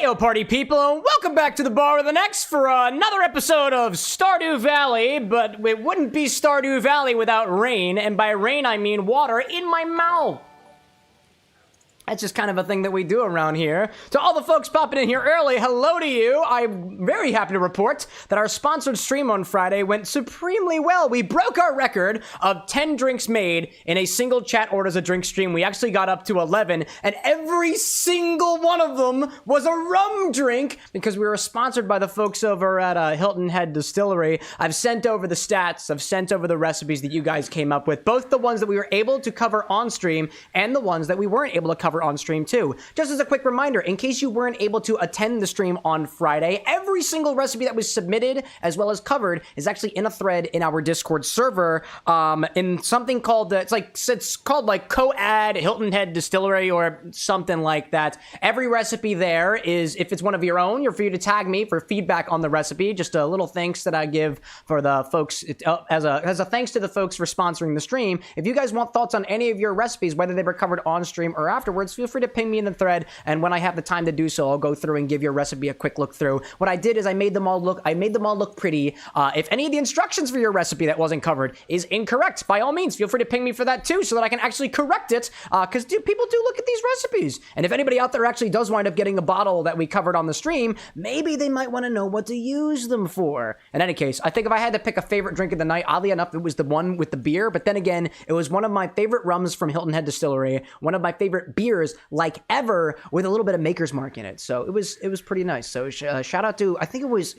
Heyo party people, and welcome back to the bar with an X for another episode of Stardew Valley, but it wouldn't be Stardew Valley without rain, and by rain I mean water in my mouth. That's just kind of a thing that we do around here. To all the folks popping in here early, hello to you. I'm very happy to report that our sponsored stream on Friday went supremely well. We broke our record of 10 drinks made in a single chat orders a drink stream. We actually got up to 11, and every single one of them was a rum drink because we were sponsored by the folks over at Hilton Head Distillery. I've sent over the stats. I've sent over the recipes that you guys came up with, both the ones that we were able to cover on stream and the ones that we weren't able to cover on stream too. Just as a quick reminder, in case you weren't able to attend the stream on Friday, every single recipe that was submitted as well as covered is actually in a thread in our Discord server in something called it's called like Co-Add Hilton Head Distillery or something like that. Every recipe there is, if it's one of your own, you're free to tag me for feedback on the recipe. Just a little thanks that I give for the folks as a thanks to the folks for sponsoring the stream. If you guys want thoughts on any of your recipes, whether they were covered on stream or afterwards, feel free to ping me in the thread, and when I have the time to do so, I'll go through and give your recipe a quick look through. What I did is I made them all look pretty. If any of the instructions for your recipe that wasn't covered is incorrect, by all means, feel free to ping me for that too, so that I can actually correct it, because people do look at these recipes. And if anybody out there actually does wind up getting a bottle that we covered on the stream, maybe they might want to know what to use them for. In any case, I think if I had to pick a favorite drink of the night, oddly enough, it was the one with the beer, but then again, it was one of my favorite rums from Hilton Head Distillery, one of my favorite beers like ever, with a little bit of Maker's Mark in it. So it was pretty nice. So shout out to, I think it was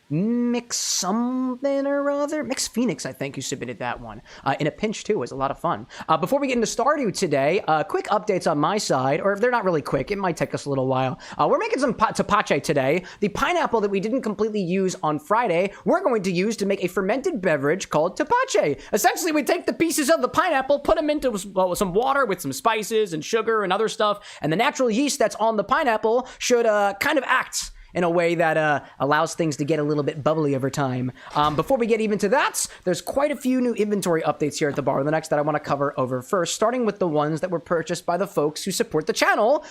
Mix something or other. Mix Phoenix, I think, who submitted that one. In a pinch, too. It was a lot of fun. Before we get into Stardew today, quick updates on my side, or if they're not really quick, it might take us a little while. We're making some Tepache today. The pineapple that we didn't completely use on Friday, we're going to use to make a fermented beverage called Tepache. Essentially, we take the pieces of the pineapple, put them into some water with some spices and sugar and other stuff, and the natural yeast that's on the pineapple should kind of act in a way that allows things to get a little bit bubbly over time. Before we get even to that, there's quite a few new inventory updates here at the bar with the next that I want to cover over first, starting with the ones that were purchased by the folks who support the channel.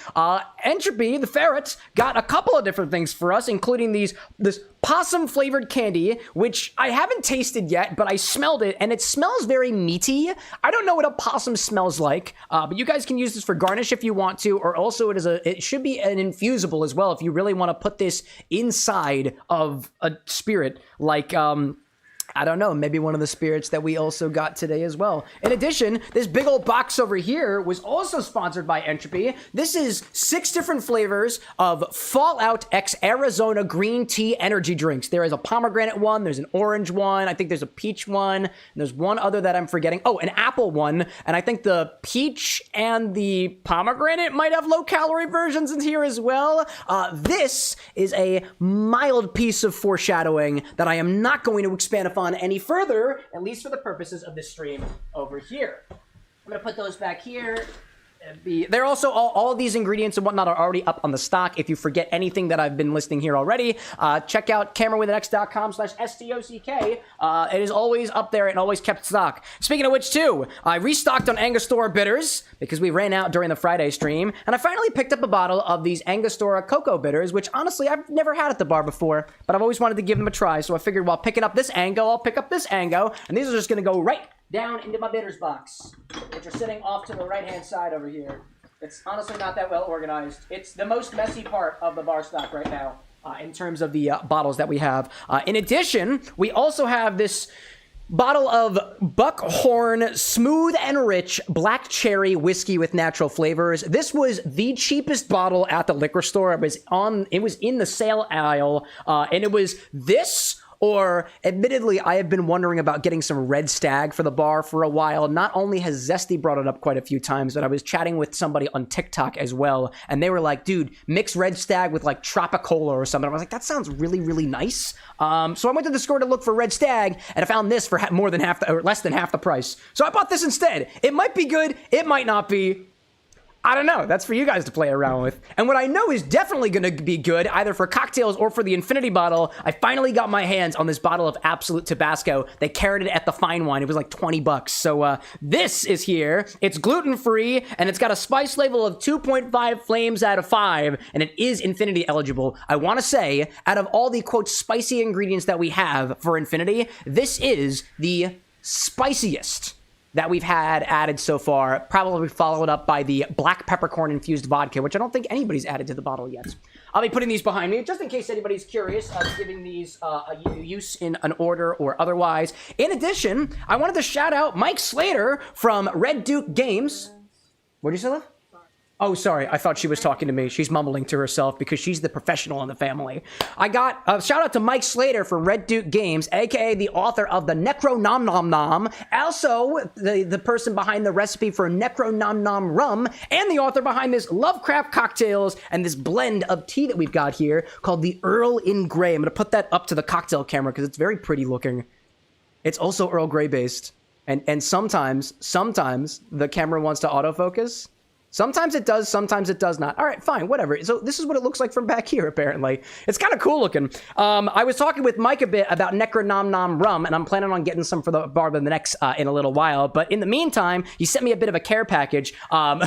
Entropy, the ferret, got a couple of different things for us, including this possum flavored candy, which I haven't tasted yet, but I smelled it, and it smells very meaty. I don't know what a possum smells like, but you guys can use this for garnish if you want to, or also it should be an infusible as well if you really want to put this inside of a spirit like I don't know, maybe one of the spirits that we also got today as well. In addition, this big old box over here was also sponsored by Entropy. This is 6 different flavors of Fallout X Arizona green tea energy drinks. There is a pomegranate one, there's an orange one, I think there's a peach one, and there's one other that I'm forgetting. Oh, an apple one, and I think the peach and the pomegranate might have low-calorie versions in here as well. This is a mild piece of foreshadowing that I am not going to expand upon any further, at least for the purposes of this stream over here. I'm gonna put those back here. They're also all of these ingredients and whatnot are already up on the stock. If you forget anything that I've been listing here already, check out CameroxnWithAnX.com/STOCK. It is always up there and always kept stock. Speaking of which, too, I restocked on Angostura bitters because we ran out during the Friday stream, and I finally picked up a bottle of these Angostura cocoa bitters, which honestly I've never had at the bar before, but I've always wanted to give them a try. So I figured while picking up this Ango, I'll pick up this Ango, and these are just going to go right down into my bitters box, which are sitting off to the right-hand side over here. It's honestly not that well organized. It's the most messy part of the bar stock right now in terms of the bottles that we have. In addition, we also have this bottle of Buckhorn Smooth and Rich Black Cherry Whiskey with natural flavors. This was the cheapest bottle at the liquor store. It was in the sale aisle, and it was this, or admittedly, I have been wondering about getting some Red Stag for the bar for a while. Not only has Zesty brought it up quite a few times, but I was chatting with somebody on TikTok as well, and they were like, dude, mix Red Stag with like Tropicola or something. I was like, that sounds really, really nice. So I went to the store to look for Red Stag, and I found this for more than half or less than half the price. So I bought this instead. It might be good, it might not be. I don't know. That's for you guys to play around with. And what I know is definitely going to be good, either for cocktails or for the Infinity bottle, I finally got my hands on this bottle of Absolute Tabasco. They carried it at the Fine Wine. It was like 20 bucks. So this is here. It's gluten-free, and it's got a spice level of 2.5 flames out of 5, and it is Infinity eligible. I want to say, out of all the, quote, spicy ingredients that we have for Infinity, this is the spiciest that we've had added so far, probably followed up by the black peppercorn infused vodka, which I don't think anybody's added to the bottle yet. I'll be putting these behind me, just in case anybody's curious, giving these a use in an order or otherwise. In addition, I wanted to shout out Mike Slater from Red Duke Games. What'd you say, Liv? Oh, sorry. I thought she was talking to me. She's mumbling to herself because she's the professional in the family. I got a shout out to Mike Slater from Red Duke Games, aka the author of the Necro Nom Nom Nom, also the person behind the recipe for Necro Nom Nom Rum, and the author behind this Lovecraft cocktails and this blend of tea that we've got here called the Earl in Grey. I'm going to put that up to the cocktail camera because it's very pretty looking. It's also Earl Grey based. And sometimes the camera wants to autofocus. Sometimes it does, sometimes it does not. All right, fine, whatever. So this is what it looks like from back here, apparently. It's kind of cool looking. I was talking with Mike a bit about Necro Nom Nom Rum, and I'm planning on getting some for the bar of the next in a little while. But in the meantime, he sent me a bit of a care package. I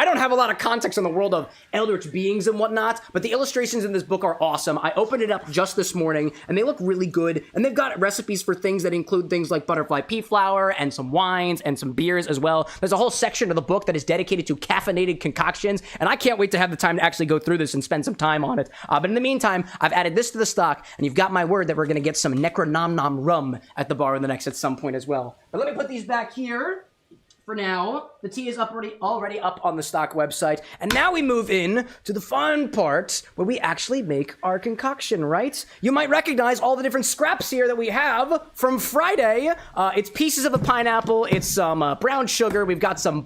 don't have a lot of context on the world of eldritch beings and whatnot, but the illustrations in this book are awesome. I opened it up just this morning, and they look really good. And they've got recipes for things that include things like butterfly pea flower and some wines and some beers as well. There's a whole section of the book that is dedicated to caffeinated concoctions, and I can't wait to have the time to actually go through this and spend some time on it. But in the meantime, I've added this to the stock, and you've got my word that we're going to get some Necro Nom Nom Rum at the bar in the next at some point as well. But let me put these back here for now. The tea is already up on the stock website. And now we move in to the fun part where we actually make our concoction, right? You might recognize all the different scraps here that we have from Friday. It's pieces of a pineapple. It's some brown sugar. We've got some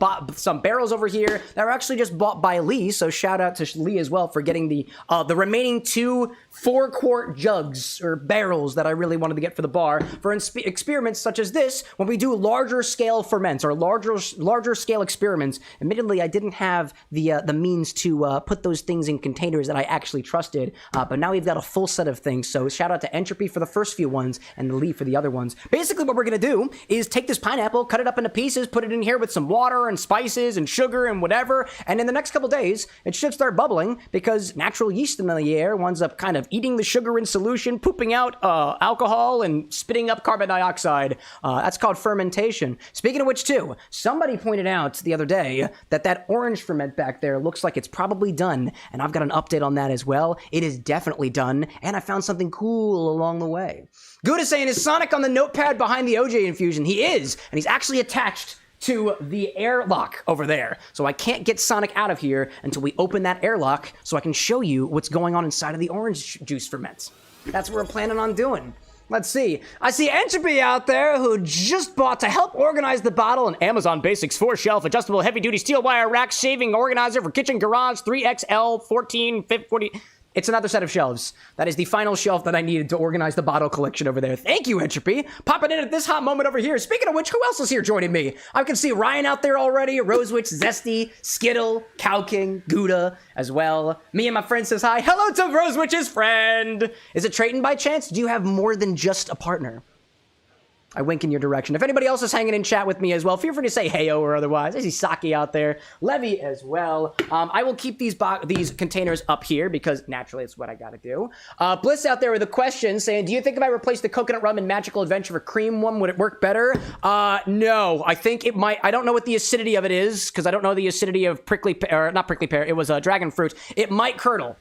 barrels over here that were actually just bought by Lee. So shout out to Lee as well for getting the remaining 2 4-quart jugs or barrels that I really wanted to get for the bar for experiments such as this when we do larger scale ferments or larger scale experiments. Admittedly, I didn't have the means to put those things in containers that I actually trusted, but now we've got a full set of things. So shout out to Entropy for the first few ones and Lee for the other ones. Basically, what we're gonna do is take this pineapple, cut it up into pieces, put it in here with some water and spices and sugar and whatever, and in the next couple days, it should start bubbling because natural yeast in the air winds up kind of eating the sugar in solution, pooping out alcohol and spitting up carbon dioxide. That's called fermentation. Speaking of which, too, somebody pointed out the other day that orange ferment back there looks like it's probably done, and I've got an update on that as well. It is definitely done, and I found something cool along the way. Good is saying, is Sonic on the notepad behind the OJ infusion? He is, and he's actually attached to the airlock over there. So I can't get Sonic out of here until we open that airlock so I can show you what's going on inside of the orange juice ferments. That's what we're planning on doing. Let's see. I see Entropy out there who just bought to help organize the bottle an Amazon Basics 4-shelf adjustable heavy-duty steel wire rack shaving organizer for kitchen garage 3XL 14 40. It's another set of shelves. That is the final shelf that I needed to organize the bottle collection over there. Thank you, Entropy. Popping in at this hot moment over here. Speaking of which, who else is here joining me? I can see Ryan out there already, Rosewitch, Zesty, Skittle, Cow King, Gouda as well. Me and my friend says hi. Hello to Rosewitch's friend. Is it Trayton by chance? Do you have more than just a partner? I wink in your direction. If anybody else is hanging in chat with me as well, feel free to say heyo or otherwise. I see Saki out there, Levy as well. I will keep these containers up here because naturally it's what I gotta do. Bliss out there with a question saying, do you think if I replace the coconut rum in Magical Adventure for cream one, would it work better? No, I think it might. I don't know what the acidity of it is because I don't know the acidity of not prickly pear. It was dragon fruit. It might curdle.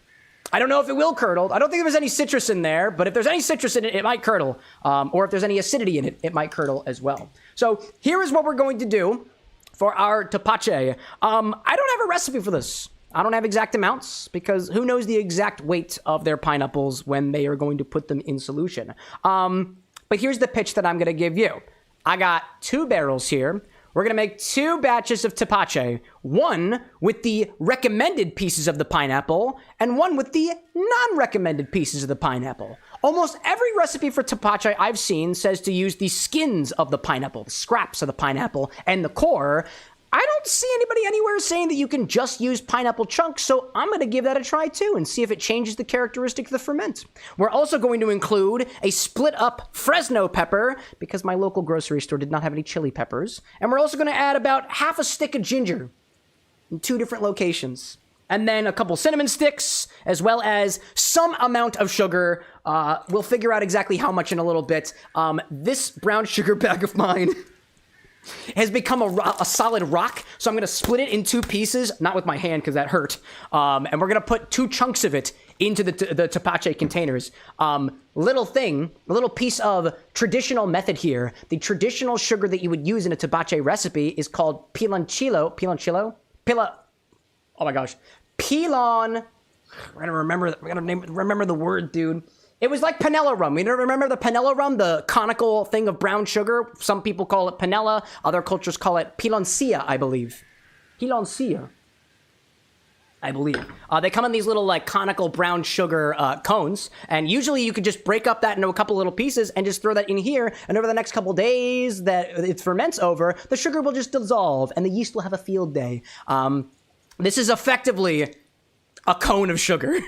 I don't know if it will curdle. I don't think there's any citrus in there, but if there's any citrus in it, it might curdle. Or if there's any acidity in it, it might curdle as well. So here is what we're going to do for our Tepache. I don't have a recipe for this. I don't have exact amounts because who knows the exact weight of their pineapples when they are going to put them in solution. But here's the pitch that I'm going to give you. I got 2 barrels here. We're going to make 2 batches of Tepache, one with the recommended pieces of the pineapple and one with the non-recommended pieces of the pineapple. Almost every recipe for Tepache I've seen says to use the skins of the pineapple, the scraps of the pineapple, and the core. I don't see anybody anywhere saying that you can just use pineapple chunks, so I'm going to give that a try too and see if it changes the characteristic of the ferment. We're also going to include a split up Fresno pepper because my local grocery store did not have any chili peppers. And we're also going to add about half a stick of ginger in 2 different locations. And then a couple cinnamon sticks, as well as some amount of sugar. We'll figure out exactly how much in a little bit. This brown sugar bag of mine has become a solid rock, so I'm going to split it in 2 pieces, not with my hand because that hurt, and we're going to put 2 chunks of it into the Tepache containers. Little piece of traditional method here. The traditional sugar that you would use in a Tepache recipe is called piloncillo. Oh my gosh. We're going to remember the word, dude. It was like panela rum. You remember the panela rum, the conical thing of brown sugar? Some people call it panela. Other cultures call it piloncillo, I believe. Piloncillo, I believe. They come in these little like conical brown sugar cones. And usually you could just break up that into a couple little pieces and just throw that in here. And over the next couple days that it ferments over, the sugar will just dissolve and the yeast will have a field day. This is effectively a cone of sugar.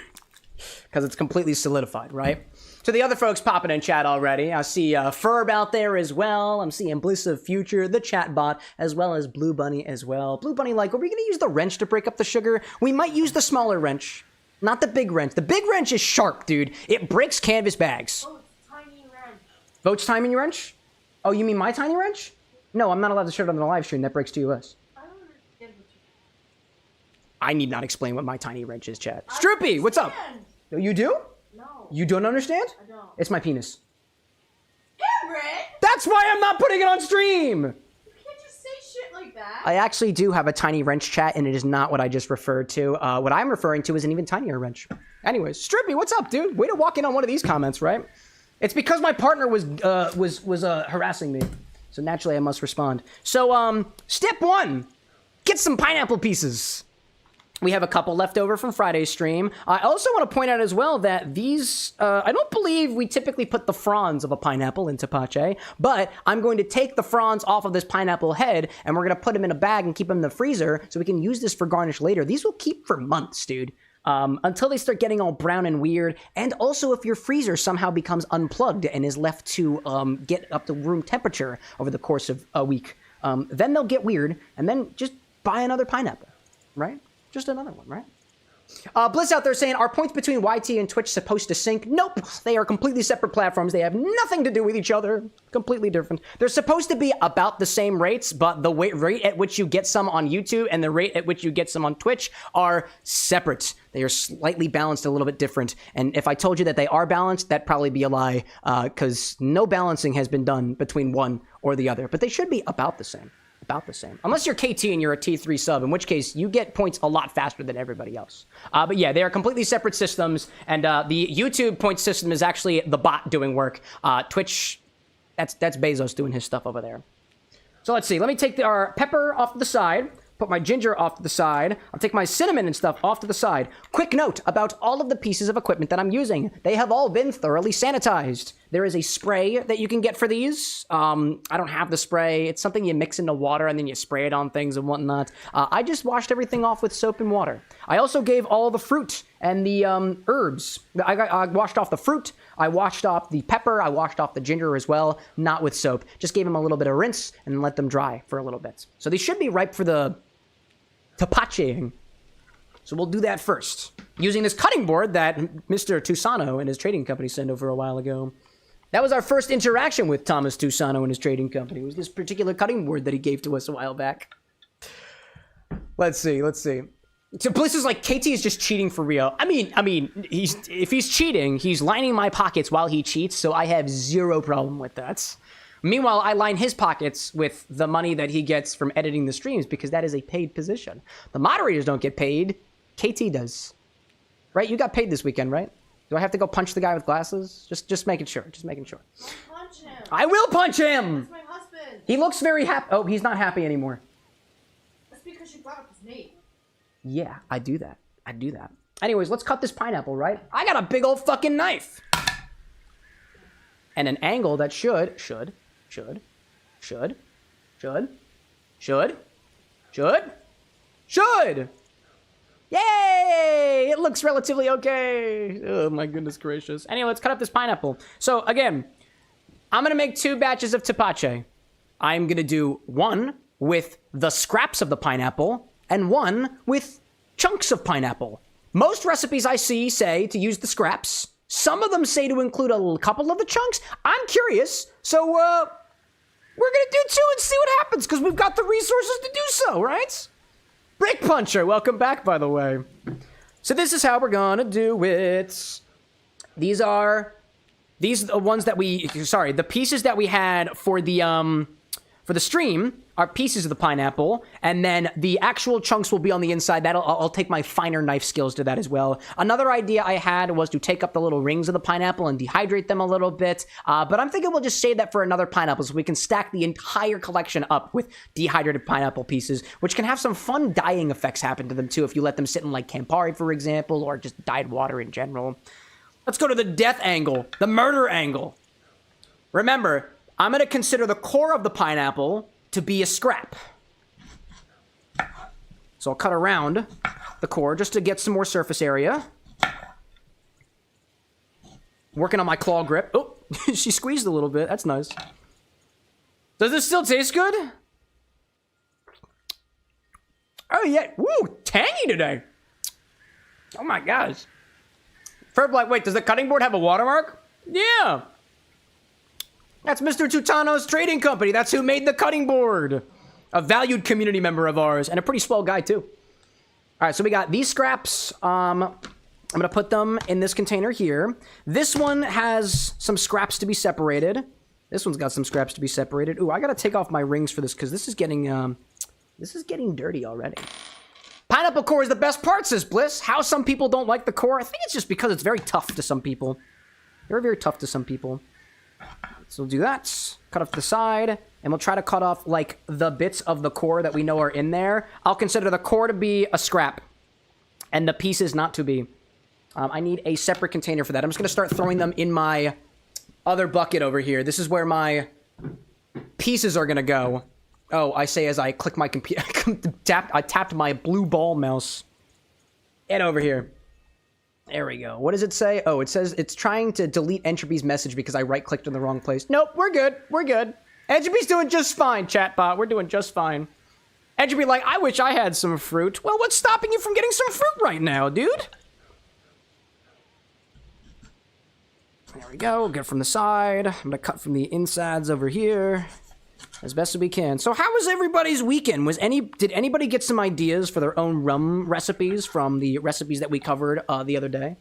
Because it's completely solidified, right? So the other folks popping in chat already. I see Ferb out there as well. I'm seeing Bliss of Future, the chat bot, as well as Blue Bunny as well. Blue Bunny, like, are we going to use the wrench to break up the sugar? We might use the smaller wrench, not the big wrench. The big wrench is sharp, dude. It breaks canvas bags. Oh, it's tiny wrench. Vote's tiny wrench? Oh, you mean my tiny wrench? No, I'm not allowed to show it on the live stream. That breaks TOS. I need not explain what my tiny wrench is, chat. Stroopy, what's up? You do? No. You don't understand? I don't. It's my penis. Cameron! That's why I'm not putting it on stream! You can't just say shit like that. I actually do have a tiny wrench, chat, and it is not what I just referred to. What I'm referring to is an even tinier wrench. Anyways, Strippy, what's up, dude? Way to walk in on one of these comments, right? It's because my partner was harassing me. So naturally I must respond. So, step 1. Get some pineapple pieces. We have a couple left over from Friday's stream. I also want to point out as well that these, I don't believe we typically put the fronds of a pineapple in Tepache, but I'm going to take the fronds off of this pineapple head, and we're going to put them in a bag and keep them in the freezer so we can use this for garnish later. These will keep for months, dude, until they start getting all brown and weird. And also if your freezer somehow becomes unplugged and is left to get up to room temperature over the course of a week, then they'll get weird, and then just buy another pineapple, right? Just another one, right? Bliss out there saying, are points between YT and Twitch supposed to sync? Nope. They are completely separate platforms. They have nothing to do with each other. Completely different. They're supposed to be about the same rates, but the rate at which you get some on YouTube and the rate at which you get some on Twitch are separate. They are slightly balanced a little bit different. And if I told you that they are balanced, that'd probably be a lie, because no balancing has been done between one or the other. But they should be about the same. About the same. Unless you're KT and you're a T3 sub, in which case you get points a lot faster than everybody else. But yeah, they are completely separate systems, and the YouTube point system is actually the bot doing work. Twitch, that's Bezos doing his stuff over there. So let's see. Let me take our pepper off to the side, put my ginger off to the side. I'll take my cinnamon and stuff off to the side. Quick note about all of the pieces of equipment that I'm using. They have all been thoroughly sanitized. There is a spray that you can get for these. I don't have the spray. It's something you mix into water and then you spray it on things and whatnot. I just washed everything off with soap and water. I also gave all the fruit and the herbs. I washed off the fruit. I washed off the pepper. I washed off the ginger as well, not with soap. Just gave them a little bit of rinse and let them dry for a little bit. So they should be ripe for the Tepacheing. So we'll do that first. Using this cutting board that Mr. Tusano and his trading company sent over a while ago. That was our first interaction with Thomas Tusano and his trading company. It was this particular cutting board that he gave to us a while back. Let's see. So Bliss is like, KT is just cheating for real. I mean, if he's cheating, he's lining my pockets while he cheats, so I have zero problem with that. Meanwhile, I line his pockets with the money that he gets from editing the streams because that is a paid position. The moderators don't get paid. KT does. Right? You got paid this weekend, right? Do I have to go punch the guy with glasses? Just making sure. Just making sure. Don't punch him. I will punch him! That's my husband. He looks very happy. Oh, he's not happy anymore. That's because you brought up his name. Yeah, I do that. Anyways, let's cut this pineapple, right? I got a big old fucking knife. And an angle that should. Should! Yay! It looks relatively okay. Oh my goodness gracious. Anyway, let's cut up this pineapple. So again, I'm gonna make 2 batches of tepache. I'm gonna do 1 with the scraps of the pineapple and 1 with chunks of pineapple. Most recipes I see say to use the scraps. Some of them say to include a couple of the chunks. I'm curious, so we're gonna do 2 and see what happens, because we've got the resources to do so, right? Brick Puncher, welcome back, by the way. So this is how we're gonna do it. These are the ones that the pieces that we had for the stream are pieces of the pineapple, and then the actual chunks will be on the inside. I'll take my finer knife skills to that as well. Another idea I had was to take up the little rings of the pineapple and dehydrate them a little bit, but I'm thinking we'll just save that for another pineapple so we can stack the entire collection up with dehydrated pineapple pieces, which can have some fun dyeing effects happen to them too if you let them sit in like Campari, for example, or just dyed water in general. Let's go to the death angle, the murder angle. Remember, I'm going to consider the core of the pineapple to be a scrap. So I'll cut around the core just to get some more surface area. Working on my claw grip. Oh, she squeezed a little bit. That's nice. Does this still taste good? Oh, yeah. Woo, tangy today. Oh, my gosh. Ferb, like, wait, does the cutting board have a watermark? Yeah. That's Mr. Tutano's trading company. That's who made the cutting board. A valued community member of ours, and a pretty swell guy, too. All right, so we got these scraps. I'm going to put them in this container here. This one has some scraps to be separated. This one's got some scraps to be separated. Ooh, I got to take off my rings for this, because this is getting dirty already. Pineapple core is the best part, says Bliss. How some people don't like the core? I think it's just because it's very tough to some people. Very, very tough to some people. So we'll do that, cut off the side, and we'll try to cut off, like, the bits of the core that we know are in there. I'll consider the core to be a scrap, and the pieces not to be. I need a separate container for that. I'm just going to start throwing them in my other bucket over here. This is where my pieces are going to go. Oh, I say as I click my computer. I tapped my blue ball mouse. And over here. There we go. What does it say? Oh, it says it's trying to delete Entropy's message because I right-clicked in the wrong place. Nope, we're good. We're good. Entropy's doing just fine, chatbot. We're doing just fine. Entropy like, I wish I had some fruit. Well, what's stopping you from getting some fruit right now, dude? There we go. Get from the side. I'm going to cut from the insides over here as best as we can. So how was everybody's weekend? Did anybody get some ideas for their own rum recipes from the recipes that we covered the other day?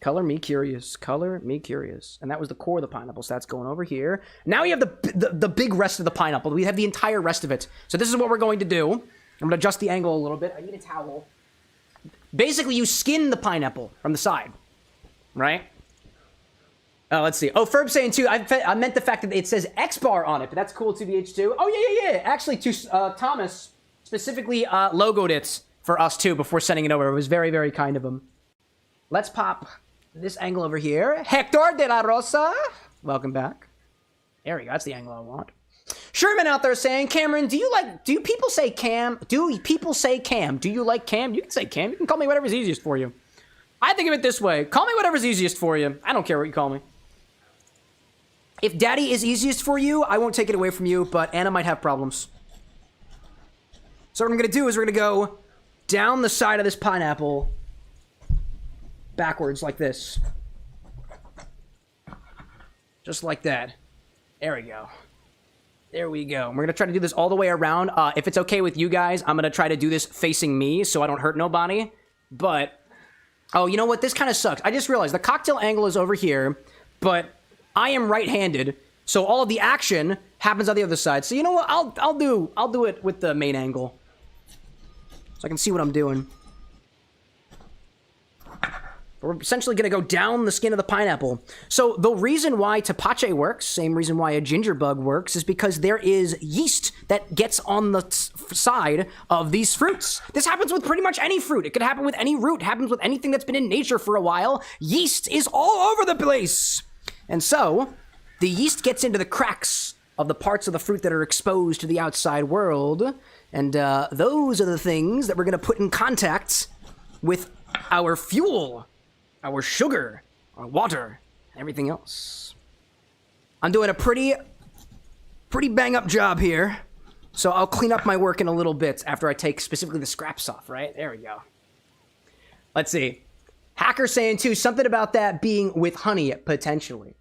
Color me curious. Color me curious. And that was the core of the pineapple, so that's going over here. Now we have the big rest of the pineapple. We have the entire rest of it. So this is what we're going to do. I'm going to adjust the angle a little bit. I need a towel. Basically, you skin the pineapple from the side, right? Let's see. Oh, Ferb's saying too, I meant the fact that it says X-Bar on it, but that's cool, 2BH2. Oh, yeah. Actually, Thomas specifically logoed it for us, too, before sending it over. It was very, very kind of him. Let's pop this angle over here. Hector de la Rosa, welcome back. There we go. That's the angle I want. Sherman out there saying, Cameron, do people say Cam? Do people say Cam? Do you like Cam? You can say Cam. You can call me whatever's easiest for you. I think of it this way. Call me whatever's easiest for you. I don't care what you call me. If Daddy is easiest for you, I won't take it away from you, but Anna might have problems. So what I'm going to do is we're going to go down the side of this pineapple backwards like this. Just like that. There we go. There we go. We're going to try to do this all the way around. If it's okay with you guys, I'm going to try to do this facing me so I don't hurt nobody. But, oh, you know what? This kind of sucks. I just realized the cocktail angle is over here, but I am right-handed, so all of the action happens on the other side. So you know what? I'll do it with the main angle, so I can see what I'm doing. We're essentially going to go down the skin of the pineapple. So the reason why Tepache works, same reason why a ginger bug works, is because there is yeast that gets on the side of these fruits. This happens with pretty much any fruit. It could happen with any root. It happens with anything that's been in nature for a while. Yeast is all over the place. And so, the yeast gets into the cracks of the parts of the fruit that are exposed to the outside world, And those are the things that we're going to put in contact with our fuel, our sugar, our water, and everything else. I'm doing a pretty bang-up job here. So I'll clean up my work in a little bit after I take specifically the scraps off, right? There we go. Let's see. Hacker saying, too, something about that being with honey, potentially.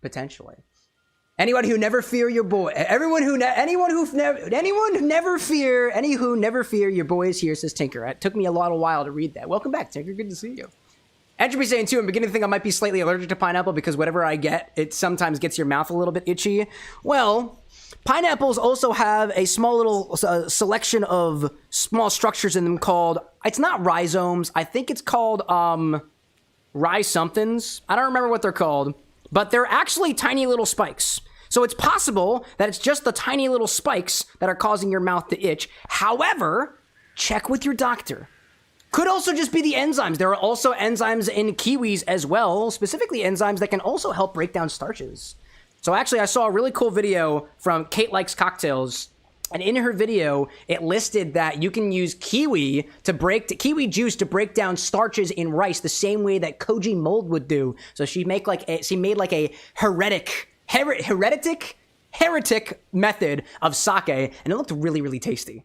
Anyone who never fear your boy. Anyone who never fear your boy is here, says Tinker. It took me a while to read that. Welcome back, Tinker. Good to see you. Entropy saying, too, I'm beginning to think I might be slightly allergic to pineapple because whatever I get, it sometimes gets your mouth a little bit itchy. Well, pineapples also have a small little selection of small structures in them called, it's not rhizomes. I think it's called rhizomethins. I don't remember what they're called, but they're actually tiny little spikes. So it's possible that it's just the tiny little spikes that are causing your mouth to itch. However, check with your doctor. Could also just be the enzymes. There are also enzymes in kiwis as well, specifically enzymes that can also help break down starches. So actually, I saw a really cool video from Kate Likes Cocktails, and in her video, it listed that you can use kiwi juice to break down starches in rice the same way that koji mold would do. So she made like a heretic method of sake, and it looked really, really tasty.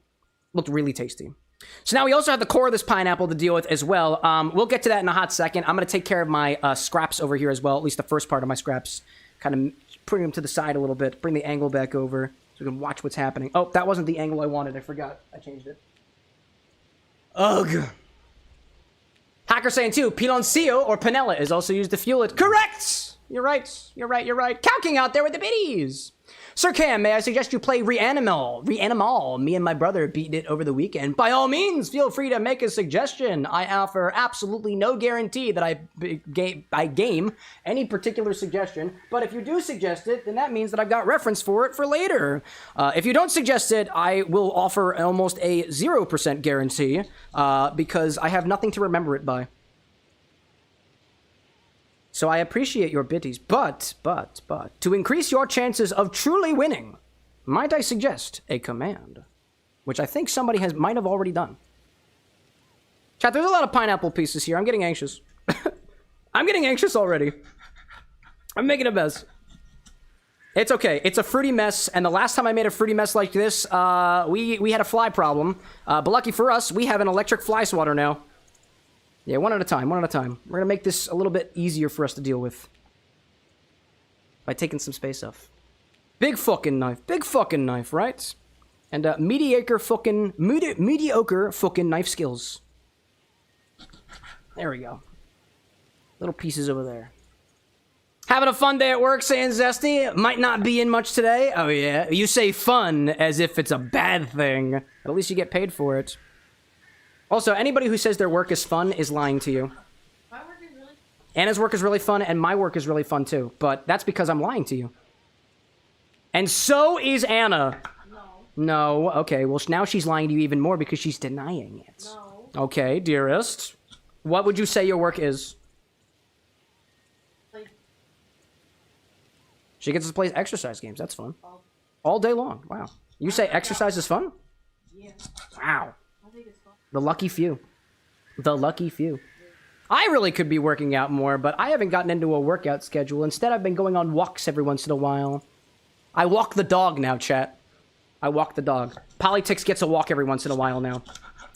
So now we also have the core of this pineapple to deal with as well. We'll get to that in a hot second. I'm going to take care of my scraps over here as well, at least the first part of my scraps. Kind of putting them to the side a little bit, bring the angle back over so we can watch what's happening. Oh, that wasn't the angle I wanted. I forgot. I changed it. Ugh. Hacker saying too, piloncillo or panela is also used to fuel it. Correct! You're right. Calking out there with the biddies. Sir Cam, may I suggest you play Reanimal? Me and my brother beat it over the weekend. By all means, feel free to make a suggestion. I offer absolutely no guarantee that I game any particular suggestion, but if you do suggest it, then that means that I've got reference for it for later. If you don't suggest it, I will offer almost a 0% guarantee, because I have nothing to remember it by. So I appreciate your biddies, but, to increase your chances of truly winning, might I suggest a command, which I think somebody might have already done. Chat, there's a lot of pineapple pieces here. I'm getting anxious. I'm getting anxious already. I'm making a mess. It's okay. It's a fruity mess, and the last time I made a fruity mess like this, we had a fly problem. But lucky for us, we have an electric fly swatter now. Yeah, one at a time. We're going to make this a little bit easier for us to deal with. By taking some space off. Big fucking knife, right? And mediocre fucking knife skills. There we go. Little pieces over there. Having a fun day at work, saying Zesty. Might not be in much today. Oh yeah, you say fun as if it's a bad thing. But at least you get paid for it. Also, anybody who says their work is fun is lying to you. My work is really... Anna's work is really fun, and my work is really fun too. But that's because I'm lying to you. And so is Anna. No. Okay, well, now she's lying to you even more because she's denying it. No. Okay, dearest. What would you say your work is? Like... She gets to play exercise games. That's fun. All day long. Wow. You say exercise is fun? Yeah. Wow. I think it's fun. The lucky few. I really could be working out more, but I haven't gotten into a workout schedule. Instead, I've been going on walks every once in a while. I walk the dog now, chat. I walk the dog. Politics gets a walk every once in a while now.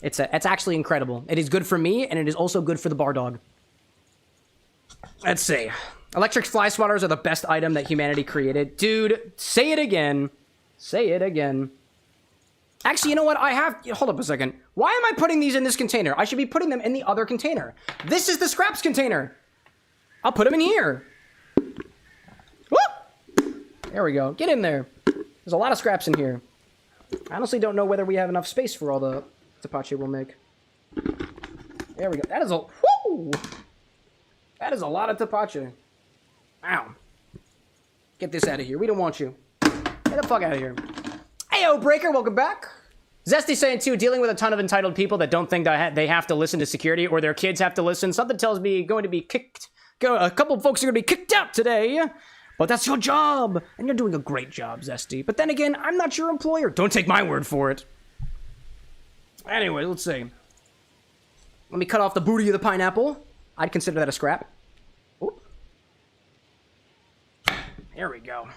It's actually incredible. It is good for me, and it is also good for the bar dog. Let's see. Electric fly swatters are the best item that humanity created. Dude, say it again. Say it again. Actually, you know what? Hold up a second. Why am I putting these in this container? I should be putting them in the other container. This is the scraps container. I'll put them in here. Whoop! There we go. Get in there. There's a lot of scraps in here. I honestly don't know whether we have enough space for all the Tepache we'll make. There we go. That is a... Whoo! That is a lot of Tepache. Ow. Get this out of here. We don't want you. Get the fuck out of here. Heyo, Breaker, welcome back. Zesty saying, too, dealing with a ton of entitled people that don't think that they have to listen to security or their kids have to listen. Something tells me going to be kicked. A couple of folks are going to be kicked out today. But that's your job. And you're doing a great job, Zesty. But then again, I'm not your employer. Don't take my word for it. Anyway, let's see. Let me cut off the booty of the pineapple. I'd consider that a scrap. Oop. There we go.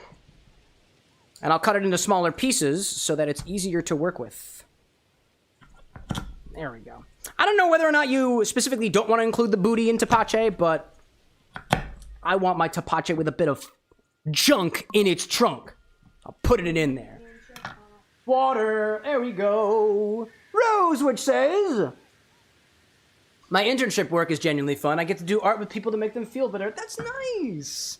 And I'll cut it into smaller pieces so that it's easier to work with. There we go. I don't know whether or not you specifically don't want to include the booty in Tepache, but I want my Tepache with a bit of junk in its trunk. I'll put it in there. Water. There we go. Rose, which says... My internship work is genuinely fun. I get to do art with people to make them feel better. That's nice.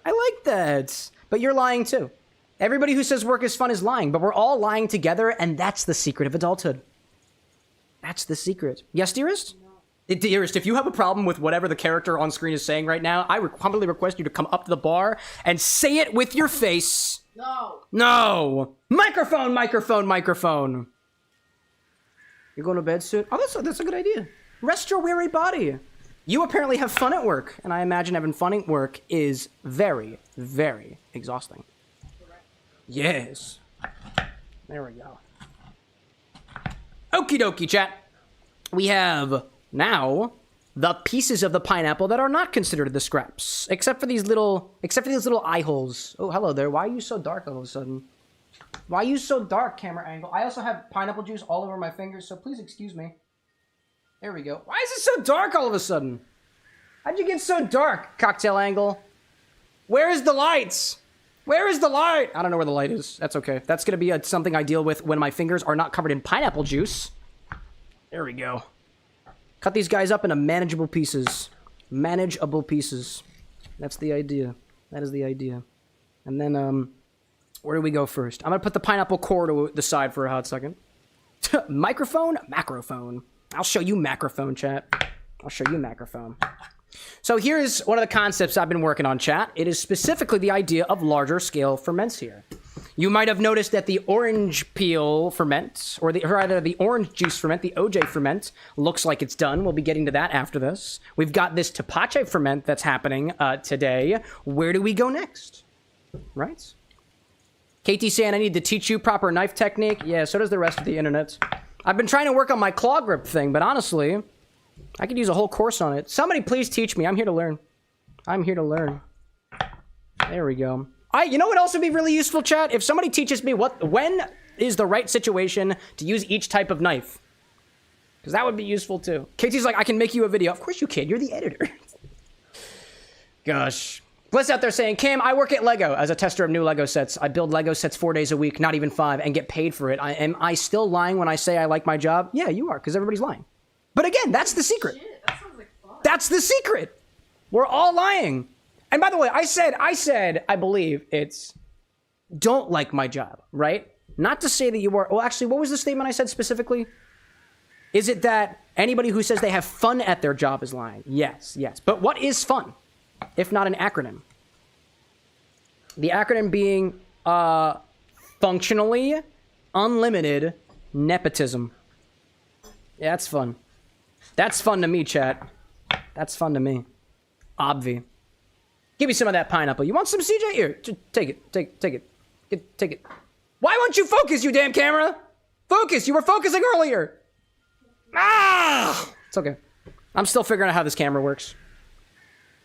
I like that. But you're lying too. Everybody who says work is fun is lying, but we're all lying together, and that's the secret of adulthood. That's the secret. Yes, dearest? No. Dearest, if you have a problem with whatever the character on screen is saying right now, I humbly request you to come up to the bar and say it with your face. No. No. Microphone, microphone, microphone. You're going to bed soon? Oh, that's a good idea. Rest your weary body. You apparently have fun at work, and I imagine having fun at work is very, very exhausting. Yes. There we go. Okie dokie, chat. We have now the pieces of the pineapple that are not considered the scraps, except for these little eye holes. Oh, hello there. Why are you so dark all of a sudden? Why are you so dark, camera angle? I also have pineapple juice all over my fingers, so please excuse me. There we go. Why is it so dark all of a sudden? How'd you get so dark, cocktail angle? Where is the lights? Where is the light? I don't know where the light is. That's okay. That's going to be something I deal with when my fingers are not covered in pineapple juice. There we go. Cut these guys up into manageable pieces. Manageable pieces. That's the idea. That is the idea. And then, where do we go first? I'm going to put the pineapple core to the side for a hot second. Microphone? Macrophone. I'll show you macrophone, chat. I'll show you macrophone. So here's one of the concepts I've been working on, chat. It is specifically the idea of larger scale ferments here. You might have noticed that the orange peel ferment, or rather the orange juice ferment, the OJ ferment, looks like it's done. We'll be getting to that after this. We've got this Tepache ferment that's happening today. Where do we go next? Right? KT saying I need to teach you proper knife technique. Yeah, so does the rest of the internet. I've been trying to work on my claw grip thing, but honestly, I could use a whole course on it. Somebody please teach me. I'm here to learn. I'm here to learn. There we go. You know what else would be really useful, chat? If somebody teaches me when is the right situation to use each type of knife. Because that would be useful too. KT's like, I can make you a video. Of course you can. You're the editor. Gosh. Bliss out there saying, Cam, I work at LEGO as a tester of new LEGO sets. I build LEGO sets 4 days a week, not even 5, and get paid for it. Am I still lying when I say I like my job? Yeah, you are, because everybody's lying. But again, that's the secret. Shit, that sounds like fun. That's the secret. We're all lying. And by the way, I said, I believe it's, don't like my job, right? Not to say that you are, well, actually, what was the statement I said specifically? Is it that anybody who says they have fun at their job is lying? Yes, yes. But what is fun, if not an acronym? The acronym being, functionally unlimited nepotism. Yeah, that's fun. That's fun to me, chat. That's fun to me. Obvi. Give me some of that pineapple. You want some, CJ? Here, just take it. Take it. Take it. Why won't you focus, you damn camera? Focus. You were focusing earlier. Ah! It's okay. I'm still figuring out how this camera works.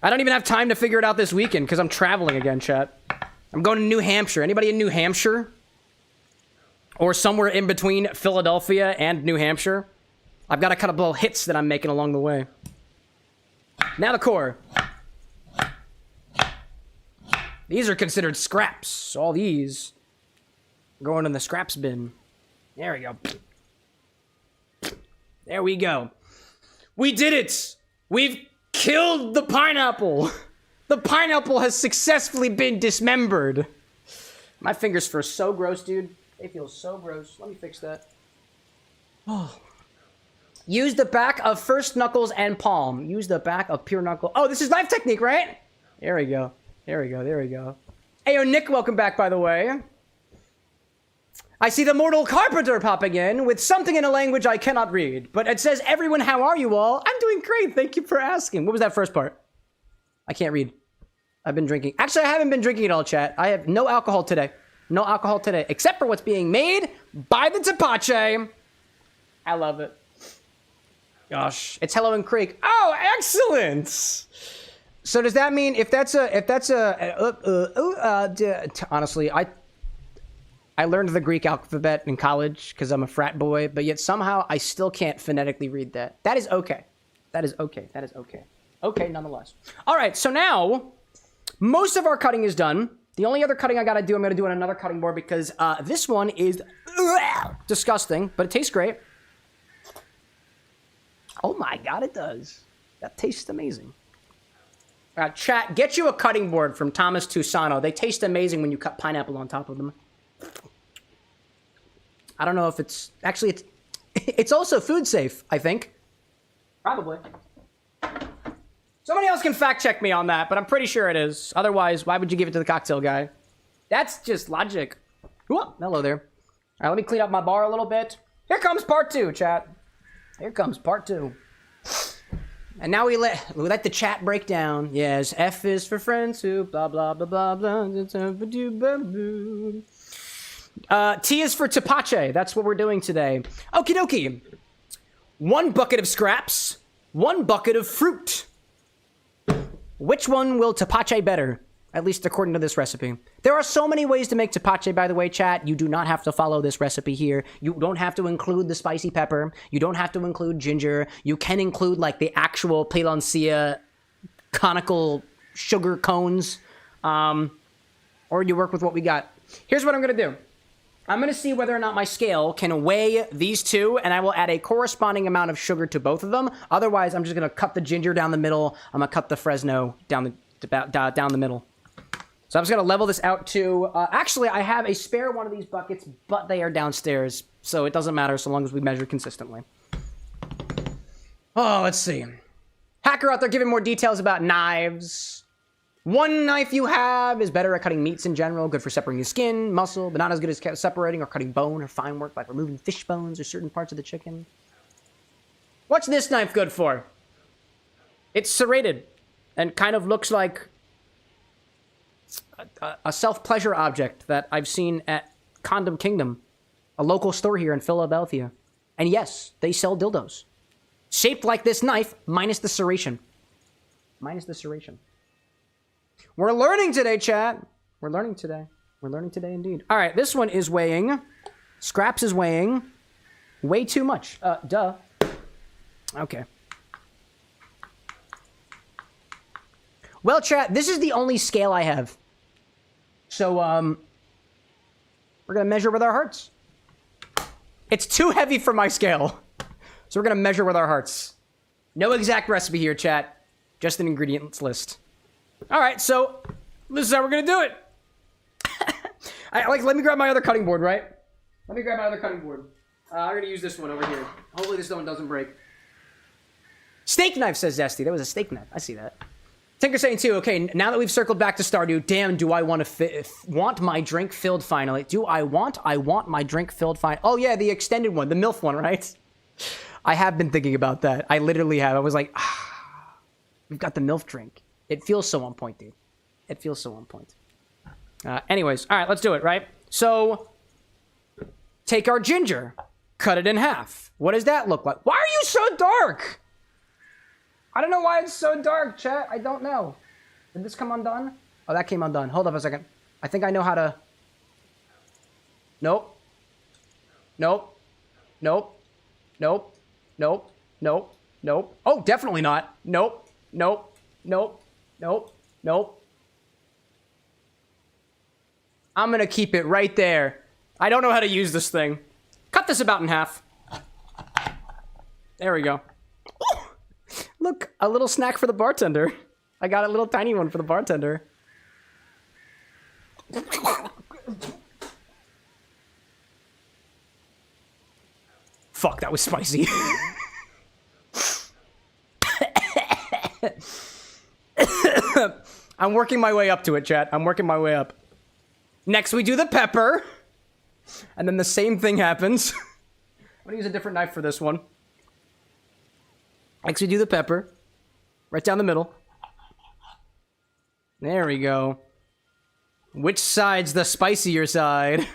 I don't even have time to figure it out this weekend because I'm traveling again, chat. I'm going to New Hampshire. Anybody in New Hampshire? Or somewhere in between Philadelphia and New Hampshire? I've got a couple of hits that I'm making along the way. Now the core. These are considered scraps. All these going in the scraps bin. There we go. There we go. We did it! We've killed the pineapple! The pineapple has successfully been dismembered. My fingers feel so gross, dude. They feel so gross. Let me fix that. Oh. Use the back of first knuckles and palm. Use the back of pure knuckle. Oh, this is knife technique, right? There we go. There we go. There we go. Hey, yo, Nick, welcome back, by the way. I see the mortal carpenter popping in with something in a language I cannot read. But it says, everyone, how are you all? I'm doing great. Thank you for asking. What was that first part? I can't read. I've been drinking. Actually, I haven't been drinking at all, chat. I have no alcohol today. No alcohol today. Except for what's being made by the Tepache I love it. Gosh, it's Hello and Creek. Oh, excellent. So does that mean honestly, I learned the Greek alphabet in college because I'm a frat boy, but yet somehow I still can't phonetically read that. That is okay. That is okay. That is okay. Okay, nonetheless. All right, so now most of our cutting is done. The only other cutting I gotta do, I'm gonna do on another cutting board because this one is disgusting, but it tastes great. Oh my god, it does. That tastes amazing. Chat, get you a cutting board from Thomas Tusano. They taste amazing when you cut pineapple on top of them. I don't know if it's... Actually, it's also food safe, I think. Probably. Somebody else can fact check me on that, but I'm pretty sure it is. Otherwise, why would you give it to the cocktail guy? That's just logic. Whoa, hello there. All right, let me clean up my bar a little bit. Here comes part 2, chat. Here comes part 2. And now we let the chat break down. Yes, F is for friends who blah blah blah blah blah. T is for Tepache. That's what we're doing today. Okie dokie. 1 bucket of scraps, 1 bucket of fruit. Which one will Tepache better? At least according to this recipe. There are so many ways to make Tepache, by the way, chat. You do not have to follow this recipe here. You don't have to include the spicy pepper. You don't have to include ginger. You can include, like, the actual piloncillo conical sugar cones. Or you work with what we got. Here's what I'm going to do. I'm going to see whether or not my scale can weigh these two, and I will add a corresponding amount of sugar to both of them. Otherwise, I'm just going to cut the ginger down the middle. I'm going to cut the Fresno down the middle. So I'm just going to level this out to... actually, I have a spare one of these buckets, but they are downstairs. So it doesn't matter so long as we measure consistently. Oh, let's see. Hacker out there giving more details about knives. 1 knife you have is better at cutting meats in general. Good for separating skin, muscle, but not as good as separating or cutting bone or fine work like removing fish bones or certain parts of the chicken. What's this knife good for? It's serrated and kind of looks like a self-pleasure object that I've seen at Condom Kingdom, a local store here in Philadelphia. And yes, they sell dildos. Shaped like this knife, minus the serration. Minus the serration. We're learning today, chat. We're learning today. We're learning today indeed. All right, this one is weighing. Scraps is weighing way too much. Duh. Okay. Well, chat, this is the only scale I have. So, we're going to measure with our hearts. It's too heavy for my scale. So we're going to measure with our hearts. No exact recipe here, chat. Just an ingredients list. All right, so this is how we're going to do it. Let me grab my other cutting board, right? Let me grab my other cutting board. I'm going to use this one over here. Hopefully this one doesn't break. Steak knife, says Zesty. That was a steak knife. I see that. Tinker saying too, okay, now that we've circled back to Stardew, damn, do I want to want my drink filled finally? Do I want my drink filled finally? Oh yeah, the extended one, the MILF one, right? I have been thinking about that. I literally have. I was like, we've got the MILF drink. It feels so on point, dude. It feels so on point. Anyways, all right, let's do it, right? So, take our ginger, cut it in half. What does that look like? Why are you so dark? I don't know why it's so dark, chat. I don't know. Did this come undone? Oh, that came undone. Hold up a second. I think I know how to... Nope. Nope. Nope. Nope. Nope. Nope. Nope. Oh, definitely not. Nope. Nope. Nope. Nope. Nope. I'm gonna keep it right there. I don't know how to use this thing. Cut this about in half. There we go. Look, a little snack for the bartender. I got a little tiny one for the bartender. Fuck, that was spicy. I'm working my way up to it, chat. I'm working my way up. Next, we do the pepper. And then the same thing happens. I'm gonna use a different knife for this one. Next, we do the pepper. Right down the middle. There we go. Which side's the spicier side?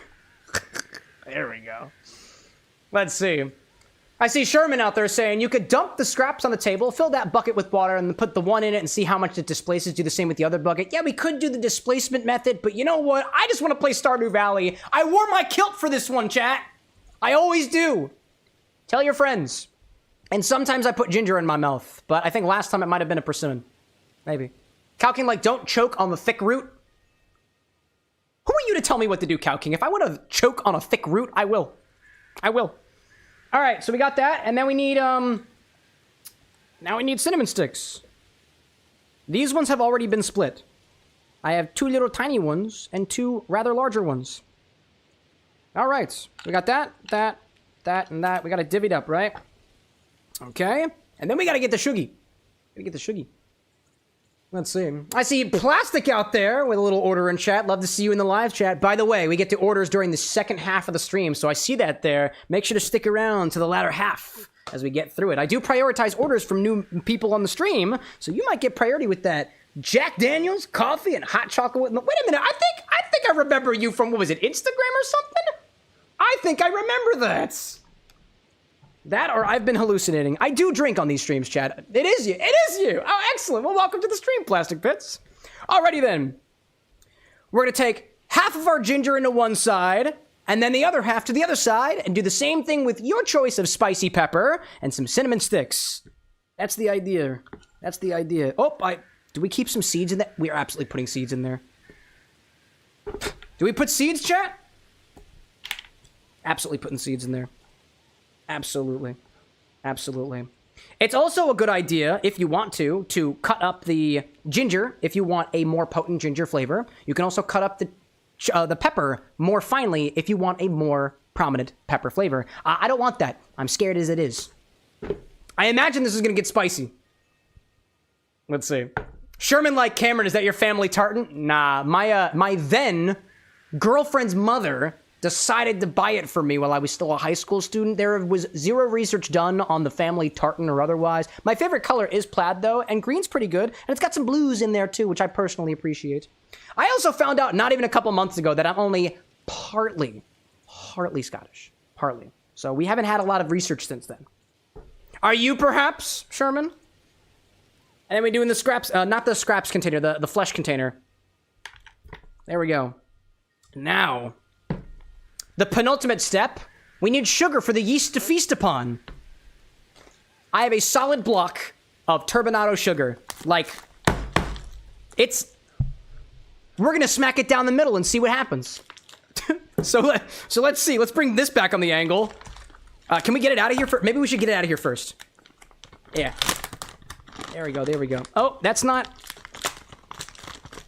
There we go. Let's see. I see Sherman out there saying you could dump the scraps on the table, fill that bucket with water, and then put the one in it and see how much it displaces. Do the same with the other bucket. Yeah, we could do the displacement method, but you know what? I just want to play Stardew Valley. I wore my kilt for this one, chat. I always do. Tell your friends. And sometimes I put ginger in my mouth, but I think last time it might have been a persimmon. Maybe. Calking like, don't choke on the thick root. Who are you to tell me what to do, Calking? If I want to choke on a thick root, I will. I will. All right, so we got that, and then we need, now we need cinnamon sticks. These ones have already been split. I have 2 little tiny ones and 2 rather larger ones. All right, we got that, and that. We got to divvy it up, right? Okay, and then we got to get the shuggy. Gotta get the shuggy. Let's see. I see Plastic out there with a little order in chat. Love to see you in the live chat. By the way, we get the orders during the second half of the stream, so I see that there. Make sure to stick around to the latter half as we get through it. I do prioritize orders from new people on the stream, so you might get priority with that Jack Daniels coffee and hot chocolate. Wait a minute. I think I remember you from, what was it, Instagram or something? I think I remember that. That or I've been hallucinating. I do drink on these streams, Chad. It is you. It is you. Oh, excellent. Well, welcome to the stream, Plastic Pits. Alrighty then. We're going to take half of our ginger into one side, and then the other half to the other side, and do the same thing with your choice of spicy pepper and some cinnamon sticks. That's the idea. That's the idea. Oh, do we keep some seeds in that? We are absolutely putting seeds in there. Do we put seeds, chat? Absolutely putting seeds in there. Absolutely. Absolutely. It's also a good idea, if you want to cut up the ginger, if you want a more potent ginger flavor. You can also cut up the pepper more finely if you want a more prominent pepper flavor. I don't want that. I'm scared as it is. I imagine this is going to get spicy. Let's see. Sherman like, Cameron, is that your family tartan? Nah, my then girlfriend's mother decided to buy it for me while I was still a high school student. There was zero research done on the family tartan or otherwise. My favorite color is plaid, though, and green's pretty good. And it's got some blues in there, too, which I personally appreciate. I also found out not even a couple months ago that I'm only partly Scottish. Partly. So we haven't had a lot of research since then. Are you, perhaps, Sherman? And then we doing the scraps, not the scraps container, the flesh container. There we go. Now, the penultimate step, we need sugar for the yeast to feast upon. I have a solid block of Turbinado sugar. Like, we're gonna smack it down the middle and see what happens. So let's see. Let's bring this back on the angle. Can we get it out of here first? Maybe we should get it out of here first. Yeah. There we go, there we go. Oh, that's not...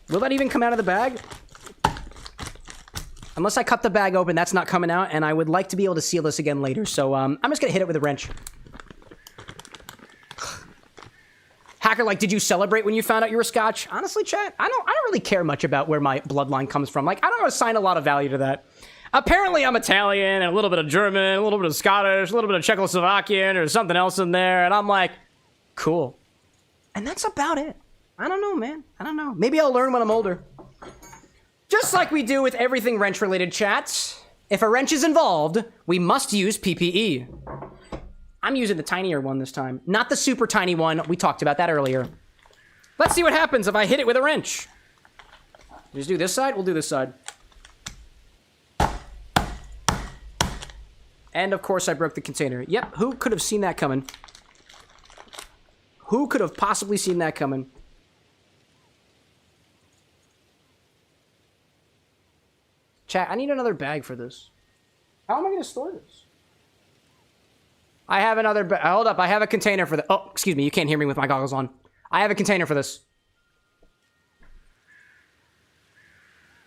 Will that even come out of the bag? Unless I cut the bag open, that's not coming out, and I would like to be able to seal this again later, so I'm just gonna hit it with a wrench. Hacker, like, did you celebrate when you found out you were Scotch? Honestly, chat, I don't really care much about where my bloodline comes from. Like, I don't assign a lot of value to that. Apparently, I'm Italian, and a little bit of German, a little bit of Scottish, a little bit of Czechoslovakian, or something else in there, and I'm like, cool. And that's about it. I don't know, man. I don't know. Maybe I'll learn when I'm older. Just like we do with everything wrench-related, chats. If a wrench is involved, we must use PPE. I'm using the tinier one this time. Not the super tiny one. We talked about that earlier. Let's see what happens if I hit it with a wrench. Just do this side? We'll do this side. And, of course, I broke the container. Yep, who could have seen that coming? Who could have possibly seen that coming? Chat, I need another bag for this. How am I going to store this? I have another bag. Hold up, I have a container for the... Oh, excuse me, you can't hear me with my goggles on. I have a container for this.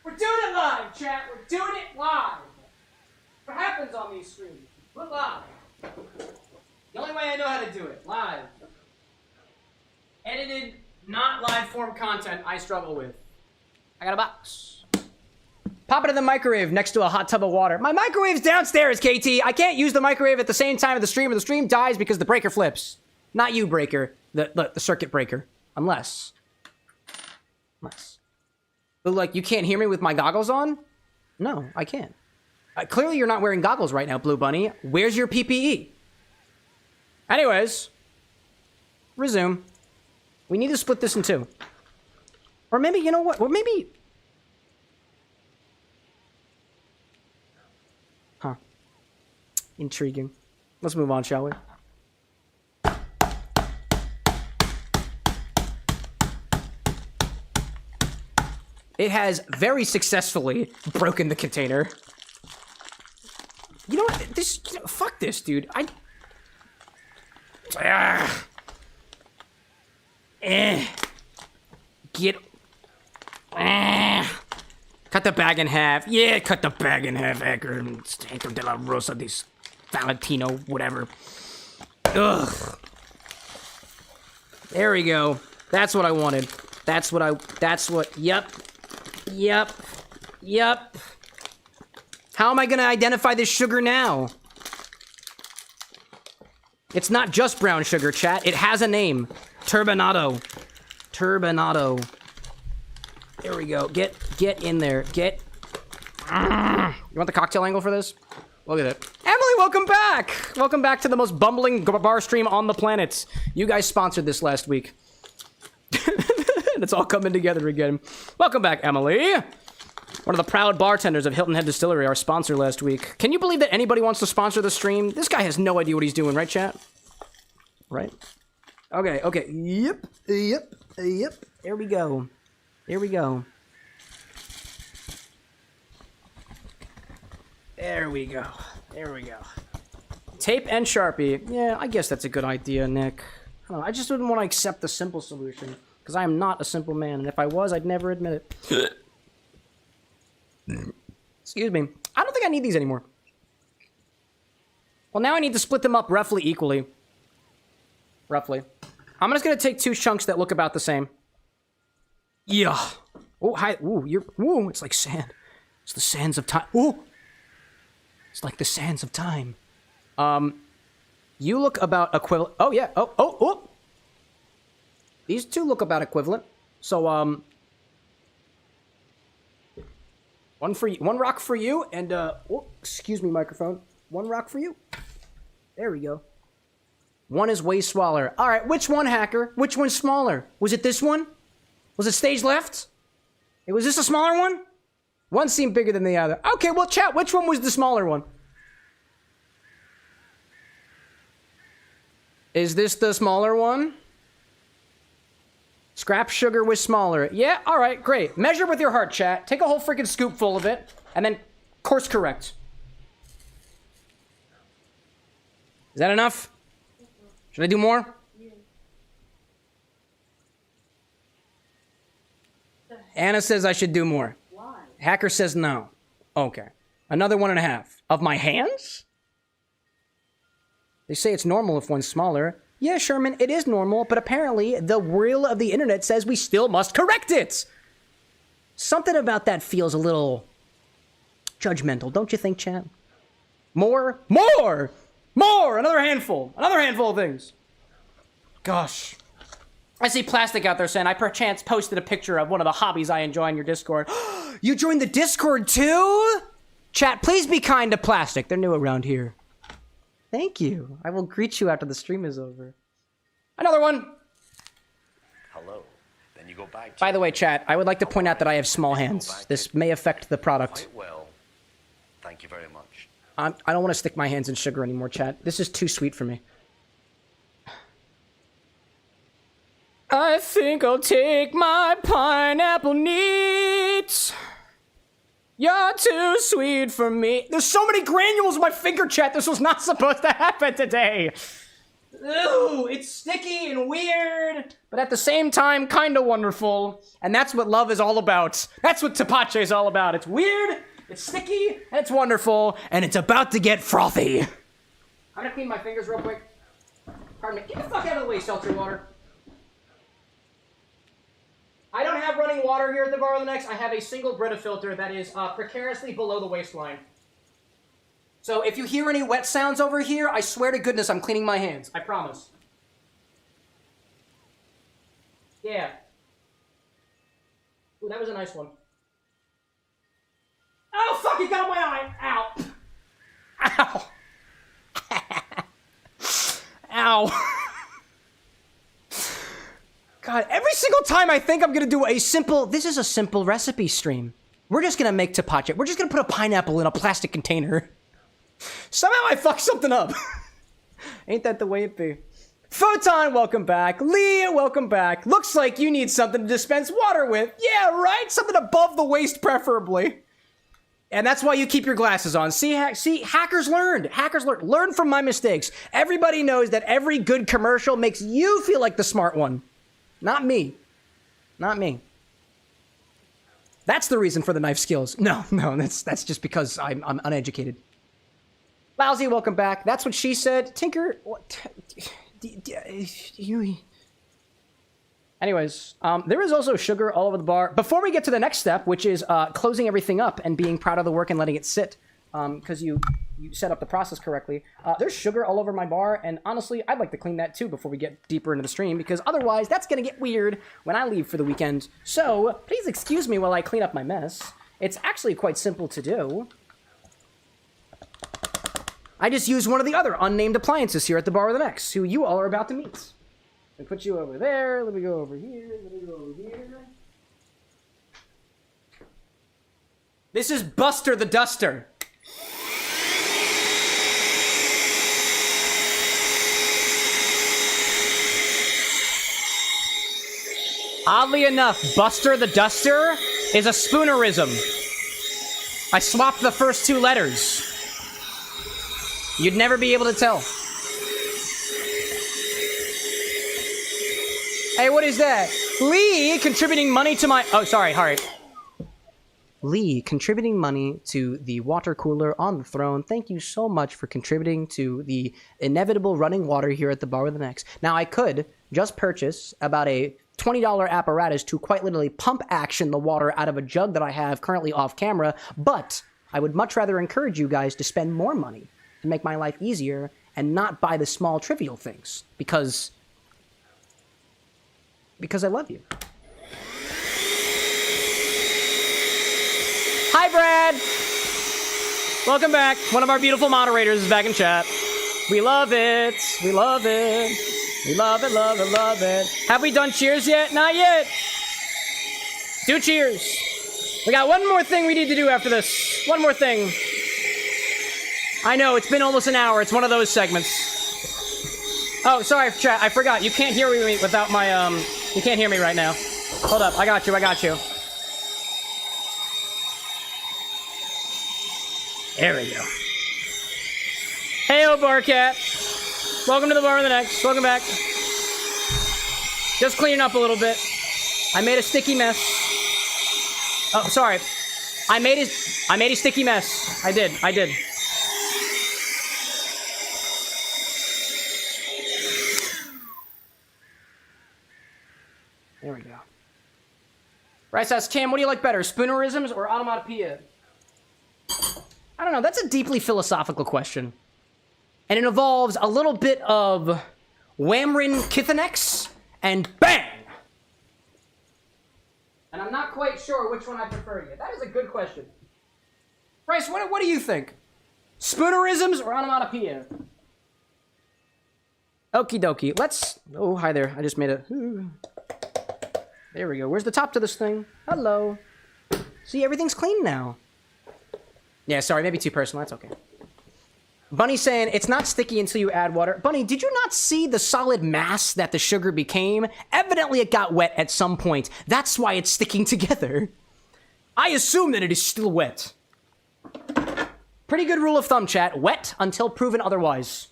We're doing it live, chat. We're doing it live. What happens on these streams? We're live. The only way I know how to do it. Live. Edited, not live form content I struggle with. I got a box. Pop it in the microwave next to a hot tub of water. My microwave's downstairs, KT. I can't use the microwave at the same time of the stream, or the stream dies because the breaker flips. Not you, breaker. The circuit breaker. Unless. But, like, you can't hear me with my goggles on? No, I can't. Clearly you're not wearing goggles right now, Blue Bunny. Where's your PPE? Anyways, resume. We need to split this in two. Or maybe, you know what? Or maybe... Huh. Intriguing. Let's move on, shall we? It has very successfully broken the container. You know what? This, you know, fuck this, dude. Get. Cut the bag in half. Yeah, cut the bag in half, Hacker. Centro de la Rosa de Valentino, whatever. Ugh. There we go. That's what I wanted. That's what, yep. How am I gonna identify this sugar now? It's not just brown sugar, chat. It has a name. Turbinado. There we go. Get in there. You want the cocktail angle for this? Look at it. Emily, welcome back! Welcome back to the most bumbling bar stream on the planet. You guys sponsored this last week. And it's all coming together again. Welcome back, Emily. One of the proud bartenders of Hilton Head Distillery, our sponsor last week. Can you believe that anybody wants to sponsor the stream? This guy has no idea what he's doing, right, chat? Right? Okay. Yep. There we go. There we go. Tape and Sharpie. Yeah, I guess that's a good idea, Nick. I just didn't want to accept the simple solution, because I am not a simple man, and if I was, I'd never admit it. Excuse me. I don't think I need these anymore. Well, now I need to split them up roughly equally. Roughly. I'm just gonna take two chunks that look about the same. Yeah. Oh, hi. Ooh, it's like sand. It's the sands of time. Ooh. It's like the sands of time. You look about equivalent. Oh, yeah. Oh. These two look about equivalent. So, one rock for you, and, oh, excuse me, microphone. One rock for you. There we go. One is way smaller. All right, which one, Hacker? Which one's smaller? Was it this one? Was it stage left? Was this a smaller one? One seemed bigger than the other. Okay, well, chat, which one was the smaller one? Is this the smaller one? Scrap sugar was smaller. Yeah, all right, great. Measure with your heart, chat. Take a whole freaking scoop full of it, and then course correct. Is that enough? Should I do more? Yeah. Anna says I should do more. Why? Hacker says no. Okay. Another 1.5. Of my hands? They say it's normal if one's smaller. Yeah, Sherman, it is normal, but apparently the wheel of the internet says we still must correct it. Something about that feels a little judgmental, don't you think, chat? More! Another handful of things. Gosh. I see Plastic out there saying, I perchance posted a picture of one of the hobbies I enjoy in your Discord. You joined the Discord too? Chat, please be kind to Plastic. They're new around here. Thank you. I will greet you after the stream is over. Another one. Hello. Then you go back to... By the way, chat, I would like to point out that I have small hands. This may affect the product. Quite well. Thank you very much. I don't want to stick my hands in sugar anymore, chat. This is too sweet for me. I think I'll take my pineapple neat. You're too sweet for me. There's so many granules in my finger, chat. This was not supposed to happen today. Ooh, it's sticky and weird, but at the same time, kind of wonderful. And that's what love is all about. That's what Tepache is all about. It's weird, it's sticky, and it's wonderful, and it's about to get frothy. I'm gonna clean my fingers real quick. Pardon me. Get the fuck out of the way, seltzer water. I don't have running water here at the Bar of the Next. I have a single Brita filter that is precariously below the waistline. So if you hear any wet sounds over here, I swear to goodness I'm cleaning my hands. I promise. Yeah. Ooh, that was a nice one. Oh, fuck, it got in my eye. Ow. Ow. Wow. God, every single time I think I'm gonna do this is a simple recipe stream. We're just gonna make tepache. We're just gonna put a pineapple in a plastic container. Somehow I fucked something up. Ain't that the way it be? Photon, welcome back. Lee, welcome back. Looks like you need something to dispense water with. Yeah, right? Something above the waist, preferably. And that's why you keep your glasses on. See, hackers learned. Hackers learned. Learn from my mistakes. Everybody knows that every good commercial makes you feel like the smart one. Not me. Not me. That's the reason for the knife skills. No, that's just because I'm uneducated. Lousy, welcome back. That's what she said. Tinker, what? Anyways, there is also sugar all over the bar. Before we get to the next step, which is closing everything up and being proud of the work and letting it sit, because you set up the process correctly, there's sugar all over my bar, and honestly, I'd like to clean that too before we get deeper into the stream, because otherwise, that's going to get weird when I leave for the weekend. So, please excuse me while I clean up my mess. It's actually quite simple to do. I just use one of the other unnamed appliances here at the Bar with an X, who you all are about to meet. Let me put you over there. Let me go over here. Let me go over here. This is Buster the Duster. Oddly enough, Buster the Duster is a spoonerism. I swapped the first two letters. You'd never be able to tell. Hey, what is that? Lee contributing money to my... Oh, sorry, all right. Lee contributing money to the water cooler on the throne. Thank you so much for contributing to the inevitable running water here at the Bar with an X. Now, I could just purchase about a $20 apparatus to quite literally pump action the water out of a jug that I have currently off camera, but I would much rather encourage you guys to spend more money to make my life easier and not buy the small trivial things because I love you. Hi, Brad. Welcome back. One of our beautiful moderators is back in chat. We love it. We love it. We love it, love it, love it. Have we done cheers yet? Not yet. Do cheers. We got one more thing we need to do after this. One more thing. I know, it's been almost an hour. It's one of those segments. Oh, sorry, chat. I forgot. You can't hear me without my, You can't hear me right now. Hold up. I got you. There we go. Hey-o, Barcat. Welcome to the Bar with an X. Welcome back. Just cleaning up a little bit. I made a sticky mess. Oh, sorry. I made a sticky mess. I did. There we go. Bryce asks, Cam, what do you like better, spoonerisms or onomatopoeia? I don't know. That's a deeply philosophical question. And it involves a little bit of Whamrin Kithanex and bang! And I'm not quite sure which one I prefer yet. That is a good question. Bryce, what do you think? Spoonerisms or onomatopoeia? Okie dokie. Let's... Oh, hi there. I just made a... There we go. Where's the top to this thing? Hello. See, everything's clean now. Yeah, sorry. Maybe too personal. That's okay. Bunny's saying, it's not sticky until you add water. Bunny, did you not see the solid mass that the sugar became? Evidently, it got wet at some point. That's why it's sticking together. I assume that it is still wet. Pretty good rule of thumb, chat. Wet until proven otherwise.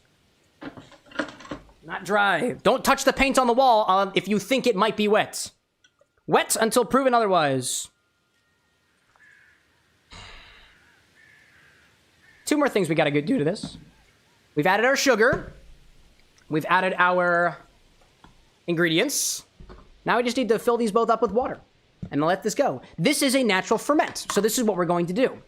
Not dry. Don't touch the paint on the wall if you think it might be wet. Wet until proven otherwise. Two more things we gotta do to this. We've added our sugar. We've added our ingredients. Now we just need to fill these both up with water and let this go. This is a natural ferment, so this is what we're going to do.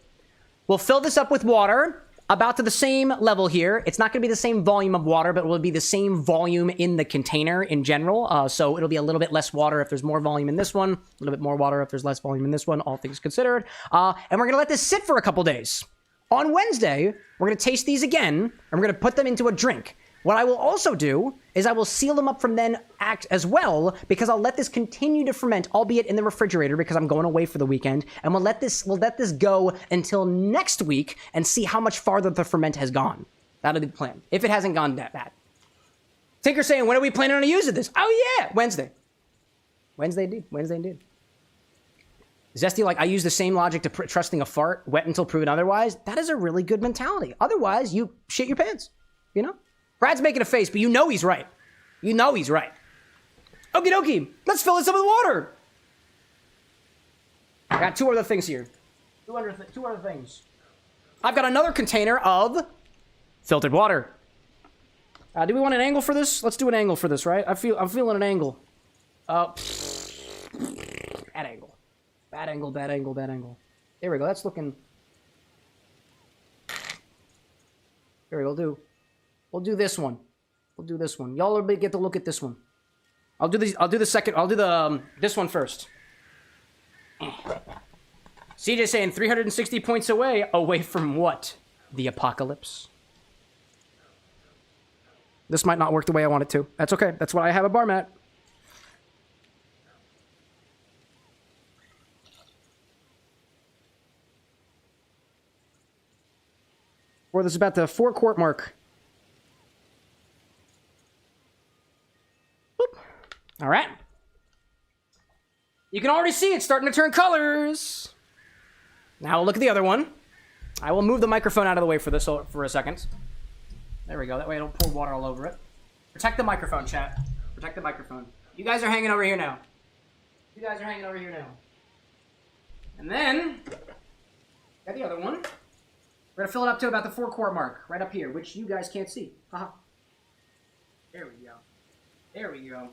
We'll fill this up with water, about to the same level here. It's not gonna be the same volume of water, but it will be the same volume in the container in general. So it'll be a little bit less water if there's more volume in this one, a little bit more water if there's less volume in this one, all things considered. And we're gonna let this sit for a couple days. On Wednesday, we're going to taste these again, and we're going to put them into a drink. What I will also do is I will seal them up from then act as well, because I'll let this continue to ferment, albeit in the refrigerator, because I'm going away for the weekend, and we'll let this go until next week and see how much farther the ferment has gone. That'll be the plan, if it hasn't gone that bad. Tinker's saying, when are we planning on using this? Oh yeah, Wednesday. Wednesday indeed. Zesty, like, I use the same logic to trusting a fart, wet until proven otherwise. That is a really good mentality. Otherwise, you shit your pants, you know? Brad's making a face, but you know he's right. You know he's right. Okie dokie, let's fill this up with water. I got two other things here. Two other things. I've got another container of filtered water. Do we want an angle for this? Let's do an angle for this, right? I'm feeling an angle. Bad angle. Bad angle. There we go. That's looking. There we go. We'll do this one. Y'all will get to look at this one. I'll do this one first. CJ saying 360 points away from what? The apocalypse. This might not work the way I want it to. That's okay. That's why I have a bar mat. Or this is about the 4-quart mark. Boop. All right. You can already see it's starting to turn colors. Now we'll look at the other one. I will move the microphone out of the way for this for a second. There we go. That way I don't pour water all over it. Protect the microphone, chat. Protect the microphone. You guys are hanging over here now. And then, got the other one. We're gonna fill it up to about the 4-quart mark, right up here, which you guys can't see. Haha. There we go. There we go.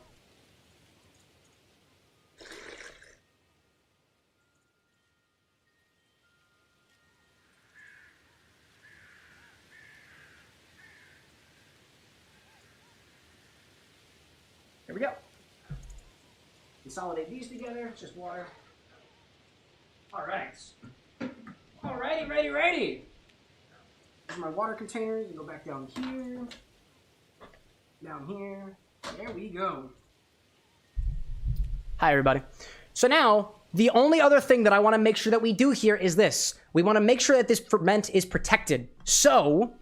There we go. Consolidate these together. It's just water. All right. Righty. Here's my water container. You go back down here. Down here. There we go. Hi, everybody. So now, the only other thing that I want to make sure that we do here is this. We want to make sure that this ferment is protected. So,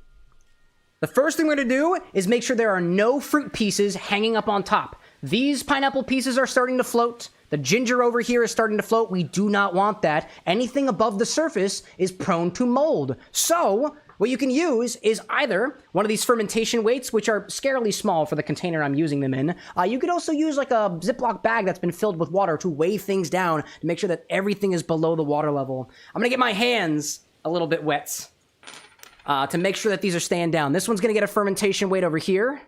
the first thing we're going to do is make sure there are no fruit pieces hanging up on top. These pineapple pieces are starting to float. The ginger over here is starting to float. We do not want that. Anything above the surface is prone to mold. So, what you can use is either one of these fermentation weights, which are scarily small for the container I'm using them in. You could also use like a Ziploc bag that's been filled with water to weigh things down to make sure that everything is below the water level. I'm going to get my hands a little bit wet to make sure that these are staying down. This one's going to get a fermentation weight over here.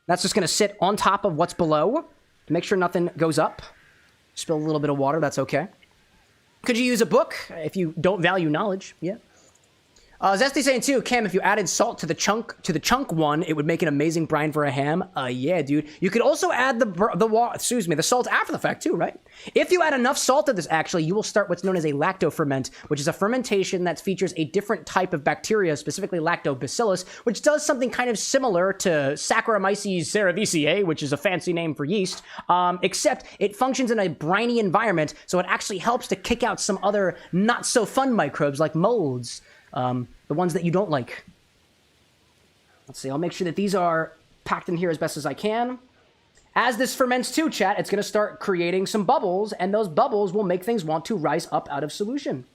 That's just going to sit on top of what's below to make sure nothing goes up. Spill a little bit of water, that's okay. Could you use a book if you don't value knowledge? Yeah. Zesty saying too, Cam, if you added salt to the chunk one, it would make an amazing brine for a ham. Yeah, dude. You could also add the salt after the fact too, right? If you add enough salt to this, actually, you will start what's known as a lactoferment, which is a fermentation that features a different type of bacteria, specifically lactobacillus, which does something kind of similar to Saccharomyces cerevisiae, which is a fancy name for yeast, except it functions in a briny environment, so it actually helps to kick out some other not so fun microbes like molds. The ones that you don't like. Let's see, I'll make sure that these are packed in here as best as I can. As this ferments too, chat, it's going to start creating some bubbles, and those bubbles will make things want to rise up out of solution.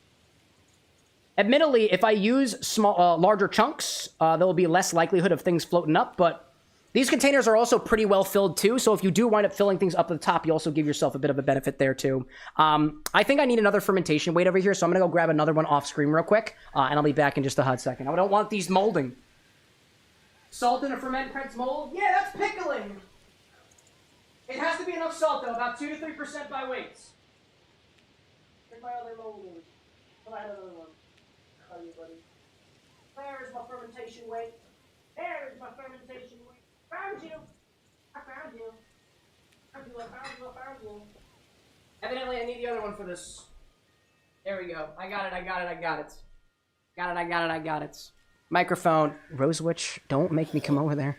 Admittedly, if I use larger chunks, there will be less likelihood of things floating up, but these containers are also pretty well filled too, so if you do wind up filling things up at the top, you also give yourself a bit of a benefit there too. I think I need another fermentation weight over here, so I'm going to go grab another one off screen real quick, and I'll be back in just a hot second. I don't want these molding. Salt in a ferment prevents mold? Yeah, that's pickling! It has to be enough salt though, about 2 to 3% by weight. Where's my other molding? Can I have another one? How are you, buddy? Where is my fermentation weight? There is my fermentation weight. Found you! I found you. I found you. Evidently, I need the other one for this. There we go. I got it. Microphone. Rosewitch, don't make me come over there.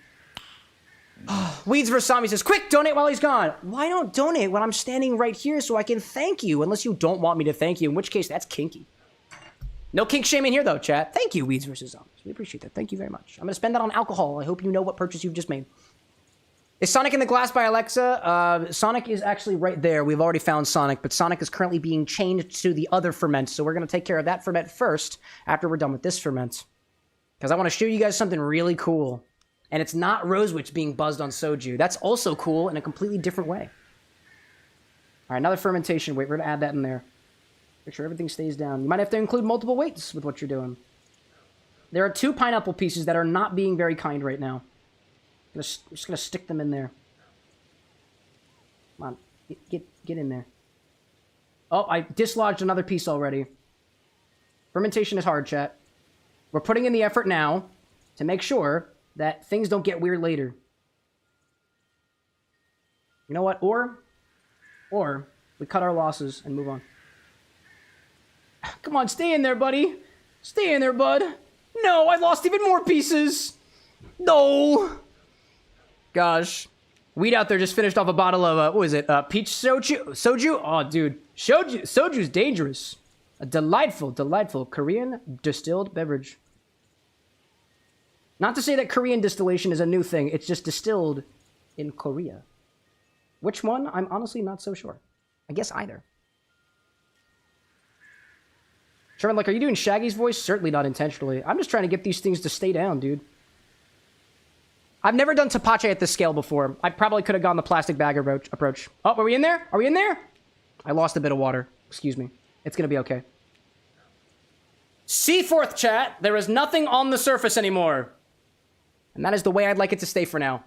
Weeds vs. Zombie says, quick, donate while he's gone. Why don't donate when I'm standing right here so I can thank you? Unless you don't want me to thank you, in which case that's kinky. No kink shaming here, though, chat. Thank you, Weeds vs. Zombies. We appreciate that. Thank you very much. I'm going to spend that on alcohol. I hope you know what purchase you've just made. Is Sonic in the glass by Alexa? Sonic is actually right there. We've already found Sonic, but Sonic is currently being changed to the other ferment, so we're going to take care of that ferment first after we're done with this ferment. Because I want to show you guys something really cool. And it's not Rosewitch being buzzed on soju. That's also cool in a completely different way. All right, another fermentation weight. We're going to add that in there. Make sure everything stays down. You might have to include multiple weights with what you're doing. There are 2 pineapple pieces that are not being very kind right now. I'm just going to stick them in there. Come on. Get in there. Oh, I dislodged another piece already. Fermentation is hard, chat. We're putting in the effort now to make sure that things don't get weird later. You know what? Or we cut our losses and move on. Come on, stay in there, buddy. Stay in there, bud. No, I lost even more pieces. No. Gosh. Weed out there just finished off a bottle of, what is it? Peach soju? Oh, dude. Soju's dangerous. A delightful, delightful Korean distilled beverage. Not to say that Korean distillation is a new thing. It's just distilled in Korea. Which one? I'm honestly not so sure. I guess either. Sherman, like, are you doing Shaggy's voice? Certainly not intentionally. I'm just trying to get these things to stay down, dude. I've never done Tepache at this scale before. I probably could have gone the plastic bag approach. Oh, are we in there? Are we in there? I lost a bit of water. Excuse me. It's going to be okay. Seaforth, chat. There is nothing on the surface anymore. And that is the way I'd like it to stay for now.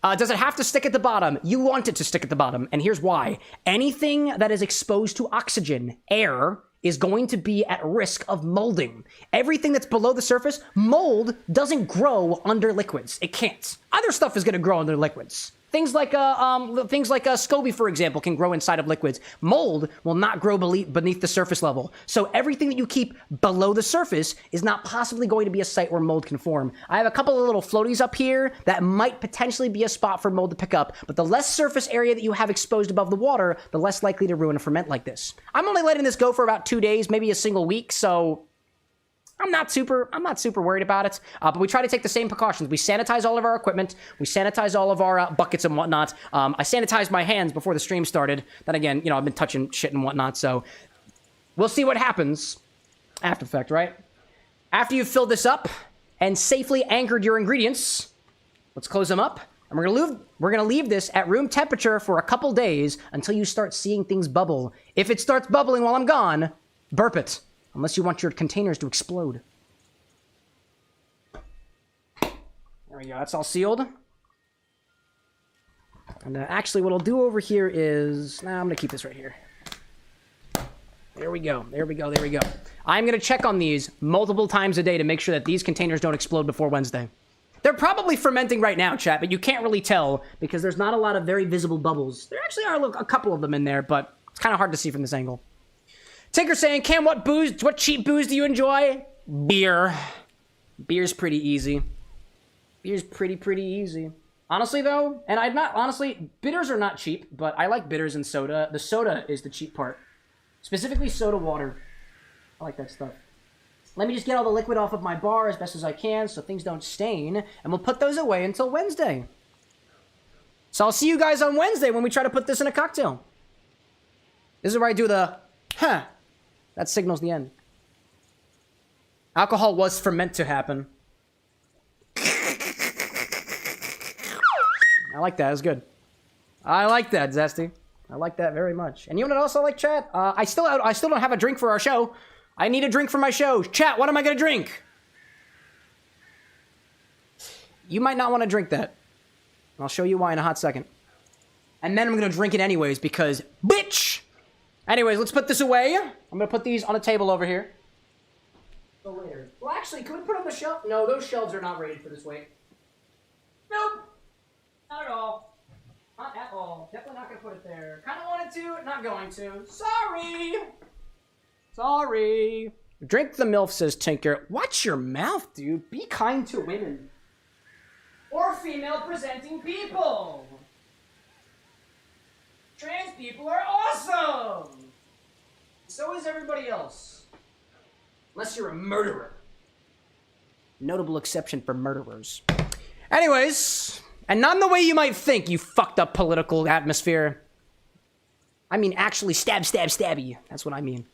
Does it have to stick at the bottom? You want it to stick at the bottom, and here's why. Anything that is exposed to oxygen, air, is going to be at risk of molding. Everything that's below the surface, mold doesn't grow under liquids. It can't. Other stuff is going to grow under liquids. Things like SCOBY, for example, can grow inside of liquids. Mold will not grow beneath the surface level. So everything that you keep below the surface is not possibly going to be a site where mold can form. I have a couple of little floaties up here that might potentially be a spot for mold to pick up, but the less surface area that you have exposed above the water, the less likely to ruin a ferment like this. I'm only letting this go for about 2 days, maybe a single week, so I'm not super worried about it, but we try to take the same precautions. We sanitize all of our equipment. We sanitize all of our buckets and whatnot. I sanitized my hands before the stream started. Then again, you know, I've been touching shit and whatnot, so we'll see what happens. After effect, right? After you've filled this up and safely anchored your ingredients, let's close them up. And we're gonna leave this at room temperature for a couple days until you start seeing things bubble. If it starts bubbling while I'm gone, burp it. Unless you want your containers to explode. There we go. That's all sealed. And actually, what I'll do over here is... I'm going to keep this right here. There we go. There we go. There we go. I'm going to check on these multiple times a day to make sure that these containers don't explode before Wednesday. They're probably fermenting right now, chat, but you can't really tell because there's not a lot of very visible bubbles. There actually are a couple of them in there, but it's kind of hard to see from this angle. Tinker saying, Cam, what cheap booze do you enjoy? Beer. Beer's pretty easy. Beer's pretty easy. Honestly, though, and honestly, bitters are not cheap, but I like bitters and soda. The soda is the cheap part. Specifically soda water. I like that stuff. Let me just get all the liquid off of my bar as best as I can so things don't stain, and we'll put those away until Wednesday. So I'll see you guys on Wednesday when we try to put this in a cocktail. This is where I do the, huh. That signals the end. Alcohol was ferment to happen. I like that. It was good. I like that, Zesty. I like that very much. And you know what else I like, chat? I still don't have a drink for our show. I need a drink for my show. Chat, what am I going to drink? You might not want to drink that. I'll show you why in a hot second. And then I'm going to drink it anyways because, bitch! Anyways, let's put this away. I'm going to put these on a table over here. So later. Well, actually, can we put on the shelf? No, those shelves are not rated for this weight. Nope. Not at all. Not at all. Definitely not going to put it there. Kind of wanted to, not going to. Sorry. Sorry. Drink the MILF, says Tinker. Watch your mouth, dude. Be kind to women. or female presenting people. Trans people are awesome! So is everybody else. Unless you're a murderer. Notable exception for murderers. Anyways, and not in the way you might think, you fucked up political atmosphere. I mean actually stabby. That's what I mean.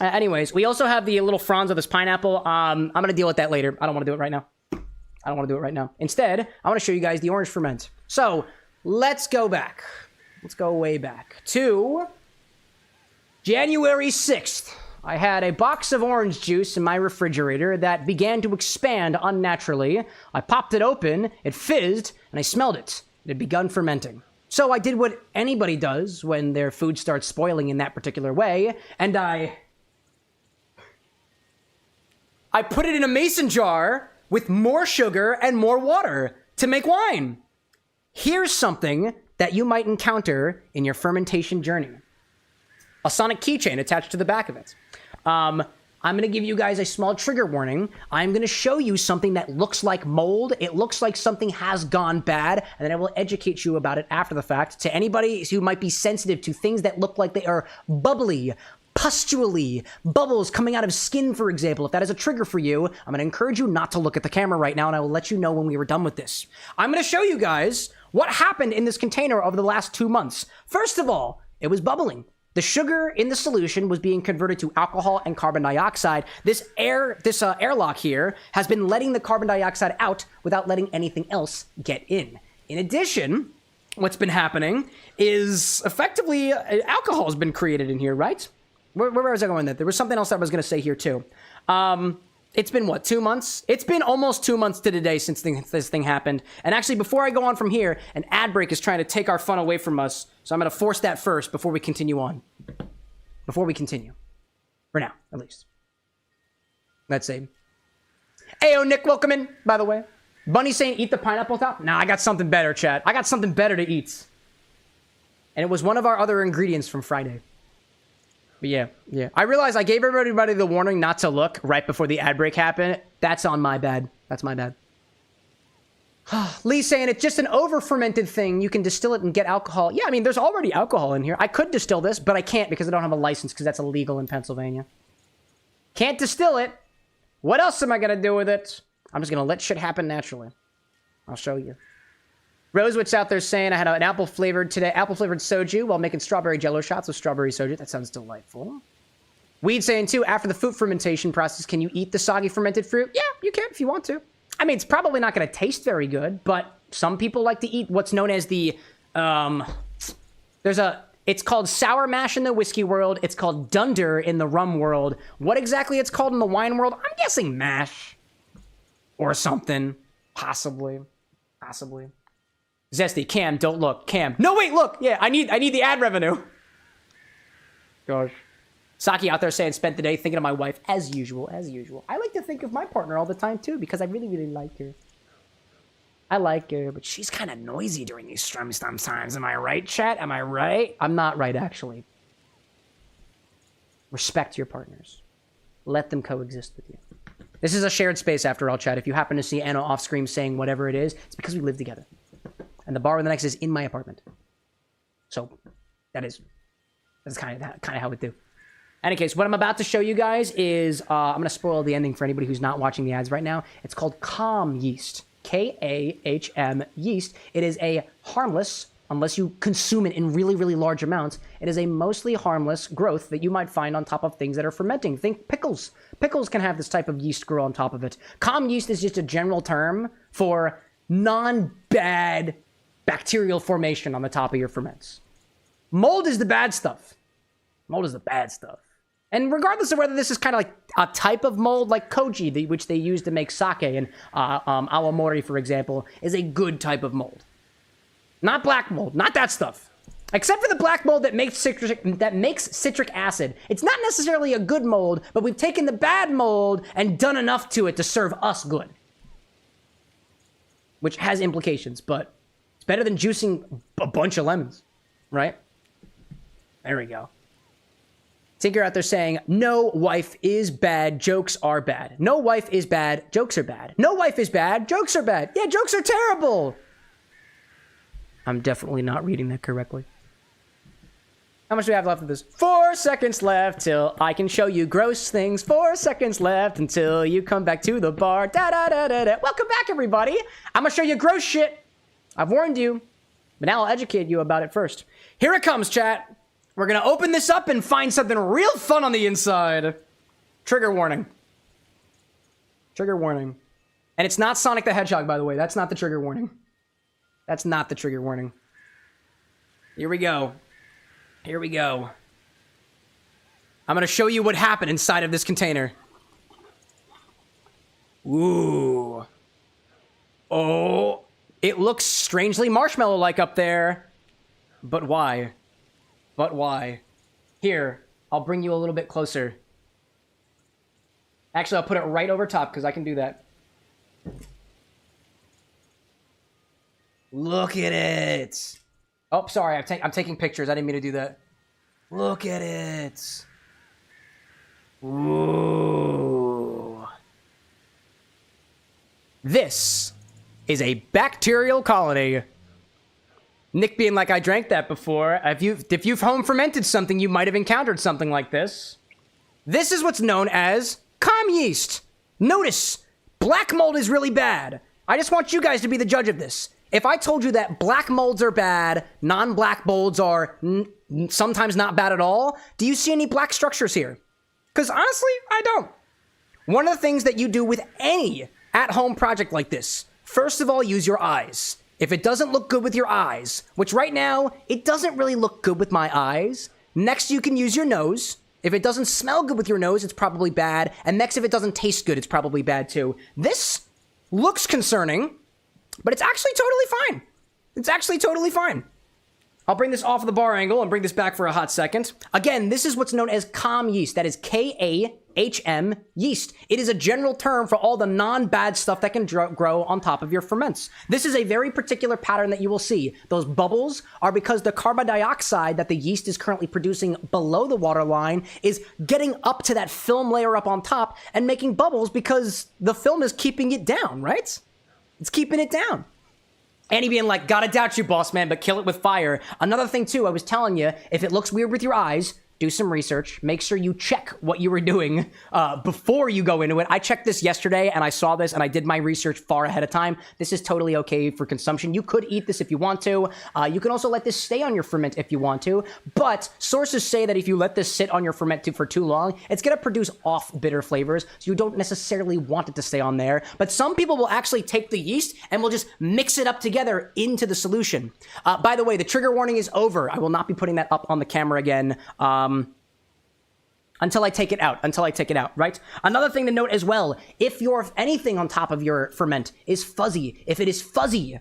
Anyways, we also have the little fronds of this pineapple. I'm gonna deal with that later. I don't want to do it right now. Instead, I want to show you guys the orange ferment. So, let's go back. Let's go way back to January 6th. I had a box of orange juice in my refrigerator that began to expand unnaturally. I popped it open, it fizzed, and I smelled it. It had begun fermenting. So I did what anybody does when their food starts spoiling in that particular way, and I put it in a mason jar with more sugar and more water to make wine. Here's something that you might encounter in your fermentation journey. A sonic keychain attached to the back of it. I'm going to give you guys a small trigger warning. I'm going to show you something that looks like mold. It looks like something has gone bad, and then I will educate you about it after the fact. To anybody who might be sensitive to things that look like they are bubbly, pustulely, bubbles coming out of skin, for example. If that is a trigger for you, I'm going to encourage you not to look at the camera right now, and I will let you know when we were done with this. I'm going to show you guys what happened in this container over the last 2 months. First of all, it was bubbling. The sugar in the solution was being converted to alcohol and carbon dioxide. This airlock here has been letting the carbon dioxide out without letting anything else get in. In addition, what's been happening is effectively alcohol has been created in here, right? Where was I going with that? There was something else I was going to say here too. It's been what, 2 months? It's been almost 2 months to today since this thing happened. And actually, before I go on from here, an ad break is trying to take our fun away from us. So I'm going to force that first before we continue on. Before we continue. For now, at least. Let's see. Ayo, Nick, welcome in, by the way. Bunny saying eat the pineapple top? Nah, I got something better, chat. I got something better to eat. And it was one of our other ingredients from Friday. But yeah. I realized I gave everybody the warning not to look right before the ad break happened. That's on my bad. That's my bad. Lee's saying it's just an over-fermented thing. You can distill it and get alcohol. Yeah, I mean, there's already alcohol in here. I could distill this, but I can't because I don't have a license because that's illegal in Pennsylvania. Can't distill it. What else am I going to do with it? I'm just going to let shit happen naturally. I'll show you. Rosewit's out there saying I had an apple-flavored soju while making strawberry jello shots with strawberry soju. That sounds delightful. Weed saying, too, after the fruit fermentation process, can you eat the soggy fermented fruit? Yeah, you can if you want to. I mean, it's probably not going to taste very good, but some people like to eat what's known as the, it's called sour mash in the whiskey world. It's called dunder in the rum world. What exactly it's called in the wine world? I'm guessing mash. Or something. Possibly. Zesty, Cam, don't look. Cam. No, wait, look. Yeah, I need the ad revenue. Gosh. Saki out there saying, spent the day thinking of my wife, as usual. I like to think of my partner all the time, too, because I really, really like her. I like her, but she's kind of noisy during these streams sometimes. Am I right, chat? Am I right? I'm not right, actually. Respect your partners. Let them coexist with you. This is a shared space, after all, chat. If you happen to see Anna off-screen saying whatever it is, it's because we live together. And the bar with the next is in my apartment. So, that's kind of how we do. Any case, what I'm about to show you guys is, I'm going to spoil the ending for anybody who's not watching the ads right now. It's called Calm yeast. K-A-H-M yeast. It is a harmless, unless you consume it in really, really large amounts, it is a mostly harmless growth that you might find on top of things that are fermenting. Think pickles. Pickles can have this type of yeast grow on top of it. Calm yeast is just a general term for non-bad bacterial formation on the top of your ferments. Mold is the bad stuff. And regardless of whether this is kind of like a type of mold, like koji, which they use to make sake, and awamori, for example, is a good type of mold. Not black mold, not that stuff. Except for the black mold that makes citric acid. It's not necessarily a good mold, but we've taken the bad mold and done enough to it to serve us good. Which has implications, but it's better than juicing a bunch of lemons, right? There we go. Tinker out there saying, no wife is bad, jokes are bad. No wife is bad, jokes are bad. No wife is bad, jokes are bad. Yeah, jokes are terrible. I'm definitely not reading that correctly. How much do we have left of this? 4 seconds left till I can show you gross things. 4 seconds left until you come back to the bar. Da-da-da-da-da. Welcome back, everybody. I'm gonna show you gross shit. I've warned you, but now I'll educate you about it first. Here it comes, chat. We're gonna open this up and find something real fun on the inside. Trigger warning. Trigger warning. And it's not Sonic the Hedgehog, by the way. That's not the trigger warning. That's not the trigger warning. Here we go. Here we go. I'm gonna show you what happened inside of this container. Ooh. Oh. It looks strangely marshmallow-like up there. But why? But why? Here, I'll bring you a little bit closer. Actually, I'll put it right over top, because I can do that. Look at it! Oh, sorry, I'm taking pictures. I didn't mean to do that. Look at it! Ooh. This is a bacterial colony. Nick being like, I drank that before. If you've home fermented something, you might have encountered something like this. This is what's known as calm yeast. Notice, black mold is really bad. I just want you guys to be the judge of this. If I told you that black molds are bad, non-black molds are sometimes not bad at all, do you see any black structures here? Because honestly, I don't. One of the things that you do with any at-home project like this, first of all, use your eyes. If it doesn't look good with your eyes, which right now, it doesn't really look good with my eyes, next you can use your nose. If it doesn't smell good with your nose, it's probably bad. And next, if it doesn't taste good, it's probably bad too. This looks concerning, but it's actually totally fine. It's actually totally fine. I'll bring this off of the bar angle and bring this back for a hot second. Again, this is what's known as calm yeast. That is K-A-H-M yeast. It is a general term for all the non-bad stuff that can grow on top of your ferments. This is a very particular pattern that you will see. Those bubbles are because the carbon dioxide that the yeast is currently producing below the water line is getting up to that film layer up on top and making bubbles because the film is keeping it down, right? It's keeping it down. Annie being like, gotta doubt you, boss man, but kill it with fire. Another thing, too, I was telling you, if it looks weird with your eyes, do some research. Make sure you check what you were doing before you go into it. I checked this yesterday, and I saw this, and I did my research far ahead of time. This is totally okay for consumption. You could eat this if you want to. You can also let this stay on your ferment if you want to. But sources say that if you let this sit on your ferment for too long, it's going to produce off-bitter flavors, so you don't necessarily want it to stay on there. But some people will actually take the yeast and will just mix it up together into the solution. By the way, the trigger warning is over. I will not be putting that up on the camera again. Until I take it out, right? Another thing to note as well, if anything on top of your ferment is fuzzy, if it is fuzzy,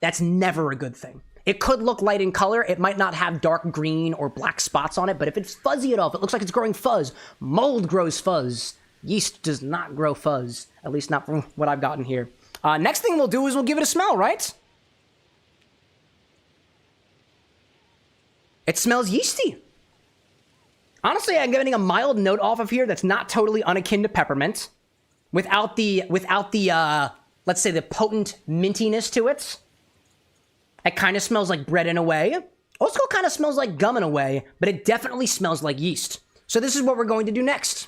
that's never a good thing. It could look light in color, it might not have dark green or black spots on it, but if it's fuzzy at all, if it looks like it's growing fuzz, mold grows fuzz. Yeast does not grow fuzz, at least not from what I've gotten here. Next thing we'll do is we'll give it a smell, right? It smells yeasty. Honestly, I'm getting a mild note off of here that's not totally unakin to peppermint, without the let's say the potent mintiness to it. It kind of smells like bread in a way. Also kind of smells like gum in a way, but it definitely smells like yeast. So this is what we're going to do next.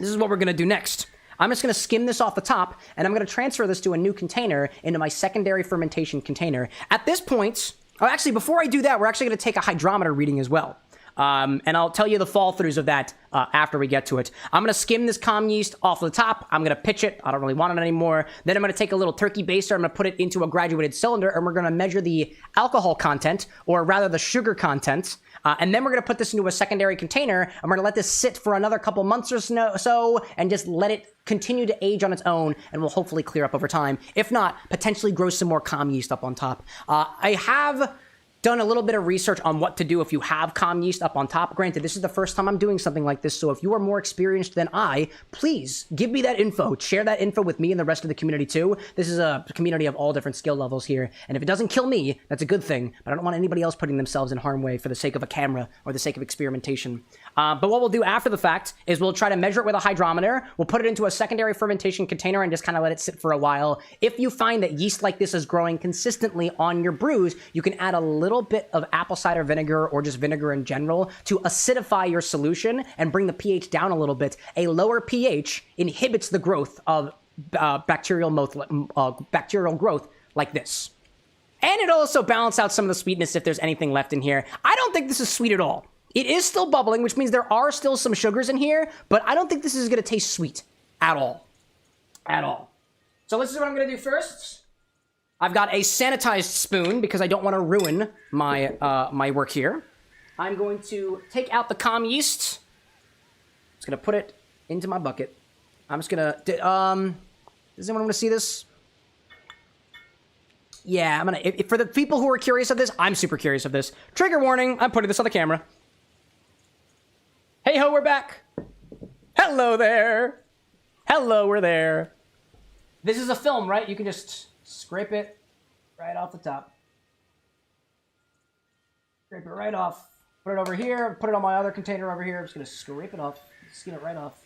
I'm just going to skim this off the top, and I'm going to transfer this to a new container into my secondary fermentation container. At this point, actually, before I do that, we're actually going to take a hydrometer reading as well. And I'll tell you the fall-throughs of that after we get to it. I'm going to skim this calm yeast off the top. I'm going to pitch it. I don't really want it anymore. Then I'm going to take a little turkey baster. I'm going to put it into a graduated cylinder, and we're going to measure the alcohol content, or rather the sugar content. And then we're going to put this into a secondary container, and we're going to let this sit for another couple months or so, and just let it continue to age on its own, and will hopefully clear up over time. If not, potentially grow some more calm yeast up on top. I have done a little bit of research on what to do if you have calm yeast up on top. Granted, this is the first time I'm doing something like this, so if you are more experienced than I, please give me that info. Share that info with me and the rest of the community too. This is a community of all different skill levels here, and if it doesn't kill me, that's a good thing, but I don't want anybody else putting themselves in harm's way for the sake of a camera or the sake of experimentation. But what we'll do after the fact is we'll try to measure it with a hydrometer. We'll put it into a secondary fermentation container and just kind of let it sit for a while. If you find that yeast like this is growing consistently on your brews, you can add a little bit of apple cider vinegar or just vinegar in general to acidify your solution and bring the pH down a little bit. A lower pH inhibits the growth of bacterial growth like this. And it'll also balance out some of the sweetness if there's anything left in here. I don't think this is sweet at all. It is still bubbling, which means there are still some sugars in here, but I don't think this is going to taste sweet at all. At all. So this is what I'm going to do first. I've got a sanitized spoon because I don't want to ruin my my work here. I'm going to take out the calm yeast. I'm just going to put it into my bucket. I'm just going to... does anyone want to see this? Yeah, I'm going to... For the people who are curious of this, I'm super curious of this. Trigger warning, I'm putting this on the camera. Hey ho, we're back. Hello there. Hello, we're there. This is a film, right? You can just scrape it right off the top. Scrape it right off. Put it over here. Put it on my other container over here. I'm just going to scrape it off. Skin it right off.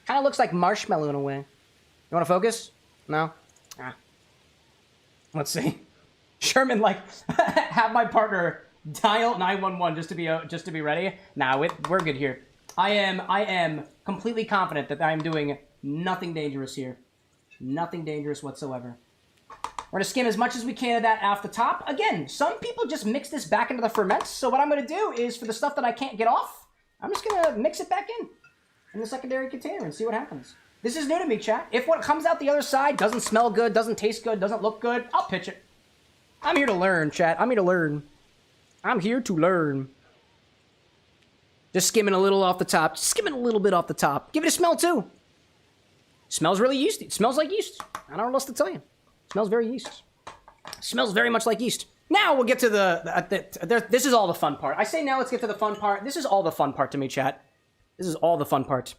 Kind of looks like marshmallow in a way. You want to focus? No? Ah. Let's see. Sherman, like, have my partner dial 911 just to be ready. Nah, we're good here. I am completely confident that I am doing nothing dangerous here. Nothing dangerous whatsoever. We're gonna skim as much as we can of that off the top. Again, some people just mix this back into the ferments. So what I'm gonna do is for the stuff that I can't get off, I'm just gonna mix it back in the secondary container and see what happens. This is new to me, chat. If what comes out the other side doesn't smell good, doesn't taste good, doesn't look good, I'll pitch it. I'm here to learn, chat. I'm here to learn. I'm here to learn. Just skimming a little off the top. Just skimming a little bit off the top. Give it a smell, too. Smells really yeasty. It smells like yeast. I don't know what else to tell you. It smells very yeast. It smells very much like yeast. Now we'll get to this is all the fun part. I say now let's get to the fun part. This is all the fun part to me, chat. This is all the fun part.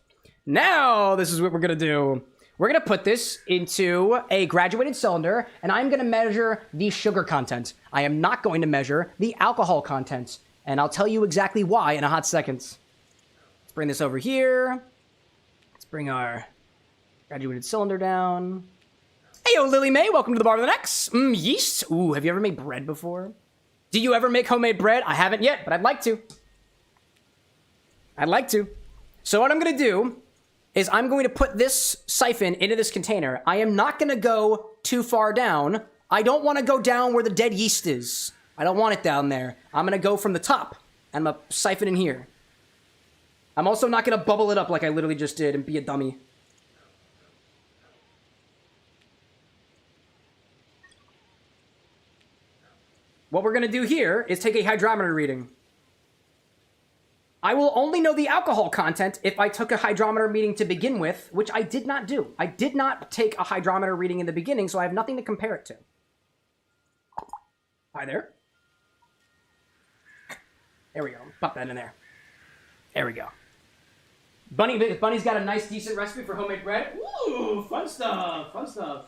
Now, this is what we're going to do. We're going to put this into a graduated cylinder, and I'm going to measure the sugar content. I am not going to measure the alcohol content, and I'll tell you exactly why in a hot second. Let's bring this over here. Let's bring our graduated cylinder down. Hey, yo, Lily May, welcome to the Bar with an X. Yeast. Ooh, have you ever made bread before? Do you ever make homemade bread? I haven't yet, but I'd like to. I'd like to. So what I'm going to do is I'm going to put this siphon into this container. I am not going to go too far down. I don't want to go down where the dead yeast is. I don't want it down there. I'm going to go from the top, and I'm going to siphon in here. I'm also not going to bubble it up like I literally just did and be a dummy. What we're going to do here is take a hydrometer reading. I will only know the alcohol content if I took a hydrometer reading to begin with, which I did not do. I did not take a hydrometer reading in the beginning, so I have nothing to compare it to. Hi there. There we go. Pop that in there. There we go. Bunny's got a nice, decent recipe for homemade bread. Ooh, fun stuff. Fun stuff.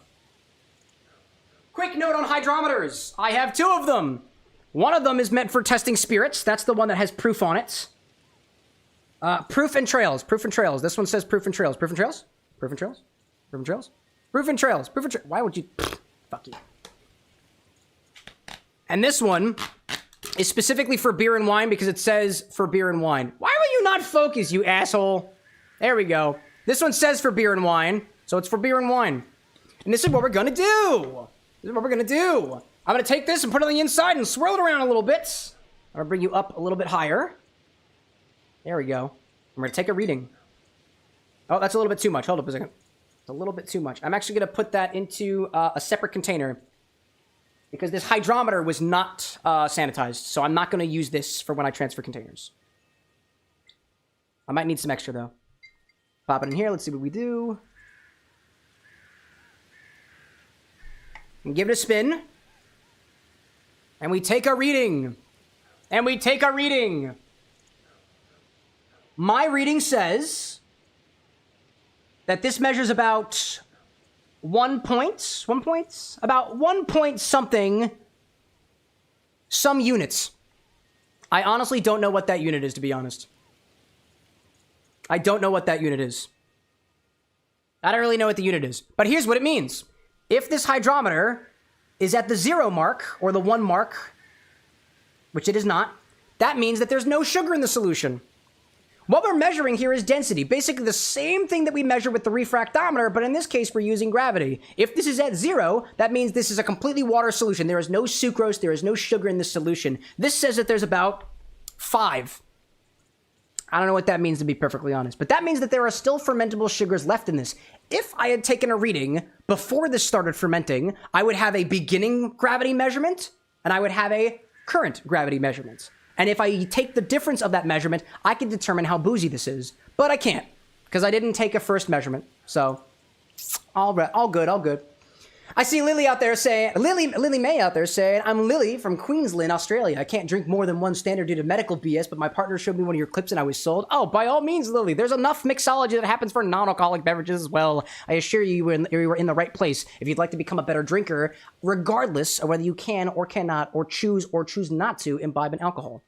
Quick note on hydrometers. I have 2 of them. One of them is meant for testing spirits. That's the one that has proof on it. Proof and trails. Proof and trails. This one says proof and trails. Proof and trails? Proof and trails? Proof and trails? Proof and trails. Proof and trails. Why would you... Fuck you. And this one is specifically for beer and wine because it says for beer and wine. Why will you not focus, you asshole? There we go. This one says for beer and wine, so it's for beer and wine. And this is what we're gonna do. This is what we're gonna do. I'm gonna take this and put it on the inside and swirl it around a little bit. I'm gonna bring you up a little bit higher. There we go. I'm going to take a reading. Oh, that's a little bit too much. Hold up a second. It's a little bit too much. I'm actually going to put that into a separate container because this hydrometer was not sanitized, so I'm not going to use this for when I transfer containers. I might need some extra, though. Pop it in here. Let's see what we do. And give it a spin. And we take a reading. And we take a reading. My reading says that this measures about 1 point, about 1 point something, some units. I honestly don't know what that unit is, to be honest. I don't know what that unit is. I don't really know what the unit is. But here's what it means. If this hydrometer is at the 0 mark, or the 1 mark, which it is not, that means that there's no sugar in the solution. What we're measuring here is density. Basically the same thing that we measure with the refractometer, but in this case, we're using gravity. If this is at 0, that means this is a completely water solution. There is no sucrose, there is no sugar in this solution. This says that there's about 5. I don't know what that means, to be perfectly honest, but that means that there are still fermentable sugars left in this. If I had taken a reading before this started fermenting, I would have a beginning gravity measurement, and I would have a current gravity measurement. And if I take the difference of that measurement, I can determine how boozy this is. But I can't, because I didn't take a first measurement. So, all good. I see Lily out there saying, Lily May out there saying, I'm Lily from Queensland, Australia. I can't drink more than 1 standard due to medical BS, but my partner showed me one of your clips and I was sold. Oh, by all means, Lily, there's enough mixology that happens for non-alcoholic beverages as well. I assure you were in the right place if you'd like to become a better drinker, regardless of whether you can or cannot or choose not to imbibe in alcohol.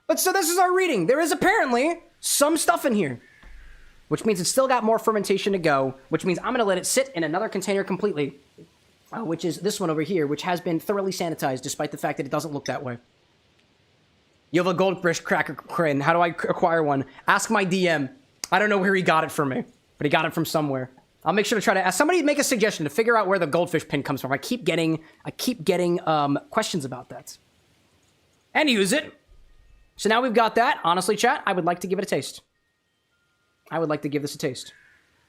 But so this is our reading. There is apparently some stuff in here, which means it's still got more fermentation to go, which means I'm going to let it sit in another container completely, which is this one over here, which has been thoroughly sanitized, despite the fact that it doesn't look that way. You have a goldfish cracker crane. How do I acquire one? Ask my DM. I don't know where he got it from me, but he got it from somewhere. I'll make sure to try to ask somebody, make a suggestion to figure out where the goldfish pin comes from. I keep getting questions about that. And use it. So now we've got that. Honestly, chat, I would like to give it a taste. I would like to give this a taste.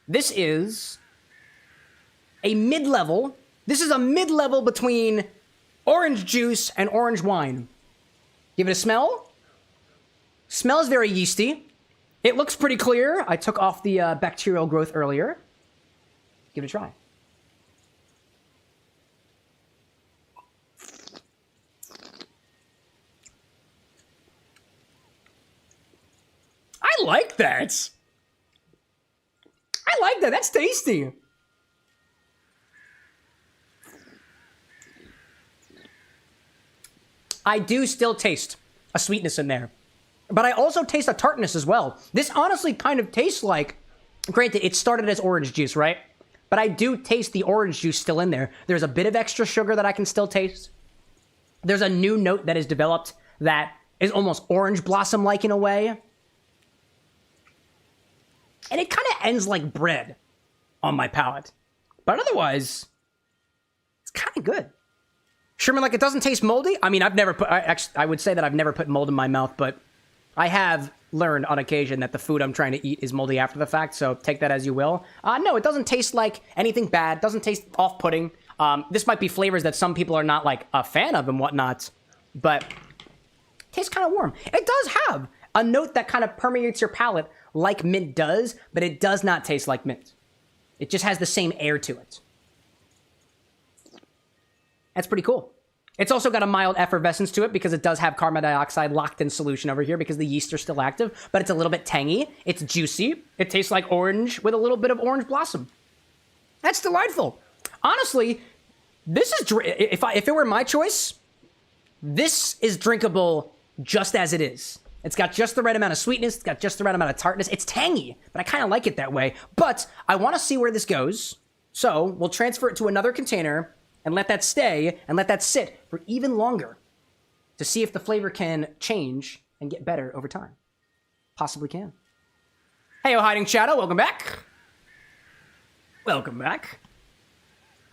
This is a mid-level. This is a mid-level between orange juice and orange wine. Give it a smell. Smells very yeasty. It looks pretty clear. I took off the bacterial growth earlier. Give it a try. I like that. I like that. That's tasty. I do still taste a sweetness in there. But I also taste a tartness as well. This honestly kind of tastes like, granted, it started as orange juice, right? But I do taste the orange juice still in there. There's a bit of extra sugar that I can still taste. There's a new note that is developed that is almost orange blossom-like in a way. And it kind of ends like bread on my palate. But otherwise, it's kind of good. Sherman, like, it doesn't taste moldy? I mean, I would say that I've never put mold in my mouth, but I have learned on occasion that the food I'm trying to eat is moldy after the fact, so take that as you will. No, it doesn't taste like anything bad. It doesn't taste off-putting. This might be flavors that some people are not, like, a fan of and whatnot, but it tastes kind of warm. It does have a note that kind of permeates your palate like mint does, but it does not taste like mint. It just has the same air to it. That's pretty cool. It's also got a mild effervescence to it because it does have carbon dioxide locked in solution over here because the yeast are still active, but it's a little bit tangy. It's juicy. It tastes like orange with a little bit of orange blossom. That's delightful. Honestly, this is, if it were my choice, this is drinkable just as it is. It's got just the right amount of sweetness. It's got just the right amount of tartness. It's tangy, but I kind of like it that way. But I want to see where this goes. So we'll transfer it to another container and let that stay and let that sit for even longer to see if the flavor can change and get better over time. Possibly can. Hey, Hiding Shadow, welcome back. Welcome back.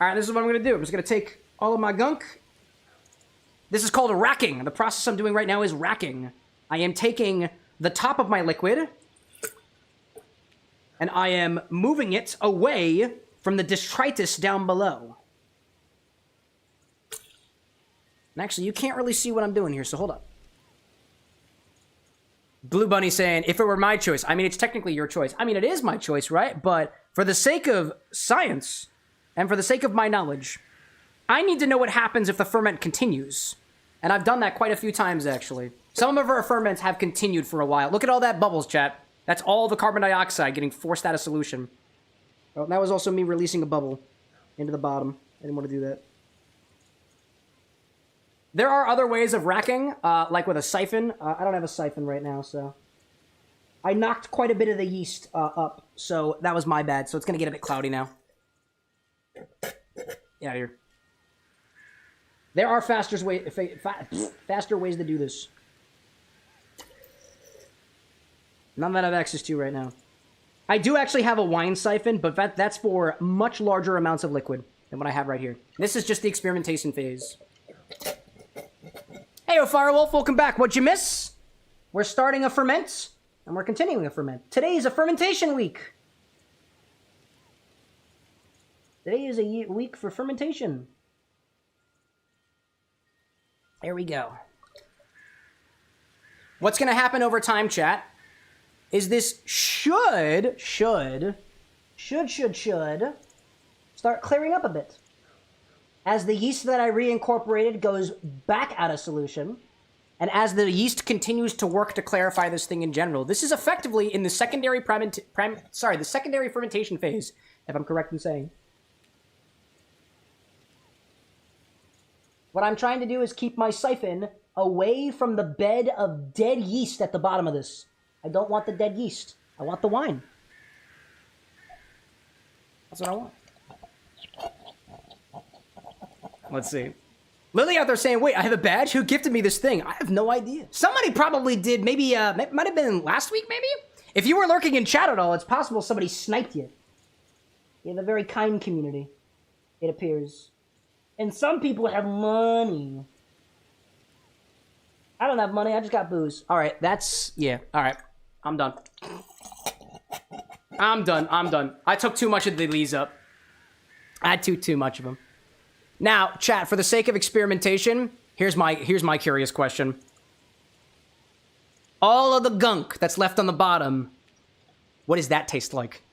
All right, this is what I'm going to do. I'm just going to take all of my gunk. This is called racking. The process I'm doing right now is racking. I am taking the top of my liquid and I am moving it away from the detritus down below. And actually, you can't really see what I'm doing here, so hold up. Blue Bunny saying, if it were my choice. I mean, it's technically your choice. I mean, it is my choice, right? But for the sake of science and for the sake of my knowledge, I need to know what happens if the ferment continues. And I've done that quite a few times, actually. Some of our ferments have continued for a while. Look at all that bubbles, chat. That's all the carbon dioxide getting forced out of solution. Oh, that was also me releasing a bubble into the bottom. I didn't want to do that. There are other ways of racking, like with a siphon. I don't have a siphon right now, so... I knocked quite a bit of the yeast up, so that was my bad. So it's going to get a bit cloudy now. Get out of here. There are faster ways to do this. None that I have access to right now. I do actually have a wine siphon, but that's for much larger amounts of liquid than what I have right here. This is just the experimentation phase. Hey, Firewolf, welcome back. What'd you miss? We're starting a ferment, and we're continuing a ferment. Today is a fermentation week. Today is a week for fermentation. There we go. What's going to happen over time, chat, is this should start clearing up a bit. As the yeast that I reincorporated goes back out of solution, and as the yeast continues to work to clarify this thing in general, this is effectively in the secondary secondary fermentation phase, if I'm correct in saying. What I'm trying to do is keep my siphon away from the bed of dead yeast at the bottom of this. I don't want the dead yeast. I want the wine. That's what I want. Let's see. Lily out there saying, wait, I have a badge? Who gifted me this thing? I have no idea. Somebody probably did. Maybe, might have been last week, maybe? If you were lurking in chat at all, it's possible somebody sniped you. You have a very kind community, it appears. And some people have money. I don't have money, I just got booze. All right, yeah, all right. I'm done. I'm done. I took too much of these up. I had too much of them. Now, chat, for the sake of experimentation, here's my curious question. All of the gunk that's left on the bottom, what does that taste like?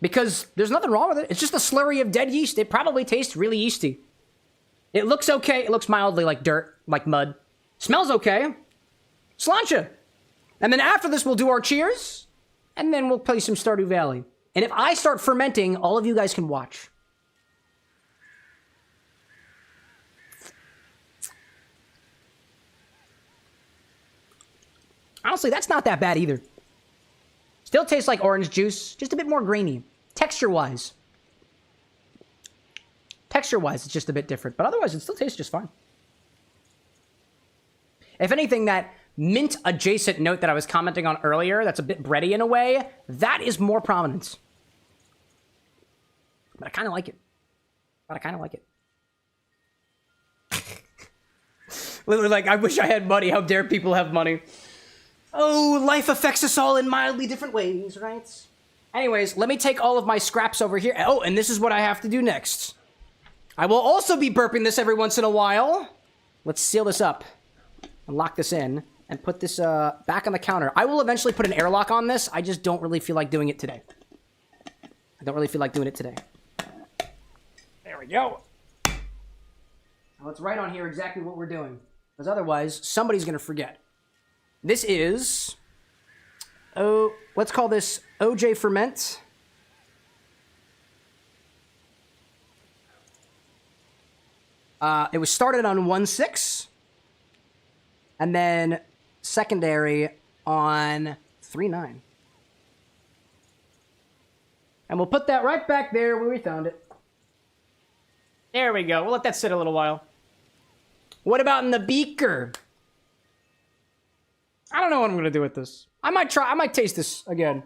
Because there's nothing wrong with it. It's just a slurry of dead yeast. It probably tastes really yeasty. It looks okay. It looks mildly like dirt, like mud. Smells okay. Sláinte. And then after this, we'll do our cheers, and then we'll play some Stardew Valley. And if I start fermenting, all of you guys can watch. Honestly, that's not that bad either. Still tastes like orange juice, just a bit more grainy. Texture-wise. Texture-wise, it's just a bit different. But otherwise, it still tastes just fine. If anything, that mint-adjacent note that I was commenting on earlier, that's a bit bready in a way, that is more prominent. But I kind of like it. Literally like, I wish I had money. How dare people have money? Oh, life affects us all in mildly different ways, right? Anyways, let me take all of my scraps over here. Oh, and this is what I have to do next. I will also be burping this every once in a while. Let's seal this up and lock this in and put this back on the counter. I will eventually put an airlock on this. I just don't really feel like doing it today. There we go. Now let's write on here exactly what we're doing, because otherwise somebody's going to forget. This is, let's call this OJ Ferment. It was started on 1.6, and then secondary on 3.9. And we'll put that right back there where we found it. There we go. We'll let that sit a little while. What about in the beaker? I don't know what I'm going to do with this. I might taste this again.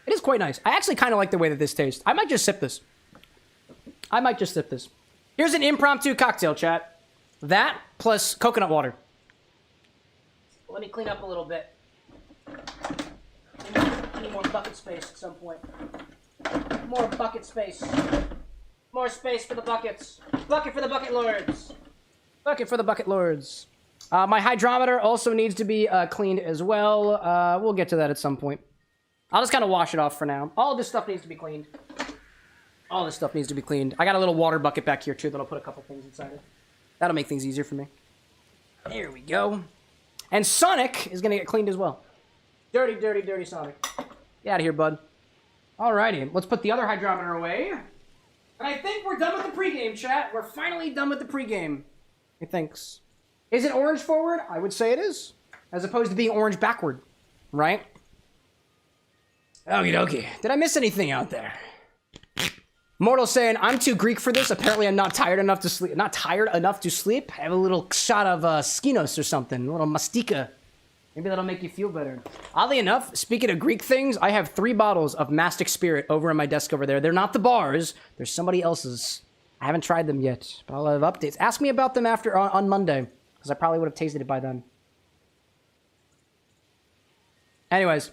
It is quite nice. I actually kind of like the way that this tastes. I might just sip this. Here's an impromptu cocktail, chat. That plus coconut water. Let me clean up a little bit. I need more bucket space at some point. More bucket space. More space for the buckets. Bucket for the bucket lords. Bucket for the bucket lords. My hydrometer also needs to be cleaned as well. We'll get to that at some point. I'll just kind of wash it off for now. All of this stuff needs to be cleaned. All this stuff needs to be cleaned. I got a little water bucket back here, too, that I'll put a couple things inside it. That'll make things easier for me. There we go. And Sonic is going to get cleaned as well. Dirty, dirty, dirty Sonic. Get out of here, bud. Alrighty, let's put the other hydrometer away. And I think we're done with the pregame, chat. We're finally done with the pregame. Methinks. Is it orange forward? I would say it is. As opposed to being orange backward. Right? Okie dokie. Did I miss anything out there? Mortal saying, I'm too Greek for this. Apparently I'm not tired enough to sleep. Not tired enough to sleep. I have a little shot of skinos or something. A little mastika. Maybe that'll make you feel better. Oddly enough, speaking of Greek things, I have 3 bottles of Mastic Spirit over on my desk over there. They're not the bars. They're somebody else's. I haven't tried them yet, but I'll have updates. Ask me about them after on Monday, because I probably would have tasted it by then. Anyways,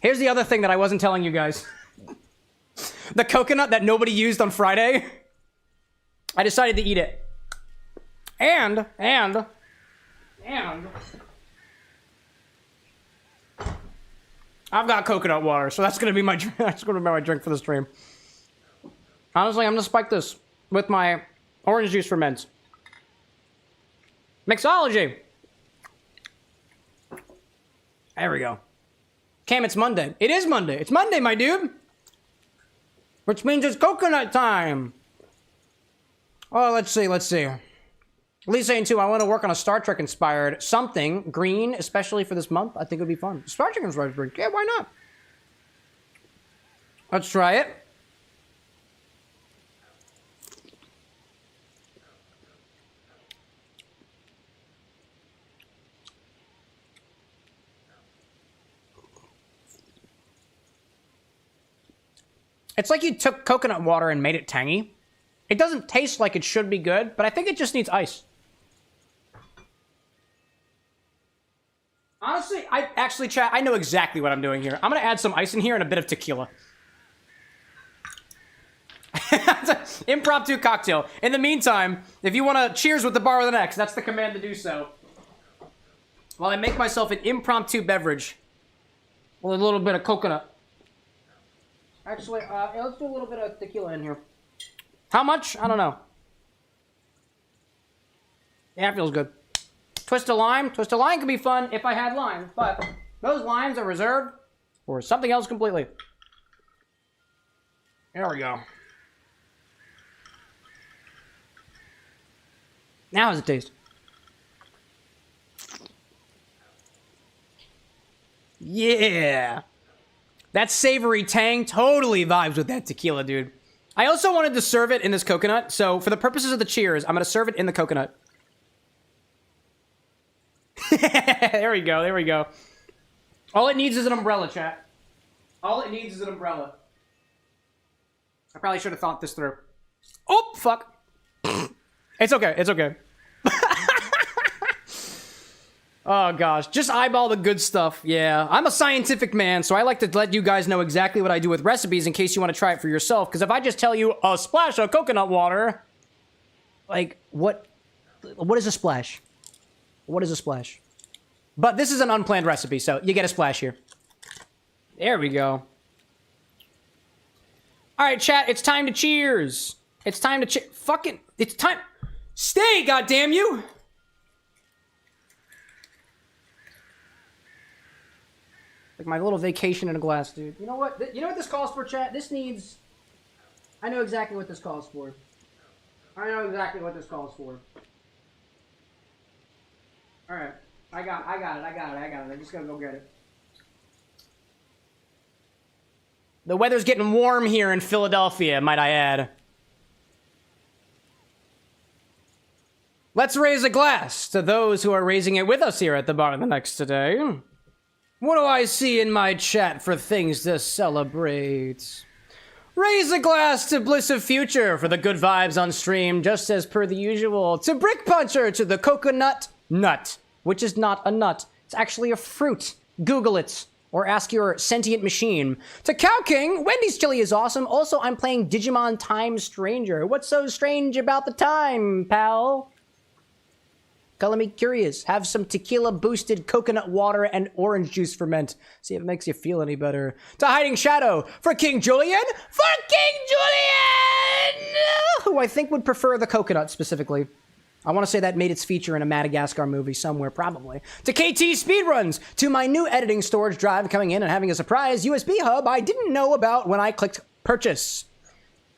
here's the other thing that I wasn't telling you guys. The coconut that nobody used on Friday. I decided to eat it. And I've got coconut water, so that's gonna be my drink for the stream. Honestly, I'm gonna spike this with my orange juice ferment. Mixology. There we go. Cam, it's Monday. It is Monday. It's Monday, my dude. Which means it's coconut time. Oh, let's see. Lisa saying too, I want to work on a Star Trek inspired something green, especially for this month. I think it'd be fun. Star Trek inspired drink. Yeah, why not? Let's try it. It's like you took coconut water and made it tangy. It doesn't taste like it should be good, but I think it just needs ice. Honestly, chat, I know exactly what I'm doing here. I'm gonna add some ice in here and a bit of tequila. Impromptu cocktail. In the meantime, if you want to cheers with the bar with an X, that's the command to do so. While I make myself an impromptu beverage with a little bit of coconut. Actually, let's do a little bit of tequila in here. How much? I don't know. Yeah, it feels good. Twist of lime. Twist of lime could be fun if I had limes, but those limes are reserved for something else completely. There we go. Now how's it taste? Yeah. That savory tang totally vibes with that tequila, dude. I also wanted to serve it in this coconut, so for the purposes of the cheers, I'm going to serve it in the coconut. There we go, there we go. All it needs is an umbrella, chat. All it needs is an umbrella. I probably should have thought this through. Oh, fuck. It's okay, it's okay. Oh, gosh. Just eyeball the good stuff. Yeah. I'm a scientific man, so I like to let you guys know exactly what I do with recipes in case you want to try it for yourself. Because if I just tell you a splash of coconut water, like, what is a splash? What is a splash? But this is an unplanned recipe, so you get a splash here. There we go. All right, chat. It's time to cheers. It's time to fucking... It's time... Stay, goddamn you! Like my little vacation in a glass, dude. You know what? You know what this calls for, chat? This needs... I know exactly what this calls for. I know exactly what this calls for. Alright. I got it. I just gotta go get it. The weather's getting warm here in Philadelphia, might I add. Let's raise a glass to those who are raising it with us here at the bar the next today. What do I see in my chat for things to celebrate? Raise a glass to Bliss of Future for the good vibes on stream, just as per the usual. To Brick Puncher, to the coconut nut, which is not a nut. It's actually a fruit. Google it, or ask your sentient machine. To Cow King, Wendy's chili is awesome. Also, I'm playing Digimon Time Stranger. What's so strange about the time, pal? Color me curious. Have some tequila-boosted coconut water and orange juice ferment. See if it makes you feel any better. To Hiding Shadow. For King Julian. For King Julian! Who I think would prefer the coconut specifically. I want to say that made its feature in a Madagascar movie somewhere, probably. To KT Speedruns. To my new editing storage drive coming in and having a surprise USB hub I didn't know about when I clicked purchase.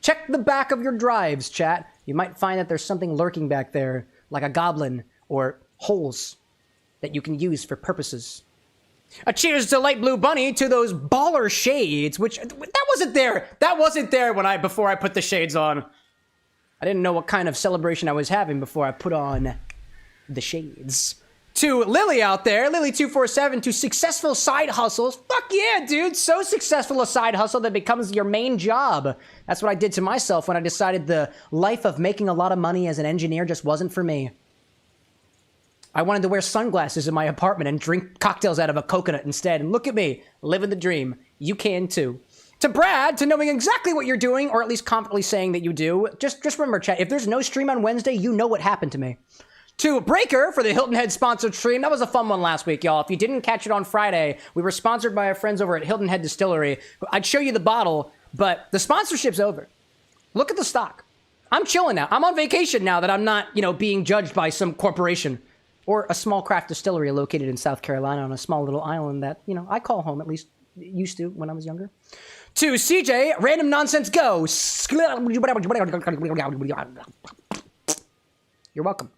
Check the back of your drives, chat. You might find that there's something lurking back there, like a goblin or holes that you can use for purposes. A cheers to Light Blue Bunny to those baller shades, which that wasn't there. That wasn't there before I put the shades on. I didn't know what kind of celebration I was having before I put on the shades. To Lily out there, Lily247, to successful side hustles. Fuck yeah, dude. So successful a side hustle that becomes your main job. That's what I did to myself when I decided the life of making a lot of money as an engineer just wasn't for me. I wanted to wear sunglasses in my apartment and drink cocktails out of a coconut instead. And look at me, living the dream. You can too. To Brad, to knowing exactly what you're doing, or at least confidently saying that you do. Just remember, chat, if there's no stream on Wednesday, you know what happened to me. To Breaker for the Hilton Head sponsored stream. That was a fun one last week, y'all. If you didn't catch it on Friday, we were sponsored by our friends over at Hilton Head Distillery. I'd show you the bottle, but the sponsorship's over. Look at the stock. I'm chilling now. I'm on vacation now that I'm not, being judged by some corporation. Or a small craft distillery located in South Carolina on a small little island that, I call home, at least used to when I was younger. To CJ, Random Nonsense Go. You're welcome.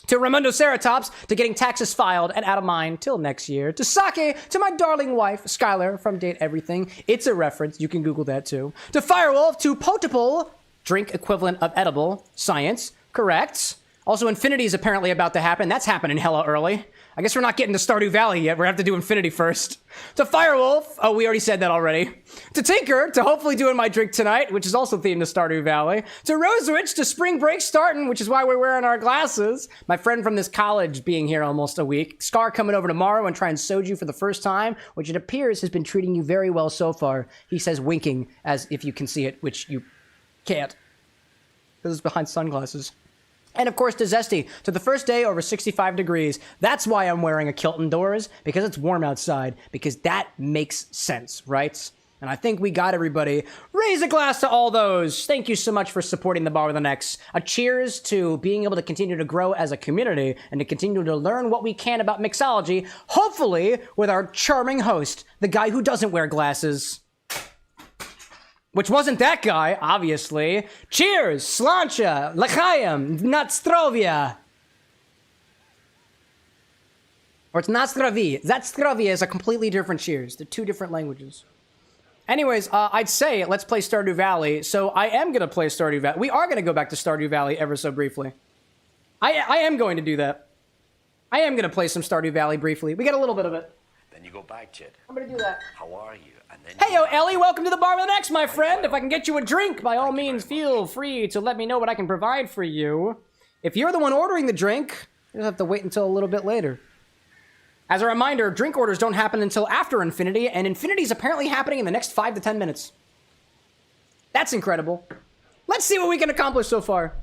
To Raimundo Ceratops, to getting taxes filed and out of mine till next year. To Sake, to my darling wife, Skylar, from Date Everything. It's a reference. You can Google that too. To Firewolf, to Potable, drink equivalent of edible, science, correct. Also, Infinity is apparently about to happen. That's happening hella early. I guess we're not getting to Stardew Valley yet. We're gonna have to do Infinity first. To Firewolf, oh, we already said that already. To Tinker, to hopefully doing my drink tonight, which is also themed to Stardew Valley. To Rosewitch, to spring break starting, which is why we're wearing our glasses. My friend from this college being here almost a week. Scar coming over tomorrow and trying soju for the first time, which it appears has been treating you very well so far. He says winking, as if you can see it, which you can't. This is behind sunglasses. And of course to Zesty, to the first day over 65 degrees. That's why I'm wearing a kilt indoors, because it's warm outside, because that makes sense, right? And I think we got everybody. Raise a glass to all those. Thank you so much for supporting the Bar with an X. A cheers to being able to continue to grow as a community and to continue to learn what we can about mixology, hopefully with our charming host, the guy who doesn't wear glasses. Which wasn't that guy, obviously. Cheers! Slancha! L'chaim! Natstrovia! Or it's Natstravi. Zatstrovia is a completely different cheers. They're two different languages. Anyways, I'd say let's play Stardew Valley. So I am going to play Stardew Valley. We are going to go back to Stardew Valley ever so briefly. I am going to do that. I am going to play some Stardew Valley briefly. We got a little bit of it. Then you go back, Chid. I'm going to do that. How are you? And then Hey, yo, Ellie, welcome to the Bar with an X, my friend. If I can get you a drink, by all means, feel free to let me know what I can provide for you. If you're the one ordering the drink, you'll have to wait until a little bit later. As a reminder, drink orders don't happen until after Infinity, and Infinity is apparently happening in the next 5 to 10 minutes. That's incredible. Let's see what we can accomplish so far.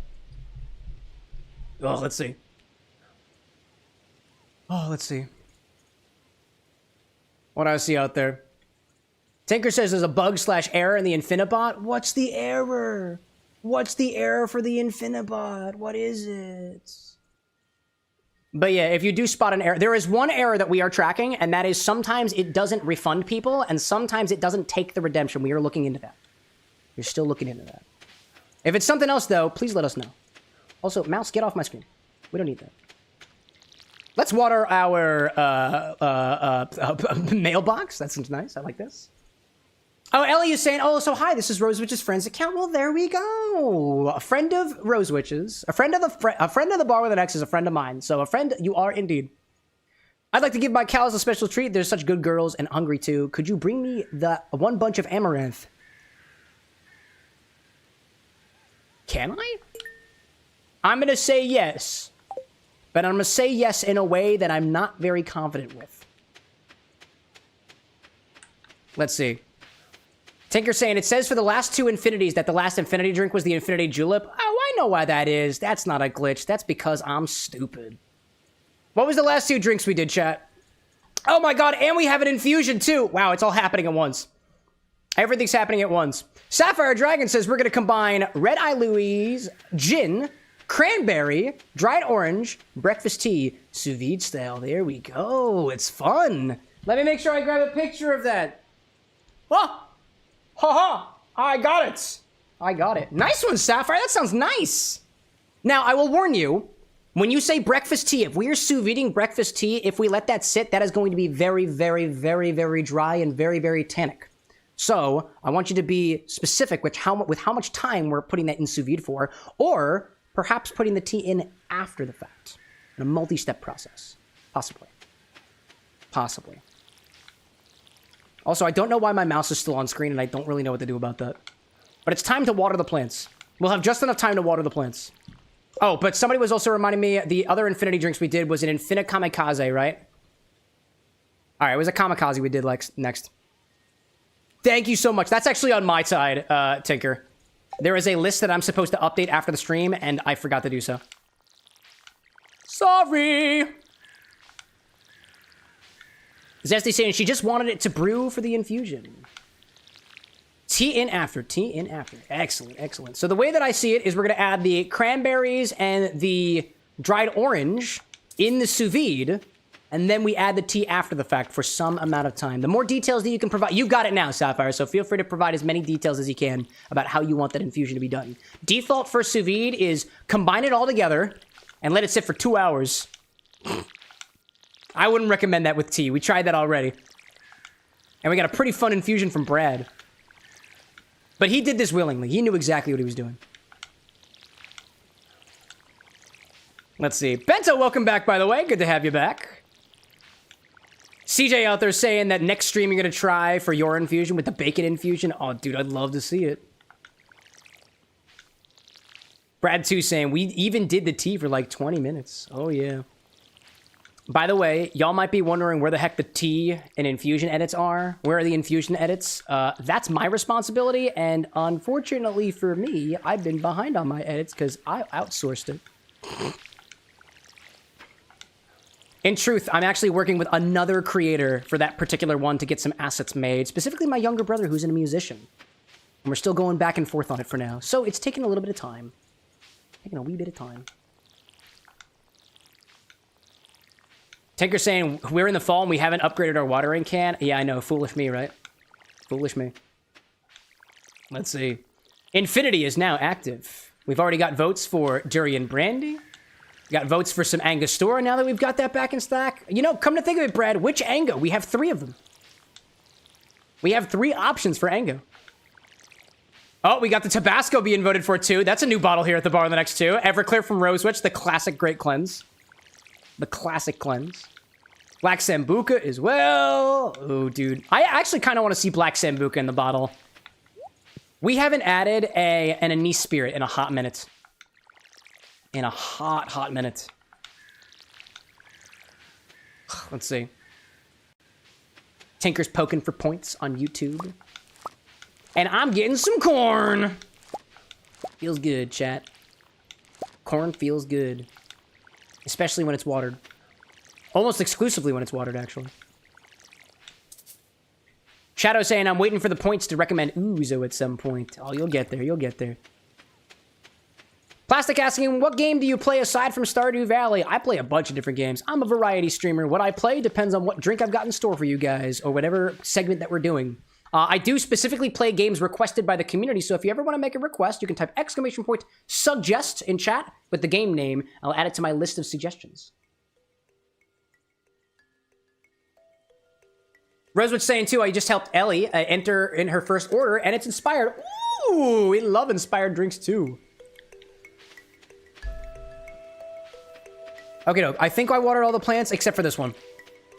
Oh, let's see. What do I see out there? Tinker says there's a bug/error in the Infinibot. What's the error? What's the error for the Infinibot? What is it? But yeah, if you do spot an error, there is one error that we are tracking, and that is sometimes it doesn't refund people, and sometimes it doesn't take the redemption. We are looking into that. You're still looking into that. If it's something else, though, please let us know. Also, mouse, get off my screen. We don't need that. Let's water our mailbox. That seems nice. I like this. Oh, Ellie is saying, oh, so hi, this is Rosewitch's friend's account. Well, there we go. A friend of Rosewitch's. A friend of the Bar with an X is a friend of mine. So a friend you are indeed. I'd like to give my cows a special treat. They're such good girls and hungry too. Could you bring me the one bunch of amaranth? Can I? I'm going to say yes. But I'm going to say yes in a way that I'm not very confident with. Let's see. Tinker saying, it says for the last 2 Infinities that the last Infinity drink was the Infinity Julep. Oh, I know why that is. That's not a glitch. That's because I'm stupid. What was the last 2 drinks we did, chat? Oh my god, and we have an infusion too. Wow, it's all happening at once. Everything's happening at once. Sapphire Dragon says we're going to combine Red Eye Louise, gin, cranberry, dried orange, breakfast tea, sous vide style. There we go. It's fun. Let me make sure I grab a picture of that. Oh! Ha ha! I got it. I got it. Nice one, Sapphire. That sounds nice. Now, I will warn you, when you say breakfast tea, if we are sous videing breakfast tea, if we let that sit, that is going to be very, very, very, very dry and very, very tannic. So, I want you to be specific with how much time we're putting that in sous vide for, or perhaps putting the tea in after the fact. In a multi-step process. Possibly. Possibly. Also, I don't know why my mouse is still on screen, and I don't really know what to do about that. But it's time to water the plants. We'll have just enough time to water the plants. Oh, but somebody was also reminding me, the other Infinity drinks we did was an Infinite Kamikaze, right? Alright, it was a Kamikaze we did next. Thank you so much. That's actually on my side, Tinker. There is a list that I'm supposed to update after the stream, and I forgot to do so. Sorry! Zesty saying she just wanted it to brew for the infusion. Tea in after, tea in after. Excellent, excellent. So the way that I see it is we're going to add the cranberries and the dried orange in the sous vide, and then we add the tea after the fact for some amount of time. The more details that you can provide, you've got it now, Sapphire, so feel free to provide as many details as you can about how you want that infusion to be done. Default for sous vide is combine it all together and let it sit for 2 hours. I wouldn't recommend that with tea. We tried that already. And we got a pretty fun infusion from Brad. But he did this willingly. He knew exactly what he was doing. Let's see. Bento, welcome back, by the way. Good to have you back. CJ out there saying that next stream you're going to try for your infusion with the bacon infusion. Oh, dude, I'd love to see it. Brad, too, saying we even did the tea for like 20 minutes. Oh, yeah. By the way, y'all might be wondering where the heck the tea and infusion edits are. Where are the infusion edits? That's my responsibility, and unfortunately for me, I've been behind on my edits because I outsourced it. In truth, I'm actually working with another creator for that particular one to get some assets made, specifically my younger brother who's a musician. And we're still going back and forth on it for now, so it's taking a little bit of time. Taking a wee bit of time. Tinker saying, we're in the fall and we haven't upgraded our watering can. Yeah, I know. Foolish me, right? Foolish me. Let's see. Infinity is now active. We've already got votes for Durian Brandy. We got votes for some Angostura now that we've got that back in stock. You know, come to think of it, Brad, which Ango? We have 3 of them. We have 3 options for Ango. Oh, we got the Tabasco being voted for too. That's a new bottle here at the bar on the next 2. Everclear from Rosewitch, the classic Great Cleanse. The classic cleanse. Black Sambuca as well. Oh, dude. I actually kind of want to see Black Sambuca in the bottle. We haven't added an anise spirit in a hot minute. In a hot minute. Let's see. Tinker's poking for points on YouTube. And I'm getting some corn. Feels good, chat. Corn feels good. Especially when it's watered. Almost exclusively when it's watered, actually. Shadow saying, I'm waiting for the points to recommend Ouzo at some point. Oh, you'll get there, you'll get there. Plastic asking, what game do you play aside from Stardew Valley? I play a bunch of different games. I'm a variety streamer. What I play depends on what drink I've got in store for you guys, or whatever segment that we're doing. I do specifically play games requested by the community, so if you ever want to make a request, you can type !suggest in chat with the game name. I'll add it to my list of suggestions. Rosewood's saying, too, I just helped Ellie enter in her first order, and it's inspired. Ooh, we love inspired drinks, too. Okay, no, I think I watered all the plants except for this one,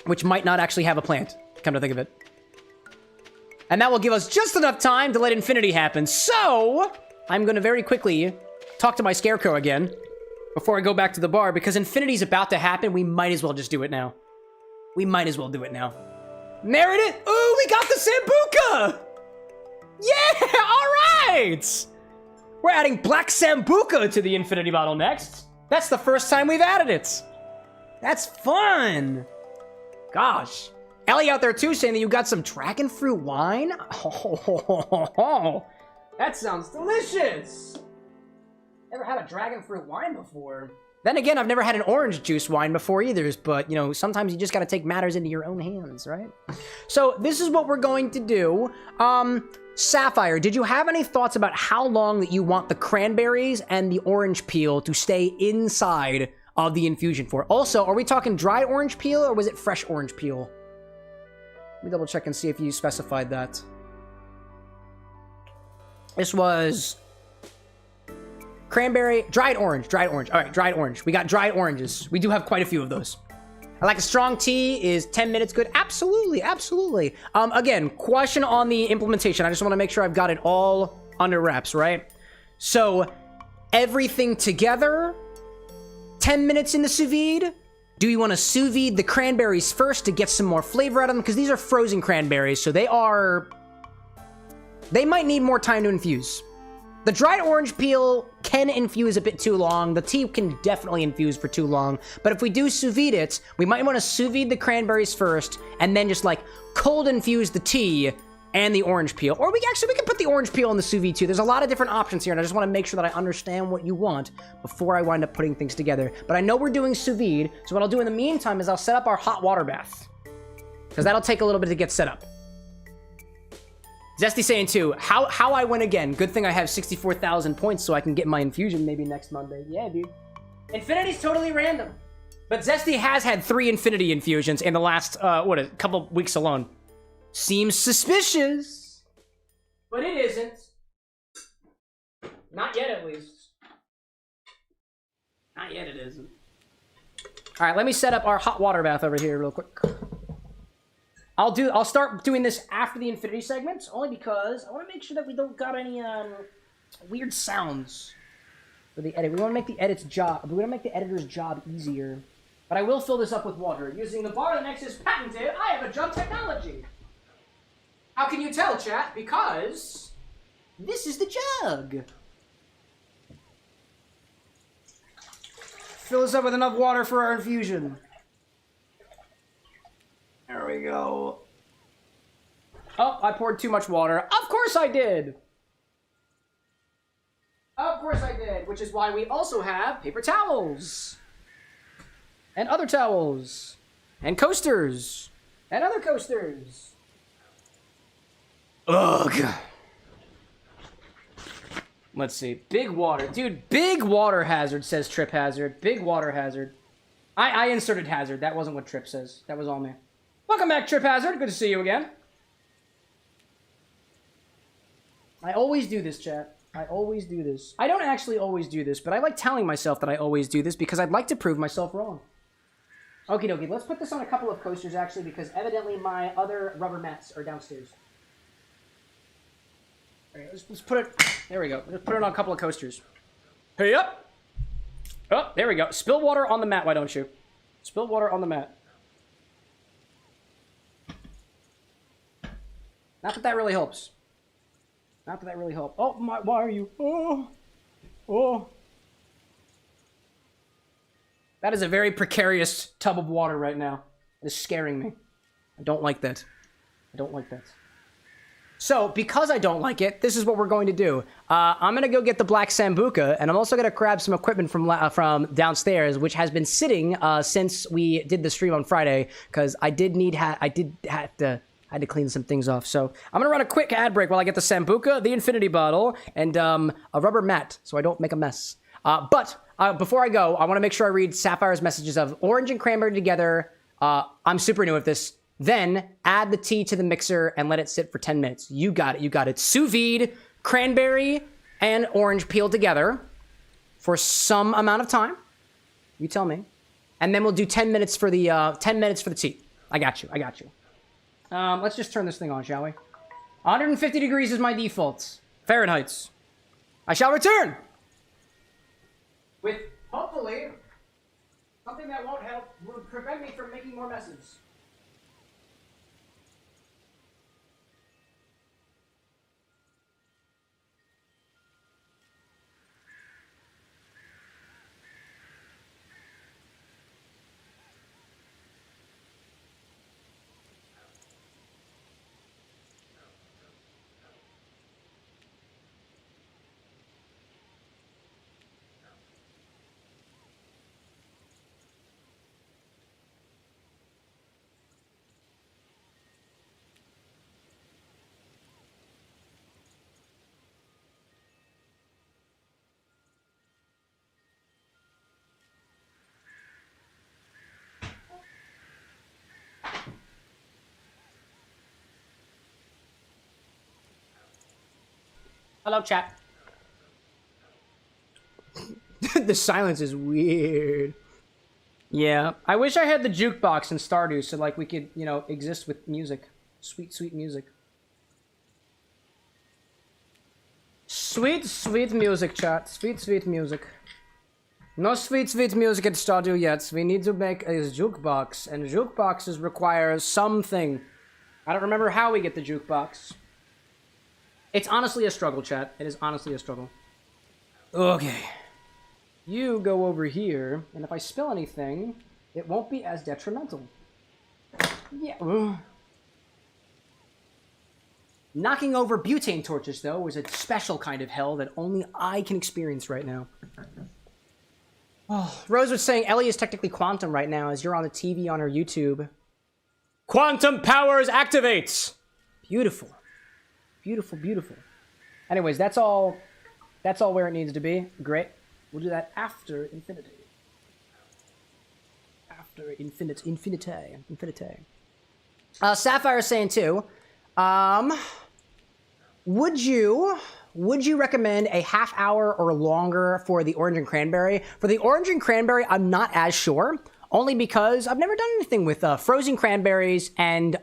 which might not actually have a plant, come to think of it. And that will give us just enough time to let infinity happen. So, I'm going to very quickly talk to my scarecrow again before I go back to the bar, because infinity's about to happen. We might as well just do it now. We might as well do it now. Meredith! Ooh, we got the Sambuca! Yeah, all right! We're adding Black Sambuca to the infinity bottle next. That's the first time we've added it. That's fun. Gosh. Ellie out there too saying that you got some dragon fruit wine. Oh, that sounds delicious. Never had a dragon fruit wine before. Then again, I've never had an orange juice wine before either, but, you know, sometimes you just gotta take matters into your own hands, right? So, this is what we're going to do. Sapphire, did you have any thoughts about how long that you want the cranberries and the orange peel to stay inside of the infusion for? Also, are we talking dried orange peel or was it fresh orange peel? Let me double check and see if you specified that. This was cranberry, dried orange. All right, dried orange. We got dried oranges. We do have quite a few of those. I like a strong tea. Is 10 minutes good? Absolutely, absolutely. Again, question on the implementation. I just want to make sure I've got it all under wraps, right? So, everything together, 10 minutes in the sous vide. Do you want to sous vide the cranberries first to get some more flavor out of them? Because these are frozen cranberries, so they might need more time to infuse. The dried orange peel can infuse a bit too long. The tea can definitely infuse for too long. But if we do sous vide it, we might want to sous vide the cranberries first, and then just like cold infuse the tea and the orange peel. Or we can put the orange peel in the sous vide too. There's a lot of different options here, and I just want to make sure that I understand what you want before I wind up putting things together. But I know we're doing sous vide, so what I'll do in the meantime is I'll set up our hot water bath, because that'll take a little bit to get set up. Zesty saying too, how I win again. Good thing I have 64,000 points so I can get my infusion maybe next Monday. Yeah, dude. Infinity's totally random. But Zesty has had 3 Infinity infusions in the last, a couple weeks alone. Seems suspicious. But it isn't. Not yet, at least. Not yet, it isn't. Alright, let me set up our hot water bath over here real quick. I'll start doing this after the Infinity segments, only because I want to make sure that we don't got any weird sounds for the edit. We want to make the editor's job easier. But I will fill this up with water using the bar that next is patented. I have a jug technology. How can you tell, chat? Because this is the jug. Fill this up with enough water for our infusion. There we go. Oh, I poured too much water. Of course I did. Of course I did. Which is why we also have paper towels. And other towels. And coasters. And other coasters. Ugh. Let's see. Big water. Dude, big water hazard, says Trip Hazard. Big water hazard. I inserted hazard. That wasn't what Trip says. That was all me. Welcome back, Trip Hazard. Good to see you again. I always do this, chat. I always do this. I don't actually always do this, but I like telling myself that I always do this because I'd like to prove myself wrong. Okie dokie. Let's put this on a couple of coasters, actually, because evidently my other rubber mats are downstairs. All right, let's put it... There we go. Let's put it on a couple of coasters. Hey, up! Oh, there we go. Spill water on the mat, why don't you? Spill water on the mat. Not that that really helps. Not that that really helps. Oh, my, why are you? Oh. Oh. That is a very precarious tub of water right now. It is scaring me. I don't like that. I don't like that. So, because I don't like it, this is what we're going to do. I'm going to go get the black Sambuca, and I'm also going to grab some equipment from downstairs, which has been sitting since we did the stream on Friday, because I had to clean some things off. So I'm gonna run a quick ad break while I get the Sambuca, the Infinity bottle, and a rubber mat so I don't make a mess. But before I go, I want to make sure I read Sapphire's messages of orange and cranberry together. I'm super new at this. Then add the tea to the mixer and let it sit for 10 minutes. You got it. You got it. Sous vide, cranberry, and orange peel together for some amount of time. You tell me. And then we'll do 10 minutes for the tea. I got you. I got you. Let's just turn this thing on, shall we? 150 degrees is my default. Fahrenheit. I shall return! With, hopefully, something that will prevent me from making more messes. Hello, chat. The silence is weird. Yeah, I wish I had the jukebox in Stardew so like we could, you know, exist with music. Sweet, sweet music. Sweet, sweet music, chat. Sweet, sweet music. No sweet, sweet music at Stardew yet. We need to make a jukebox, and jukeboxes require something. I don't remember how we get the jukebox. It's honestly a struggle, chat. It is honestly a struggle. Okay. You go over here, and if I spill anything, it won't be as detrimental. Yeah. Knocking over butane torches, though, is a special kind of hell that only I can experience right now. Oh, Rose was saying Ellie is technically quantum right now as you're on the TV on her YouTube. Quantum powers activates! Beautiful. Beautiful, beautiful. Anyways, that's all where it needs to be. Great. We'll do that after infinity. After infinity. Sapphire is saying too, would you recommend a half hour or longer for the orange and cranberry? For the orange and cranberry, I'm not as sure, only because I've never done anything with frozen cranberries and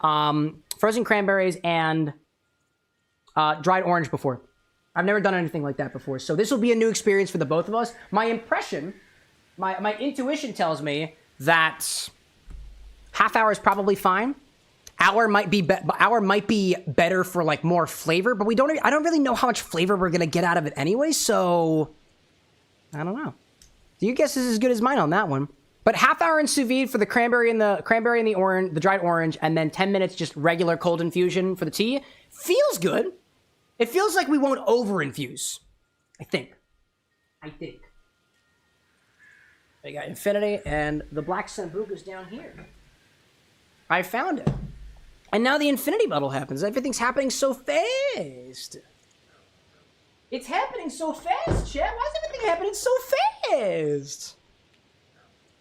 dried orange before. I've never done anything like that before, so this will be a new experience for the both of us. My impression, my intuition tells me that half hour is probably fine. Hour might be better for like more flavor, but I don't really know how much flavor we're gonna get out of it anyway, so I don't know. Your guess is as good as mine on that one. But half hour in sous vide for the cranberry and the orange, the dried orange, and then 10 minutes just regular cold infusion for the tea feels good. It feels like we won't over-infuse. I think. We got Infinity, and the black Sambuca's down here. I found it. And now the Infinity bottle happens. Everything's happening so fast. It's happening so fast, chat. Why is everything happening so fast?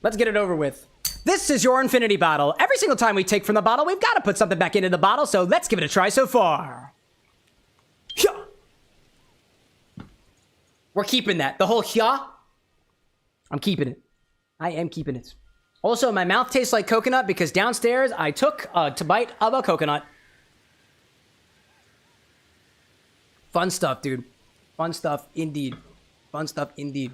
Let's get it over with. This is your Infinity bottle. Every single time we take from the bottle, we've got to put something back into the bottle, so let's give it a try so far. We're keeping that. The whole hya. I'm keeping it. I am keeping it. Also, my mouth tastes like coconut because downstairs I took a bite of a coconut. Fun stuff, dude. Fun stuff indeed. Fun stuff indeed.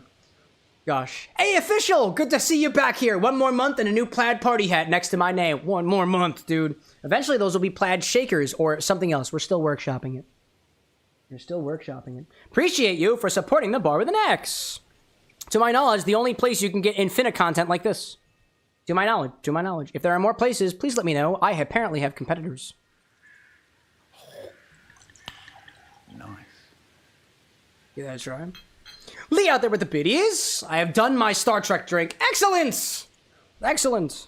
Gosh. Hey, official! Good to see you back here. One more month and a new plaid party hat next to my name. One more month, dude. Eventually those will be plaid shakers or something else. We're still workshopping it. Appreciate you for supporting the bar with an X. To my knowledge, the only place you can get infinite content like this. To my knowledge. If there are more places, please let me know. I apparently have competitors. Nice. Give that a try. Lee out there with the biddies. I have done my Star Trek drink. Excellent! Excellent.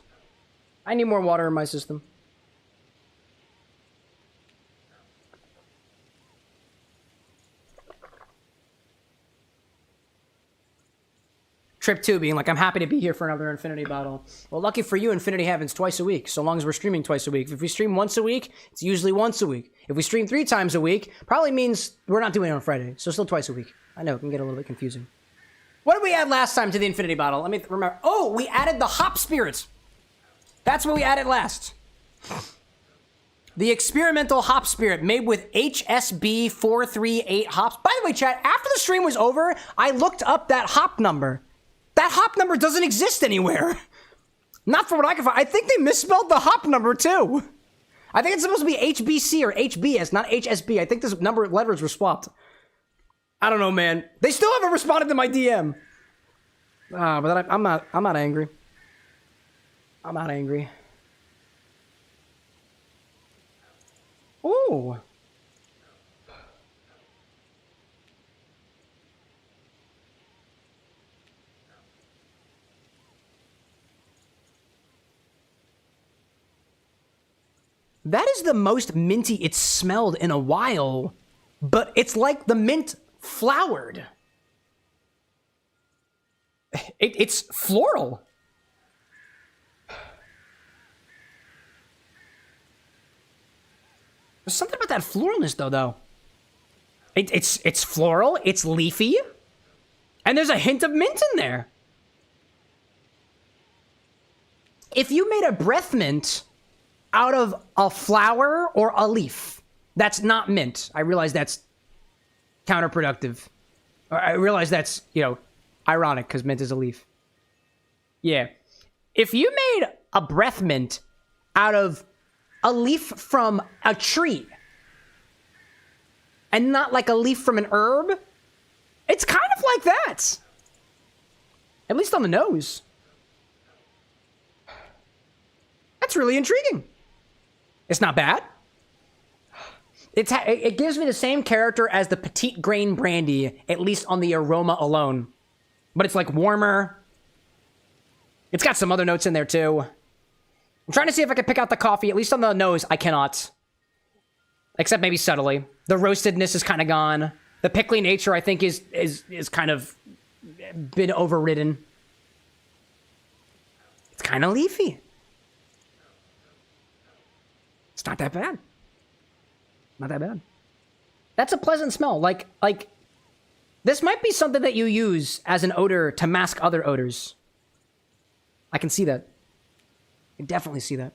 I need more water in my system. Trip 2 being like, I'm happy to be here for another Infinity bottle. Well, lucky for you, Infinity happens twice a week, so long as we're streaming twice a week. If we stream once a week, it's usually once a week. If we stream 3 times a week, probably means we're not doing it on Friday, so still twice a week. I know, it can get a little bit confusing. What did we add last time to the Infinity bottle? Let me remember. Oh, we added the hop spirit. That's what we added last. The experimental hop spirit made with HSB 438 hops. By the way, chat, after the stream was over, I looked up that hop number. That hop number doesn't exist anywhere. Not for what I can find. I think they misspelled the hop number too. I think it's supposed to be HBC or HBS, not HSB. I think this number letters were swapped. I don't know, man. They still haven't responded to my DM. But I'm not angry. I'm not angry. Ooh. That is the most minty it's smelled in a while, but it's like the mint flowered. It's floral. There's something about that floralness, though. It's floral, it's leafy, and there's a hint of mint in there. If you made a breath mint out of a flower or a leaf, that's not mint. I realize that's counterproductive. I realize that's, you know, ironic because mint is a leaf. Yeah. If you made a breath mint out of a leaf from a tree and not like a leaf from an herb, it's kind of like that. At least on the nose. That's really intriguing. It's not bad. It gives me the same character as the petite grain brandy, at least on the aroma alone. But it's like warmer. It's got some other notes in there too. I'm trying to see if I can pick out the coffee. At least on the nose, I cannot. Except maybe subtly. The roastedness is kind of gone. The pickly nature, I think, is kind of been overridden. It's kind of leafy. It's not that bad. Not that bad. That's a pleasant smell. Like, this might be something that you use as an odor to mask other odors. I can see that. I can definitely see that.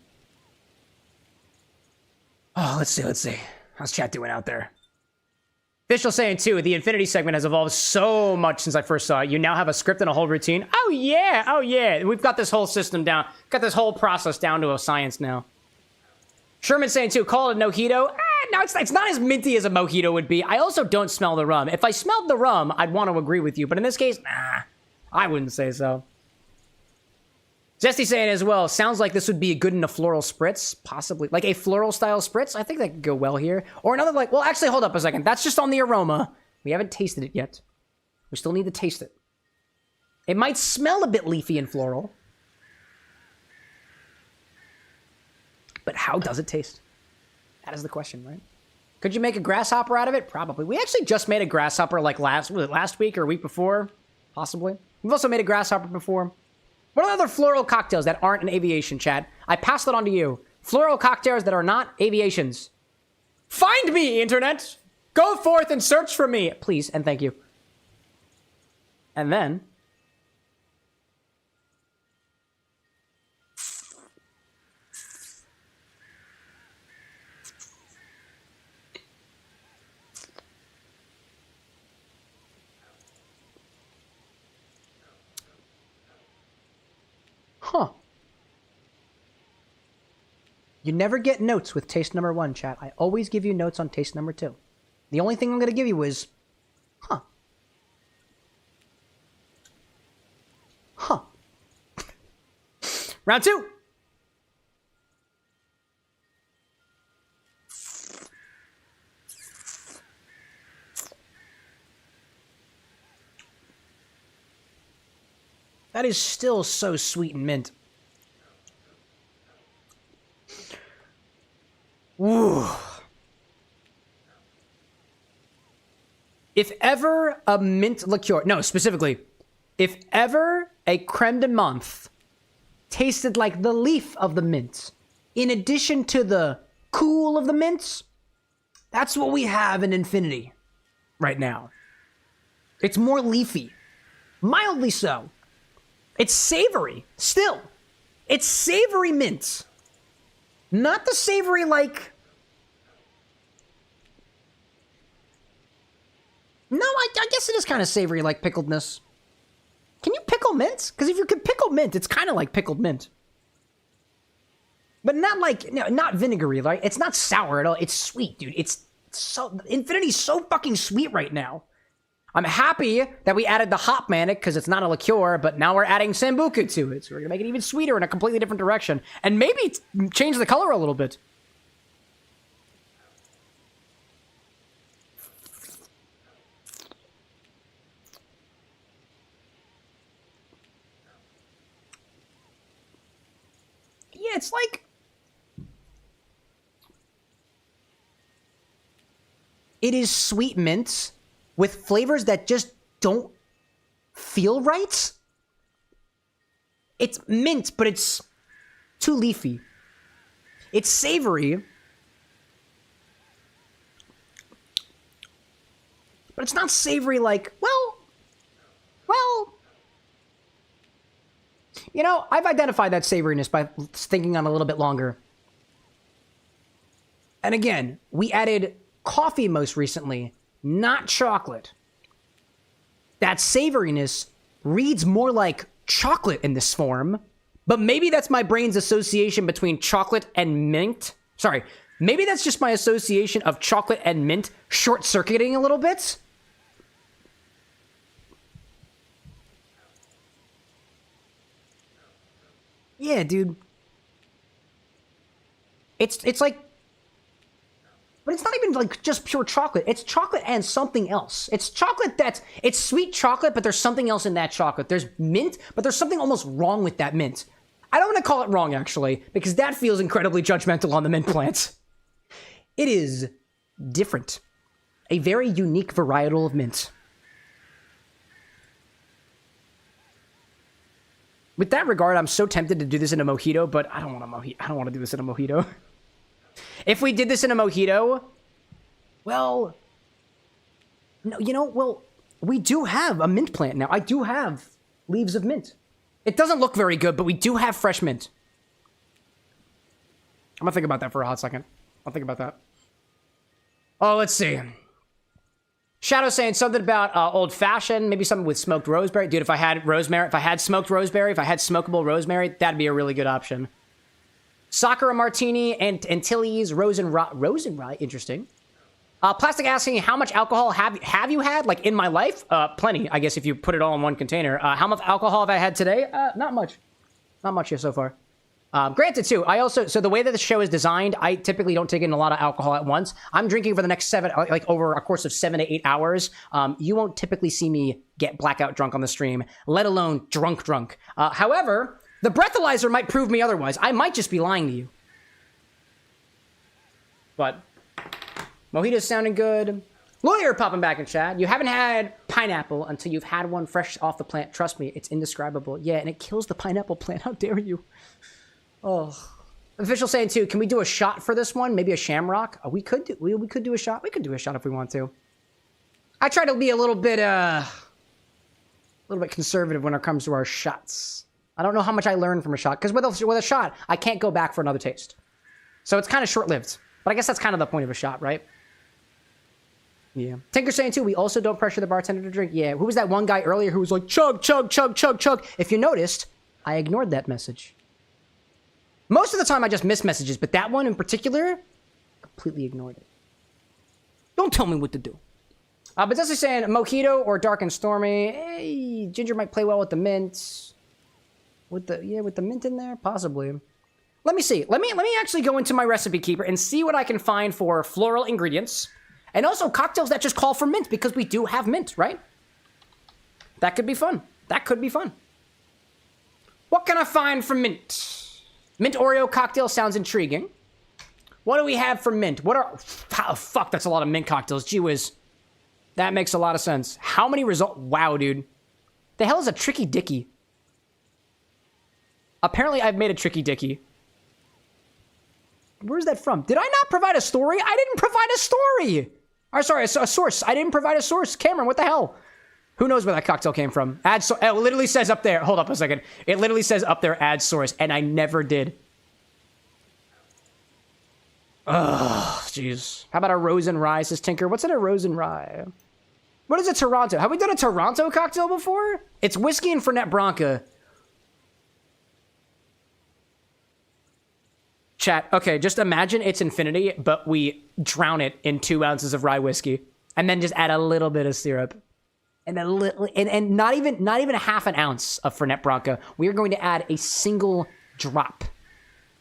Oh, let's see. How's chat doing out there? Official saying, too, the Infinity segment has evolved so much since I first saw it. You now have a script and a whole routine. Oh, yeah. We've got this whole system down. Got this whole process down to a science now. Sherman saying, too, call it a mojito. No, it's not as minty as a mojito would be. I also don't smell the rum. If I smelled the rum, I'd want to agree with you. But in this case, nah, I wouldn't say so. Zesty saying as well, sounds like this would be good in a floral spritz, possibly. Like a floral style spritz, I think that could go well here. Or another like, well, actually, hold up a second. That's just on the aroma. We haven't tasted it yet. We still need to taste it. It might smell a bit leafy and floral. But how does it taste? That is the question, right? Could you make a grasshopper out of it? Probably. We actually just made a grasshopper like last week or a week before? Possibly. We've also made a grasshopper before. What are other floral cocktails that aren't an aviation, chat? I pass that on to you. Floral cocktails that are not aviations. Find me, internet! Go forth and search for me! Please, and thank you. And then... Huh. You never get notes with taste number 1, chat. I always give you notes on taste number 2. The only thing I'm going to give you is, huh. Huh. Round 2. That is still so sweet and mint. Ooh. If ever a mint liqueur, no, specifically, if ever a creme de menthe tasted like the leaf of the mint, in addition to the cool of the mints, that's what we have in Infinity right now. It's more leafy, mildly so. It's savory, still. It's savory mint. Not the savory like... No, I guess it is kind of savory like pickledness. Can you pickle mint? Because if you could pickle mint, it's kind of like pickled mint. But not like, no, not vinegary, right? It's not sour at all. It's sweet, dude. It's so... Infinity's so fucking sweet right now. I'm happy that we added the hop manic because it's not a liqueur, but now we're adding sambuca to it. So we're going to make it even sweeter in a completely different direction. And maybe change the color a little bit. Yeah, it's like... It is sweet mint with flavors that just don't feel right. It's mint, but it's too leafy. It's savory. but it's not savory like, well, you know, I've identified that savoriness by thinking on a little bit longer. And again, we added coffee most recently, not chocolate. That savoriness reads more like chocolate in this form, but maybe that's my brain's association between chocolate and mint. Sorry, maybe that's just my association of chocolate and mint short-circuiting a little bit. Yeah, dude. It's like, but it's not even like just pure chocolate. It's chocolate and something else. It's chocolate it's sweet chocolate, but there's something else in that chocolate. There's mint, but there's something almost wrong with that mint. I don't want to call it wrong, actually, because that feels incredibly judgmental on the mint plant. It is different. A very unique varietal of mint. With that regard, I'm so tempted to do this in a mojito, but I don't want to do this in a mojito. If we did this in a mojito, well, no, you know, well, we do have a mint plant now. I do have leaves of mint. It doesn't look very good, but we do have fresh mint. I'm gonna think about that for a hot second. I'll think about that. Oh, let's see. Shadow saying something about old fashioned, maybe something with smoked rosemary. Dude, if I had rosemary, if I had smoked rosemary, if I had smokable rosemary, that'd be a really good option. Sakura Martini and Antilles, Rose and Rye, interesting. Plastic asking, how much alcohol have you had, like, in my life? Plenty, I guess, if you put it all in one container. How much alcohol have I had today? Not much. Not much here so far. Granted, too, so the way that the show is designed, I typically don't take in a lot of alcohol at once. I'm drinking for the next over a course of 7 to 8 hours. You won't typically see me get blackout drunk on the stream, let alone drunk. However, the breathalyzer might prove me otherwise. I might just be lying to you. But mojito's sounding good. Lawyer popping back in chat. You haven't had pineapple until you've had one fresh off the plant. Trust me, it's indescribable. Yeah, and it kills the pineapple plant. How dare you? Oh. Official saying too, can we do a shot for this one? Maybe a shamrock? We could do a shot. We could do a shot if we want to. I try to be a little bit conservative when it comes to our shots. I don't know how much I learned from a shot, because with a shot, I can't go back for another taste. So it's kind of short-lived. But I guess that's kind of the point of a shot, right? Yeah. Tinker saying too, we also don't pressure the bartender to drink. Yeah, who was that one guy earlier who was like, chug, chug, chug, chug, chug? If you noticed, I ignored that message. Most of the time I just miss messages, but that one in particular, completely ignored it. Don't tell me what to do. But this is saying mojito or dark and stormy. Hey, ginger might play well with the mint. With the mint in there, possibly. Let me see. Let me actually go into my recipe keeper and see what I can find for floral ingredients, and also cocktails that just call for mint, because we do have mint, right? That could be fun. That could be fun. What can I find for mint? Mint Oreo cocktail sounds intriguing. What do we have for mint? Oh, fuck, that's a lot of mint cocktails. Gee whiz. That makes a lot of sense. How many results? Wow, dude. The hell is a Tricky Dicky? Apparently, I've made a Tricky Dicky. Where's that from? Did I not provide a story? I didn't provide a story! Or sorry, a source. I didn't provide a source. Cameron, what the hell? Who knows where that cocktail came from? It literally says up there. Hold up a second. It literally says up there, add source, and I never did. Ugh, jeez. How about a rose and rye, says Tinker? What's in a rose and rye? What is a Toronto? Have we done a Toronto cocktail before? It's whiskey and Fernet-Branca. Chat, okay, just imagine it's infinity, but we drown it in 2 ounces of rye whiskey, and then just add a little bit of syrup. And a little, and not even a half an ounce of Fernet-Branca. We are going to add a single drop,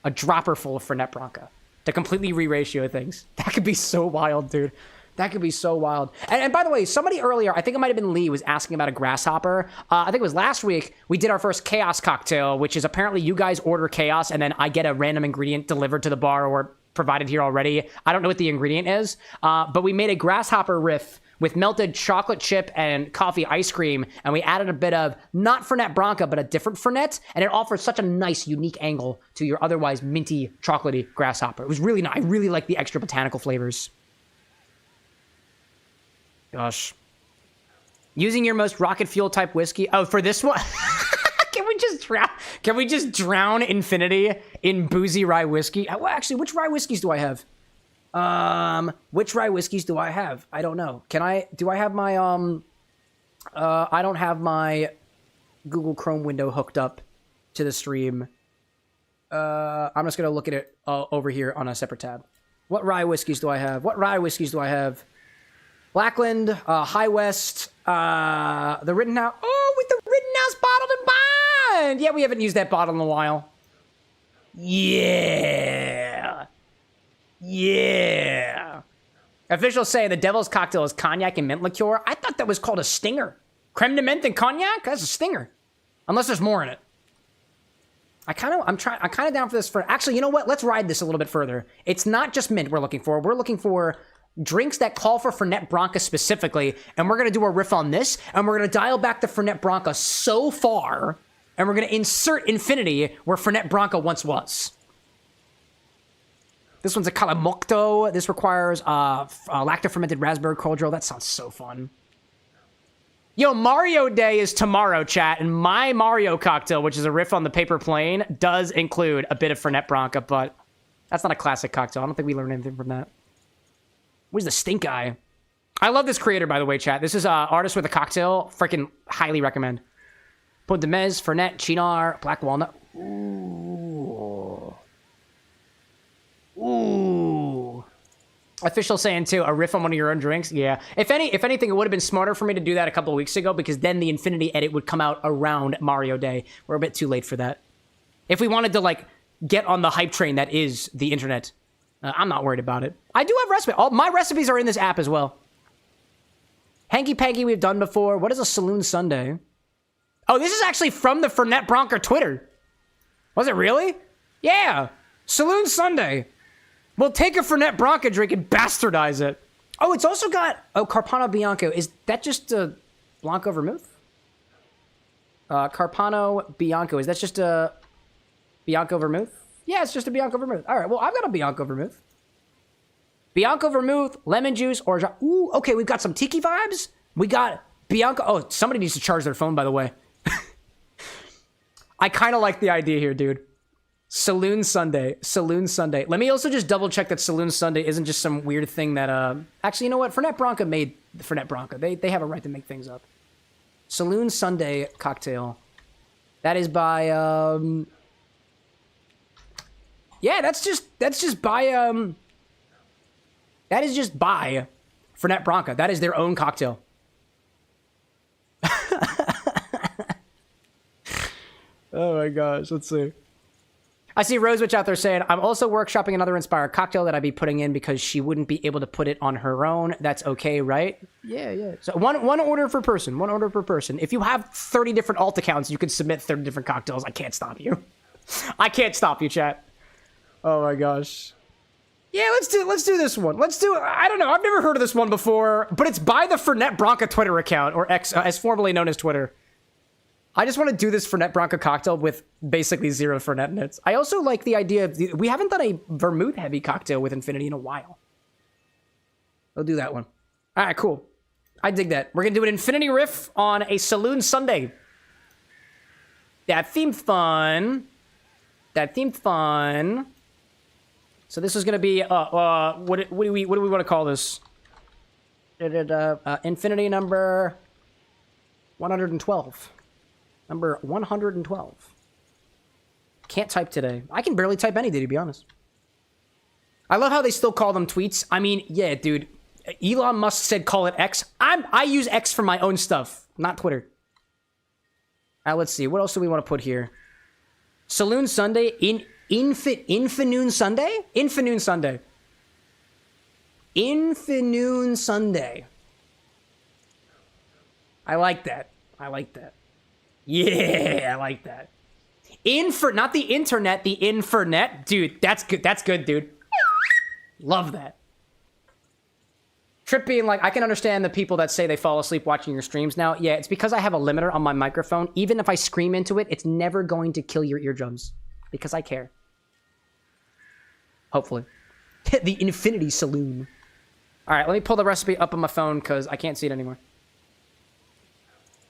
a dropper full of Fernet-Branca to completely re-ratio things. That could be so wild, dude. That could be so wild. And by the way, somebody earlier, I think it might have been Lee, was asking about a grasshopper. I think it was last week, we did our first chaos cocktail, which is apparently you guys order chaos and then I get a random ingredient delivered to the bar or provided here already. I don't know what the ingredient is, but we made a grasshopper riff with melted chocolate chip and coffee ice cream, and we added a bit of, not Fernet-Branca, but a different Fernet, and it offers such a nice, unique angle to your otherwise minty, chocolatey grasshopper. It was really nice. I really like the extra botanical flavors. Gosh. Using your most rocket fuel type whiskey. Oh, for this one. Can we just drown Infinity in boozy rye whiskey? Well, actually, which rye whiskeys do I have? Which rye whiskeys do I have? I don't know. Do I have my, I don't have my Google Chrome window hooked up to the stream. I'm just going to look at it over here on a separate tab. What rye whiskeys do I have? Blackland, High West, the Rittenhouse. Oh, with the Rittenhouse bottled and bond. Yeah, we haven't used that bottle in a while. Yeah. Officials say the devil's cocktail is cognac and mint liqueur. I thought that was called a stinger. Creme de menthe and cognac? That's a stinger. Unless there's more in it. I'm kind of down for this. Actually, you know what? Let's ride this a little bit further. It's not just mint we're looking for. We're looking for drinks that call for Fernet-Branca specifically, and we're going to do a riff on this, and we're going to dial back the Fernet-Branca so far, and we're going to insert Infinity where Fernet-Branca once was. This one's a Calamocto. This requires lacto-fermented raspberry cordial. That sounds so fun. Yo, Mario Day is tomorrow, chat, and my Mario cocktail, which is a riff on the paper plane, does include a bit of Fernet-Branca, but that's not a classic cocktail. I don't think we learned anything from that. Where's the stink eye? I love this creator, by the way, chat. This is Artist with a Cocktail. Freaking highly recommend. Pointe de Mez, Fernet, Chinar, Black Walnut. Ooh. Official saying, too, a riff on one of your own drinks? Yeah. If anything, it would have been smarter for me to do that a couple of weeks ago, because then the Infinity edit would come out around Mario Day. We're a bit too late for that. If we wanted to, like, get on the hype train that is the internet, I'm not worried about it. I do have recipes. All my recipes are in this app as well. Hanky Panky we've done before. What is a Saloon Sunday? Oh, this is actually from the Fernet-Branca Twitter. Was it really? Yeah. Saloon Sunday. We'll take a Fernet-Branca drink and bastardize it. Oh, it's also got... Oh, Carpano Bianco. Is that just a Blanco Vermouth? Carpano Bianco. Is that just a Bianco Vermouth? Yeah, it's just a Bianco Vermouth. All right, well, I've got a Bianco Vermouth. Bianco Vermouth, lemon juice, Orgeat. Ooh, okay, we've got some tiki vibes. We got Bianco. Oh, somebody needs to charge their phone, by the way. I kind of like the idea here, dude. Saloon Sunday. Saloon Sunday. Let me also just double check that Saloon Sunday isn't just some weird thing that, Actually, you know what? Fernet-Branca made Fernet-Branca. They have a right to make things up. Saloon Sunday cocktail. That is by, Yeah, that is just by Fernet-Branca. That is their own cocktail. Oh my gosh, let's see. I see Rosewitch out there saying, I'm also workshopping another inspired cocktail that I'd be putting in because she wouldn't be able to put it on her own. That's okay, right? Yeah. So one order per person. One order per person. If you have 30 different alt accounts, you can submit 30 different cocktails. I can't stop you. I can't stop you, chat. Oh my gosh. Yeah, let's do this one. I don't know. I've never heard of this one before, but it's by the Fernet-Branca Twitter account, or X, as formerly known as Twitter. I just want to do this Fernet-Branca cocktail with basically 0 Fernet in it. I also like the idea of... We haven't done a vermouth-heavy cocktail with Infinity in a while. I'll do that one. All right, cool. I dig that. We're going to do an Infinity riff on a Saloon Sunday. That themed fun. So this is going to be... what do we want to call this? Infinity number 112. Number 112. Can't type today. I can barely type any day, to be honest. I love how they still call them tweets. I mean, yeah, dude. Elon Musk said call it X. I use X for my own stuff, not Twitter. Let's see. What else do we want to put here? Saloon Sunday. Infini-loon Sunday? Infini-loon Sunday. Infini-loon Sunday. I like that. Yeah, I like that. Not the internet, the Infernet. Dude, that's good, dude. Love that. Trip being like, I can understand the people that say they fall asleep watching your streams now. Yeah, it's because I have a limiter on my microphone. Even if I scream into it, it's never going to kill your eardrums. Because I care. Hopefully. The Infinity Saloon. All right, let me pull the recipe up on my phone because I can't see it anymore.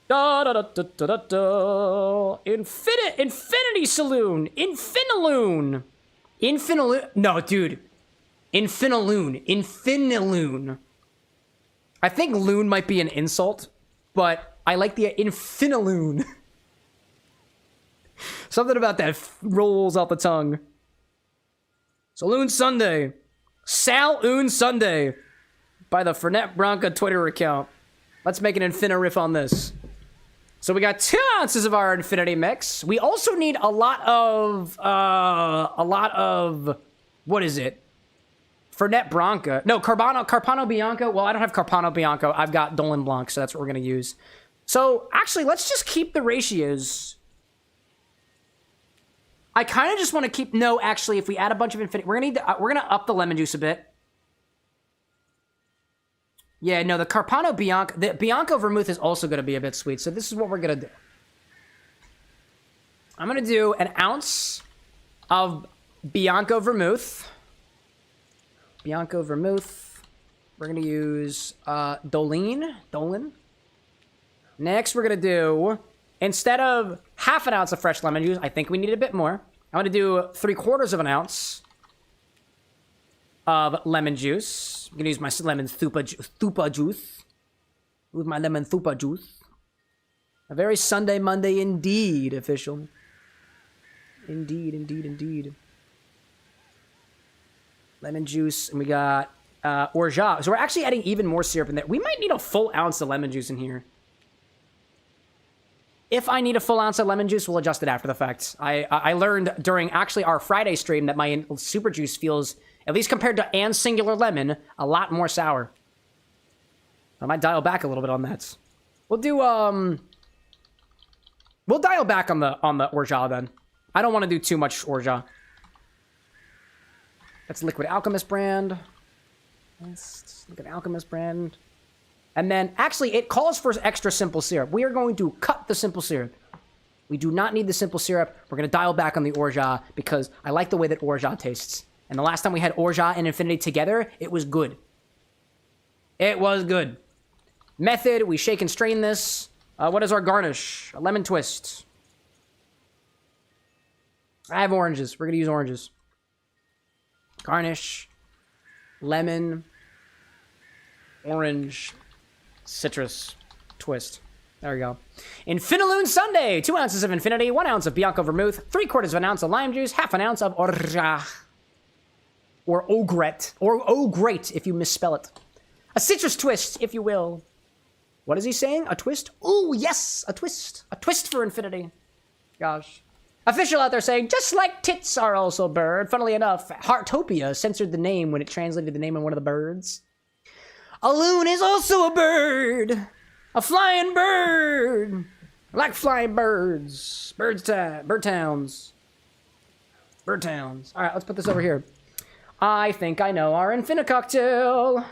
Da da da da da da da. Infinity Saloon. Infini-loon. Infini-loon. No, dude. Infini-loon. Infini-loon. I think loon might be an insult, but I like the Infini-loon. Something about that rolls off the tongue. Saloon Sunday. Saloon Sunday. By the Fernet-Branca Twitter account. Let's make an Infini-riff on this. So we got 2 ounces of our Infinity mix. We also need a lot of, what is it? Fernet-Branca. No, Carpano Bianco. Well, I don't have Carpano Bianco. I've got Dolin Blanc, so that's what we're going to use. So, actually, let's just keep the ratios. I kind of just want to keep... No, actually, if we add a bunch of Infinity... We're going to up the lemon juice a bit. Yeah, no, the Carpano Bianco... The Bianco Vermouth is also going to be a bit sweet, so this is what we're going to do. I'm going to do an ounce of Bianco Vermouth. Bianco Vermouth. We're going to use Dolin. Next, we're going to do, instead of half an ounce of fresh lemon juice, I think we need a bit more. I'm going to do 3/4 of an ounce of lemon juice. I'm going to use my lemon thupa juice. With my lemon thupa juice. A very Sunday, Monday indeed, official. Indeed. Lemon juice, and we got Orgeat. So we're actually adding even more syrup in there. We might need a full ounce of lemon juice in here. If I need a full ounce of lemon juice, we'll adjust it after the fact. I learned during actually our Friday stream that my super juice feels, at least compared to and singular lemon, a lot more sour. I might dial back a little bit on that. We'll do we'll dial back on the Orgeat then. I don't want to do too much Orgeat. That's Liquid Alchemist brand. Let's look at Alchemist brand. And then, actually, it calls for extra simple syrup. We are going to cut the simple syrup. We do not need the simple syrup. We're going to dial back on the Orgeat because I like the way that Orgeat tastes. And the last time we had Orgeat and Infinity together, it was good. It was good. Method, we shake and strain this. What is our garnish? A lemon twist. I have oranges. We're going to use oranges. Garnish. Lemon. Orange. Citrus twist. There we go. Infini-loon Sunday. 2 ounces of Infinity, 1 ounce of Bianco Vermouth, 3/4 of an ounce of lime juice, half an ounce of Orgeat. Or Orgeat. Or Orgeat, if you misspell it. A citrus twist, if you will. What is he saying? A twist? Ooh, yes! A twist. A twist for Infinity. Gosh. Official out there saying, just like tits are also bird. Funnily enough, Heartopia censored the name when it translated the name of one of the birds. A loon is also a bird. A flying bird. I like flying birds. Bird towns. All right, let's put this over here. I think I know our Infini cocktail.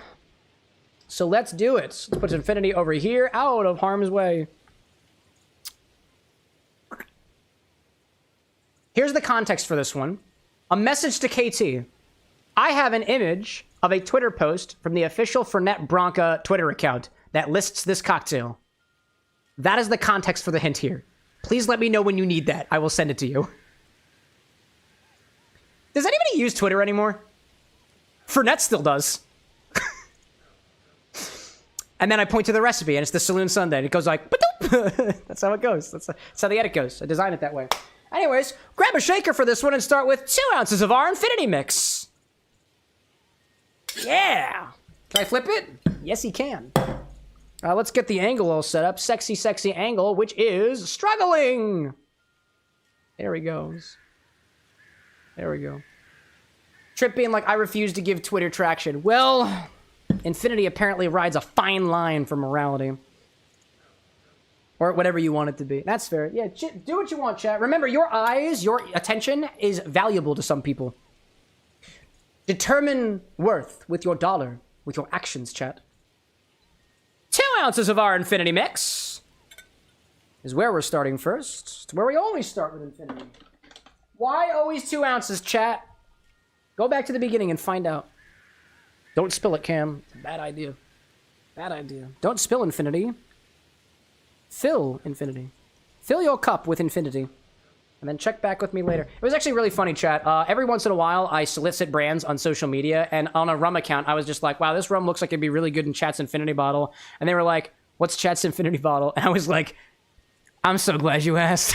So let's do it. Let's put Infinity over here, out of harm's way. Here's the context for this one. A message to KT. I have an image of a Twitter post from the official Fernet-Branca Twitter account that lists this cocktail. That is the context for the hint here. Please let me know when you need that. I will send it to you. Does anybody use Twitter anymore? Fernet still does. And then I point to the recipe, and it's the Saloon Sunday, and it goes like, ba-doop. That's how it goes. That's how the edit goes. I design it that way. Anyways, grab a shaker for this one and start with 2 ounces of our Infinity mix. Yeah! Can I flip it? Yes, he can. Let's get the angle all set up. Sexy, sexy angle, which is struggling. There he goes. There we go. Trip being like, I refuse to give Twitter traction. Well, Infinity apparently rides a fine line for morality. Or whatever you want it to be. That's fair. Yeah, do what you want, chat. Remember, your eyes, your attention is valuable to some people. Determine worth with your dollar, with your actions, chat. 2 ounces of our Infinity mix is where we're starting first. It's where we always start with Infinity. Why always 2 ounces, chat? Go back to the beginning and find out. Don't spill it, Cam. It's a bad idea. Bad idea. Don't spill Infinity. Fill infinity. Fill your cup with infinity. And then check back with me later. It was actually really funny, chat. Every once in a while, I solicit brands on social media, and on a rum account, I was just like, wow, this rum looks like it'd be really good in Chat's Infinity Bottle. And they were like, what's Chat's Infinity Bottle? And I was like, I'm so glad you asked.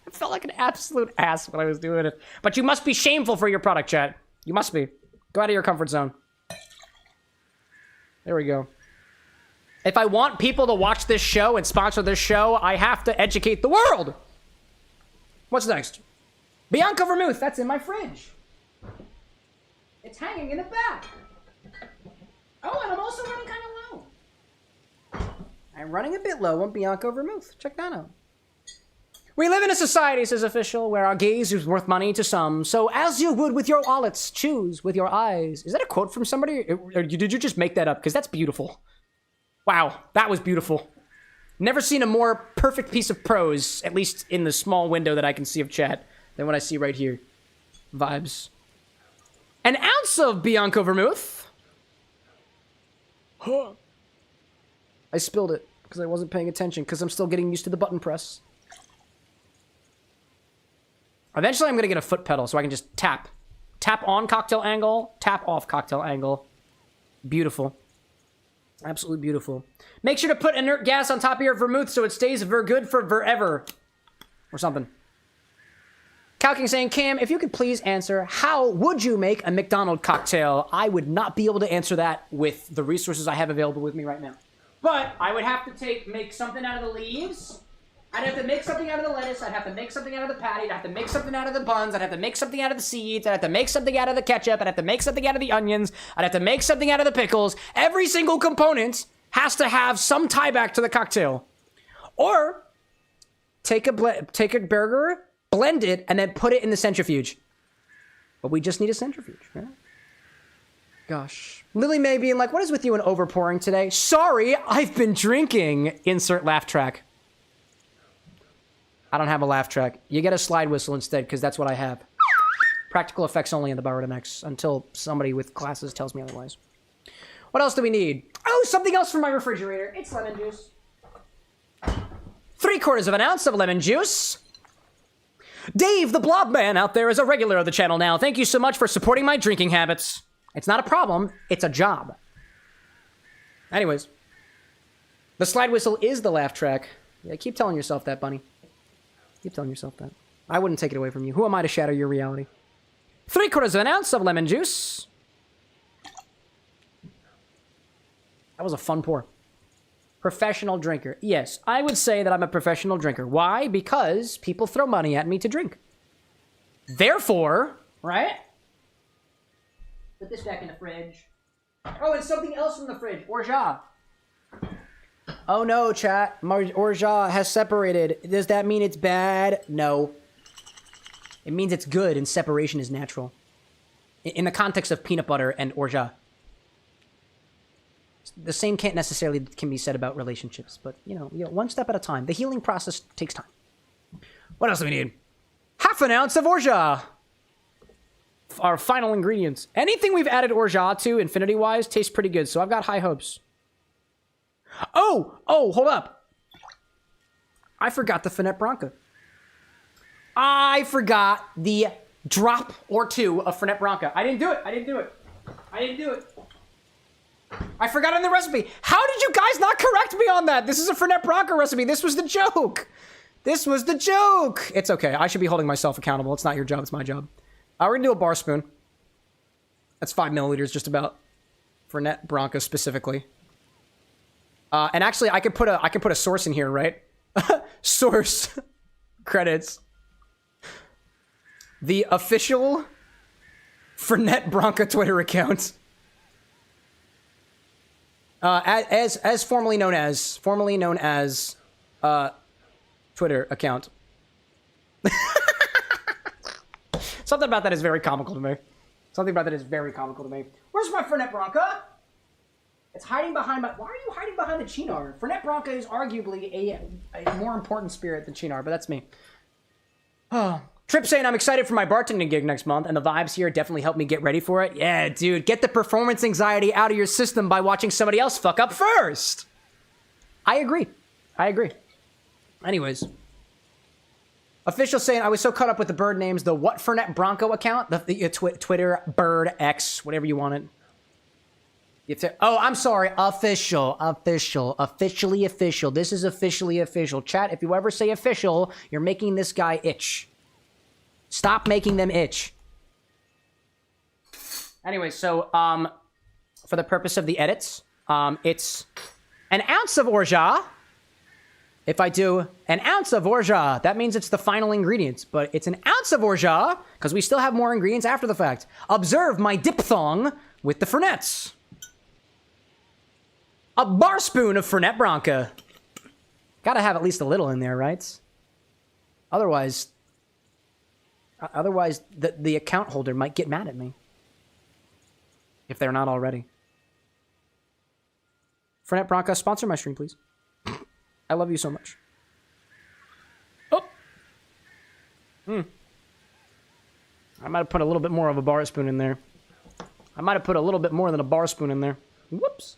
I felt like an absolute ass when I was doing it. But you must be shameful for your product, chat. You must be. Go out of your comfort zone. There we go. If I want people to watch this show and sponsor this show, I have to educate the world. What's next? Bianco Vermouth. That's in my fridge. It's hanging in the back. Oh, and I'm also running kind of low. I'm running a bit low on Bianco Vermouth. Check that out. We live in a society, says official, where our gaze is worth money to some. So as you would with your wallets, choose with your eyes. Is that a quote from somebody? Or did you just make that up? Because that's beautiful. Wow, that was beautiful. Never seen a more perfect piece of prose, at least in the small window that I can see of chat, than what I see right here. Vibes. An ounce of Bianco Vermouth. Huh. I spilled it because I wasn't paying attention because I'm still getting used to the button press. Eventually I'm going to get a foot pedal so I can just tap. Tap on cocktail angle, tap off cocktail angle. Beautiful. Absolutely beautiful. Make sure to put inert gas on top of your vermouth so it stays good for forever. Or something. Calking saying, Cam, if you could please answer, how would you make a McDonald's cocktail? I would not be able to answer that with the resources I have available with me right now. But I would have to make something out of the leaves. I'd have to make something out of the lettuce. I'd have to make something out of the patty. I'd have to make something out of the buns. I'd have to make something out of the seeds. I'd have to make something out of the ketchup. I'd have to make something out of the onions. I'd have to make something out of the pickles. Every single component has to have some tie back to the cocktail. Or take a burger, blend it, and then put it in the centrifuge. But we just need a centrifuge, right? Gosh. Lily May being like, what is with you and overpouring today? Sorry, I've been drinking. Insert laugh track. I don't have a laugh track. You get a slide whistle instead, because that's what I have. Practical effects only in the Bar Next, until somebody with glasses tells me otherwise. What else do we need? Oh, something else from my refrigerator. It's lemon juice. 3/4 of an ounce of lemon juice. Dave, the blob man out there, is a regular of the channel now. Thank you so much for supporting my drinking habits. It's not a problem. It's a job. Anyways. The slide whistle is the laugh track. Yeah, keep telling yourself that, bunny. Keep telling yourself that. I wouldn't take it away from you. Who am I to shatter your reality? 3/4 of an ounce of lemon juice. That was a fun pour. Professional drinker. Yes, I would say that I'm a professional drinker. Why? Because people throw money at me to drink. Therefore, right? Put this back in the fridge. Oh, and something else from the fridge. Orgeat. Oh no, chat. Orgeat has separated. Does that mean it's bad? No. It means it's good and separation is natural. In the context of peanut butter and Orgeat. The same can't necessarily can be said about relationships, but you know, one step at a time. The healing process takes time. What else do we need? 1/2 ounce of Orgeat. Our final ingredients. Anything we've added Orgeat to, infinity-wise, tastes pretty good, so I've got high hopes. Oh, hold up. I forgot the Fernet-Branca. I forgot the drop or two of Fernet-Branca. I didn't do it. I forgot on the recipe. How did you guys not correct me on that? This is a Fernet-Branca recipe. This was the joke. It's okay. I should be holding myself accountable. It's not your job. It's my job. We're going to do a bar spoon. That's 5 milliliters just about. Fernet-Branca specifically. And actually, I could put a source in here, right? Source. Credits. The official Fernet-Branca Twitter account. As formerly known as Twitter account. Something about that is very comical to me. Where's my Fernet-Branca? It's hiding behind my... Why are you hiding behind the Chinar? Fernet-Branca is arguably a more important spirit than Chinar, but that's me. Oh. Trip saying, I'm excited for my bartending gig next month, and the vibes here definitely help me get ready for it. Yeah, dude, get the performance anxiety out of your system by watching somebody else fuck up first. I agree. I agree. Anyways. Official saying, I was so caught up with the bird names, the what Fernet-Branca account, the Twitter, bird, X, whatever you want it. Oh, I'm sorry. Officially official. This is officially official. Chat, if you ever say official, you're making this guy itch. Stop making them itch. Anyway, so, for the purpose of the edits, it's an ounce of Orgeat. If I do an ounce of Orgeat, that means it's the final ingredients, but it's an ounce of Orgeat, because we still have more ingredients after the fact. Observe my diphthong with the Fernets. A bar spoon of Fernet-Branca. Gotta have at least a little in there, right? Otherwise, the account holder might get mad at me. If they're not already. Fernet-Branca, sponsor my stream, please. I love you so much. Oh! I might have put a little bit more of a bar spoon in there. I might have put a little bit more than a bar spoon in there. Whoops.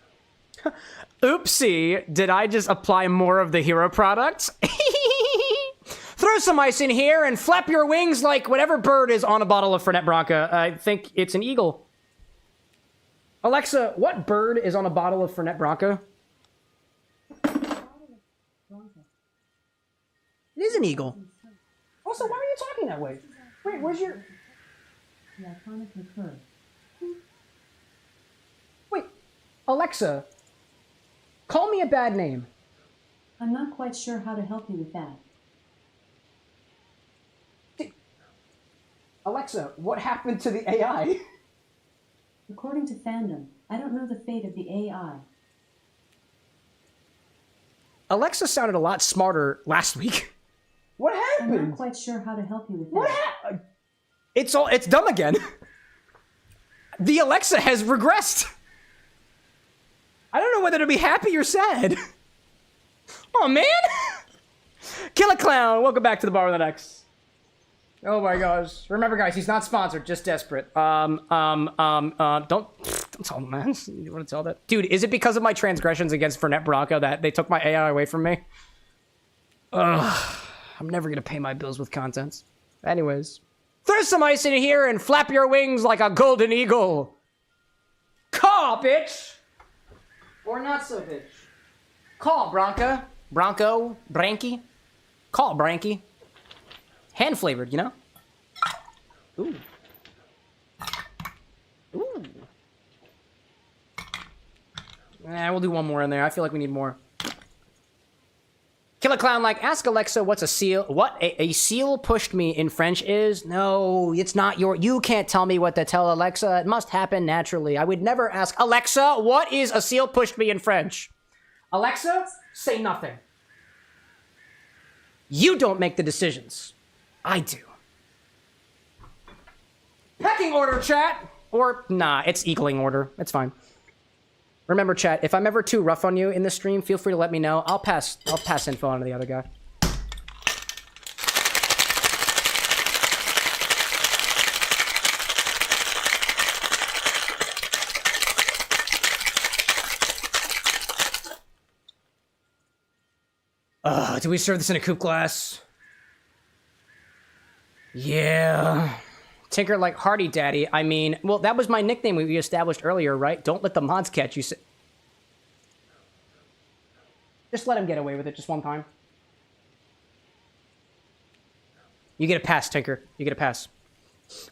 Oopsie, did I just apply more of the hero product? Throw some ice in here and flap your wings like whatever bird is on a bottle of Fernet-Branca. I think it's an eagle. Alexa, what bird is on a bottle of Fernet-Branca? It is an eagle. Also, why are you talking that way? Wait, where's your... Wait, Alexa, call me a bad name. I'm not quite sure how to help you with that. Alexa, what happened to the AI? According to fandom, I don't know the fate of the AI. Alexa sounded a lot smarter last week. What happened? I'm not quite sure how to help you with that. What happened? It's dumb again. The Alexa has regressed. I don't know whether to be happy or sad. Oh man! Kill a Clown, welcome back to the Bar with an X. Oh my gosh. Remember guys, he's not sponsored, just desperate. Don't tell him, man. You want to tell that? Dude, is it because of my transgressions against Fernet-Branca that they took my AI away from me? Ugh. I'm never gonna pay my bills with content. Anyways. Throw some ice in here and flap your wings like a golden eagle. Caw, bitch! Or not so, bitch. Caw, Branca. Bronco. Branky. Caw, Branky. Hand flavored, you know? Ooh. Ooh. We'll do one more in there. I feel like we need more. Kill a Clown like, ask Alexa what's a seal. What a seal pushed me in French is? No, it's not your... You can't tell me what to tell Alexa. It must happen naturally. I would never ask, Alexa, what is a seal pushed me in French? Alexa, say nothing. You don't make the decisions. I do. Pecking order, chat! Or, nah, it's equaling order. It's fine. Remember, chat, if I'm ever too rough on you in the stream, feel free to let me know. I'll pass info on to the other guy. Do we serve this in a coupe glass? Yeah. Tinker like Hardy Daddy. I mean, well, that was my nickname we established earlier, right? Don't let the mods catch you. Just let him get away with it just one time. You get a pass, Tinker. You get a pass.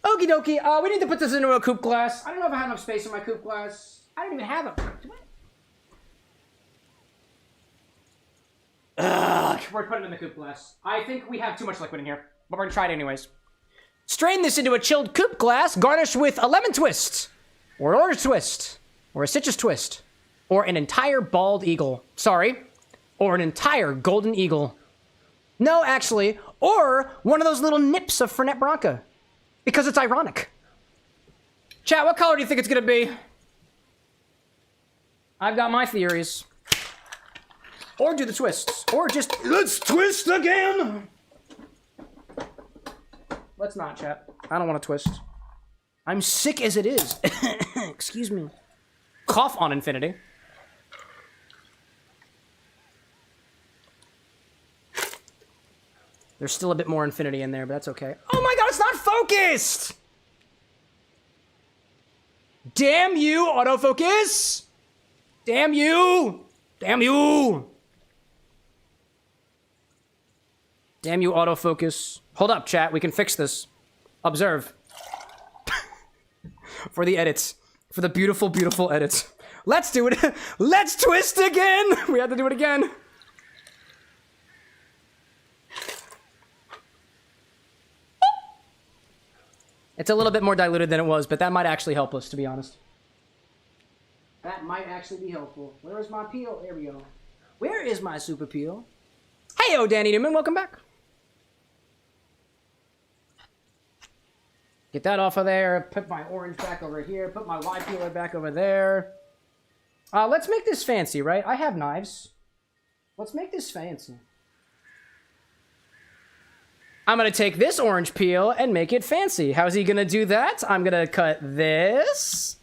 Okie dokie. We need to put this into a coupe glass. I don't know if I have enough space in my coupe glass. I don't even have it. We're putting it in the coupe glass. I think we have too much liquid in here, but we're gonna try it anyways. Strain this into a chilled coupe glass, garnish with a lemon twist, or an orange twist, or a citrus twist, or an entire bald eagle. Sorry, or an entire golden eagle. No, actually, or one of those little nips of Fernet-Branca, because it's ironic. Chat, what color do you think it's gonna be? I've got my theories. Or do the twists, or just, let's twist again! Let's not, chat. I don't want to twist. I'm sick as it is. Excuse me. Cough on infinity. There's still a bit more Infinity in there, but that's okay. Oh my god, it's not focused! Damn you, autofocus! Damn you! Damn you! Damn you, autofocus. Hold up, chat. We can fix this. Observe. For the edits. For the beautiful, beautiful edits. Let's do it. Let's twist again! We have to do it again. It's a little bit more diluted than it was, but that might actually help us, to be honest. That might actually be helpful. Where is my peel? There we go. Where is my super peel? Hey-o, Danny Newman. Welcome back. Get that off of there. Put my orange back over here. Put my Y peeler back over there. Let's make this fancy, right? I have knives. Let's make this fancy. I'm going to take this orange peel and make it fancy. How's he going to do that? I'm going to cut this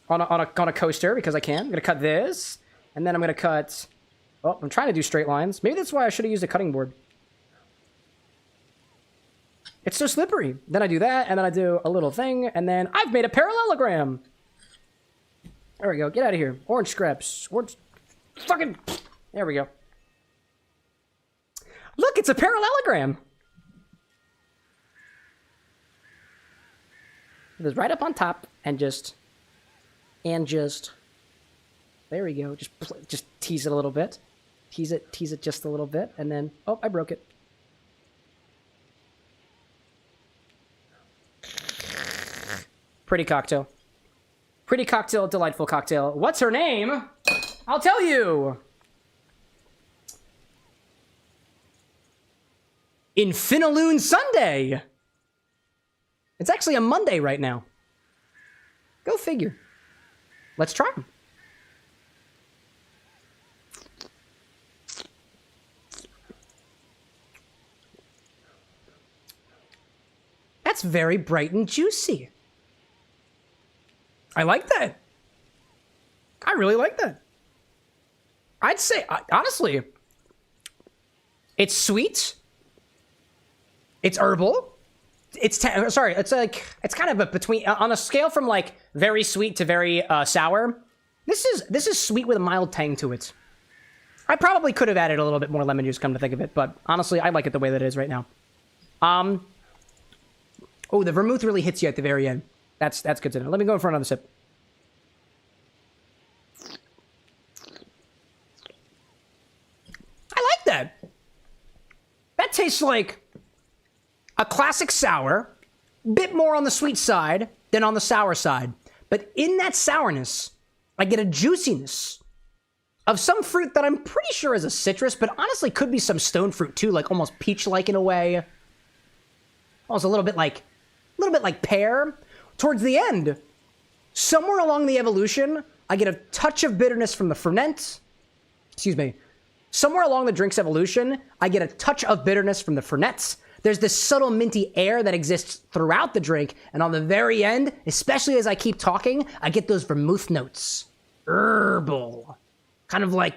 on a coaster because I can. I'm going to cut this. And then I'm going to cut... Oh, I'm trying to do straight lines. Maybe that's why I should have used a cutting board. It's so slippery. Then I do that, and then I do a little thing, and then I've made a parallelogram. There we go. Get out of here. Orange scraps. Orange... Fucking... There we go. Look, it's a parallelogram. It was right up on top, and just... There we go. Just tease it a little bit. Tease it just a little bit, and then... Oh, I broke it. Pretty cocktail. Pretty cocktail, delightful cocktail. What's her name? I'll tell you. Infini-loon Sunday. It's actually a Monday right now. Go figure. Let's try them. That's very bright and juicy. I like that. I really like that. I'd say, honestly, it's sweet. It's herbal. It's kind of a between, on a scale from like very sweet to very sour. This is sweet with a mild tang to it. I probably could have added a little bit more lemon juice, come to think of it, but honestly, I like it the way that it is right now. Oh, the vermouth really hits you at the very end. That's good to know. Let me go for another sip. I like that. That tastes like a classic sour, bit more on the sweet side than on the sour side. But in that sourness, I get a juiciness of some fruit that I'm pretty sure is a citrus, but honestly could be some stone fruit too, like almost peach-like in a way. Almost a little bit like pear. Towards the end, somewhere along the evolution, I get a touch of bitterness from the ferment. Excuse me. Somewhere along the drink's evolution, I get a touch of bitterness from the fernets. There's this subtle minty air that exists throughout the drink, and on the very end, especially as I keep talking, I get those vermouth notes. Herbal. Kind of like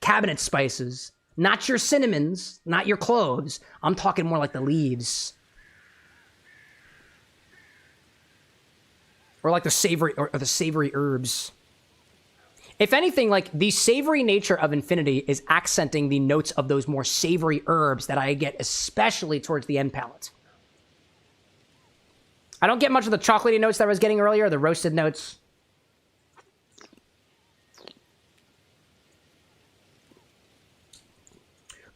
cabinet spices. Not your cinnamons, not your cloves. I'm talking more like the leaves. Or like the savory herbs. If anything, like the savory nature of Infinity is accenting the notes of those more savory herbs that I get, especially towards the end palate. I don't get much of the chocolatey notes that I was getting earlier, the roasted notes.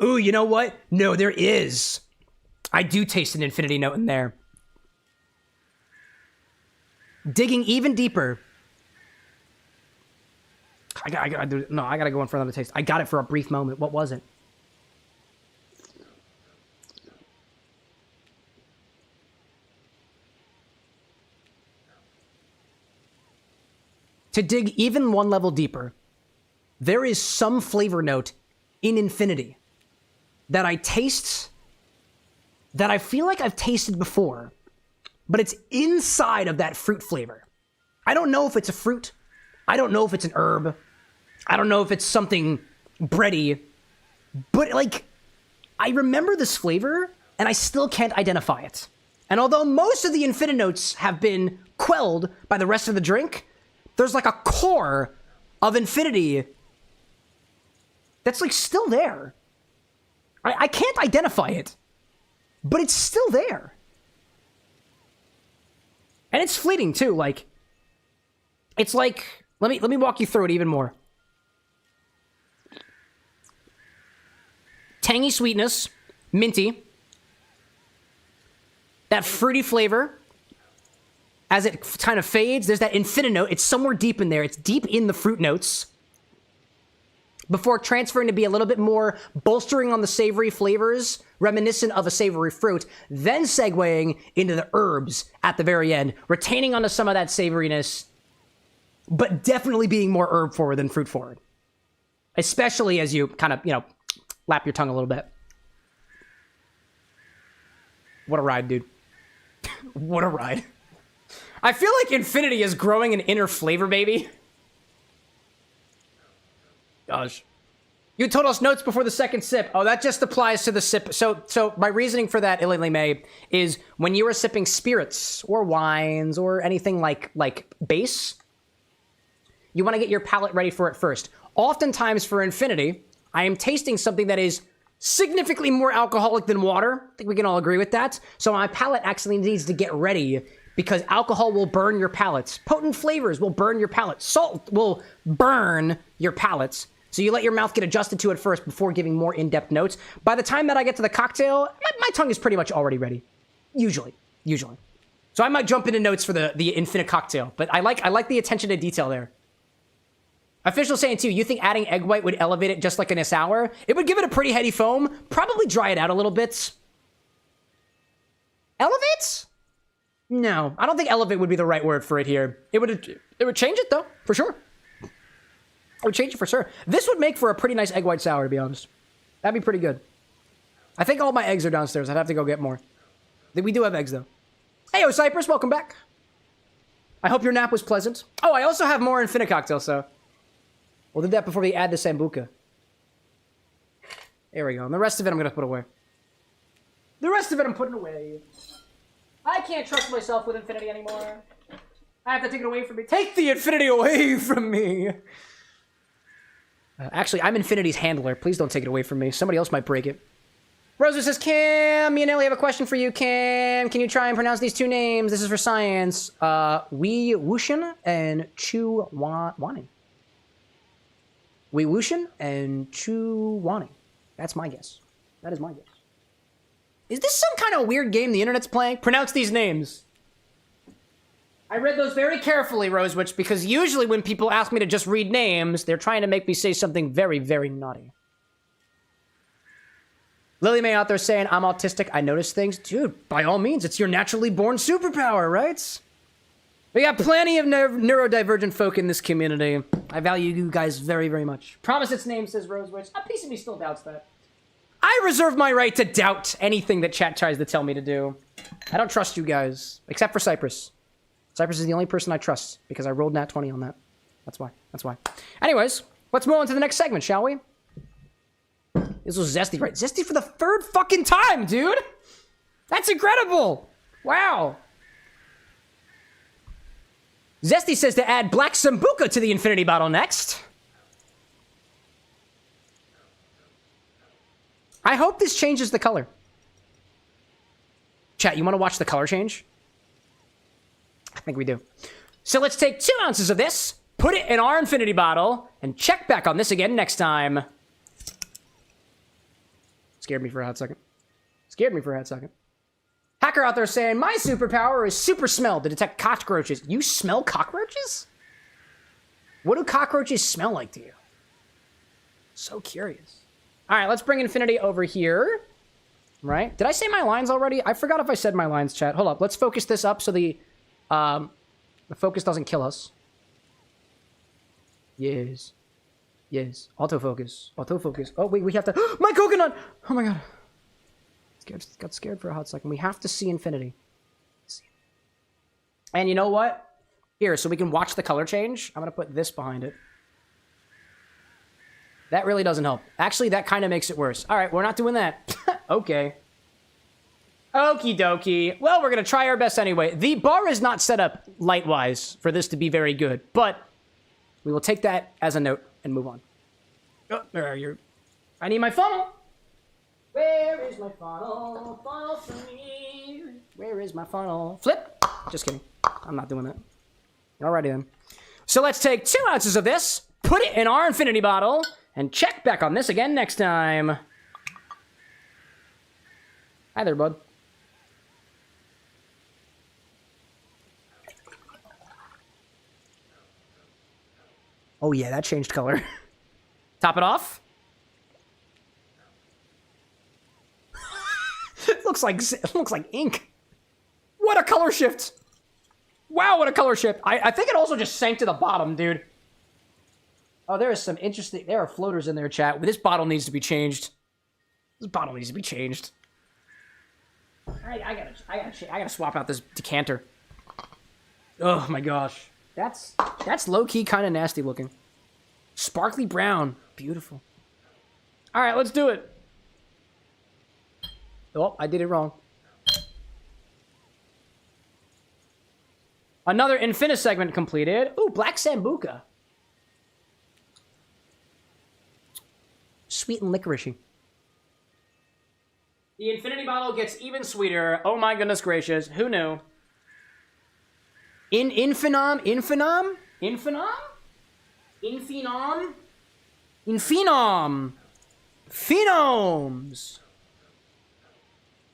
Ooh, you know what? No, there is. I do taste an Infinity note in there. Digging even deeper. I gotta go in for another taste. I got it for a brief moment. What was it? To dig even one level deeper, there is some flavor note in Infinity that I taste that I feel like I've tasted before, but it's inside of that fruit flavor. I don't know if it's a fruit. I don't know if it's an herb. I don't know if it's something bready. But, like, I remember this flavor, and I still can't identify it. And although most of the Infini notes have been quelled by the rest of the drink, there's like a core of Infinity that's like still there. I can't identify it, but it's still there. And it's fleeting too, like, it's like, let me walk you through it even more. Tangy sweetness, minty, that fruity flavor. As it kind of fades, there's that Infini note. It's somewhere deep in there. It's deep in the fruit notes. Before transferring to be a little bit more bolstering on the savory flavors, reminiscent of a savory fruit, then segueing into the herbs at the very end, retaining onto some of that savoriness, but definitely being more herb forward than fruit forward. Especially as you kind of, you know, lap your tongue a little bit. What a ride, dude. What a ride. I feel like Infinity is growing an inner flavor, baby. Gosh. You told us notes before the second sip. Oh, that just applies to the sip. So my reasoning for that, Illy May, is when you are sipping spirits or wines or anything like base, you want to get your palate ready for it first. Oftentimes for Infinity, I am tasting something that is significantly more alcoholic than water. I think we can all agree with that. So my palate actually needs to get ready because alcohol will burn your palates. Potent flavors will burn your palate. Salt will burn your palates. So you let your mouth get adjusted to it first before giving more in-depth notes. By the time that I get to the cocktail, my tongue is pretty much already ready. Usually. So I might jump into notes for the Infinite cocktail, but I like the attention to detail there. Official saying too, you think adding egg white would elevate it just like in a sour? It would give it a pretty heady foam, probably dry it out a little bit. Elevates? No, I don't think elevate would be the right word for it here. It would change it though, for sure. It would change it for sure. This would make for a pretty nice egg white sour, to be honest. That'd be pretty good. I think all my eggs are downstairs. I'd have to go get more. We do have eggs, though. Hey, Cypress, welcome back. I hope your nap was pleasant. Oh, I also have more Infini cocktail, so we'll do that before we add the Sambuca. There we go. And the rest of it I'm going to put away. The rest of it I'm putting away. I can't trust myself with Infinity anymore. I have to take it away from me. Take the Infinity away from me. Actually, I'm Infinity's handler. Please don't take it away from me. Somebody else might break it. Rosa says, Cam, me and Ellie have a question for you, Cam. Can you try and pronounce these two names? This is for science. Wee Wushin and Chu Waning. Wee Wushin and Chu Waning. That's my guess. That is my guess. Is this some kind of weird game the internet's playing? Pronounce these names. I read those very carefully, Rosewitch, because usually when people ask me to just read names, they're trying to make me say something very, very naughty. Lily May out there saying, I'm autistic, I notice things. Dude, by all means, it's your naturally born superpower, right? We got plenty of neurodivergent folk in this community. I value you guys very, very much. Promise its name, says Rosewitch. A piece of me still doubts that. I reserve my right to doubt anything that chat tries to tell me to do. I don't trust you guys, except for Cypress. Cypress is the only person I trust, because I rolled nat 20 on that. That's why. Anyways, let's move on to the next segment, shall we? This was Zesty, right? Zesty for the third fucking time, dude! That's incredible! Wow. Zesty says to add black Sambuca to the Infinity bottle next. I hope this changes the color. Chat, you want to watch the color change? I think we do. So let's take 2 ounces of this, put it in our Infinity bottle, and check back on this again next time. Scared me for a hot second. Hacker out there saying, my superpower is super smell to detect cockroaches. You smell cockroaches? What do cockroaches smell like to you? So curious. All right, let's bring Infinity over here. Right? Did I say my lines already? I forgot if I said my lines, chat. Hold up. Let's focus this up so the focus doesn't kill us. Yes. Autofocus. Oh, wait, we have to... My coconut! Oh, my God. Got scared for a hot second. We have to see Infinity. And you know what? Here, so we can watch the color change. I'm going to put this behind it. That really doesn't help. Actually, that kind of makes it worse. All right, we're not doing that. Okay. Okie dokie. Well, we're going to try our best anyway. The bar is not set up light-wise for this to be very good, but we will take that as a note and move on. Oh, where are you? I need my funnel. Where is my funnel? Funnel for me. Where is my funnel? Flip. Just kidding. I'm not doing that. Alrighty then. So let's take 2 ounces of this, put it in our infinity bottle, and check back on this again next time. Hi there, bud. Oh yeah, that changed color. Top it off. It looks like ink. What a color shift! Wow, what a color shift! I think it also just sank to the bottom, dude. Oh, there is some interesting. There are floaters in there, chat. This bottle needs to be changed. This bottle needs to be changed. I gotta swap out this decanter. Oh my gosh, that's low key kind of nasty looking. Sparkly brown, beautiful. All right, let's do it. Oh, I did it wrong. Another Infini segment completed. Ooh, Black Sambuca. Sweet and licoricey. The Infinity bottle gets even sweeter. Oh my goodness gracious. Who knew? Infinom? Phenoms.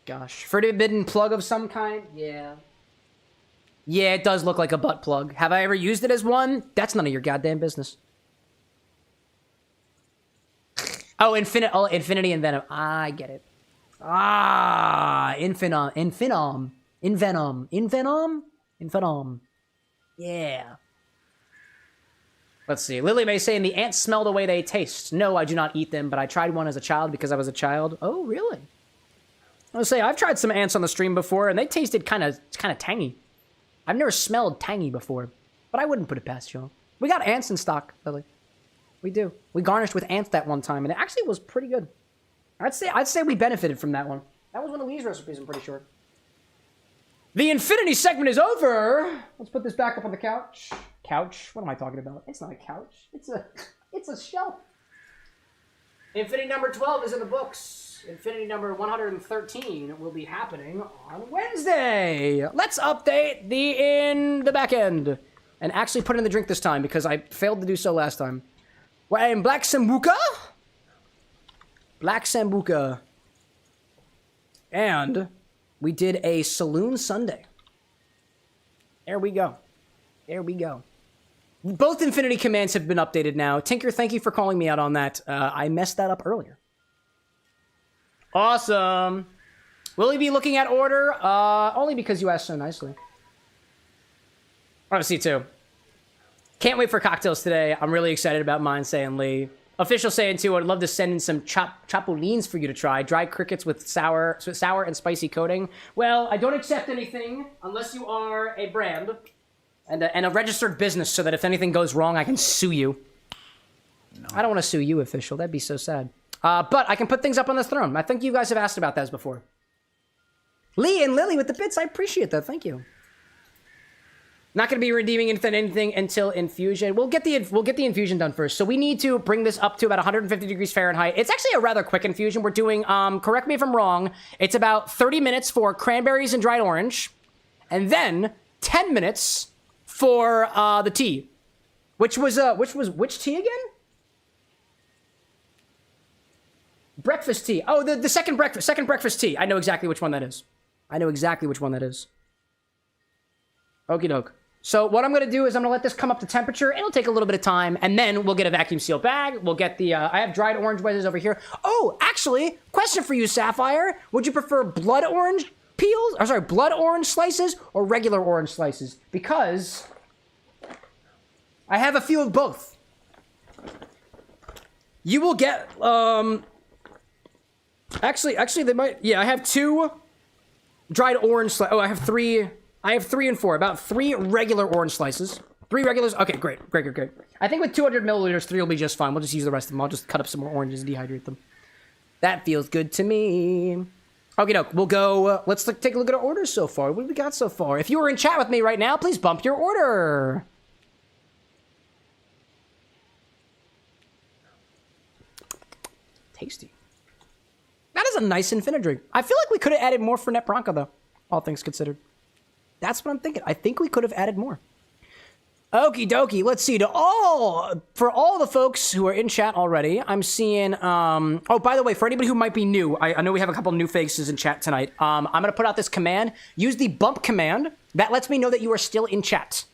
Gosh. Forbidden plug of some kind? Yeah. Yeah, it does look like a butt plug. Have I ever used it as one? That's none of your goddamn business. Oh, Infinity and Venom. I get it. Infinom. Yeah. Let's see. Lily May saying the ants smell the way they taste. No, I do not eat them, but I tried one as a child because I was a child. Oh, really? I was say I've tried some ants on the stream before, and they tasted kind of tangy. I've never smelled tangy before, but I wouldn't put it past you. We got ants in stock, Lily. We do. We garnished with ants that one time, and it actually was pretty good. I'd say we benefited from that one. That was one of Lee's recipes, I'm pretty sure. The Infinity segment is over. Let's put this back up on the couch. Couch? What am I talking about? It's not a couch. It's a shelf. Infinity number 12 is in the books. Infinity number 113 will be happening on Wednesday. Let's update the back end and actually put in the drink this time because I failed to do so last time. We're in Black Sambuca. Black Sambuca. And we did a Saloon Sunday. There we go. There we go. Both Infinity commands have been updated now. Tinker, thank you for calling me out on that. I messed that up earlier. Awesome. Will he be looking at order? Only because you asked so nicely. Oh, C2. Can't wait for cocktails today. I'm really excited about mine, saying Lee. Official saying too, I'd love to send in some chapulines for you to try. Dried crickets with sour and spicy coating. Well, I don't accept anything unless you are a brand and a registered business so that if anything goes wrong, I can sue you. No. I don't want to sue you, Official. That'd be so sad. But I can put things up on this throne. I think you guys have asked about that before. Lee and Lily with the bits. I appreciate that. Thank you. Not going to be redeeming anything until infusion. We'll get the infusion done first. So we need to bring this up to about 150 degrees Fahrenheit. It's actually a rather quick infusion. We're doing, correct me if I'm wrong, it's about 30 minutes for cranberries and dried orange, and then 10 minutes for the tea. Which tea again? Breakfast tea. Oh, the second breakfast tea. I know exactly which one that is. Okie doke. So what I'm going to do is I'm going to let this come up to temperature. It'll take a little bit of time, and then we'll get a vacuum seal bag. We'll get the, I have dried orange wedges over here. Oh, actually, question for you, Sapphire. Would you prefer blood orange peels, or sorry, blood orange slices or regular orange slices? Because I have a few of both. You will get, actually they might, yeah, I have 2 dried orange slices. Oh, I have 3 and 4. About 3 regular orange slices. 3 regulars? Okay, great. I think with 200 milliliters, 3 will be just fine. We'll just use the rest of them. I'll just cut up some more oranges and dehydrate them. That feels good to me. Okay, no, we'll go, let's take a look at our orders so far. What have we got so far? If you were in chat with me right now, please bump your order. Tasty. That is a nice Infini-Drink. I feel like we could have added more Fernet-Branca, though, all things considered. That's what I'm thinking. I think we could have added more. Okie dokie. Let's see. For all the folks who are in chat already, I'm seeing, oh, by the way, for anybody who might be new, I know we have a couple new faces in chat tonight. I'm going to put out this command. Use the bump command. That lets me know that you are still in chat.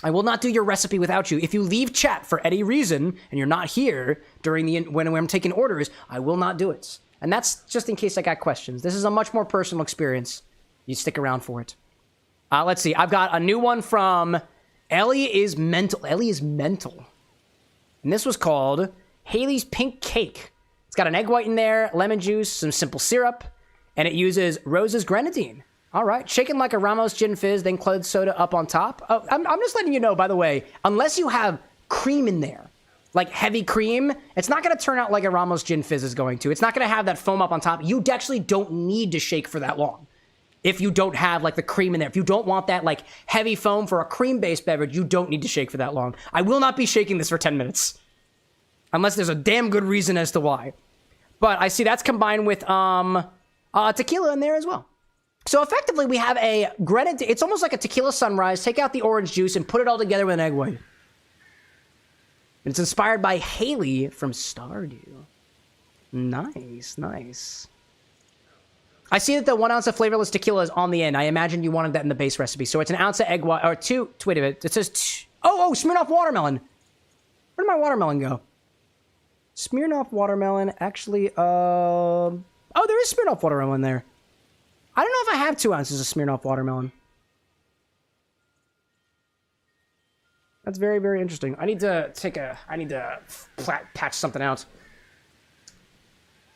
I will not do your recipe without you. If you leave chat for any reason and you're not here during when I'm taking orders, I will not do it. And that's just in case I got questions. This is a much more personal experience. You stick around for it. Let's see. I've got a new one from Ellie is Mental. Ellie is Mental. And this was called Haley's Pink Cake. It's got an egg white in there, lemon juice, some simple syrup, and it uses Rose's grenadine. All right. Shaken like a Ramos gin fizz, then club soda up on top. Oh, I'm just letting you know, by the way, unless you have cream in there, like heavy cream, it's not going to turn out like a Ramos gin fizz is going to. It's not going to have that foam up on top. You actually don't need to shake for that long. If you don't have, like, the cream in there. If you don't want that, like, heavy foam for a cream-based beverage, you don't need to shake for that long. I will not be shaking this for 10 minutes. Unless there's a damn good reason as to why. But I see that's combined with tequila in there as well. So effectively, we have a grenadine. It's almost like a tequila sunrise. Take out the orange juice and put it all together with an egg white. And it's inspired by Haley from Stardew. Nice, nice. I see that the 1 ounce of flavorless tequila is on the end. I imagine you wanted that in the base recipe. So it's an ounce of egg white, or 2, wait a minute. It says, Smirnoff watermelon. Where did my watermelon go? Smirnoff watermelon, actually, there is Smirnoff watermelon there. I don't know if I have 2 ounces of Smirnoff watermelon. That's very, very interesting. I need to patch something out.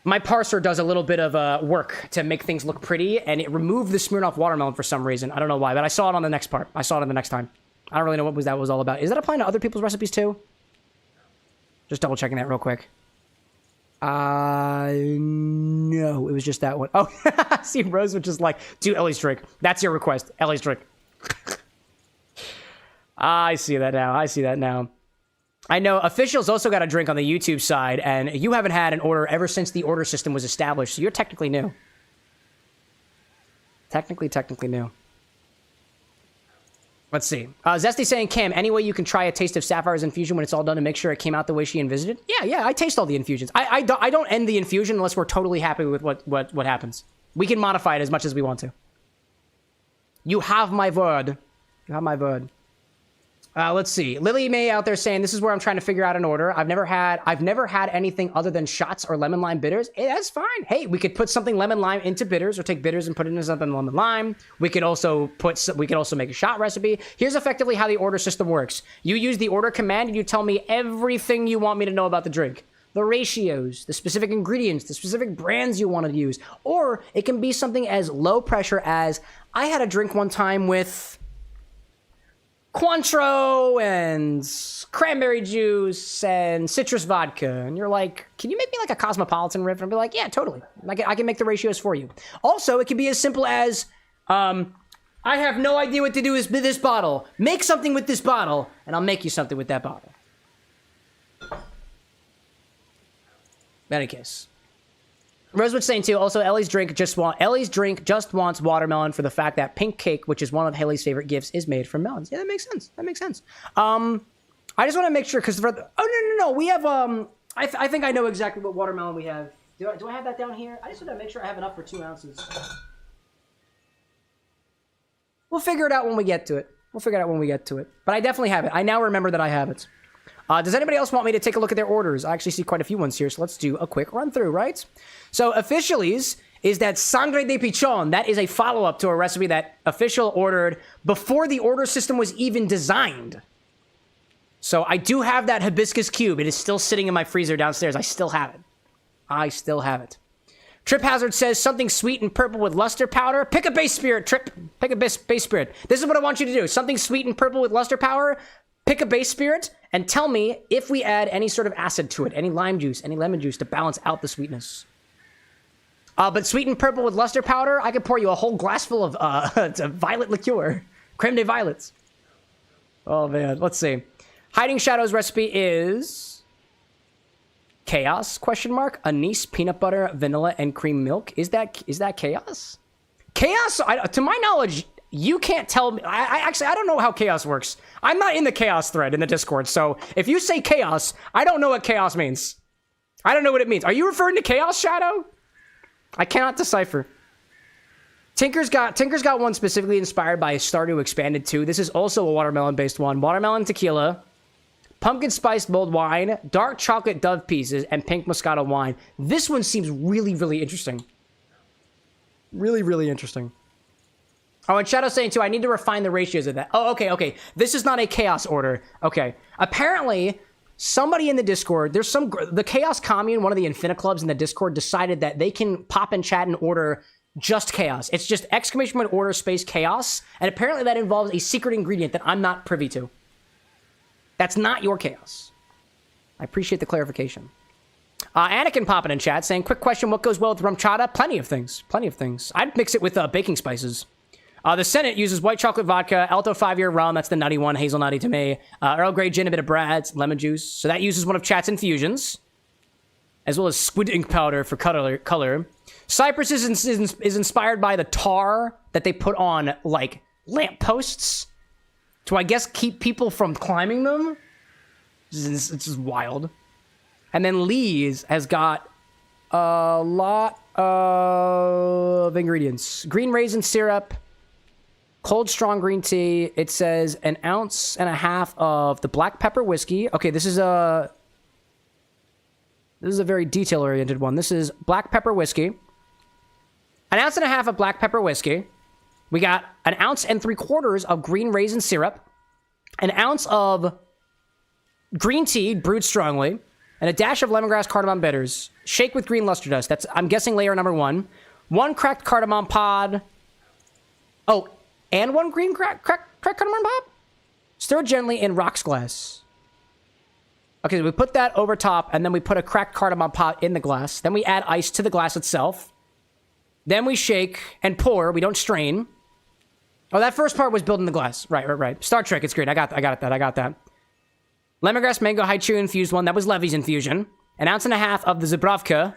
My parser does a little bit of work to make things look pretty, and it removed the Smirnoff watermelon for some reason. I don't know why, but I saw it on the next part. I saw it on the next time. I don't really know what that was all about. Is that applying to other people's recipes too? Just double checking that real quick. No, it was just that one. Oh, see, Rose was just like, do Ellie's drink. That's your request, Ellie's drink. I see that now. I know Official's also got a drink on the YouTube side, and you haven't had an order ever since the order system was established, so you're technically new. Technically new. Let's see. Zesty saying, Cam, any way you can try a taste of Sapphire's infusion when it's all done to make sure it came out the way she envisioned it? Yeah, I taste all the infusions. I don't end the infusion unless we're totally happy with what happens. We can modify it as much as we want to. You have my word. Let's see. Lily May out there saying, this is where I'm trying to figure out an order. I've never had anything other than shots or lemon lime bitters. Hey, that's fine. Hey, we could put something lemon lime into bitters, or take bitters and put it into something lemon lime. We could also make a shot recipe. Here's effectively how the order system works. You use the order command and you tell me everything you want me to know about the drink. The ratios, the specific ingredients, the specific brands you want to use. Or it can be something as low pressure as, I had a drink one time with Cointreau and cranberry juice and citrus vodka, and you're like, can you make me like a cosmopolitan riff? And I'll be like, yeah, totally. I can make the ratios for you. Also, it can be as simple as, I have no idea what to do with this bottle. Make something with this bottle, and I'll make you something with that bottle. In any case. Rosewood's saying too, also Ellie's drink just wants watermelon for the fact that pink cake, which is one of Haley's favorite gifts, is made from melons. Yeah, that makes sense. I just want to make sure, because no, we have, I think I know exactly what watermelon we have. Do I have that down here? I just want to make sure I have enough for 2 ounces. We'll figure it out when we get to it. But I definitely have it. I now remember that I have it. Does anybody else want me to take a look at their orders? I actually see quite a few ones here, so let's do a quick run through, right? So Officially's is that sangre de pichon. That is a follow-up to a recipe that Official ordered before the order system was even designed. So I do have that hibiscus cube. It is still sitting in my freezer downstairs. I still have it. Trip Hazard says, something sweet and purple with luster powder. Pick a base spirit, Trip. Pick a base spirit. This is what I want you to do. Something sweet and purple with luster powder. Pick a base spirit and tell me if we add any sort of acid to it, any lime juice, any lemon juice to balance out the sweetness. But sweetened purple with luster powder, I could pour you a whole glass full of violet liqueur. Creme de violets. Oh, man. Let's see. Hiding Shadows recipe is... Chaos, question mark? Anise, peanut butter, vanilla, and cream milk. Is that chaos? Chaos, to my knowledge, you can't tell me. I don't know how chaos works. I'm not in the chaos thread in the Discord, so if you say chaos, I don't know what chaos means. I don't know what it means. Are you referring to Chaos Shadow? I cannot decipher. Tinker's got one specifically inspired by Stardew Expanded 2. This is also a watermelon-based one. Watermelon tequila, pumpkin spiced mulled wine, dark chocolate dove pieces, and pink Moscato wine. This one seems really, really interesting. Really, really interesting. Oh, and Shadow's saying, too, I need to refine the ratios of that. Oh, okay. This is not a chaos order. Okay. Apparently, somebody in the Discord, the Chaos Commune, one of the Infini clubs in the Discord, decided that they can pop in chat and order just chaos. It's just exclamation point order space chaos, and apparently that involves a secret ingredient that I'm not privy to. That's not your chaos. I appreciate the clarification. Anakin popping in chat saying, quick question, what goes well with rum chata? Plenty of things. I'd mix it with baking spices. The Senate uses white chocolate vodka, Alto 5-year rum, that's the nutty one, hazelnutty to me, Earl Grey gin, a bit of Brad's, lemon juice. So that uses one of chat's infusions, as well as squid ink powder for color. Cypress is inspired by the tar that they put on, like, lampposts to, I guess, keep people from climbing them. It's just wild. And then Lee's has got a lot of ingredients. Green raisin syrup, cold strong green tea. It says 1.5 ounces of the black pepper whiskey. Okay, this is a very detail-oriented one. This is black pepper whiskey. 1.5 ounces of black pepper whiskey. We got 1.75 ounces of green raisin syrup, 1 ounce of green tea brewed strongly, and a dash of lemongrass cardamom bitters. Shake with green luster dust. That's, I'm guessing, layer number 1. 1 cracked cardamom pod. Oh, and 1 green cracked cardamom pod? Stir gently in rocks glass. Okay, so we put that over top, and then we put a cracked cardamom pod in the glass. Then we add ice to the glass itself. Then we shake and pour. We don't strain. Oh, that first part was building the glass. Right. Star Trek, it's great. I got that. Lemongrass mango haichu infused one. That was Levy's infusion. 1.5 ounces of the Zubrovka.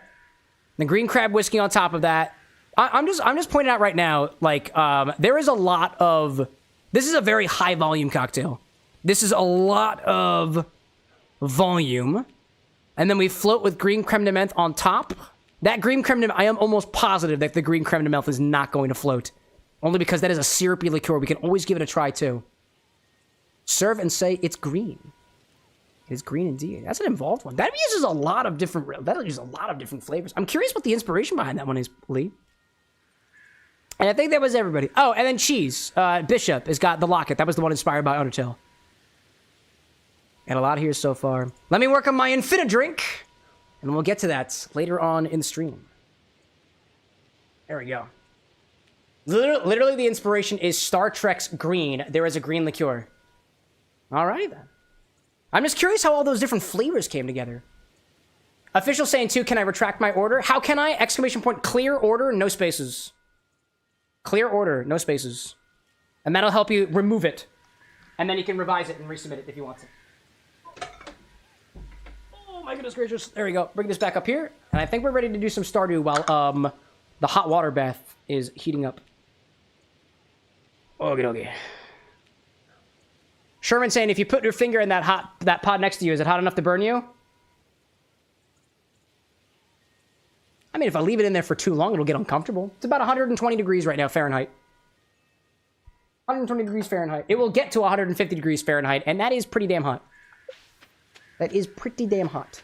The green crab whiskey on top of that. I'm just pointing out right now, like, there is a lot of... This is a very high volume cocktail. This is a lot of volume. And then we float with green creme de menthe on top. That green creme de menthe, I am almost positive that the green creme de menthe is not going to float. Only because that is a syrupy liqueur. We can always give it a try, too. Serve and say it's green. It is green indeed. That's an involved one. That uses a lot of different flavors. I'm curious what the inspiration behind that one is, Lee. And I think that was everybody. Oh, and then Cheese. Bishop has got the locket. That was the one inspired by Undertale. And a lot here so far. Let me work on my Infini-Drink. And we'll get to that later on in the stream. There we go. Literally the inspiration is Star Trek's green. There is a green liqueur. Alright then. I'm just curious how all those different flavors came together. Official saying too, can I retract my order? How can I? Exclamation point, clear order, no spaces. Clear order, no spaces. And that'll help you remove it. And then you can revise it and resubmit it if you want to. Oh my goodness gracious. There we go. Bring this back up here. And I think we're ready to do some Stardew while the hot water bath is heating up. Okay. Sherman saying, if you put your finger in that pot next to you, is it hot enough to burn you? I mean, if I leave it in there for too long, it'll get uncomfortable. It's about 120 degrees right now, Fahrenheit. 120 degrees Fahrenheit. It will get to 150 degrees Fahrenheit, and that is pretty damn hot. That is pretty damn hot.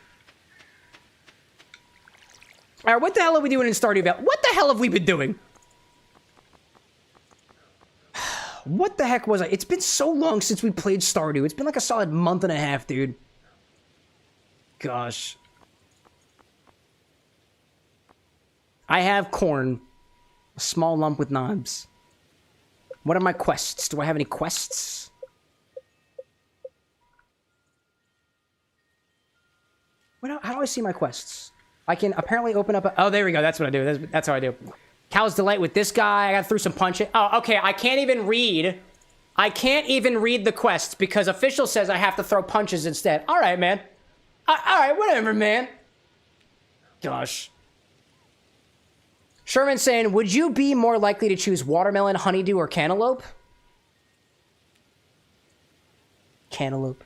All right, what the hell are we doing in Stardew Valley? What the hell have we been doing? What the heck was I? It's been so long since we played Stardew. It's been like a solid month and a half, dude. Gosh. I have corn. A small lump with knobs. What are my quests? Do I have any quests? How do I see my quests? I can apparently open up oh, there we go. That's what I do. That's how I do. Cow's Delight with this guy. I got through some punch. Oh, okay. I can't even read the quest because official says I have to throw punches instead. All right, man. All right, whatever, man. Gosh. Sherman's saying, would you be more likely to choose watermelon, honeydew, or cantaloupe? Cantaloupe.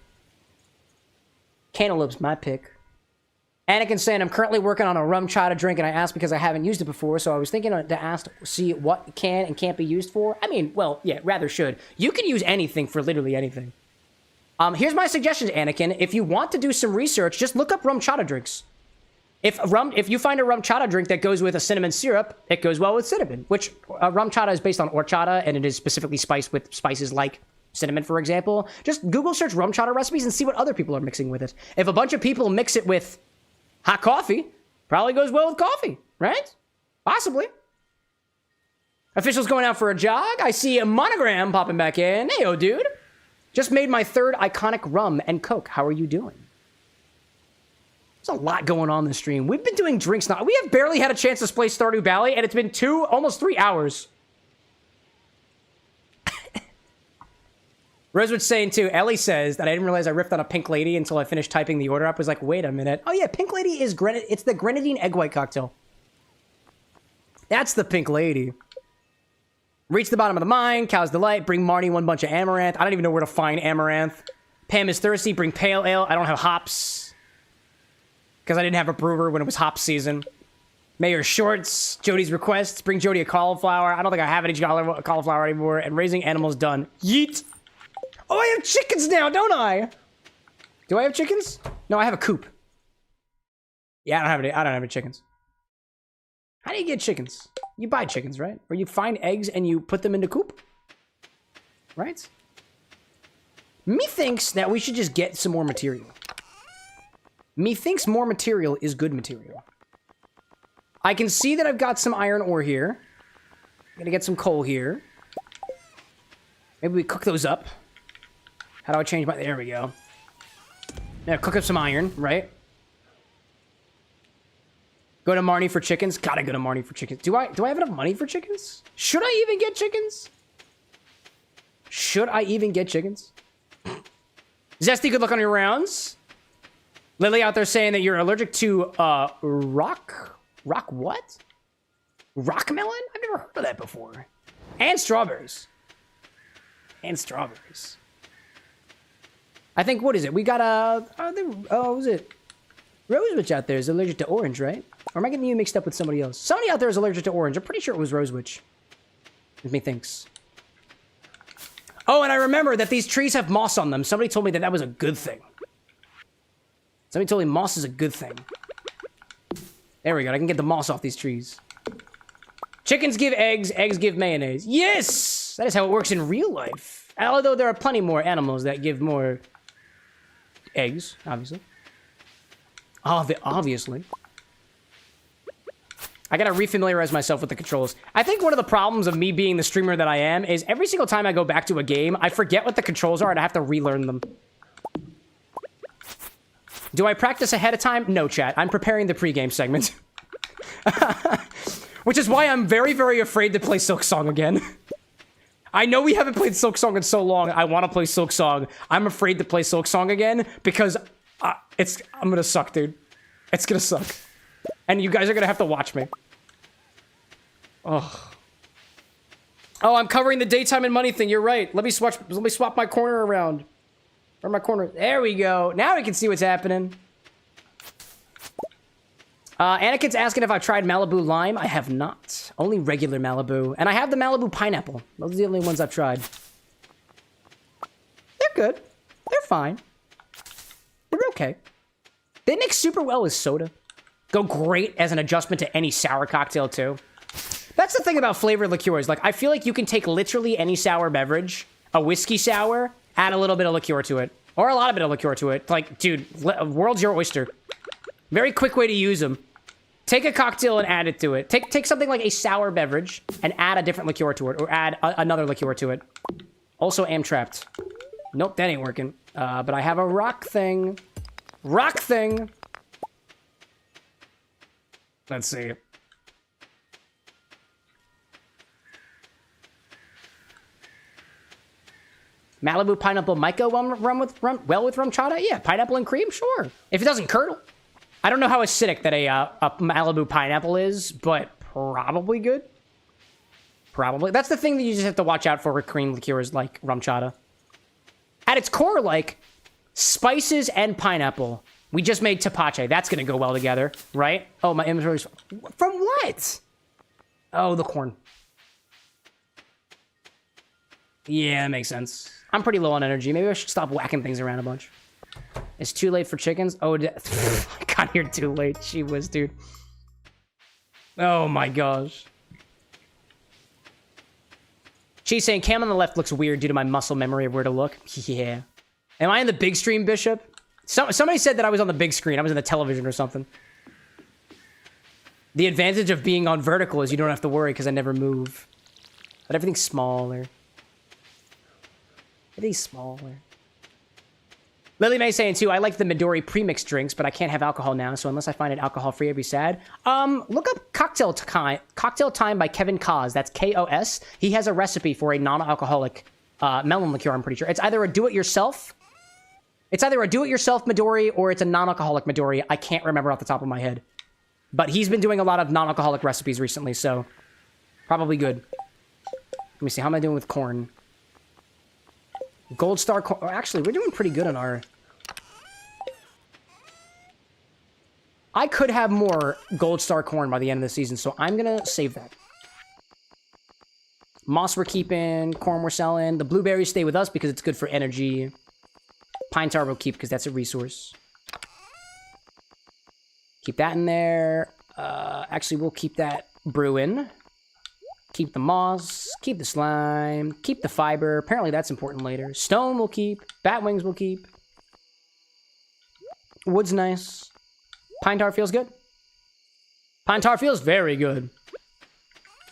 Cantaloupe's my pick. Anakin saying, I'm currently working on a rum chata drink, and I asked because I haven't used it before, so I was thinking to ask, see what can and can't be used for. I mean, well, yeah, rather should. You can use anything for literally anything. Here's my suggestions, Anakin. If you want to do some research, just look up rum chata drinks. If you find a rum chata drink that goes with a cinnamon syrup, it goes well with cinnamon, which rum chata is based on horchata, and it is specifically spiced with spices like cinnamon, for example. Just Google search rum chata recipes and see what other people are mixing with it. If a bunch of people mix it with hot coffee, probably goes well with coffee, right? Possibly. Officials going out for a jog. I see a monogram popping back in. Hey, oh, dude. Just made my 3rd iconic rum and Coke. How are you doing? There's a lot going on this stream. We've been doing drinks now. We have barely had a chance to play Stardew Valley, and it's been almost 3 hours. Rosewood's saying, too, Ellie says that I didn't realize I riffed on a Pink Lady until I finished typing the order up. I was like, wait a minute. Oh, yeah, Pink Lady is it's the grenadine egg white cocktail. That's the Pink Lady. Reach the bottom of the mine. Cow's Delight. Bring Marnie 1 bunch of amaranth. I don't even know where to find amaranth. Pam is thirsty. Bring pale ale. I don't have hops. Because I didn't have a brewer when it was hop season. Mayor Shorts. Jody's request. Bring Jody a cauliflower. I don't think I have any cauliflower anymore. And raising animals done. Yeet. Oh, I have chickens now, don't I? Do I have chickens? No, I have a coop. Yeah, I don't have any chickens. How do you get chickens? You buy chickens, right? Or you find eggs and you put them into coop? Right? Methinks that we should just get some more material. Methinks more material is good material. I can see that I've got some iron ore here. I'm gonna get some coal here. Maybe we cook those up. How do I change my... There we go. Now, cook up some iron, right? Go to Marnie for chickens. Gotta go to Marnie for chickens. Do I have enough money for chickens? Should I even get chickens? Should I even get chickens? Zesty, good luck on your rounds. Lily out there saying that you're allergic to, rock what? Rock melon? I've never heard of that before. And strawberries. And strawberries. I think, what is it? We got, was it? Rosewitch out there is allergic to orange, right? Or am I getting you mixed up with somebody else? Somebody out there is allergic to orange. I'm pretty sure it was Rosewitch. Methinks. Oh, and I remember that these trees have moss on them. Somebody told me that was a good thing. Somebody told me moss is a good thing. There we go. I can get the moss off these trees. Chickens give eggs. Eggs give mayonnaise. Yes! That is how it works in real life. Although there are plenty more animals that give more eggs, obviously. Obviously. I gotta refamiliarize myself with the controls. I think one of the problems of me being the streamer that I am is every single time I go back to a game, I forget what the controls are and I have to relearn them. Do I practice ahead of time? No, chat. I'm preparing the pregame segment. Which is why I'm very, very afraid to play Silksong again. I know we haven't played Silksong in so long. I want to play Silksong. I'm afraid to play Silksong again because I'm gonna suck, dude. It's gonna suck. And you guys are gonna have to watch me. Oh, I'm covering the daytime and money thing. You're right. Let me swap my corner around. Or my corner. There we go. Now we can see what's happening. Anakin's asking if I've tried Malibu Lime. I have not. Only regular Malibu. And I have the Malibu Pineapple. Those are the only ones I've tried. They're good. They're fine. They're okay. They mix super well with soda. Go great as an adjustment to any sour cocktail, too. That's the thing about flavored liqueurs. Like, I feel like you can take literally any sour beverage, a whiskey sour, add a little bit of liqueur to it. Or a lot of bit of liqueur to it. Like, dude, world's your oyster. Very quick way to use them. Take a cocktail and add it to it. Take something like a sour beverage and add a different liqueur to it. Or add another liqueur to it. Also, am trapped. Nope, that ain't working. But I have a rock thing. Rock thing. Let's see. Malibu pineapple might go well with rum chata? Yeah, pineapple and cream, sure. If it doesn't curdle. I don't know how acidic that a Malibu pineapple is, but probably good. Probably. That's the thing that you just have to watch out for with cream liqueurs like rum chata. At its core, like, spices and pineapple. We just made Tepache. That's going to go well together, right? Oh, my inventory's... From what? Oh, the corn. Yeah, that makes sense. I'm pretty low on energy. Maybe I should stop whacking things around a bunch. It's too late for chickens. Oh, I got here too late. She was, dude. Oh, my gosh. She's saying, cam on the left looks weird due to my muscle memory of where to look. Yeah. Am I in the big screen, Bishop? Somebody said that I was on the big screen. I was in the television or something. The advantage of being on vertical is you don't have to worry because I never move. But everything's smaller. Everything's smaller. Lily May saying, too, I like the Midori premixed drinks, but I can't have alcohol now, so unless I find it alcohol-free, I'd be sad. Look up Cocktail Time by Kevin Kos. That's K-O-S. He has a recipe for a non-alcoholic melon liqueur, I'm pretty sure. It's either a do-it-yourself... It's either a do-it-yourself Midori or it's a non-alcoholic Midori. I can't remember off the top of my head. But he's been doing a lot of non-alcoholic recipes recently, so... Probably good. Let me see, how am I doing with corn? Gold Star corn... Actually, we're doing pretty good on our... I could have more Gold Star corn by the end of the season, so I'm gonna save that. Moss we're keeping, corn we're selling. The blueberries stay with us because it's good for energy. Pine tar we'll keep because that's a resource. Keep that in there. Actually, we'll keep that brewing. Keep the moss. Keep the slime. Keep the fiber. Apparently that's important later. Stone we'll keep. Bat wings we'll keep. Wood's nice. Pine tar feels good. Pine tar feels very good.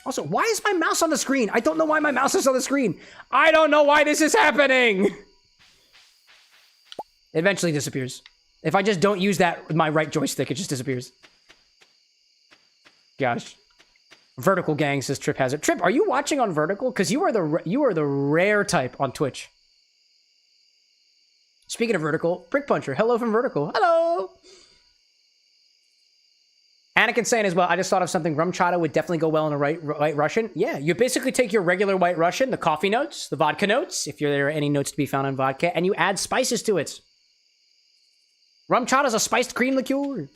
Also, why is my mouse on the screen? I don't know why my mouse is on the screen. I don't know why this is happening. It eventually disappears. If I just don't use that with my right joystick, it just disappears. Gosh. Vertical gang, says Trip Hazard. Trip, are you watching on vertical? Because you are the rare type on Twitch. Speaking of vertical, Brick Puncher, hello from vertical. Hello! Anakin saying as well, I just thought of something. Rum chata would definitely go well in a white Russian. Yeah, you basically take your regular white Russian, the coffee notes, the vodka notes, if there are any notes to be found on vodka, and you add spices to it. Rum chata is a spiced cream liqueur.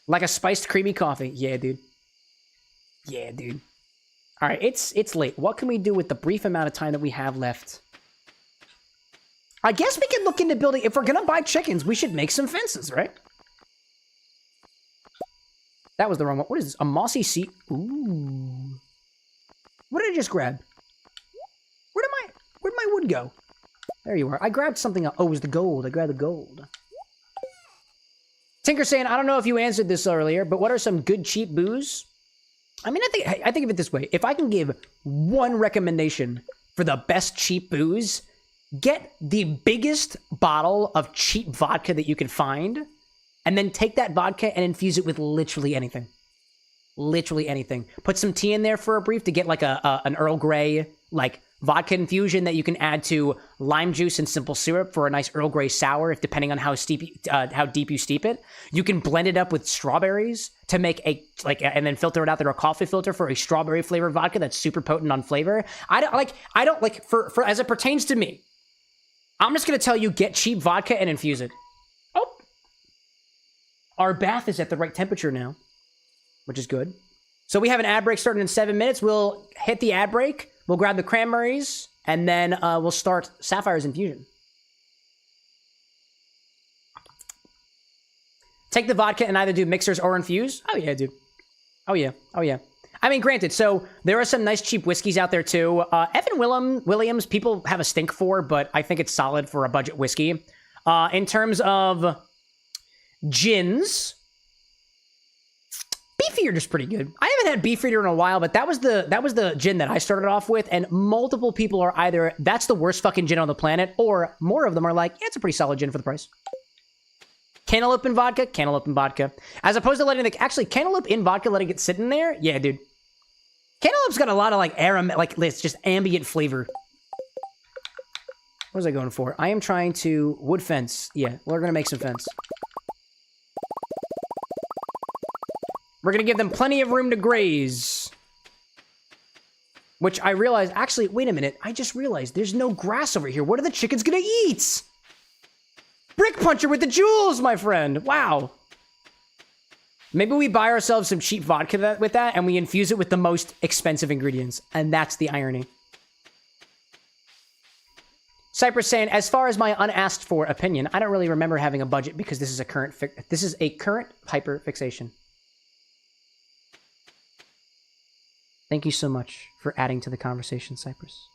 Like a spiced creamy coffee. Yeah, dude. Yeah, dude. All right, it's late. What can we do with the brief amount of time that we have left? I guess we can look into building... If we're going to buy chickens, we should make some fences, right? That was the wrong one. What is this? A mossy seat? Ooh. What did I just grab? Where'd my wood go? There you are. I grabbed something else. Oh, it was the gold. I grabbed the gold. Tinker saying, I don't know if you answered this earlier, but what are some good cheap booze? I mean, I think of it this way. If I can give one recommendation for the best cheap booze, get the biggest bottle of cheap vodka that you can find, and then take that vodka and infuse it with literally anything. Literally anything. Put some tea in there for a brief to get like an Earl Grey, like, vodka infusion that you can add to lime juice and simple syrup for a nice Earl Grey sour, if depending on how deep you steep it. You can blend it up with strawberries to make and then filter it out through a coffee filter for a strawberry flavored vodka that's super potent on flavor. I don't like for as it pertains to me. I'm just gonna tell you, get cheap vodka and infuse it. Oh, our bath is at the right temperature now, which is good. So we have an ad break starting in 7 minutes. We'll hit the ad break. We'll grab the cranberries, and then we'll start Sapphire's infusion. Take the vodka and either do mixers or infuse. Oh, yeah, dude. Oh, yeah. Oh, yeah. I mean, granted, so there are some nice cheap whiskeys out there, too. Evan Williams, people have a stink for, but I think it's solid for a budget whiskey. In terms of gins... Beefeater's pretty good. I haven't had Beefeater in a while, but that was the gin that I started off with, and multiple people are either, that's the worst fucking gin on the planet, or more of them are like, yeah, it's a pretty solid gin for the price. Cantaloupe in vodka? Cantaloupe in vodka. As opposed to letting the... Actually, cantaloupe in vodka, letting it sit in there? Yeah, dude. Cantaloupe's got a lot of, like, it's just ambient flavor. What was I going for? I am trying to... Wood fence. Yeah, we're gonna make some fence. We're gonna give them plenty of room to graze. Which I realized... Actually, wait a minute. I just realized there's no grass over here. What are the chickens gonna eat? Brick puncher with the jewels, my friend. Wow. Maybe we buy ourselves some cheap vodka with that, and we infuse it with the most expensive ingredients. And that's the irony. Cypress saying, as far as my unasked for opinion, I don't really remember having a budget because this is a current hyper fixation. Thank you so much for adding to the conversation, Cypress.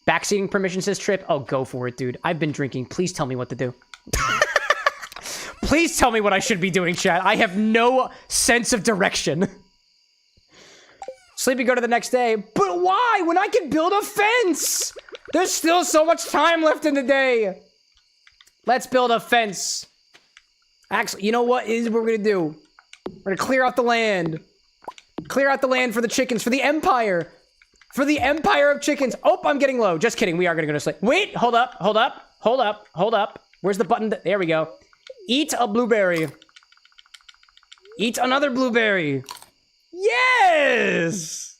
Backseating permission, says Trip. Oh, go for it, dude. I've been drinking. Please tell me what to do. Please tell me what I should be doing, chat. I have no sense of direction. Sleepy, go to the next day. But why? When I can build a fence! There's still so much time left in the day. Let's build a fence. Actually, you know what is what we're gonna do? We're gonna clear out the land. Clear out the land for the chickens, for the empire. For the empire of chickens. Oh, I'm getting low. Just kidding. We are gonna go to sleep. Wait, hold up, hold up, hold up, hold up. Where's the button? There we go. Eat a blueberry. Eat another blueberry. Yes!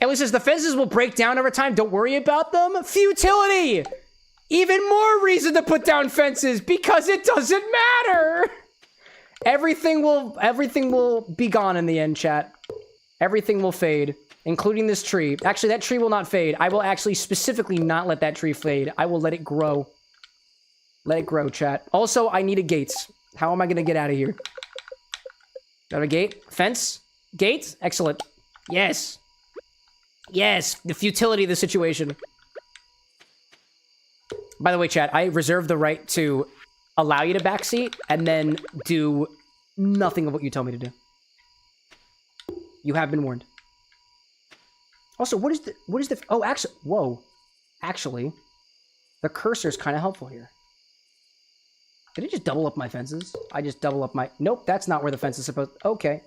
Ellie says the fences will break down over time. Don't worry about them. Futility! Even more reason to put down fences because it doesn't matter. Everything will be gone in the end, chat. Everything will fade, including this tree. Actually, that tree will not fade. I will actually specifically not let that tree fade. I will let it grow. Let it grow, chat. Also, I need a gate. How am I gonna get out of here? Got a gate? Fence? Gate? Excellent. Yes. Yes, the futility of the situation. By the way, chat, I reserve the right to allow you to backseat and then do nothing of what you tell me to do. You have been warned. Also, what is the, oh, actually, whoa. Actually, the cursor is kind of helpful here. Did it just double up my fences? I just double up my, nope, that's not where the fence is supposed, okay.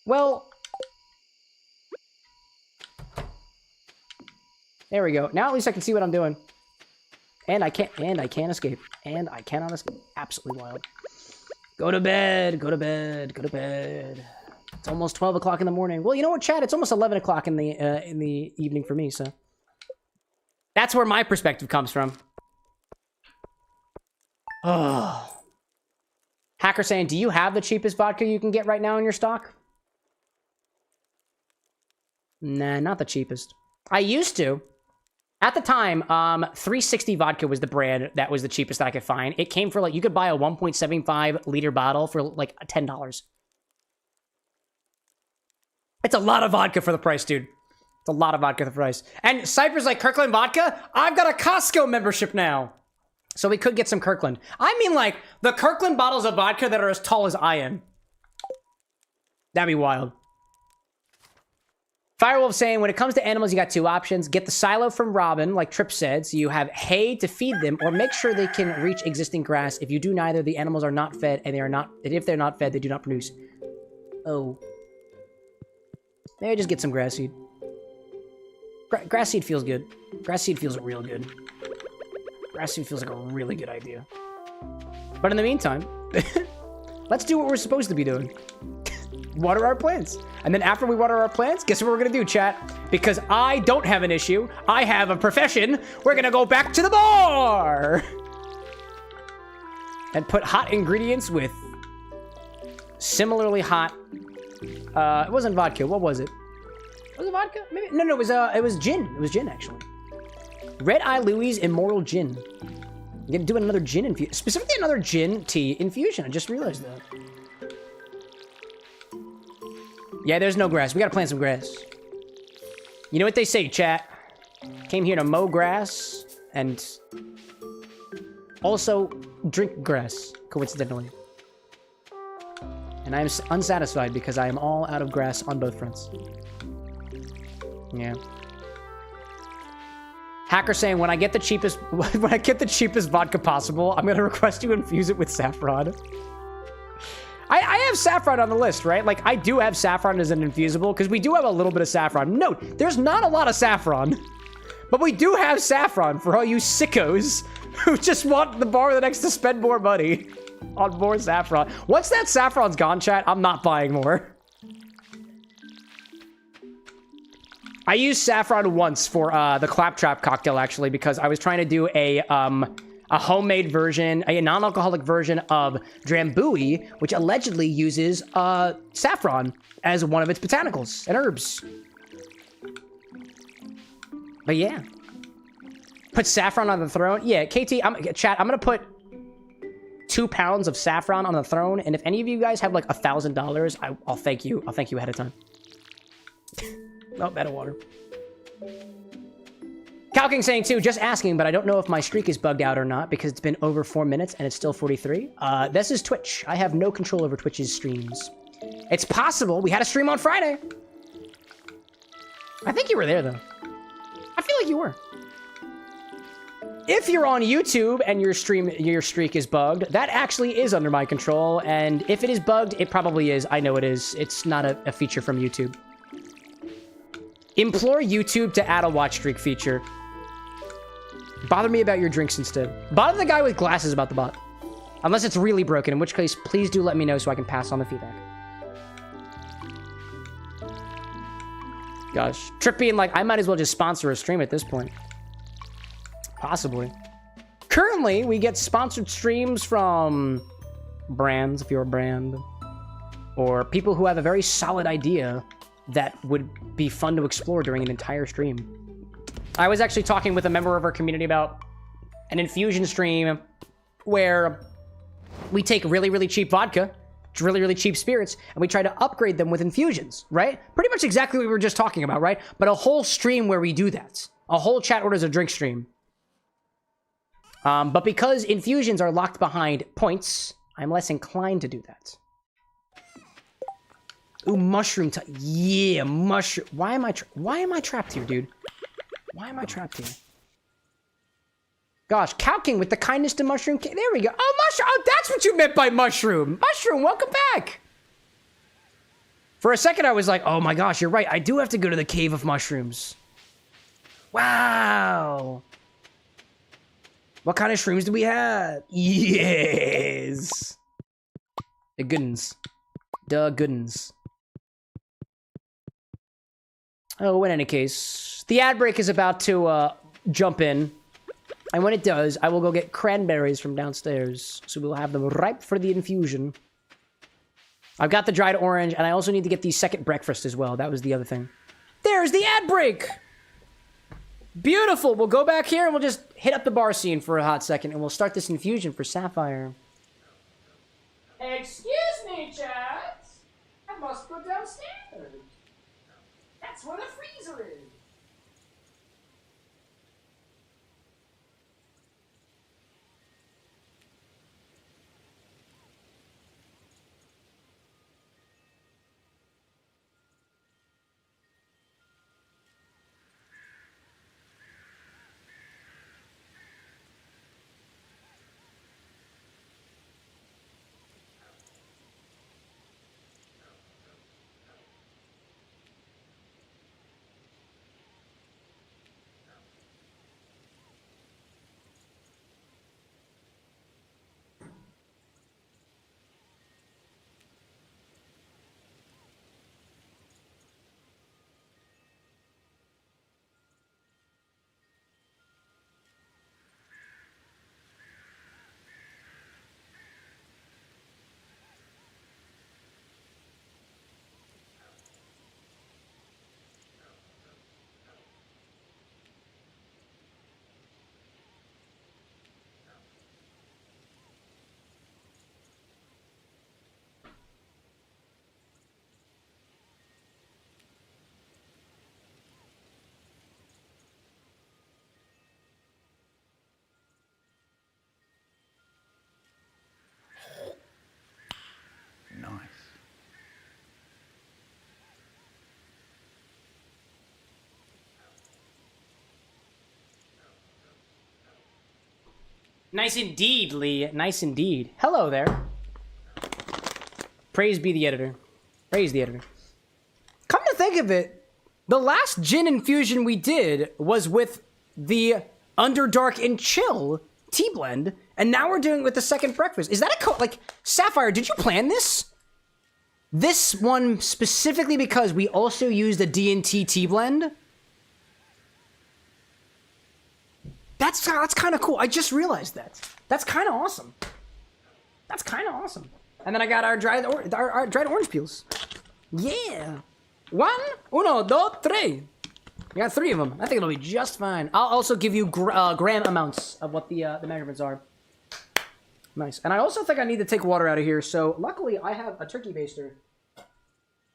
Well, there we go. Now at least I can see what I'm doing. And I can't escape. And I cannot escape. Absolutely wild. Go to bed, go to bed, go to bed. It's almost 12 o'clock in the morning. Well, you know what, Chad? It's almost 11 o'clock in the evening for me, so. That's where my perspective comes from. Oh. Hacker saying, do you have the cheapest vodka you can get right now in your stock? Nah, not the cheapest. I used to. At the time, 360 vodka was the brand that was the cheapest that I could find. It came for, like, you could buy a 1.75 liter bottle for, like, $10. It's a lot of vodka for the price, dude. It's a lot of vodka for the price. And Cypress like Kirkland vodka? I've got a Costco membership now. So we could get some Kirkland. I mean, like, the Kirkland bottles of vodka that are as tall as I am. That'd be wild. Firewolf saying, when it comes to animals, you got two options. Get the silo from Robin, like Tripp said, so you have hay to feed them, or make sure they can reach existing grass. If you do neither, the animals are not fed, and if they're not fed, they do not produce. Oh. Maybe just get some grass seed. Grass seed feels good. Grass seed feels real good. Grass seed feels like a really good idea. But in the meantime, let's do what we're supposed to be doing. Water our plants. And then after we water our plants, guess what we're gonna do, chat? Because I don't have an issue, I have a profession, we're gonna go back to the bar! And put hot ingredients with similarly hot, it wasn't vodka, what was it? Was it vodka? Maybe, no, it was gin. It was gin, actually. Red Eye Louie's Immoral Gin. I'm gonna do another gin infusion, specifically another gin tea infusion, I just realized that. Yeah, there's no grass. We gotta plant some grass. You know what they say, chat? Came here to mow grass and also drink grass, coincidentally. And I am unsatisfied because I am all out of grass on both fronts. Yeah. Hacker saying, when I get the cheapest vodka possible, I'm gonna request you infuse it with saffron. I have saffron on the list, right? Like, I do have saffron as an infusible, because we do have a little bit of saffron. Note, there's not a lot of saffron, but we do have saffron for all you sickos who just want the bar the next to spend more money on more saffron. Once that saffron's gone, chat, I'm not buying more. I used saffron once for the claptrap cocktail, actually, because I was trying to do a homemade version, a non-alcoholic version of Drambuie, which allegedly uses saffron as one of its botanicals and herbs. But yeah. Put saffron on the throne? Yeah, KT, chat, I'm gonna put 2 pounds of saffron on the throne, and if any of you guys have like $1,000, I'll thank you. I'll thank you ahead of time. Oh, better water. Calking saying too, just asking, but I don't know if my streak is bugged out or not because it's been over 4 minutes and it's still 43. This is Twitch. I have no control over Twitch's streams. It's possible. We had a stream on Friday. I think you were there though. I feel like you were. If you're on YouTube and your streak is bugged, that actually is under my control. And if it is bugged, it probably is. I know it is. It's not a feature from YouTube. Implore YouTube to add a watch streak feature. Bother me about your drinks instead. Bother the guy with glasses about the bot. Unless it's really broken, in which case, please do let me know so I can pass on the feedback. Gosh. Trip being like, I might as well just sponsor a stream at this point. Possibly. Currently, we get sponsored streams from brands, if you're a brand, or people who have a very solid idea that would be fun to explore during an entire stream. I was actually talking with a member of our community about an infusion stream where we take really, really cheap vodka, really, really cheap spirits, and we try to upgrade them with infusions, right? Pretty much exactly what we were just talking about, right? But a whole stream where we do that. A whole chat orders a drink stream. But because infusions are locked behind points, I'm less inclined to do that. Ooh, mushroom time. Yeah, mushroom. Why am I trapped here, dude? Why am I trapped here? Gosh, Calking with the kindness to mushroom. There we go. Oh, mushroom. Oh, that's what you meant by mushroom. Mushroom, welcome back. For a second, I was like, oh my gosh, you're right. I do have to go to the cave of mushrooms. Wow. What kind of shrooms do we have? Yes. The goodens. The goodens. Oh, in any case, the ad break is about to jump in. And when it does, I will go get cranberries from downstairs. So we'll have them ripe for the infusion. I've got the dried orange, and I also need to get the second breakfast as well. That was the other thing. There's the ad break! Beautiful! We'll go back here and we'll just hit up the bar scene for a hot second, and we'll start this infusion for Sapphire. Excuse me, chat. I must go downstairs. That's where the freezer is. Nice indeed, Lee. Nice indeed. Hello there. Praise be the editor. Praise the editor. Come to think of it, the last gin infusion we did was with the Underdark and Chill tea blend, and now we're doing it with the second breakfast. Is that a like, Sapphire, did you plan this? This one specifically because we also used a D&T tea blend? That's kind of cool. I just realized that. That's kind of awesome. That's kind of awesome. And then I got our dried orange peels. Yeah. Uno, dos, tres. We got 3 of them. I think it'll be just fine. I'll also give you gram amounts of what the measurements are. Nice. And I also think I need to take water out of here. So luckily I have a turkey baster.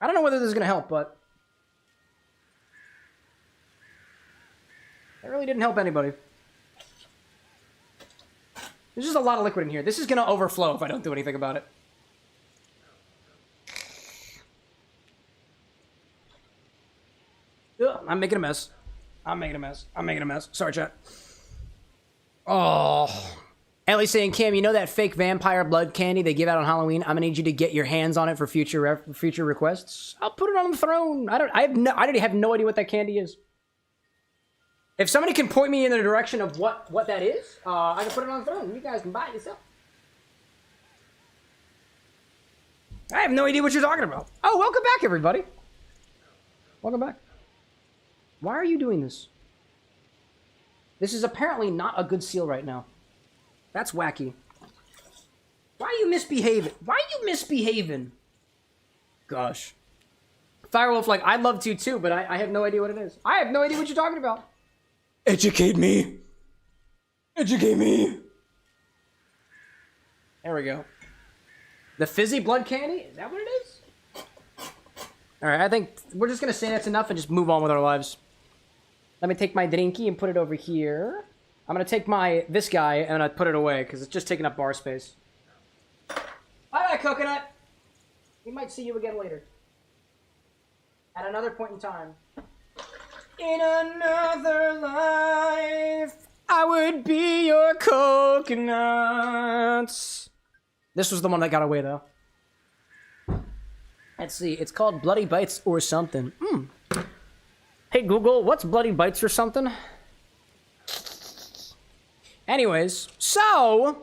I don't know whether this is going to help, but it really didn't help anybody. There's just a lot of liquid in here. This is going to overflow if I don't do anything about it. Ugh, I'm making a mess. I'm making a mess. I'm making a mess. Sorry, chat. Oh. Ellie's saying, Cam, you know that fake vampire blood candy they give out on Halloween? I'm gonna need you to get your hands on it for future requests. I'll put it on the throne. I have no idea what that candy is. If somebody can point me in the direction of what that is, I can put it on the throne. You guys can buy it yourself. I have no idea what you're talking about. Oh, welcome back, everybody. Welcome back. Why are you doing this? This is apparently not a good seal right now. That's wacky. Why are you misbehaving? Why are you misbehaving? Gosh. Firewolf, like, I'd love to too, but I have no idea what it is. I have no idea what you're talking about. Educate me. Educate me. There we go. The fizzy blood candy? Is that what it is? Alright, I think we're just gonna say that's enough and just move on with our lives. Let me take my drinky and put it over here. I'm gonna take this guy and I'm gonna put it away because it's just taking up bar space. Bye-bye, Coconut! We might see you again later. At another point in time. In another life, I would be your coconuts. This was the one that got away, though. Let's see. It's called Bloody Bites or something. Hey, Google, what's Bloody Bites or something? Anyways, so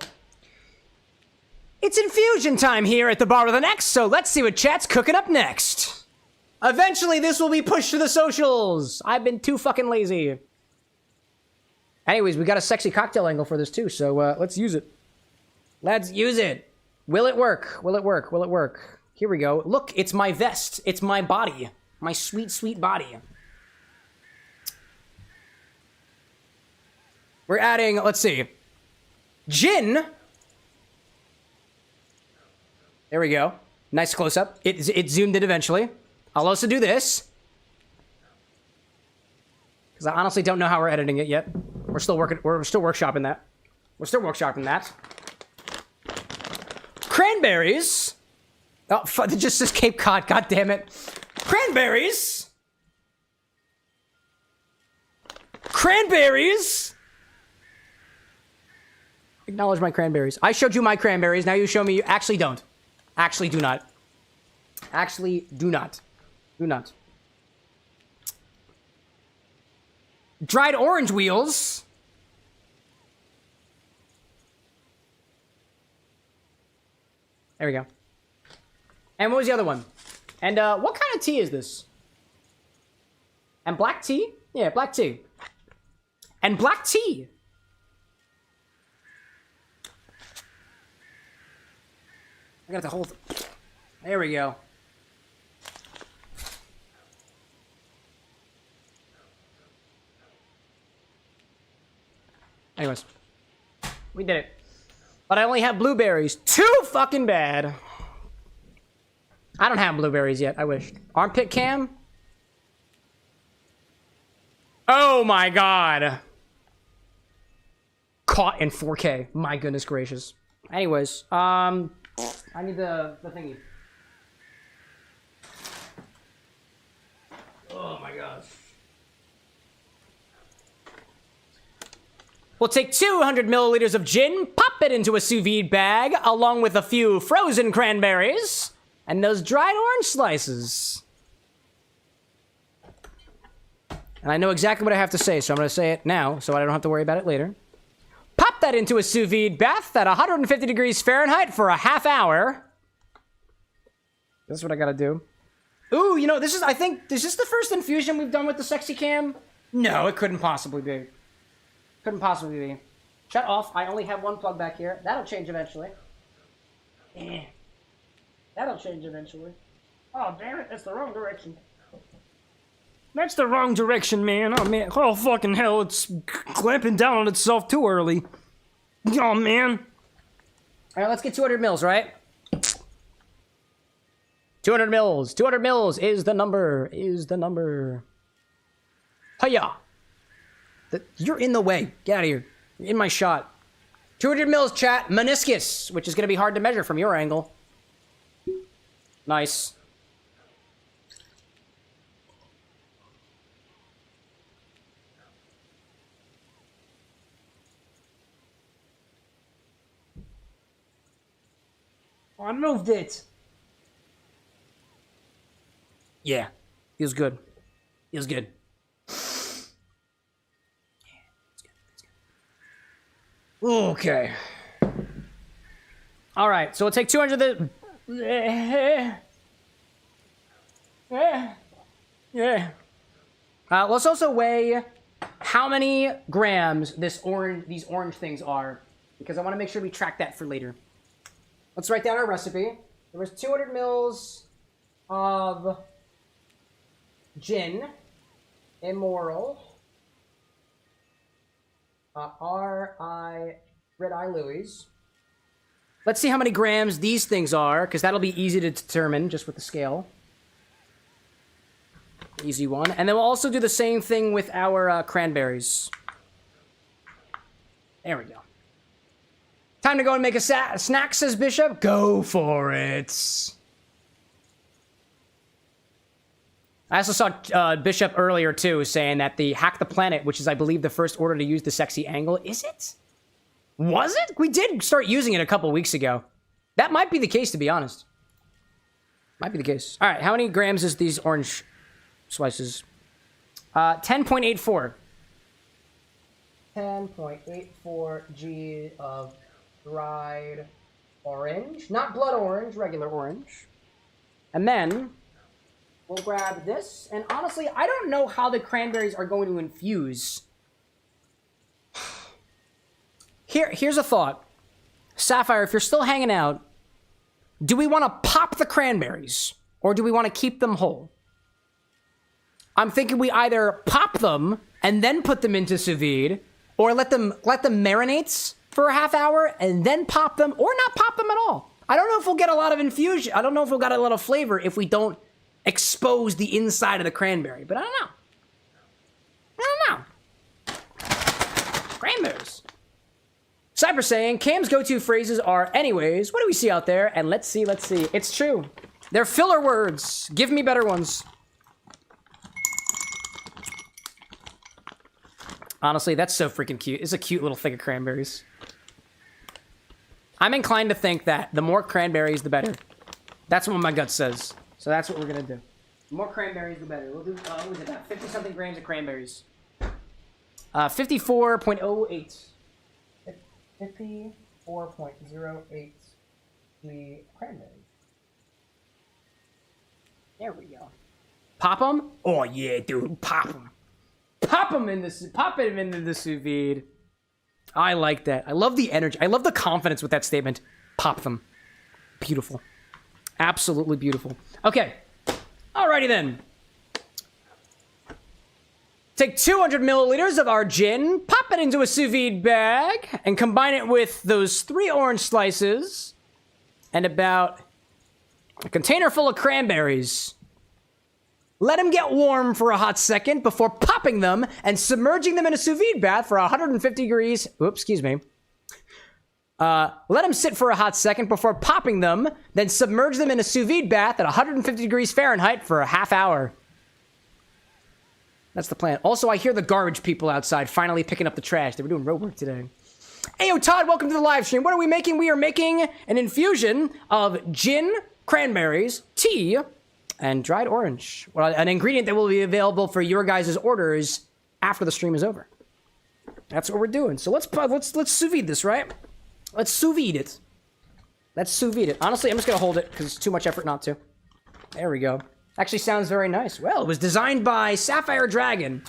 it's infusion time here at the bar with an X, so let's see what chat's cooking up next. Eventually, this will be pushed to the socials. I've been too fucking lazy. Anyways, we got a sexy cocktail angle for this too, so let's use it. Let's use it. Will it work? Will it work? Will it work? Here we go. Look, it's my vest. It's my body. My sweet, sweet body. We're adding, let's see, gin. There we go. Nice close-up. It zoomed in eventually. I'll also do this. Because I honestly don't know how we're editing it yet. We're still workshopping that. We're still workshopping that. Cranberries. Oh, it just says Cape Cod, god damn it. Cranberries. Cranberries. Acknowledge my cranberries. I showed you my cranberries. Now you show me. You actually don't. Actually do not. Actually do not. Do not. Dried orange wheels. There we go. And what was the other one? And what kind of tea is this? And black tea? Yeah, black tea. And black tea. I got the whole there we go. Anyways. We did it. But I only have blueberries. Too fucking bad. I don't have blueberries yet. I wish. Armpit cam? Oh my god. Caught in 4K. My goodness gracious. Anyways, I need the thingy. Oh my gosh. We'll take 200 milliliters of gin, pop it into a sous vide bag, along with a few frozen cranberries, and those dried orange slices. And I know exactly what I have to say, so I'm going to say it now, so I don't have to worry about it later. Pop that into a sous vide bath at 150 degrees Fahrenheit for a half hour. That's what I gotta do. Ooh, you know, is this the first infusion we've done with the sexy cam? No, it couldn't possibly be. Couldn't possibly be. Shut off. I only have one plug back here. That'll change eventually. That'll change eventually. Oh, damn it. That's the wrong direction. That's the wrong direction, man. Oh, man. Oh, fucking hell. It's clamping down on itself too early. Oh, man. All right, let's get 200 mils, right? 200 mils. 200 mils is the number. Hiya. You're in the way. Get out of here. You're in my shot. 200 mils, chat. Meniscus, which is going to be hard to measure from your angle. Nice. Oh, I moved it. Yeah. Feels good. Feels good. Okay. All right, so we'll take 200 of the... let's also weigh how many grams these orange things are, because I want to make sure we track that for later. Let's write down our recipe. There was 200 mils of gin, immoral, Red Eye Louis. Let's see how many grams these things are, because that'll be easy to determine just with the scale. Easy one. And then we'll also do the same thing with our cranberries. There we go. Time to go and make a snack, says Bishop. Go for it. I also saw Bishop earlier, too, saying that the Hack the Planet, which is, I believe, the first order to use the sexy angle. Is it? Was it? We did start using it a couple weeks ago. That might be the case, to be honest. Might be the case. All right, how many grams is these orange slices? 10.84. 10.84 G of dried orange. Not blood orange, regular orange. And then we'll grab this. And honestly, I don't know how the cranberries are going to infuse. Here's a thought. Sapphire, if you're still hanging out, do we want to pop the cranberries or do we want to keep them whole? I'm thinking we either pop them and then put them into sous vide, or let them marinate for a half hour and then pop them, or not pop them at all. I don't know if we'll get a lot of infusion. I don't know if we'll get a lot of flavor if we don't expose the inside of the cranberry, but I don't know. Cranberries. Cyber saying, Cam's go-to phrases are, anyways, what do we see out there? And let's see. It's true. They're filler words. Give me better ones. Honestly, that's so freaking cute. It's a cute little thing of cranberries. I'm inclined to think that the more cranberries, the better. That's what my gut says. So that's what we're going to do. The more cranberries, the better. We'll do, what was it, about 50-something grams of cranberries. 54.08. 54.08 the cranberry. There we go. Pop them? Oh yeah, dude, pop them. Pop them into the sous vide. I like that. I love the energy. I love the confidence with that statement. Pop them. Beautiful. Absolutely beautiful. Okay. Alrighty then. Take 200 milliliters of our gin, pop it into a sous vide bag, and combine it with those 3 orange slices and about a container full of cranberries. Let them get warm for a hot second before popping them and submerging them in a sous vide bath for 150 degrees. Oops, excuse me. Let them sit for a hot second before popping them, then submerge them in a sous vide bath at 150 degrees Fahrenheit for a half hour. That's the plan. Also, I hear the garbage people outside finally picking up the trash. They were doing road work today. Ayo, Todd, welcome to the live stream. What are we making? We are making an infusion of gin, cranberries, tea, and dried orange. Well, an ingredient that will be available for your guys' orders after the stream is over. That's what we're doing. So let's sous vide this, right? Let's sous vide it. Let's sous vide it. Honestly, I'm just gonna hold it because it's too much effort not to. There we go. Actually sounds very nice. Well, it was designed by Sapphire Dragon,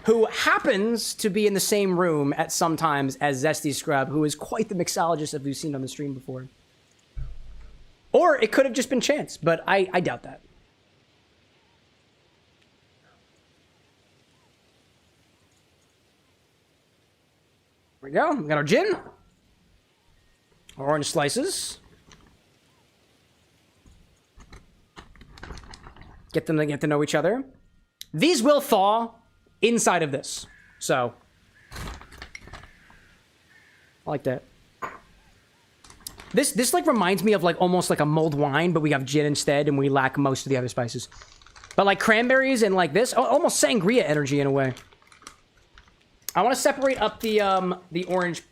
who happens to be in the same room at some times as Zesty Scrub, who is quite the mixologist that we've seen on the stream before. Or it could have just been chance, but I doubt that. There we go. We got our gin. Orange slices. Get them to get to know each other. These will thaw inside of this. So, I like that. This like reminds me of like almost like a mulled wine, but we have gin instead and we lack most of the other spices. But like cranberries and like this, almost sangria energy in a way. I want to separate up the orange,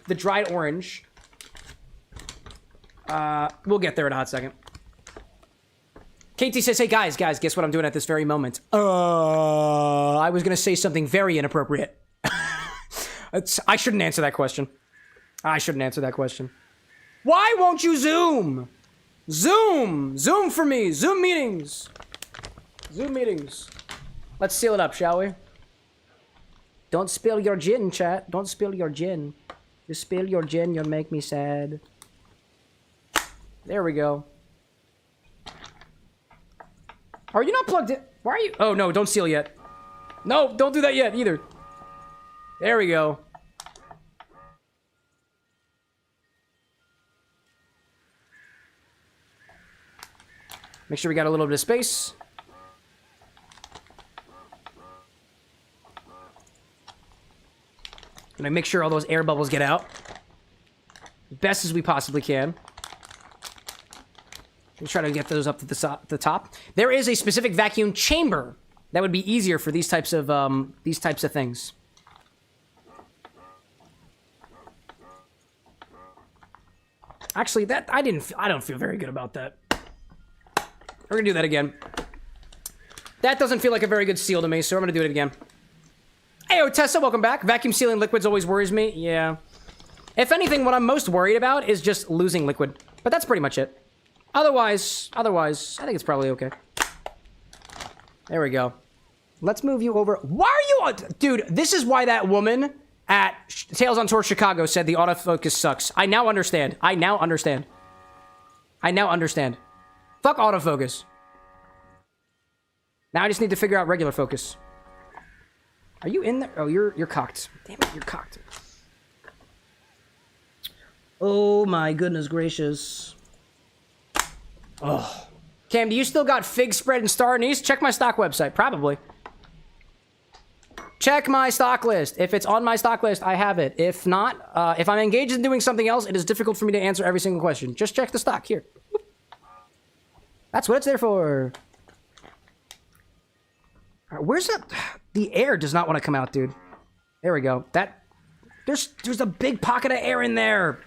the dried orange. We'll get there in a hot second. KT says, hey guys, guess what I'm doing at this very moment? I was gonna say something very inappropriate. I shouldn't answer that question. I shouldn't answer that question. Why won't you Zoom? Zoom! Zoom for me! Zoom meetings! Zoom meetings. Let's seal it up, shall we? Don't spill your gin, chat. Don't spill your gin. You spill your gin, you'll make me sad. There we go. Are you not plugged in? Why are you? Oh, no, don't seal yet. No, don't do that yet either. There we go. Make sure we got a little bit of space. Gonna make sure all those air bubbles get out. Best as we possibly can. We'll try to get those up to the top. There is a specific vacuum chamber that would be easier for these types of things. Actually, that I don't feel very good about that. We're gonna do that again. That doesn't feel like a very good seal to me, so I'm gonna do it again. Heyo, Tessa, welcome back. Vacuum sealing liquids always worries me. Yeah. If anything, what I'm most worried about is just losing liquid. But that's pretty much it. Otherwise, I think it's probably okay. There we go. Let's move you over. Why are you on... Dude, this is why that woman at Tales on Tour Chicago said the autofocus sucks. I now understand. I now understand. Fuck autofocus. Now I just need to figure out regular focus. Are you in there? Oh, you're cocked. Damn it, you're cocked. Oh my goodness gracious. Oh. Cam, do you still got fig spread and star anise? Check my stock website. Probably. Check my stock list. If it's on my stock list, I have it. If not, if I'm engaged in doing something else, it is difficult for me to answer every single question. Just check the stock here. That's what it's there for. All right, where's that? The air does not want to come out, dude. There we go. There's a big pocket of air in there.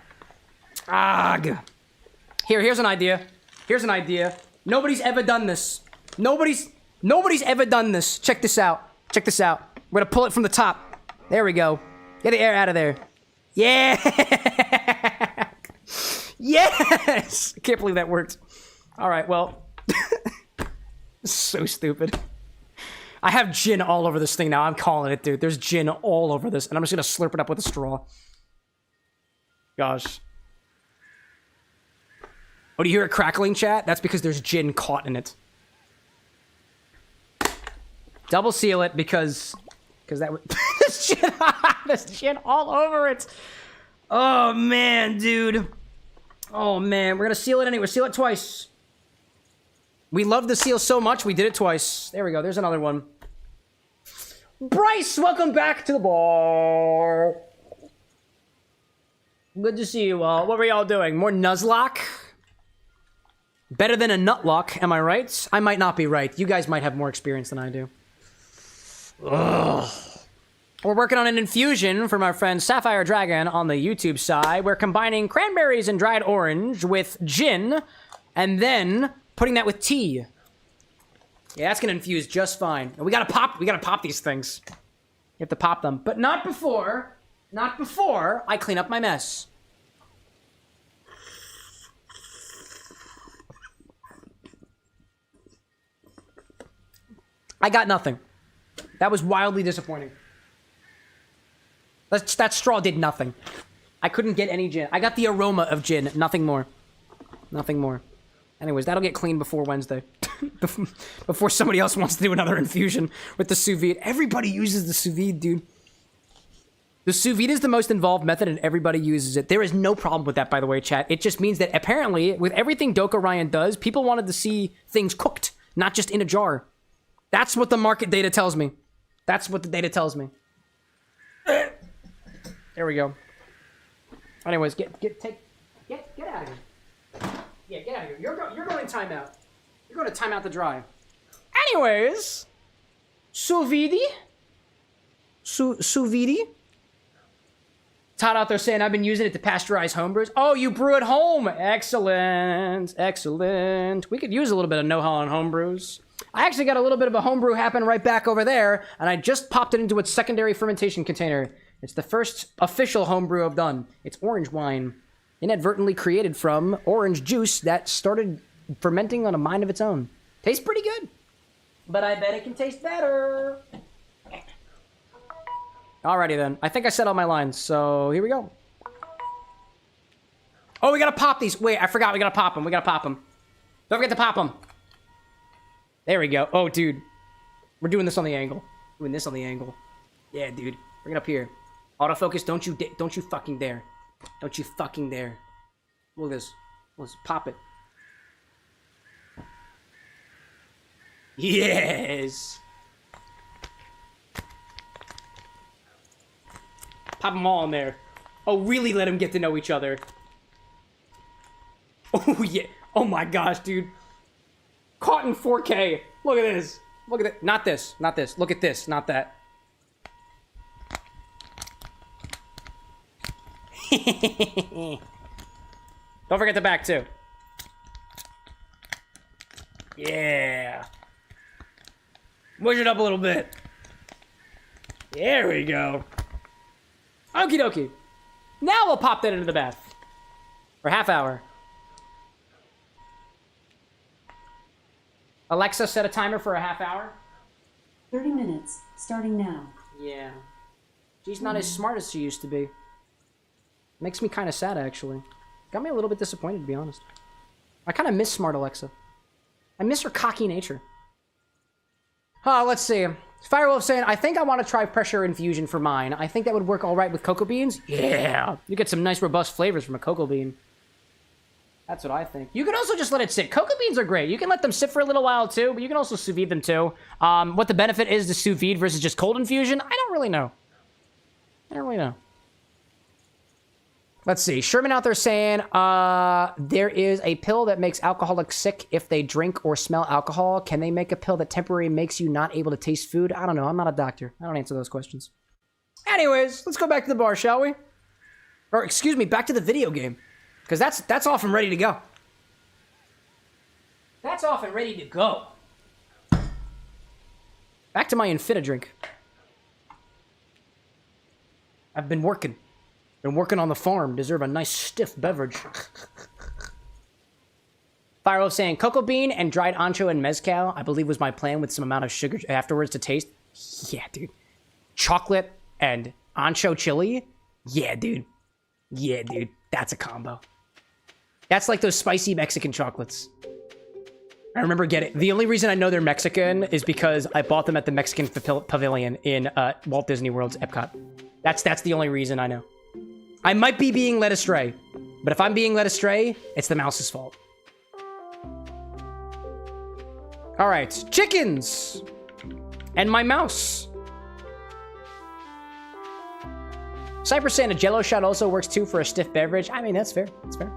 Ugh. Here's an idea. Here's an idea. Nobody's ever done this. Nobody's ever done this. Check this out. Check this out. We're gonna pull it from the top. There we go. Get the air out of there. Yeah. Yes. I can't believe that worked. All right. Well, so stupid. I have gin all over this thing now. I'm calling it, dude. There's gin all over this, and I'm just gonna slurp it up with a straw. Gosh. Oh, do you hear it crackling, chat? That's because there's gin caught in it. Double seal it because that would... there's gin all over it. Oh, man, dude. Oh, man. We're going to seal it anyway. Seal it twice. We love the seal so much, we did it twice. There we go. There's another one. Bryce, welcome back to the bar. Good to see you all. What were y'all doing? More Nuzlocke? Better than a nutlock, am I right? I might not be right. You guys might have more experience than I do. Ugh. We're working on an infusion from our friend Sapphire Dragon on the YouTube side. We're combining cranberries and dried orange with gin, and then putting that with tea. Yeah, that's gonna infuse just fine. And we gotta pop these things. You have to pop them, but not before I clean up my mess. I got nothing. That was wildly disappointing. That straw did nothing. I couldn't get any gin. I got the aroma of gin, nothing more. Nothing more. Anyways, that'll get clean before Wednesday. Before somebody else wants to do another infusion with the sous vide. Everybody uses the sous vide, dude. The sous vide is the most involved method and everybody uses it. There is no problem with that, by the way, chat. It just means that apparently, with everything Doka Ryan does, people wanted to see things cooked, not just in a jar. That's what the market data tells me. That's what the data tells me. There we go. Anyways, get out of here. Yeah, get out of here. You're going to timeout. You're going to timeout the dry. Anyways, sous vide. Sous vide. Todd out there saying I've been using it to pasteurize homebrews. Oh, you brew at home. Excellent. Excellent. We could use a little bit of know-how on homebrews. I actually got a little bit of a homebrew happen right back over there, and I just popped it into its secondary fermentation container. It's the first official homebrew I've done. It's orange wine, inadvertently created from orange juice that started fermenting on a mind of its own. Tastes pretty good, but I bet it can taste better. Alrighty then. I think I said all my lines, so here we go. Oh, we gotta pop these. Wait, I forgot we gotta pop them. Don't forget to pop them. There we go. Oh, dude. We're doing this on the angle. Yeah, dude. Bring it up here. Autofocus, don't you fucking dare. Don't you fucking dare. Look at this. Let's pop it. Yes! Pop them all in there. Oh, really let them get to know each other. Oh, yeah. Oh my gosh, dude. Caught in 4K. Look at this. Look at it. Not this. Look at this. Not that. Don't forget the back, too. Yeah. Push it up a little bit. There we go. Okie dokie. Now we'll pop that into the bath. For half hour. Alexa, set a timer for a half hour. 30 minutes, starting now. Yeah. She's not as smart as she used to be. Makes me kind of sad, actually. Got me a little bit disappointed, to be honest. I kind of miss smart Alexa. I miss her cocky nature. Let's see. Firewolf saying, I think I want to try pressure infusion for mine. I think that would work all right with cocoa beans. Yeah. You get some nice, robust flavors from a cocoa bean. That's what I think. You can also just let it sit. Cocoa beans are great. You can let them sit for a little while, too, but you can also sous vide them, too. What the benefit is to sous vide versus just cold infusion, I don't really know. Let's see. Sherman out there saying, there is a pill that makes alcoholics sick if they drink or smell alcohol. Can they make a pill that temporarily makes you not able to taste food? I don't know. I'm not a doctor. I don't answer those questions. Anyways, let's go back to the bar, shall we? Or, excuse me, back to the video game. Because that's off and ready to go. That's off and ready to go. Back to my Infini-Drink. I've been working. Been working on the farm. Deserve a nice stiff beverage. Firewolf saying, cocoa bean and dried ancho and mezcal, I believe was my plan with some amount of sugar afterwards to taste. Yeah, dude. Chocolate and ancho chili? Yeah, dude. Yeah, dude. That's a combo. That's like those spicy Mexican chocolates. I remember getting... The only reason I know they're Mexican is because I bought them at the Mexican Pavilion in Walt Disney World's Epcot. That's the only reason I know. I might be being led astray, but if I'm being led astray, it's the mouse's fault. All right, chickens and my mouse. Cypress saying a Jello shot also works too for a stiff beverage. I mean, that's fair. That's fair.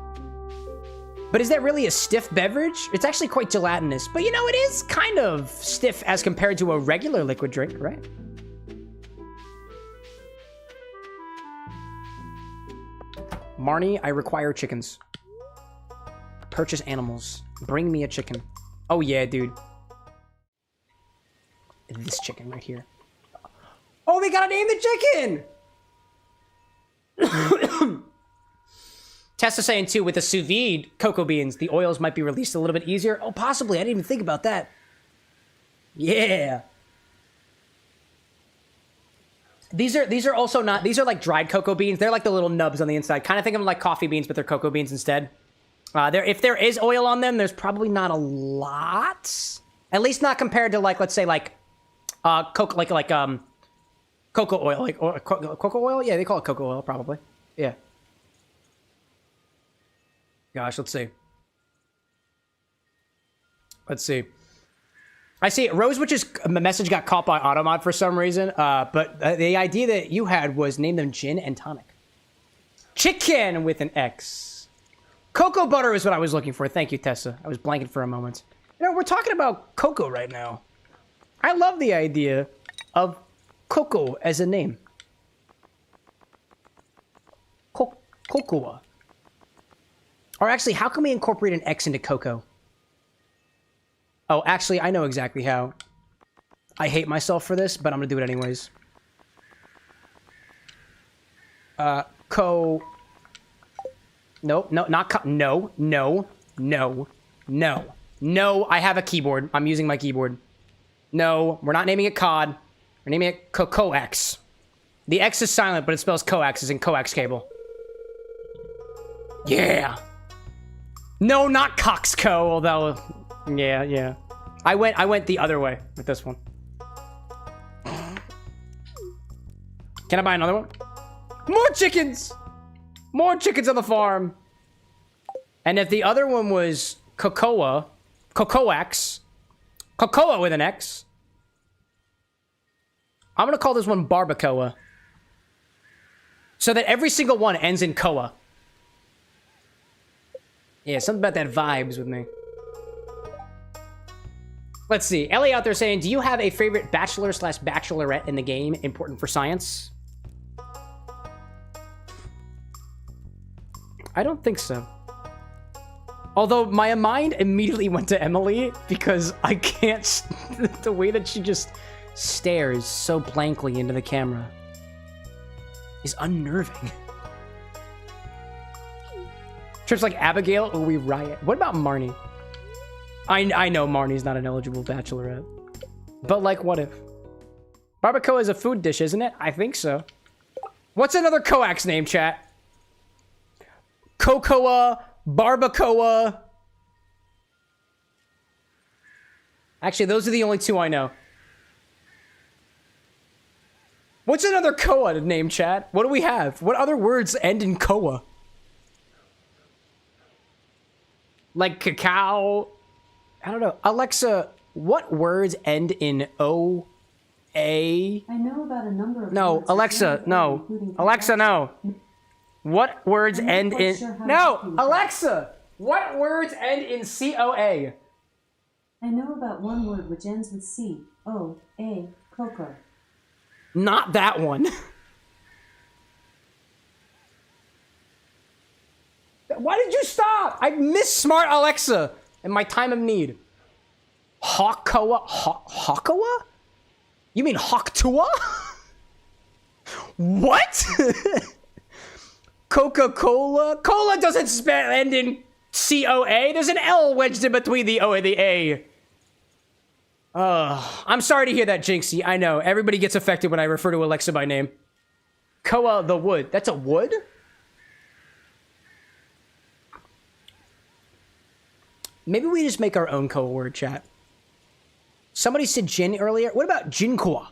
But is that really a stiff beverage? It's actually quite gelatinous, but you know, it is kind of stiff as compared to a regular liquid drink, right? Marnie, I require chickens. Purchase animals. Bring me a chicken. Oh yeah, dude. This chicken right here. Oh, we gotta name the chicken! Tessa saying too, with the sous vide cocoa beans, the oils might be released a little bit easier. Oh, possibly. I didn't even think about that. Yeah. These are also not, these are like dried cocoa beans. They're like the little nubs on the inside. Kind of think of them like coffee beans, but they're cocoa beans instead. If there is oil on them, there's probably not a lot. At least not compared to like, let's say like, cocoa oil, cocoa oil. Yeah, they call it cocoa oil, probably. Yeah. Gosh, let's see. Let's see. I see Rosewitch's message got caught by Automod for some reason, but the idea that you had was name them gin and tonic. Chicken with an X. Cocoa butter is what I was looking for. Thank you, Tessa. I was blanking for a moment. You know, we're talking about cocoa right now. I love the idea of cocoa as a name. Cocoa. Or actually, how can we incorporate an X into cocoa? Oh, actually, I know exactly how. I hate myself for this, but I'm gonna do it anyways. No, not No, I have a keyboard. I'm using my keyboard. No, we're not naming it COD. We're naming it coax. The X is silent, but it spells coax as in coax cable. Yeah. No, not Coxco, although... Yeah. I went the other way with this one. Can I buy another one? More chickens! More chickens on the farm! And if the other one was cocoa with an X, I'm gonna call this one barbacoa. So that every single one ends in coa. Yeah, something about that vibes with me. Let's see. Ellie out there saying, do you have a favorite bachelor/bachelorette in the game? Important for science? I don't think so. Although my mind immediately went to Emily because I can't... the way that she just stares so blankly into the camera is unnerving. Trips like Abigail or we riot. What about Marnie? I know Marnie's not an eligible bachelorette. But like, what if? Barbacoa is a food dish, isn't it? I think so. What's another coax name, chat? Cocoa, barbacoa. Actually, those are the only two I know. What's another coa name, chat? What do we have? What other words end in coa? Like cacao. I don't know. Alexa, what words end in O, A? I know about a number of No, words Alexa, no. Alexa, no. What words end in... No! Alexa! What words end in C-O-A? I know about one word which ends with C. O, A, cocoa. Not that one. Why did you stop? I miss smart Alexa in my time of need. Hawkoa? Hawkoa? You mean Hawktua? What? Coca-Cola? Cola doesn't end in C-O-A. There's an L wedged in between the O and the A. I'm sorry to hear that, Jinxie. I know. Everybody gets affected when I refer to Alexa by name. Koa the wood. That's a wood? Maybe we just make our own Koa word, chat. Somebody said gin earlier. What about jinqua?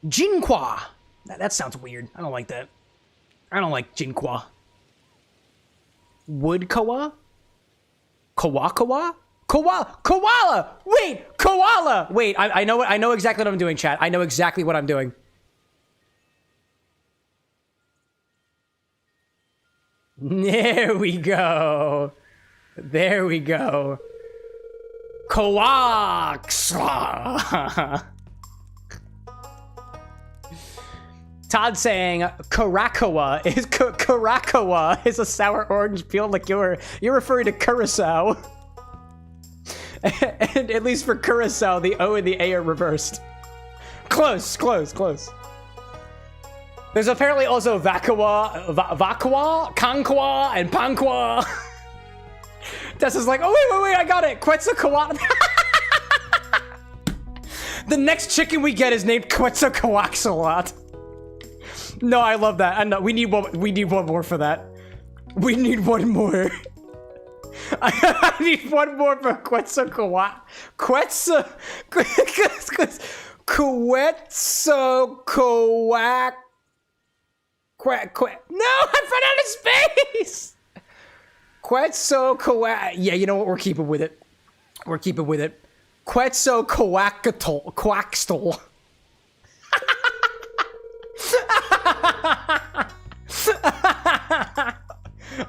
Jinqua. That sounds weird. I don't like that. I don't like jinqua. Wood koa? Koala? Koala! Wait! Koala! Wait, I know exactly what I'm doing, chat. I know exactly what I'm doing. There we go. There we go. Coax! Todd saying Caracoa is a sour orange peel liqueur. You're referring to curacao. And at least for curacao, the O and the A are reversed. Close. There's apparently also Vacua, Conqua, and Panqua. Tessa's like, oh, wait, I got it. Quetzalcoatl. The next chicken we get is named Quetzalcoatl. No, I love that. And we need one more for that. We need one more. I need one more for Quetzalcoatl. No, I ran out of space. Quetzalcoatl. Yeah, you know what? We're keeping with it. Quetzalcoatl.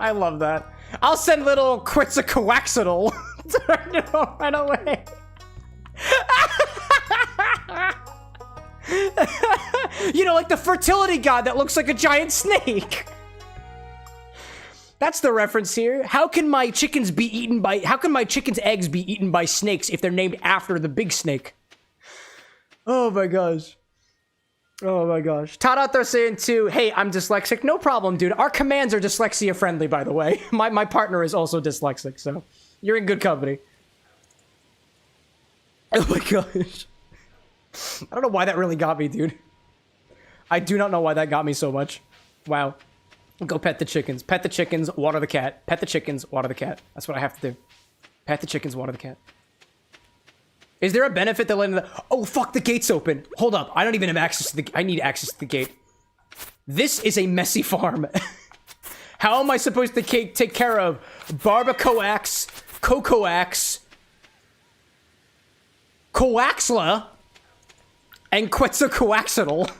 I love that. I'll send little Quetzalcoatl to run away. You know, like the fertility god that looks like a giant snake. That's the reference here. How can my chickens eggs be eaten by snakes if they're named after the big snake? Oh my gosh. Todd out there saying too, hey, I'm dyslexic. No problem, dude. Our commands are dyslexia friendly, by the way. My partner is also dyslexic, so you're in good company. Oh my gosh. I don't know why that really got me, dude. I do not know why that got me so much. Wow. Go pet the chickens. Pet the chickens, water the cat. Pet the chickens, water the cat. That's what I have to do. Pet the chickens, water the cat. Is there a benefit to letting the... Oh, fuck, the gate's open. Hold up. I don't even have access to the... I need access to the gate. This is a messy farm. How am I supposed to take care of Barbacoax, Cocoax, Coaxla, and Quetzalcoatl?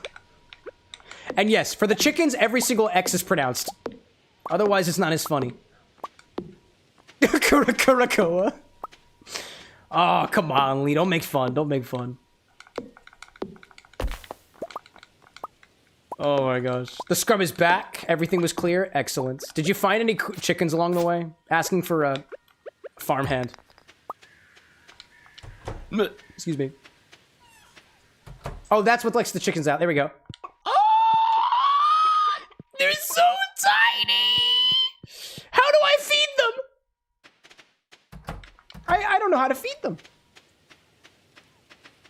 And yes, for the chickens, every single X is pronounced. Otherwise, it's not as funny. Caracoa. Oh, come on, Lee. Don't make fun. Oh my gosh. The scrub is back. Everything was clear. Excellent. Did you find any chickens along the way? Asking for a farmhand. Excuse me. Oh, that's what lets the chickens out. There we go. They're so tiny! How do I feed them? I don't know how to feed them.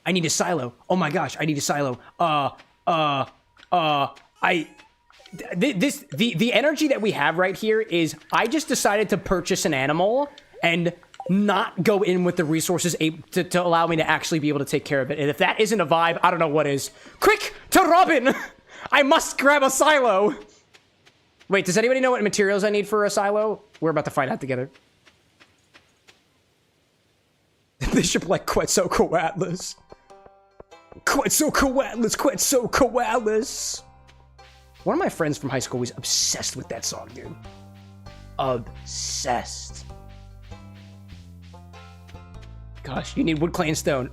I need a silo. Oh my gosh, I need a silo. The energy that we have right here is I just decided to purchase an animal and not go in with the resources to allow me to actually be able to take care of it. And if that isn't a vibe, I don't know what is. Quick, to Robin! I must grab a silo! Wait, does anybody know what materials I need for a silo? We're about to find out together. Bishop like Quetzalcoatl. One of my friends from high school was obsessed with that song, dude. Obsessed. Gosh, you need wood, clay, and stone.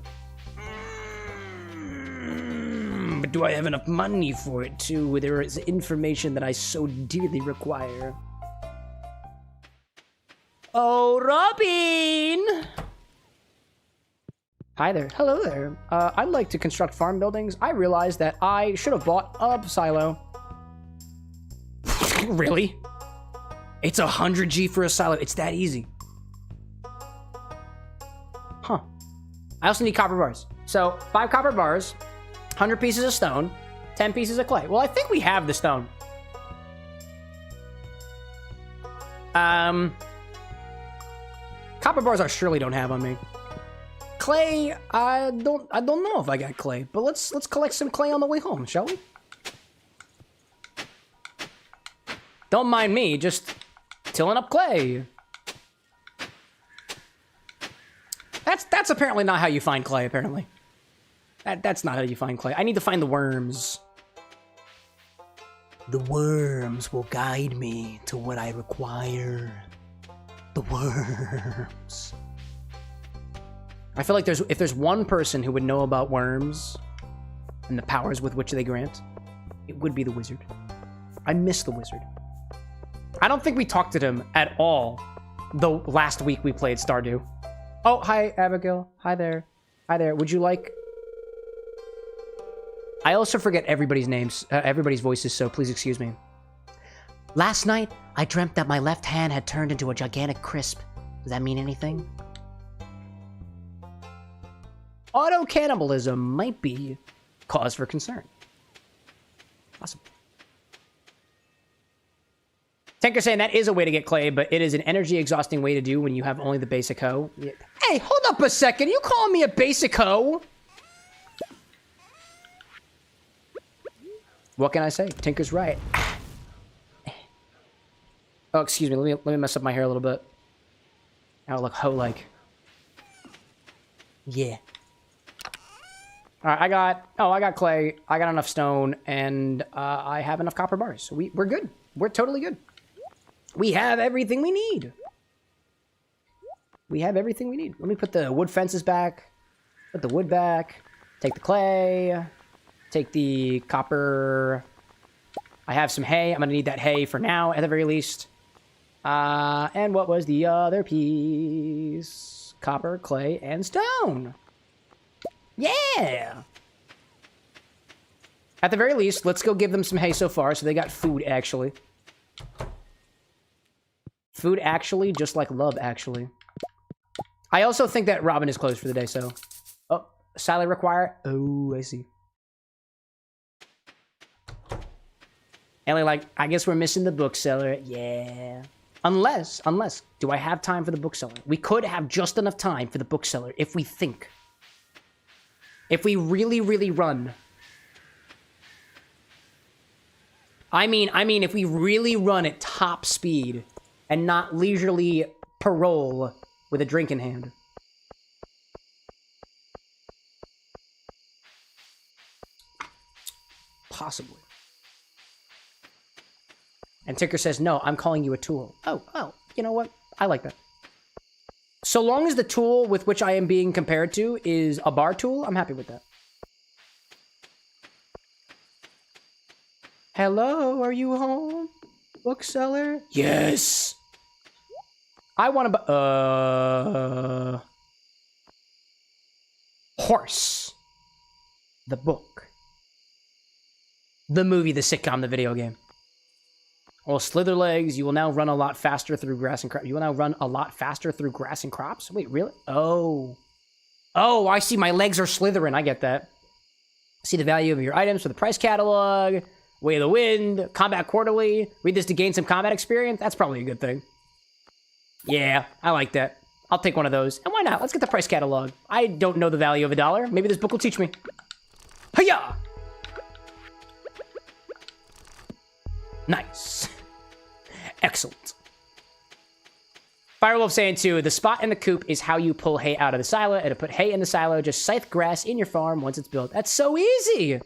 But do I have enough money for it, too? There is information that I so dearly require. Oh, Robin! Hi there. Hello there. I'd like to construct farm buildings. I realized that I should have bought a silo. Really? It's 100 G for a silo. It's that easy. Huh. I also need copper bars. So, 5 copper bars, 100 pieces of stone, 10 pieces of clay. Well, I think we have the stone. Copper bars I surely don't have on me. Clay, I don't know if I got clay, but let's collect some clay on the way home, shall we? Don't mind me, just tilling up clay. That's apparently not how you find clay, apparently. That's not how you find clay. I need to find the worms. The worms will guide me to what I require. The worms. I feel like if there's one person who would know about worms and the powers with which they grant, It would be the wizard. I miss the wizard. I don't think we talked to him at all the last week we played Stardew. Oh, hi, Abigail. Hi there. Hi there. Would you like... I also forget everybody's names, everybody's voices, so please excuse me. Last night, I dreamt that my left hand had turned into a gigantic crisp. Does that mean anything? Auto-cannibalism might be cause for concern. Awesome. Tinker saying that is a way to get clay, but it is an energy-exhausting way to do when you have only the basic hoe. Yeah. Hey, hold up a second. You calling me a basic hoe? What can I say? Tinker's right. Oh, excuse me. Let me mess up my hair a little bit. Now I look hoe-like. Yeah. All right, I got clay. I got enough stone, and I have enough copper bars. So we're good. We're totally good. We have everything we need. We have everything we need. Let me put the wood fences back. Put the wood back. Take the clay. Take the copper. I have some hay. I'm going to need that hay for now, at the very least. And what was the other piece? Copper, clay, and stone. Yeah! At the very least, let's go give them some hay so far, so they got food, actually. Food, actually, just like love, actually. I also think that Robin is closed for the day, so... Oh, salad require... Oh, I see. Ellie, like, I guess we're missing the bookseller. Yeah. Unless, do I have time for the bookseller? We could have just enough time for the bookseller if we think. If we really, really run. I mean, if we really run at top speed and not leisurely parole with a drink in hand. Possibly. And Tinker says, no, I'm calling you a tool. Oh, you know what? I like that. So long as the tool with which I am being compared to is a bar tool, I'm happy with that. Hello, are you home? Bookseller? Yes! I want to... Horse. The book. The movie, the sitcom, the video game. Well, Slitherlegs, you will now run a lot faster through grass and crops. You will now run a lot faster through grass and crops? Wait, really? Oh. Oh, I see. My legs are slithering. I get that. See the value of your items for the price catalog. Way of the Wind. Combat Quarterly. Read this to gain some combat experience. That's probably a good thing. Yeah, I like that. I'll take one of those. And why not? Let's get the price catalog. I don't know the value of $1. Maybe this book will teach me. Hiya! Nice. Excellent. Firewolf saying too, the spot in the coop is how you pull hay out of the silo, and to put hay in the silo, just scythe grass in your farm once it's built. That's so easy.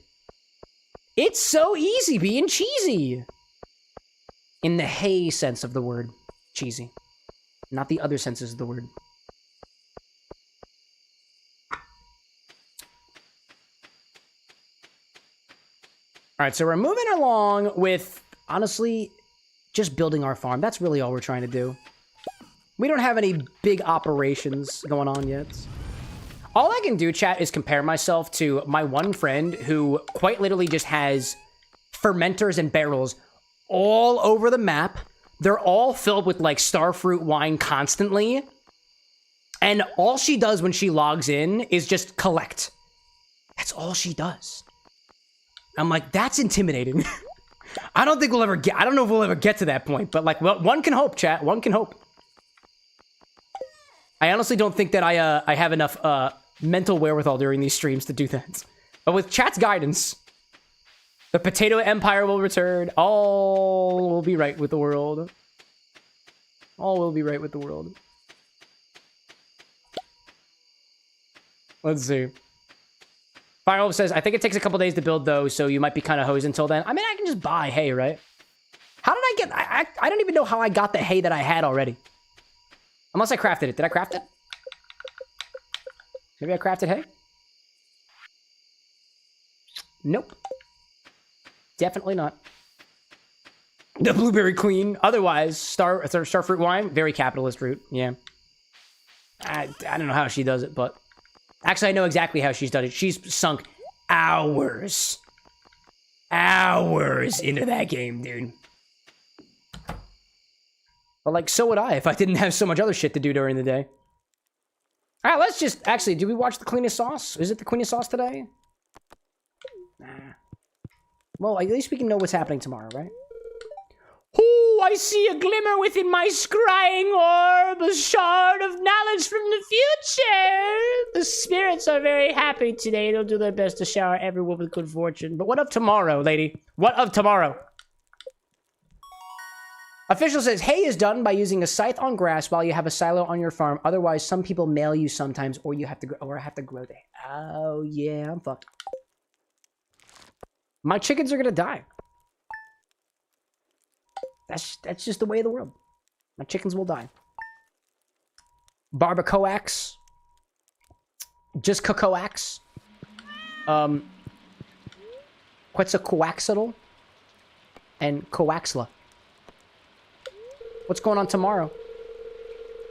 It's so easy being cheesy. In the hay sense of the word, cheesy. Not the other senses of the word. All right, so we're moving along with, honestly, just building our farm. That's really all we're trying to do. We don't have any big operations going on yet. All I can do, chat, is compare myself to my one friend who quite literally just has fermenters and barrels all over the map. They're all filled with, like, starfruit wine constantly. And all she does when she logs in is just collect. That's all she does. I'm like, that's intimidating. I don't think we'll ever get... I don't know if we'll ever get to that point. But, like, well, one can hope, chat. One can hope. I honestly don't think that I have enough mental wherewithal during these streams to do that. But with chat's guidance, the potato empire will return. All will be right with the world. All will be right with the world. Let's see. Firewolf says, I think it takes a couple days to build, though, so you might be kind of hosed until then. I mean, I can just buy hay, right? How did I get... I don't even know how I got the hay that I had already. Unless I crafted it. Did I craft it? Maybe I crafted hay? Nope. Definitely not. The blueberry queen. Otherwise, starfruit wine, very capitalist route. Yeah. I don't know how she does it, but actually, I know exactly how she's done it. She's sunk hours into that game, dude. But like, so would I if I didn't have so much other shit to do during the day. All right, let's just actually. Do we watch the Queen of Sauce? Is it the Queen of Sauce today? Nah. Well, at least we can know what's happening tomorrow, right? Oh, I see a glimmer within my scrying orb, a shard of knowledge from the future. The spirits are very happy today. They'll do their best to shower everyone with good fortune. But what of tomorrow, lady? What of tomorrow? Official says, hay is done by using a scythe on grass while you have a silo on your farm. Otherwise, some people mail you sometimes, or you have to grow the hay. Oh, yeah, I'm fucked. My chickens are gonna die. That's just the way of the world. My chickens will die. Barbacoax. Just cocoax. Quetzalcoaxitl. And coaxla. What's going on tomorrow?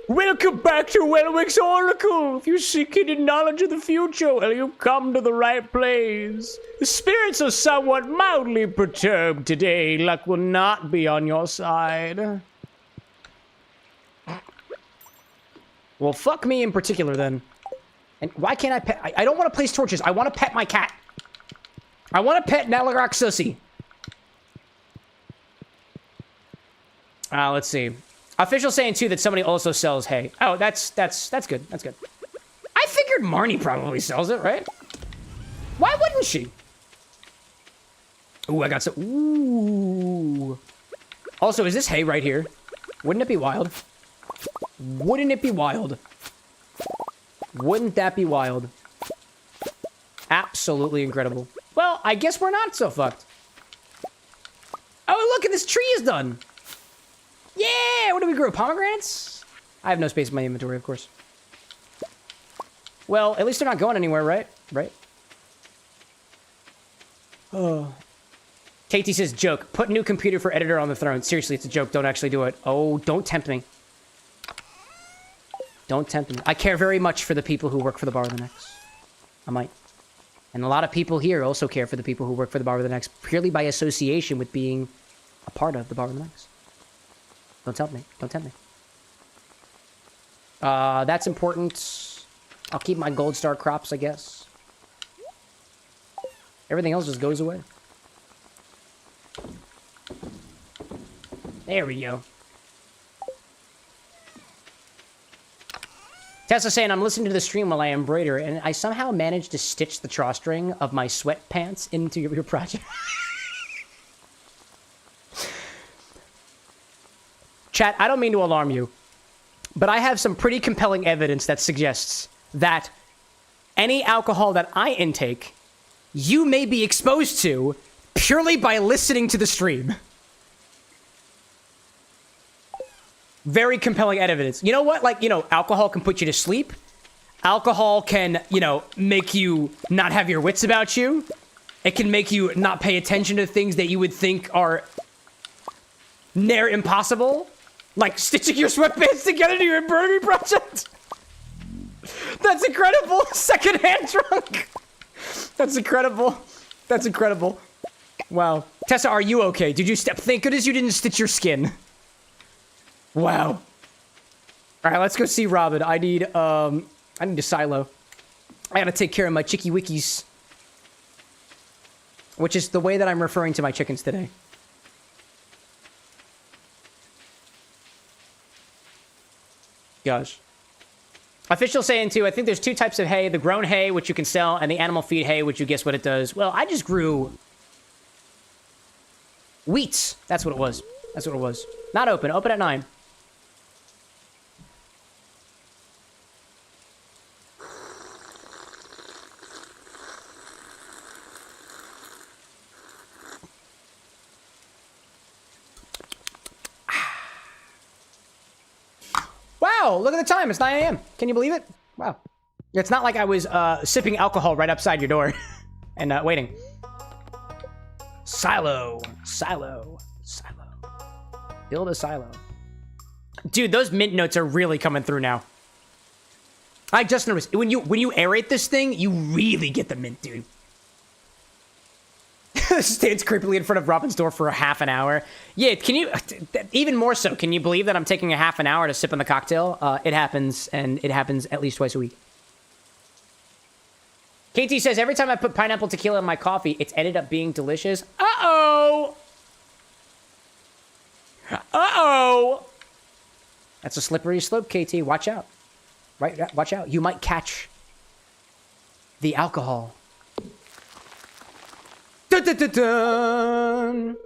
Welcome back to Welwick's Oracle. If you're seeking the knowledge of the future, well, you've come to the right place. The spirits are somewhat mildly perturbed today. Luck will not be on your side. Well, fuck me in particular, then. And why can't I pet... I don't want to place torches. I want to pet my cat. I want to pet Nalaroxussy. Let's see. Official saying, too, that somebody also sells hay. Oh, that's good. That's good. I figured Marnie probably sells it, right? Why wouldn't she? Ooh, I got some... Ooh. Also, is this hay right here? Wouldn't it be wild? Wouldn't it be wild? Wouldn't that be wild? Absolutely incredible. Well, I guess we're not so fucked. Oh, look, and this tree is done. Yeah, what do we grow? Pomegranates? I have no space in my inventory, of course. Well, at least they're not going anywhere, right? Right? Oh. Katie says, joke. Put new computer for editor on the throne. Seriously, it's a joke. Don't actually do it. Oh, don't tempt me. Don't tempt me. I care very much for the people who work for the Bar of the Next. I might. And a lot of people here also care for the people who work for the Bar of the Next, purely by association with being a part of the Bar of the Next. Don't tempt me. Don't tempt me. That's important. I'll keep my gold star crops, I guess. Everything else just goes away. There we go. Tessa saying, I'm listening to the stream while I embroider, and I somehow managed to stitch the drawstring of my sweatpants into your project. Chat, I don't mean to alarm you, but I have some pretty compelling evidence that suggests that any alcohol that I intake, you may be exposed to purely by listening to the stream. Very compelling evidence. You know what? Like, you know, alcohol can put you to sleep. Alcohol can, you know, make you not have your wits about you. It can make you not pay attention to things that you would think are near impossible. Like stitching your sweatpants together to your embroidery project. That's incredible. Secondhand drunk. That's incredible. That's incredible. Wow. Tessa, are you okay? Did you step? Thank goodness you didn't stitch your skin. Wow. All right, let's go see Robin. I need a silo. I gotta take care of my chicky wickies. Which is the way that I'm referring to my chickens today. Gosh. Official saying too, I think there's two types of hay. The grown hay, which you can sell, and the animal feed hay, which you guess what it does. Well, I just grew wheats. That's what it was. That's what it was. Not open. Open at 9. Wow, look at the time. It's 9 a.m. Can you believe it? Wow. It's not like I was sipping alcohol right outside your door and waiting. Silo. Build a silo. Dude, those mint notes are really coming through now. I just noticed when you aerate this thing, you really get the mint, dude. Stands creepily in front of Robin's door for a half an hour. Yeah, can you even more so? Can you believe that I'm taking a half an hour to sip on the cocktail? It happens, and it happens at least twice a week. KT says every time I put pineapple tequila in my coffee, it's ended up being delicious. Uh-oh. That's a slippery slope, KT. Watch out. Right, watch out. You might catch the alcohol. Dun, dun, dun, dun.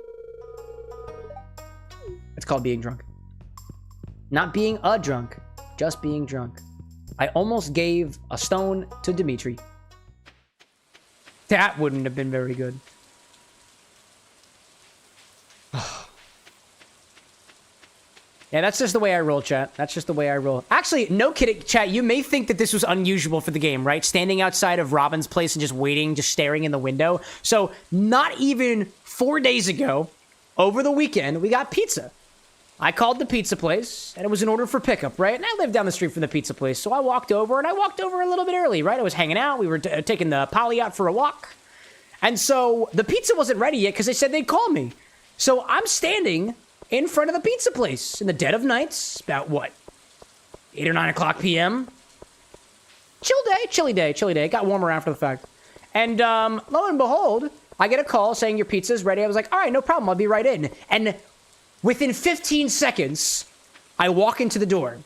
It's called being drunk. Not being a drunk, just being drunk. I almost gave a stone to Dimitri. That wouldn't have been very good. Yeah, that's just the way I roll, chat. That's just the way I roll. Actually, no kidding, chat. You may think that this was unusual for the game, right? Standing outside of Robin's place and just waiting, just staring in the window. So, not even 4 days ago, over the weekend, we got pizza. I called the pizza place, and it was an order for pickup, right? And I live down the street from the pizza place, so I walked over, and I walked over a little bit early, right? I was hanging out. We were taking the Polly out for a walk. And so, the pizza wasn't ready yet because they said they'd call me. So, I'm standing in front of the pizza place in the dead of night, about what, 8 or 9 o'clock p.m. Chilly day. It got warmer after the fact. And lo and behold, I get a call saying your pizza's ready. I was like, all right, no problem. I'll be right in. And within 15 seconds, I walk into the door.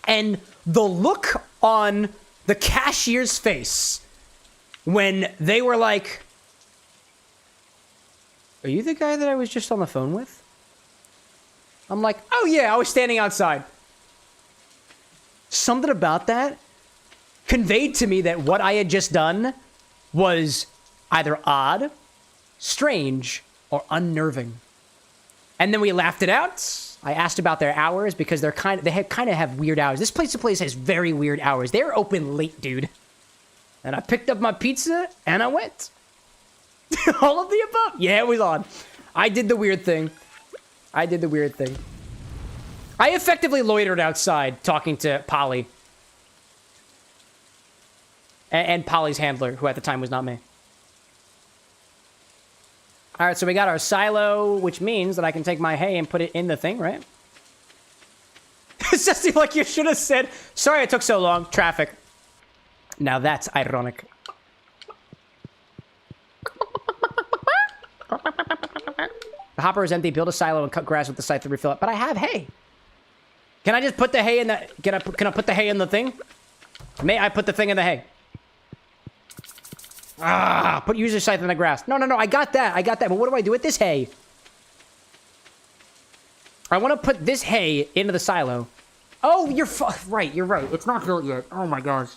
And the look on the cashier's face when they were like, are you the guy that I was just on the phone with? I'm like, oh yeah, I was standing outside. Something about that conveyed to me that what I had just done was either odd, strange, or unnerving. And then we laughed it out. I asked about their hours because they kind of have weird hours. This place has very weird hours. They're open late, dude. And I picked up my pizza and I went. All of the above. Yeah, it was on. I did the weird thing. I effectively loitered outside talking to Polly. And Polly's handler, who at the time was not me. All right, so we got our silo, which means that I can take my hay and put it in the thing, right? It's just like you should have said, sorry it took so long, traffic. Now that's ironic. The hopper is empty. Build a silo and cut grass with the scythe to refill it. But I have hay. Can I just put the hay in the... Can I put the hay in the thing? May I put the thing in the hay? Use your scythe in the grass. No. I got that. But what do I do with this hay? I want to put this hay into the silo. Oh, you're right. You're right. It's not built yet. Oh my gosh.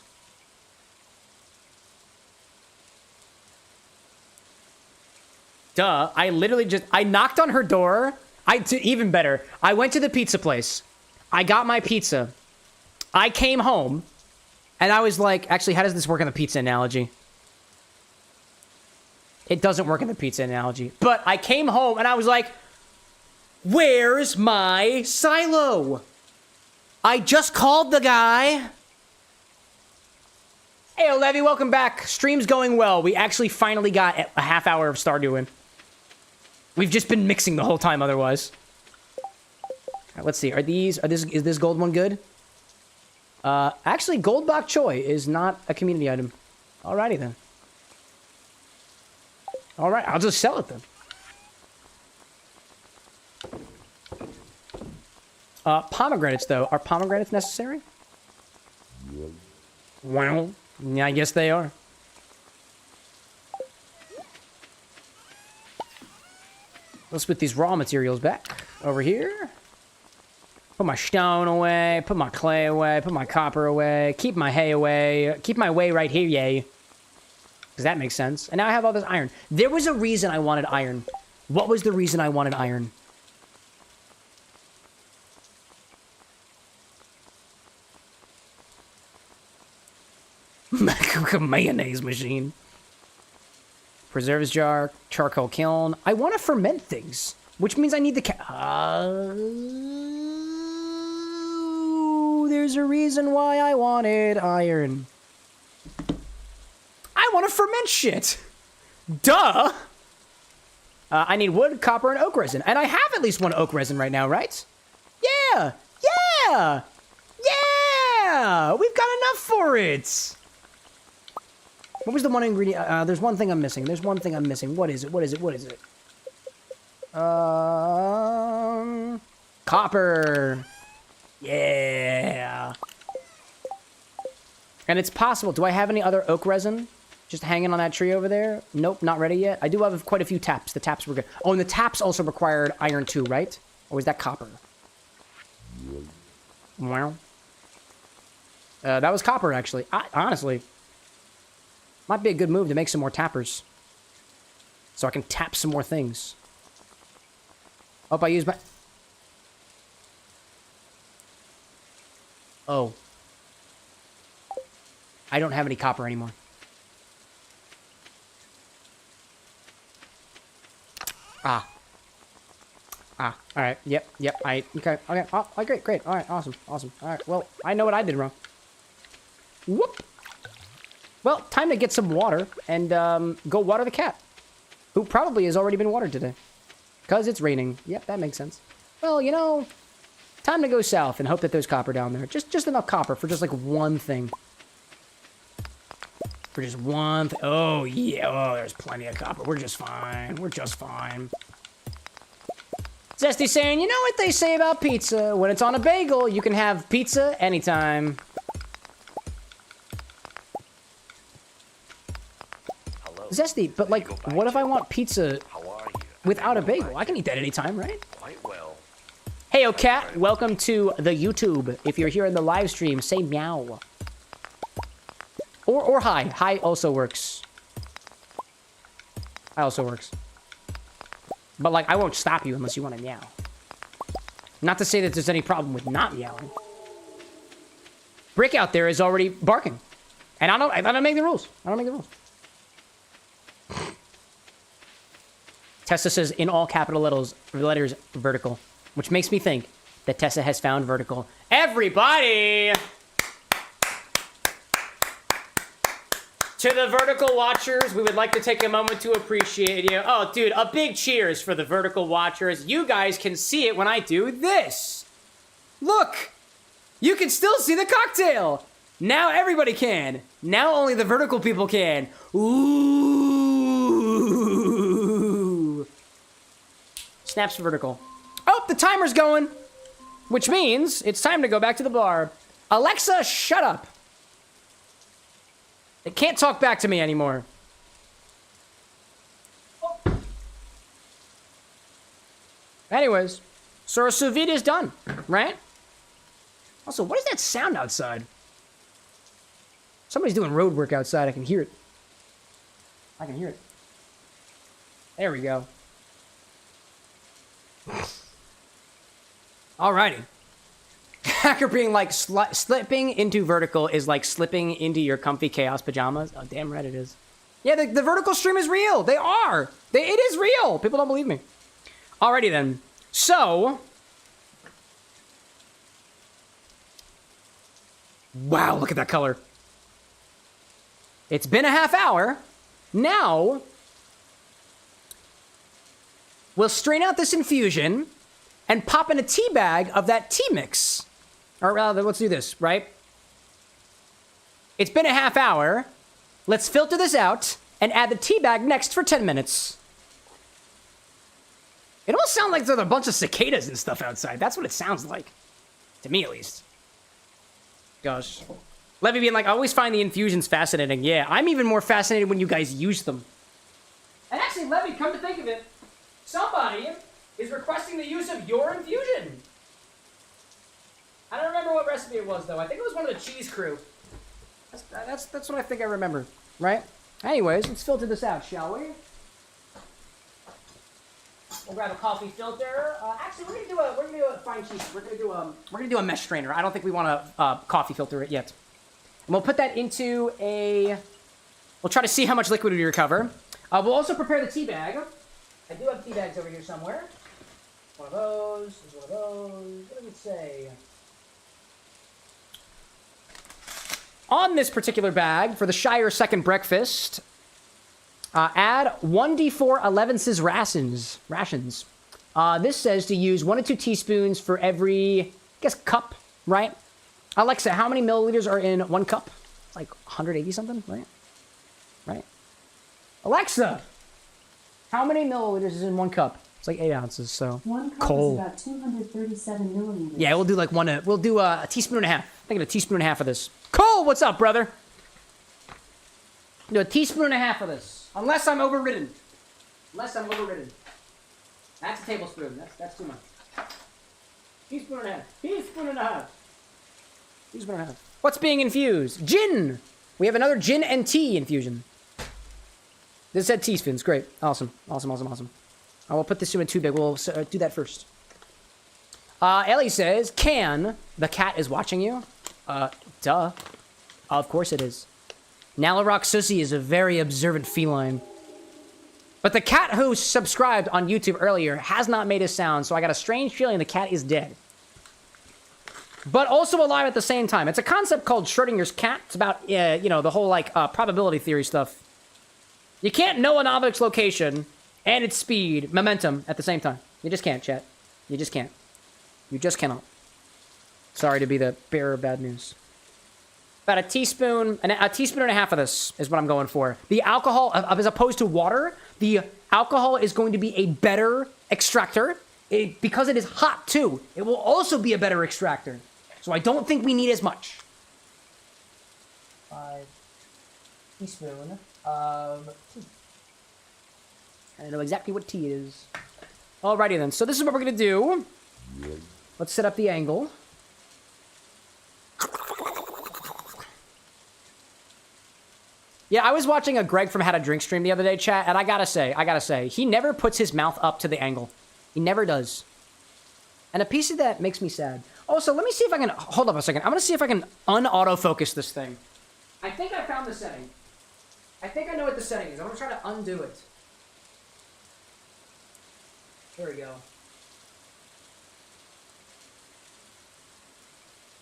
Duh, I literally I knocked on her door. Even better, I went to the pizza place. I got my pizza. I came home, and I was like, actually, how does this work in the pizza analogy? It doesn't work in the pizza analogy. But I came home, and I was like, where's my silo? I just called the guy. Hey, Levy, welcome back. Stream's going well. We actually finally got a half hour of Stardew in. We've just been mixing the whole time otherwise. All right, let's see. Is this gold one good? Actually, gold bok choy is not a community item. Alrighty then. Alright, I'll just sell it then. Pomegranates though. Are pomegranates necessary? Well, yeah, I guess they are. Let's put these raw materials back over here. Put my stone away, put my clay away, put my copper away, keep my hay away, keep my way right here, yay. Because that makes sense. And now I have all this iron. There was a reason I wanted iron. What was the reason I wanted iron? Mayonnaise machine. Preserves jar, charcoal kiln. I want to ferment things, which means I need the there's a reason why I wanted iron. I want to ferment shit. Duh. I need wood, copper, and oak resin. And I have at least one oak resin right now, right? Yeah! Yeah! Yeah! We've got enough for it! What was the one ingredient? There's one thing I'm missing. There's one thing I'm missing. What is it? What is it? What is it? Copper! Yeah! And it's possible. Do I have any other oak resin? Just hanging on that tree over there? Nope, not ready yet. I do have quite a few taps. The taps were good. Oh, and the taps also required iron too, right? Or was that copper? Wow. That was copper, actually. Honestly. Might be a good move to make some more tappers. So I can tap some more things. Hope I use my... Oh. I don't have any copper anymore. Alright, yep, okay, oh, great, alright, awesome, alright, well, I know what I did wrong. Whoop! Well, time to get some water, and, go water the cat, who probably has already been watered today. Because it's raining. Yep, that makes sense. Well, you know, time to go south and hope that there's copper down there. Just enough copper for just, like, one thing. For just one thing. Oh, yeah, oh, there's plenty of copper. We're just fine. Zesty saying, you know what they say about pizza? When it's on a bagel, you can have pizza anytime. Hello. Zesty, but like, what if I want pizza How are you? without a bagel? I can eat that anytime, right? Quite well. Hey, oh cat, welcome to the YouTube. If you're here in the live stream, say meow. Or hi. Hi also works. Hi also works. But, like, I won't stop you unless you want to meow. Not to say that there's any problem with not meowing. Brick out there is already barking. And I don't make the rules. Tessa says, in all capital letters, vertical. Which makes me think that Tessa has found vertical. Everybody! To the vertical watchers, we would like to take a moment to appreciate you. Oh, dude, a big cheers for the vertical watchers. You guys can see it when I do this. Look! You can still see the cocktail! Now everybody can. Now only the vertical people can. Ooh! Snaps vertical. Oh, the timer's going! Which means it's time to go back to the bar. Alexa, shut up! It can't talk back to me anymore. Anyways, so our sous vide is done, right? Also, what is that sound outside? Somebody's doing road work outside. I can hear it. There we go. Alrighty. Hacker being like, slipping into vertical is like slipping into your comfy chaos pajamas. Oh, damn right it is. Yeah, the vertical stream is real. They are. It is real. People don't believe me. Alrighty then. So. Wow, look at that color. It's been a half hour. Now, we'll strain out this infusion and pop in a tea bag of that tea mix. Or rather, let's do this, right? It's been a half hour. Let's filter this out and add the tea bag next for 10 minutes. It almost sounds like there's a bunch of cicadas and stuff outside. That's what it sounds like. To me, at least. Gosh. Levy being like, I always find the infusions fascinating. Yeah, I'm even more fascinated when you guys use them. And actually, Levy, come to think of it, somebody is requesting the use of your infusion. I don't remember what recipe it was, though. I think it was one of the cheese crew. That's what I think I remember, right? Anyways, let's filter this out, shall we? We'll grab a coffee filter. Actually, we're gonna do a fine cheese. We're gonna do a mesh strainer. I don't think we want to coffee filter it yet. And we'll put that into a. We'll try to see how much liquid we recover. We'll also prepare the tea bag. I do have tea bags over here somewhere. One of those. There's one of those. What does it say? On this particular bag, for the Shire second breakfast, add 1d4 11's rations. This says to use 1 to 2 teaspoons for every, I guess, cup, right? Alexa, how many milliliters are in 1 cup? It's like 180 something, right? Right? Alexa, how many milliliters is in 1 cup? It's like 8 ounces, so. 1 cup Coal. is about 237 milliliters. Yeah, we'll do like we'll do a teaspoon and a half. I'm thinking a teaspoon and a half of this. Cole, what's up, brother? Do a teaspoon and a half of this. Unless I'm overridden. That's a tablespoon. That's too much. Teaspoon and a half. Teaspoon and a half. Teaspoon and a half. What's being infused? Gin! We have another gin and tea infusion. This said teaspoons. Great. Awesome. I will put this in a tube bag. We'll do that first. Ellie says, the cat is watching you? Duh. Of course it is. Nalarock Sussy is a very observant feline. But the cat who subscribed on YouTube earlier has not made a sound, so I got a strange feeling the cat is dead. But also alive at the same time. It's a concept called Schrodinger's cat. It's about, the whole, probability theory stuff. You can't know an object's location and its speed, momentum, at the same time. You just can't, chat. You just can't. You just cannot. Sorry to be the bearer of bad news. About a teaspoon and a half of this is what I'm going for. The alcohol, as opposed to water, the alcohol is going to be a better extractor. Because it is hot, too, it will also be a better extractor. So I don't think we need as much. 5 teaspoon of tea. I know exactly what tea is. Alrighty then, so this is what we're going to do. Let's set up the angle. Yeah, I was watching a Greg from How to Drink stream the other day, chat, and I gotta say, he never puts his mouth up to the angle. He never does. And a piece of that makes me sad. Also, let me see if I can, hold up a second. I'm gonna see if I can un-autofocus this thing. I think I found the setting. I think I know what the setting is. I'm gonna try to undo it. There we go.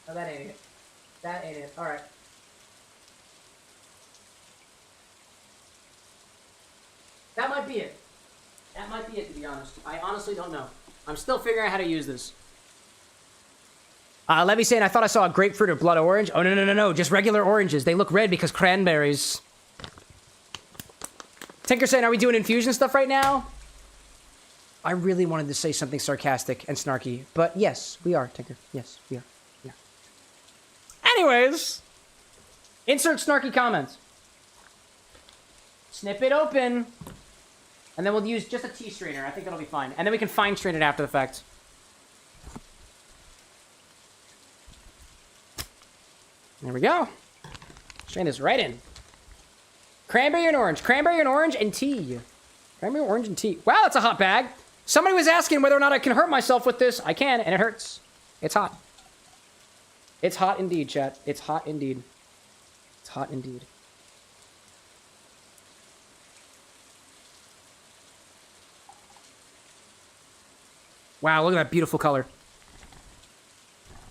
Oh, that ain't it. That ain't it. Alright. That might be it. That might be it, to be honest. I honestly don't know. I'm still figuring out how to use this. Levy saying, I thought I saw a grapefruit or blood orange. Oh, no. Just regular oranges. They look red because cranberries. Tinker saying, are we doing infusion stuff right now? I really wanted to say something sarcastic and snarky. But yes, we are, Tinker. Yes, we are. Yeah. Anyways. Insert snarky comments. Snip it open. And then we'll use just a tea strainer. I think that'll be fine. And then we can fine strain it after the fact. There we go. Strain this right in. Cranberry and orange. Cranberry and orange and tea. Cranberry, orange, and tea. Wow, that's a hot bag. Somebody was asking whether or not I can hurt myself with this. I can, and it hurts. It's hot. It's hot indeed, chat. It's hot indeed. It's hot indeed. Wow, look at that beautiful color.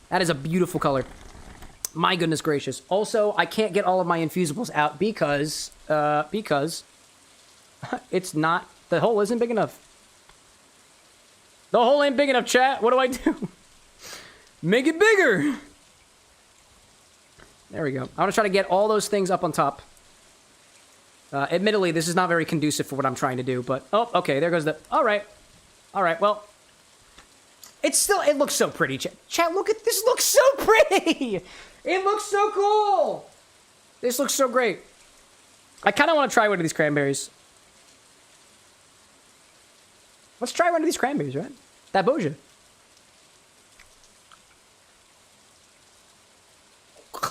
That is a beautiful color. My goodness gracious. Also, I can't get all of my infusibles out because it's not, the hole isn't big enough. The hole ain't big enough, chat. What do I do? Make it bigger. There we go. I want to try to get all those things up on top. Admittedly, this is not very conducive for what I'm trying to do, but, oh, okay, there goes the, all right, well, it's still, it looks so pretty, chat, look at, this looks so pretty! It looks so cool! This looks so great. I kind of want to try one of these cranberries. Let's try one of these cranberries, right? That Boja.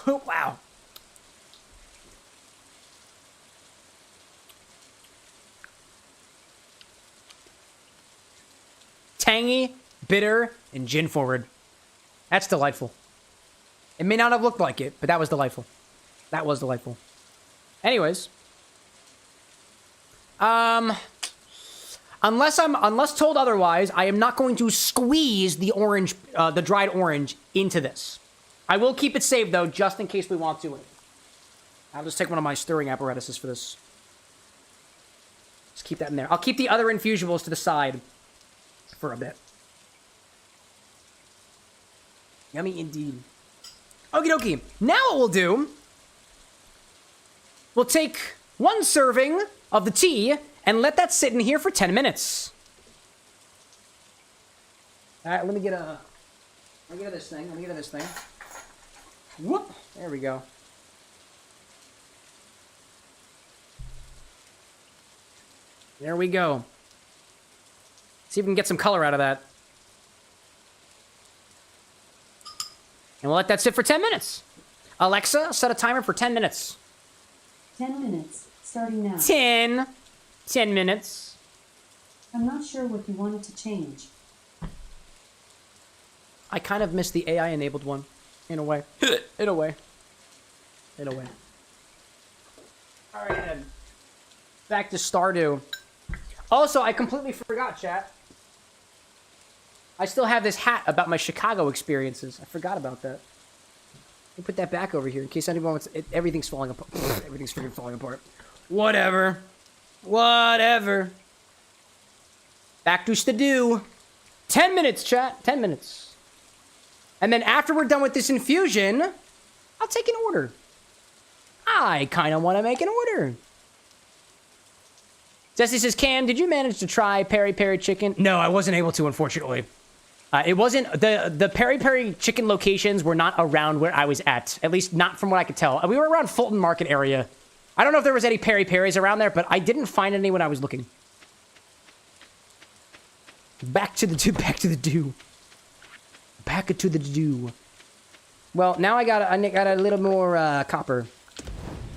Wow. Tangy, bitter, and gin forward. That's delightful. It may not have looked like it, but that was delightful. That was delightful. Anyways. Unless told otherwise, I am not going to squeeze the orange, the dried orange into this. I will keep it saved though, just in case we want to. I'll just take one of my stirring apparatuses for this. Just keep that in there. I'll keep the other infusibles to the side for a bit. Yummy indeed. Okie dokie. Now what we'll do, we'll take 1 serving of the tea and let that sit in here for 10 minutes. All right, let me get this thing. Whoop, there we go. There we go. See if we can get some color out of that. And we'll let that sit for 10 minutes. Alexa, set a timer for 10 minutes. 10 minutes, starting now. 10 minutes. I'm not sure what you wanted to change. I kind of missed the AI-enabled one, in a way. In a way. All right, then. Back to Stardew. Also, I completely forgot, chat. I still have this hat about my Chicago experiences. I forgot about that. Let me put that back over here in case anyone wants... everything's falling apart. Everything's freaking falling apart. Whatever. Back to Stardew. 10 minutes, chat. 10 minutes. And then after we're done with this infusion, I'll take an order. I kind of want to make an order. Jesse says, Cam, did you manage to try peri peri chicken? No, I wasn't able to, unfortunately. It wasn't... The peri peri chicken locations were not around where I was at least not from what I could tell. We were around Fulton Market area. I don't know if there was any peri peris around there, but I didn't find any when I was looking. Back to the dew. Well, now I got a little more copper.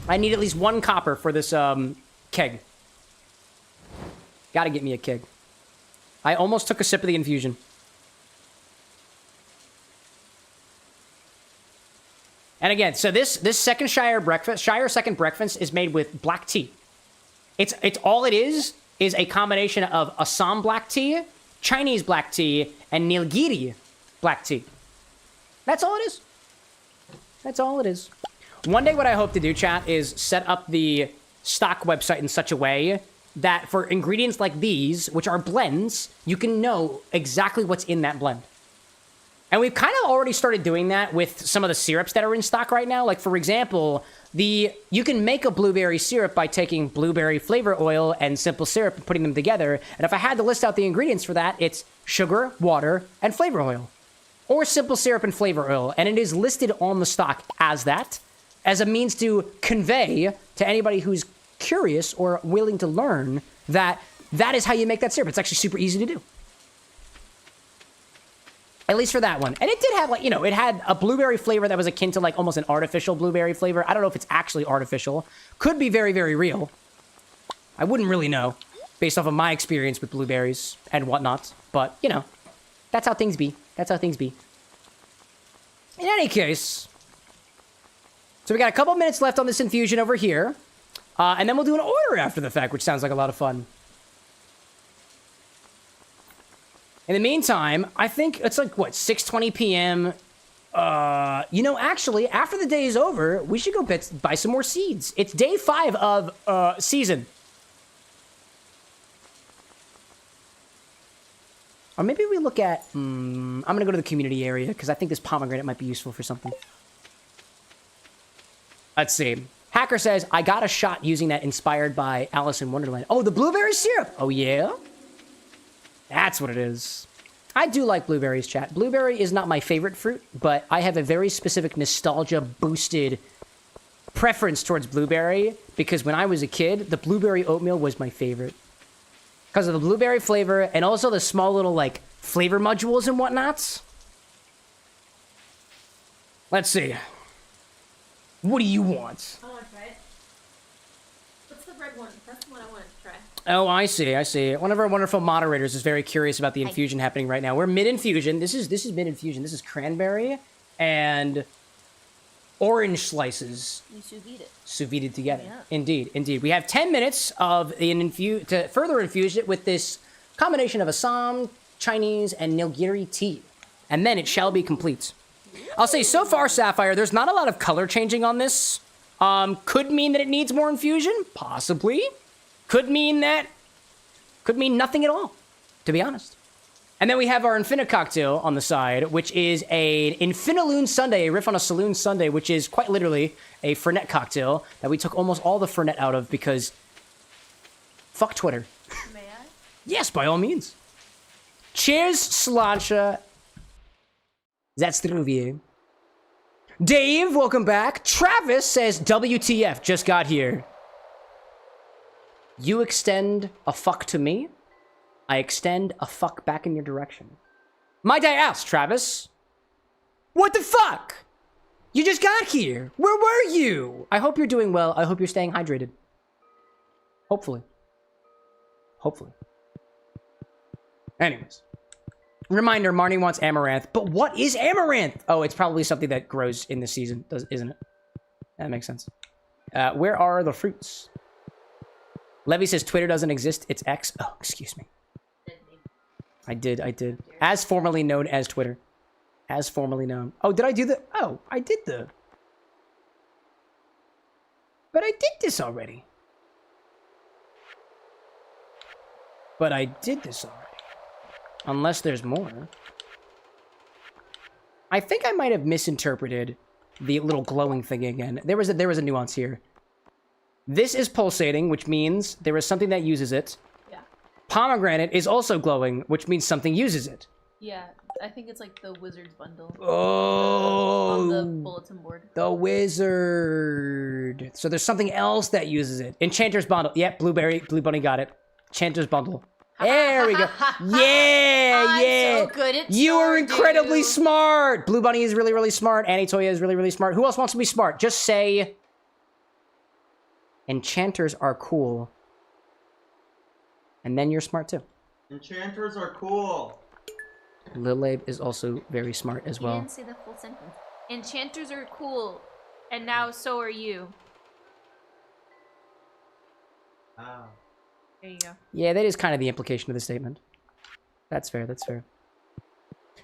I need at least 1 copper for this keg. Gotta get me a keg. I almost took a sip of the infusion. And again, so this second Shire second breakfast is made with black tea. It's all it is a combination of Assam black tea, Chinese black tea, and Nilgiri black tea. That's all it is. That's all it is. One day what I hope to do, chat, is set up the stock website in such a way that for ingredients like these, which are blends, you can know exactly what's in that blend. And we've kind of already started doing that with some of the syrups that are in stock right now. Like, for example, you can make a blueberry syrup by taking blueberry flavor oil and simple syrup and putting them together. And if I had to list out the ingredients for that, it's sugar, water, and flavor oil. Or simple syrup and flavor oil. And it is listed on the stock as that, as a means to convey to anybody who's curious or willing to learn that that is how you make that syrup. It's actually super easy to do. At least for that one. And it did have, like, you know, it had a blueberry flavor that was akin to, like, almost an artificial blueberry flavor. I don't know if it's actually artificial. Could be very, very real. I wouldn't really know, based off of my experience with blueberries and whatnot. But, you know, that's how things be. That's how things be. In any case, so we got a couple minutes left on this infusion over here. And then we'll do an order after the fact, which sounds like a lot of fun. In the meantime, I think it's like, what, 6:20 p.m.? You know, actually, after the day is over, we should go buy some more seeds. It's day 5 of season. Or maybe we look at... I'm going to go to the community area, because I think this pomegranate might be useful for something. Let's see. Hacker says, I got a shot using that inspired by Alice in Wonderland. Oh, the blueberry syrup! Oh, yeah? That's what it is. I do like blueberries, chat. Blueberry is not my favorite fruit, but I have a very specific nostalgia-boosted preference towards blueberry, because when I was a kid, the blueberry oatmeal was my favorite. Because of the blueberry flavor, and also the small little, like, flavor modules and whatnots. Let's see. What do you want? I want to try it. What's the red one? That's the one I wanted to try. Oh, I see, I see. One of our wonderful moderators is very curious about the infusion happening right now. We're mid-infusion. This is mid-infusion. This is cranberry and orange slices. You sous vide it. Sous vide together. Yeah. Indeed, indeed. We have 10 minutes of to further infuse it with this combination of Assam, Chinese, and Nilgiri tea. And then it shall be complete. I'll say, so far, Sapphire, there's not a lot of color changing on this. Could mean that it needs more infusion, possibly. Could mean nothing at all, to be honest. And then we have our Infini cocktail on the side, which is an Infini-loon Sunday, a riff on a saloon Sunday, which is quite literally a Fernet cocktail that we took almost all the Fernet out of because fuck Twitter. May I? Yes, by all means. Cheers, Slancha. Zdravie. Dave, welcome back. Travis says, WTF, just got here. You extend a fuck to me, I extend a fuck back in your direction. Might I ask, Travis? What the fuck? You just got here. Where were you? I hope you're doing well. I hope you're staying hydrated. Hopefully. Hopefully. Anyways. Reminder, Marnie wants amaranth. But what is amaranth? Oh, it's probably something that grows in this season, isn't it? That makes sense. Where are the fruits? Levy says Twitter doesn't exist. It's X. Oh, excuse me. I did. As formerly known as Twitter. As formerly known. Oh, did I do the... Oh, I did the... But I did this already. Unless there's more. I think I might have misinterpreted the little glowing thing again. There was a nuance here. This is pulsating, which means there is something that uses it. Yeah. Pomegranate is also glowing, which means something uses it. Yeah, I think it's like the wizard's bundle. Oh. On the bulletin board. The wizard. So there's something else that uses it. Enchanter's bundle. Yep, Blue Bunny got it. Enchanter's bundle. There we go. Yeah. I'm so good at You are incredibly Stardew. smart. Blue Bunny is really, really smart. Annie Toya is really, really smart. Who else wants to be smart? Just say... Enchanters are cool. And then you're smart too. Enchanters are cool. Lilabe is also very smart as You well. didn't say the full sentence. Enchanters are cool, and now so are you. Ah. There you go. Yeah, that is kind of the implication of the statement. That's fair, that's fair.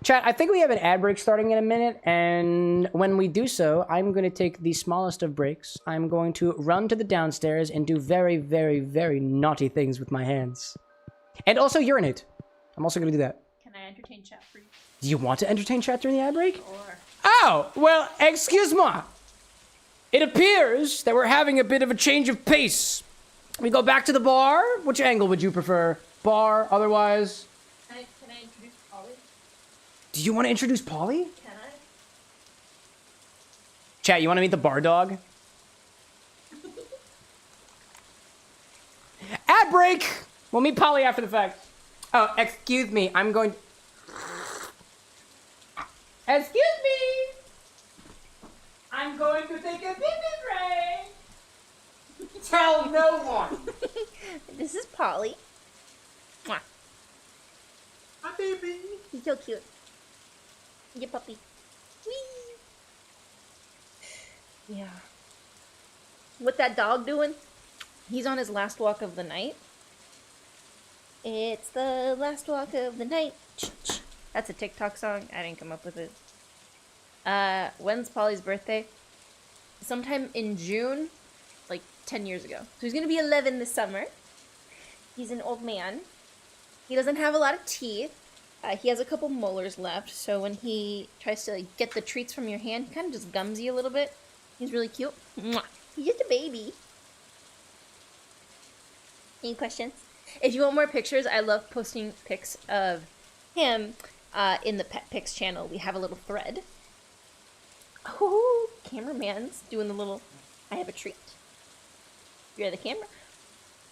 Chat, I think we have an ad break starting in a minute, and when we do so, I'm going to take the smallest of breaks. I'm going to run to the downstairs and do very, very, very naughty things with my hands. And also urinate. I'm also going to do that. Can I entertain chat for you? Do you want to entertain chat during the ad break? Or Oh, well, excuse moi. It appears that we're having a bit of a change of pace. We go back to the bar. Which angle would you prefer? Bar, otherwise? can I introduce Polly? Do you want to introduce Polly? Can I? Chat, you want to meet the bar dog? Ad break! We'll meet Polly after the fact. Oh, excuse me. I'm going... Excuse me! I'm going to take a pee-pee break! Tell no one! This is Polly. Mwah. Hi, baby. He's so cute. Yeah, puppy. Whee! Yeah. What's that dog doing? He's on his last walk of the night. It's the last walk of the night. That's a TikTok song. I didn't come up with it. When's Polly's birthday? Sometime in June, like 10 years ago. So he's gonna be 11 this summer. He's an old man. He doesn't have a lot of teeth. He has a couple molars left, so when he tries to like, get the treats from your hand, he kind of just gums you a little bit. He's really cute. Mwah. He's just a baby. Any questions? If you want more pictures, I love posting pics of him in the Pet Pics channel. We have a little thread. Oh, cameraman's doing the little, I have a treat. You're the camera.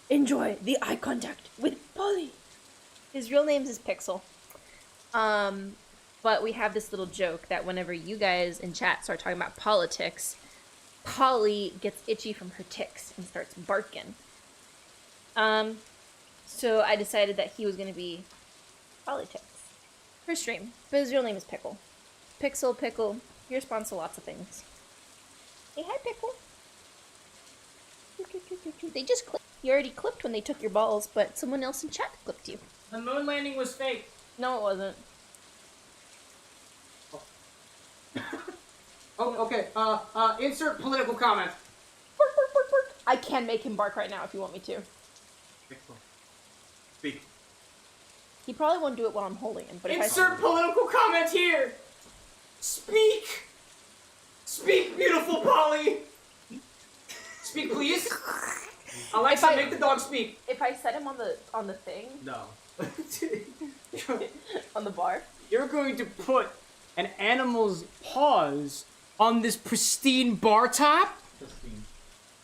Enjoy the eye contact with Polly. His real name is Pixel. But we have this little joke that whenever you guys in chat start talking about politics, Polly gets itchy from her ticks and starts barking. So I decided that he was going to be politics for stream. But his real name is Pickle. Pixel, Pickle. He responds to lots of things. Hey, hi, Pickle. They just clipped. You already clipped when they took your balls, but someone else in chat clipped you. The moon landing was fake. No, it wasn't. Oh, okay. Insert political comment. Bark, bark, bark, bark. I can make him bark right now if you want me to. Speak. He probably won't do it while I'm holding him, but if Insert political comment here. Speak. Speak, beautiful Polly. Speak, please. Alexa, If I- make the dog speak. if I set him on the thing, No. on the bar, You're going to put an animal's paws on this pristine bar top? Christine.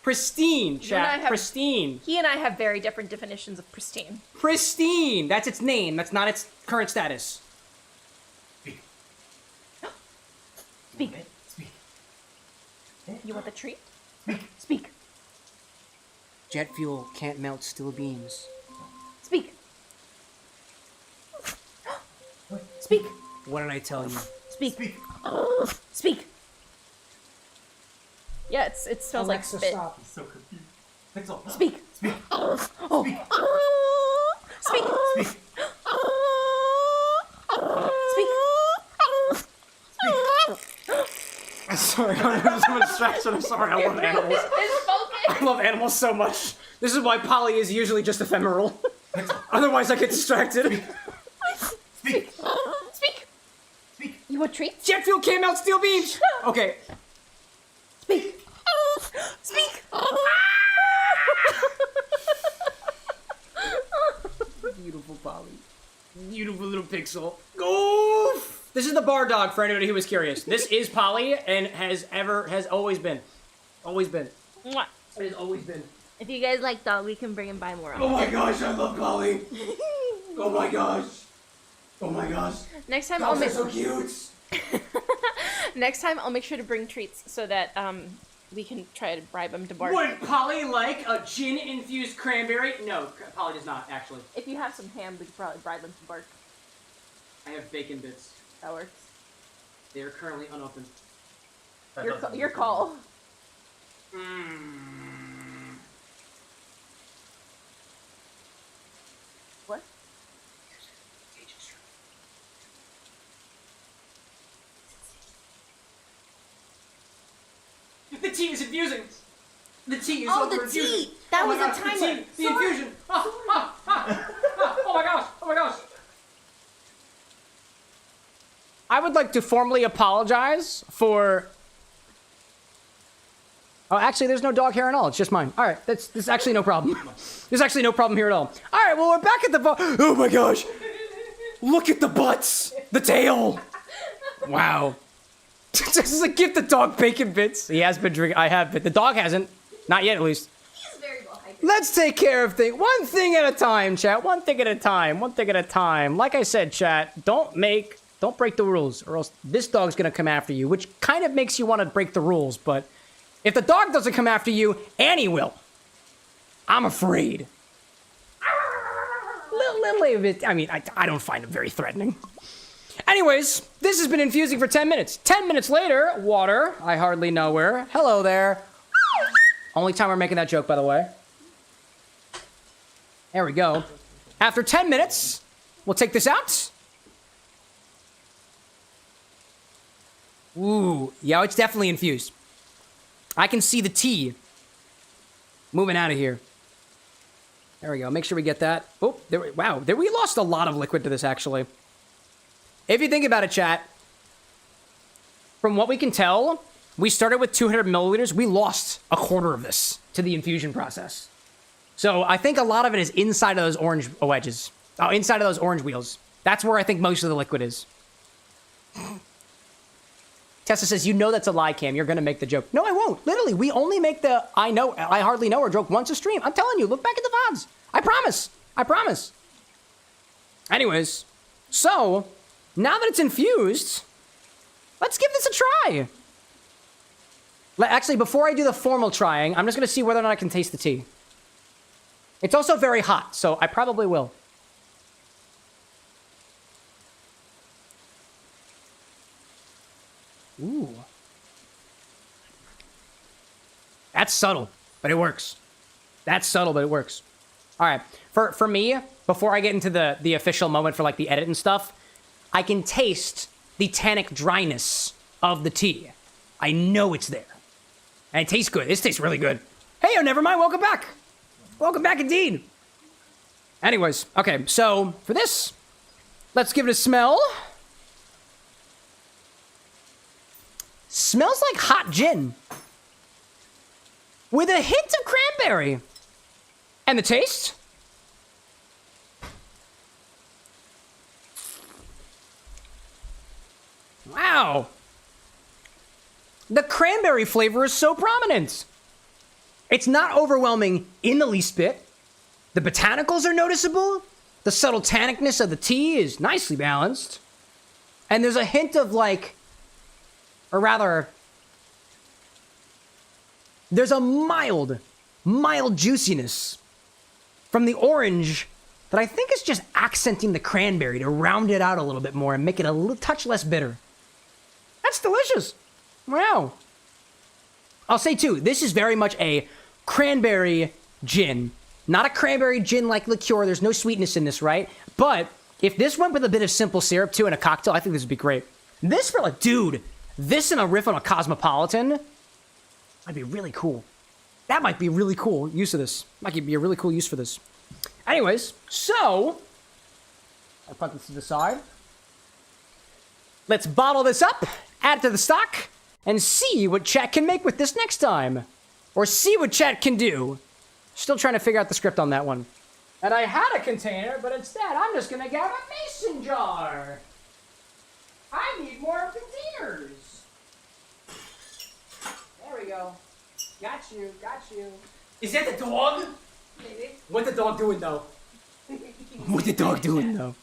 Pristine, and I chat. have- Pristine. he and I have very different definitions of pristine. Pristine. That's its name. That's not its current status. Speak. Speak. You want the treat? Speak. Jet fuel can't melt steel beams. Speak. Speak. What did I tell you? Speak. Speak. Yeah, it smells like spit. stop. He's so confused. Pixel. Speak. Speak. Oh. Speak. Speak. Speak. Sorry, I'm so distracted. I'm sorry. I love animals. It's focus. I love animals so much. This is why Polly is usually just ephemeral. Otherwise, I get distracted. Speak. Speak. Speak. You want treats? Jet fuel can't melt steel beams. Okay. Speak. Speak. Beautiful Polly. Beautiful little pixel. Goof! This is the bar dog for anybody who was curious. This is Polly and has always been. Always been. Mwah. It has always been. If you guys like dog, we can bring him by more Oh often. my gosh, I love Polly. Oh my gosh. Oh my gosh. Next time I'll Dogs are make so cute. next time I'll make sure to bring treats so that we can try to bribe him to bark. Would Polly like a gin-infused cranberry? No, Polly does not, actually. If you have some ham, we could probably bribe him to bark. I have bacon bits. That works. They are currently unopened. Your call. What? The tea is infusing. The tea is Oh, the over-infusing. tea! That Oh my was a gosh, timer. The tea, the infusion. Oh my gosh. Oh my gosh. I would like to formally apologize for... Oh, actually, there's no dog hair at all. It's just mine. All right, this is actually no problem. There's actually no problem here at all. All right, well, we're back at the bar. Oh my gosh. Look at the butts. The tail. Wow. This is a give the dog bacon bits. He has been drinking. I have been. The dog hasn't. Not yet, at least. He's very well hydrated. Let's take care of things. One thing at a time, chat. One thing at a time. One thing at a time. Like I said, chat, don't break the rules, or else this dog's gonna come after you, which kind of makes you want to break the rules, but if the dog doesn't come after you, Annie will. I'm afraid. Little bit. I mean, I don't find him very threatening. Anyways, this has been infusing for 10 minutes. 10 minutes later, water. I hardly know where. Hello there. Only time we're making that joke, by the way. There we go. After 10 minutes, we'll take this out. Ooh, yeah, it's definitely infused. I can see the tea moving out of here. There we go. Make sure we get that. Oh, wow. We lost a lot of liquid to this, actually. If you think about it, chat, from what we can tell, we started with 200 milliliters. We lost a quarter of this to the infusion process. So I think a lot of it is inside of those orange wedges. Oh, inside of those orange wheels. That's where I think most of the liquid is. Tessa says, you know that's a lie, Cam. You're going to make the joke. No, I won't. Literally, we only make the I hardly know her joke once a stream. I'm telling you, look back at the VODs. I promise. I promise. Anyways, so now that it's infused, let's give this a try. Actually, before I do the formal trying, I'm just going to see whether or not I can taste the tea. It's also very hot, so I probably will. Ooh. That's subtle, but it works. That's subtle, but it works. All right, for me, before I get into the official moment for like the edit and stuff, I can taste the tannic dryness of the tea. I know it's there. And it tastes good. This tastes really good. Hey, oh, never mind. Welcome back. Welcome back indeed. Anyways, okay, so for this, let's give it a smell. Smells like hot gin. With a hint of cranberry. And the taste? Wow. The cranberry flavor is so prominent. It's not overwhelming in the least bit. The botanicals are noticeable. The subtle tannicness of the tea is nicely balanced. And there's a hint of like, or rather, there's a mild juiciness from the orange that I think is just accenting the cranberry to round it out a little bit more and make it a little touch less bitter. That's delicious. Wow. I'll say too, this is very much a cranberry gin. Not a cranberry gin like liqueur. There's no sweetness in this, right? But if this went with a bit of simple syrup too in a cocktail, I think this would be great. This for like, dude, this and a riff on a Cosmopolitan might be really cool. That might be a really cool use of this. Might be a really cool use for this. Anyways, so I'll put this to the side. Let's bottle this up, add it to the stock, and see what chat can make with this next time. Or see what chat can do. Still trying to figure out the script on that one. And I had a container, but instead I'm just gonna get a mason jar. I need more containers. There we go. Got you, got you. Is that the dog? Maybe. What the dog doing though? What the dog doing though?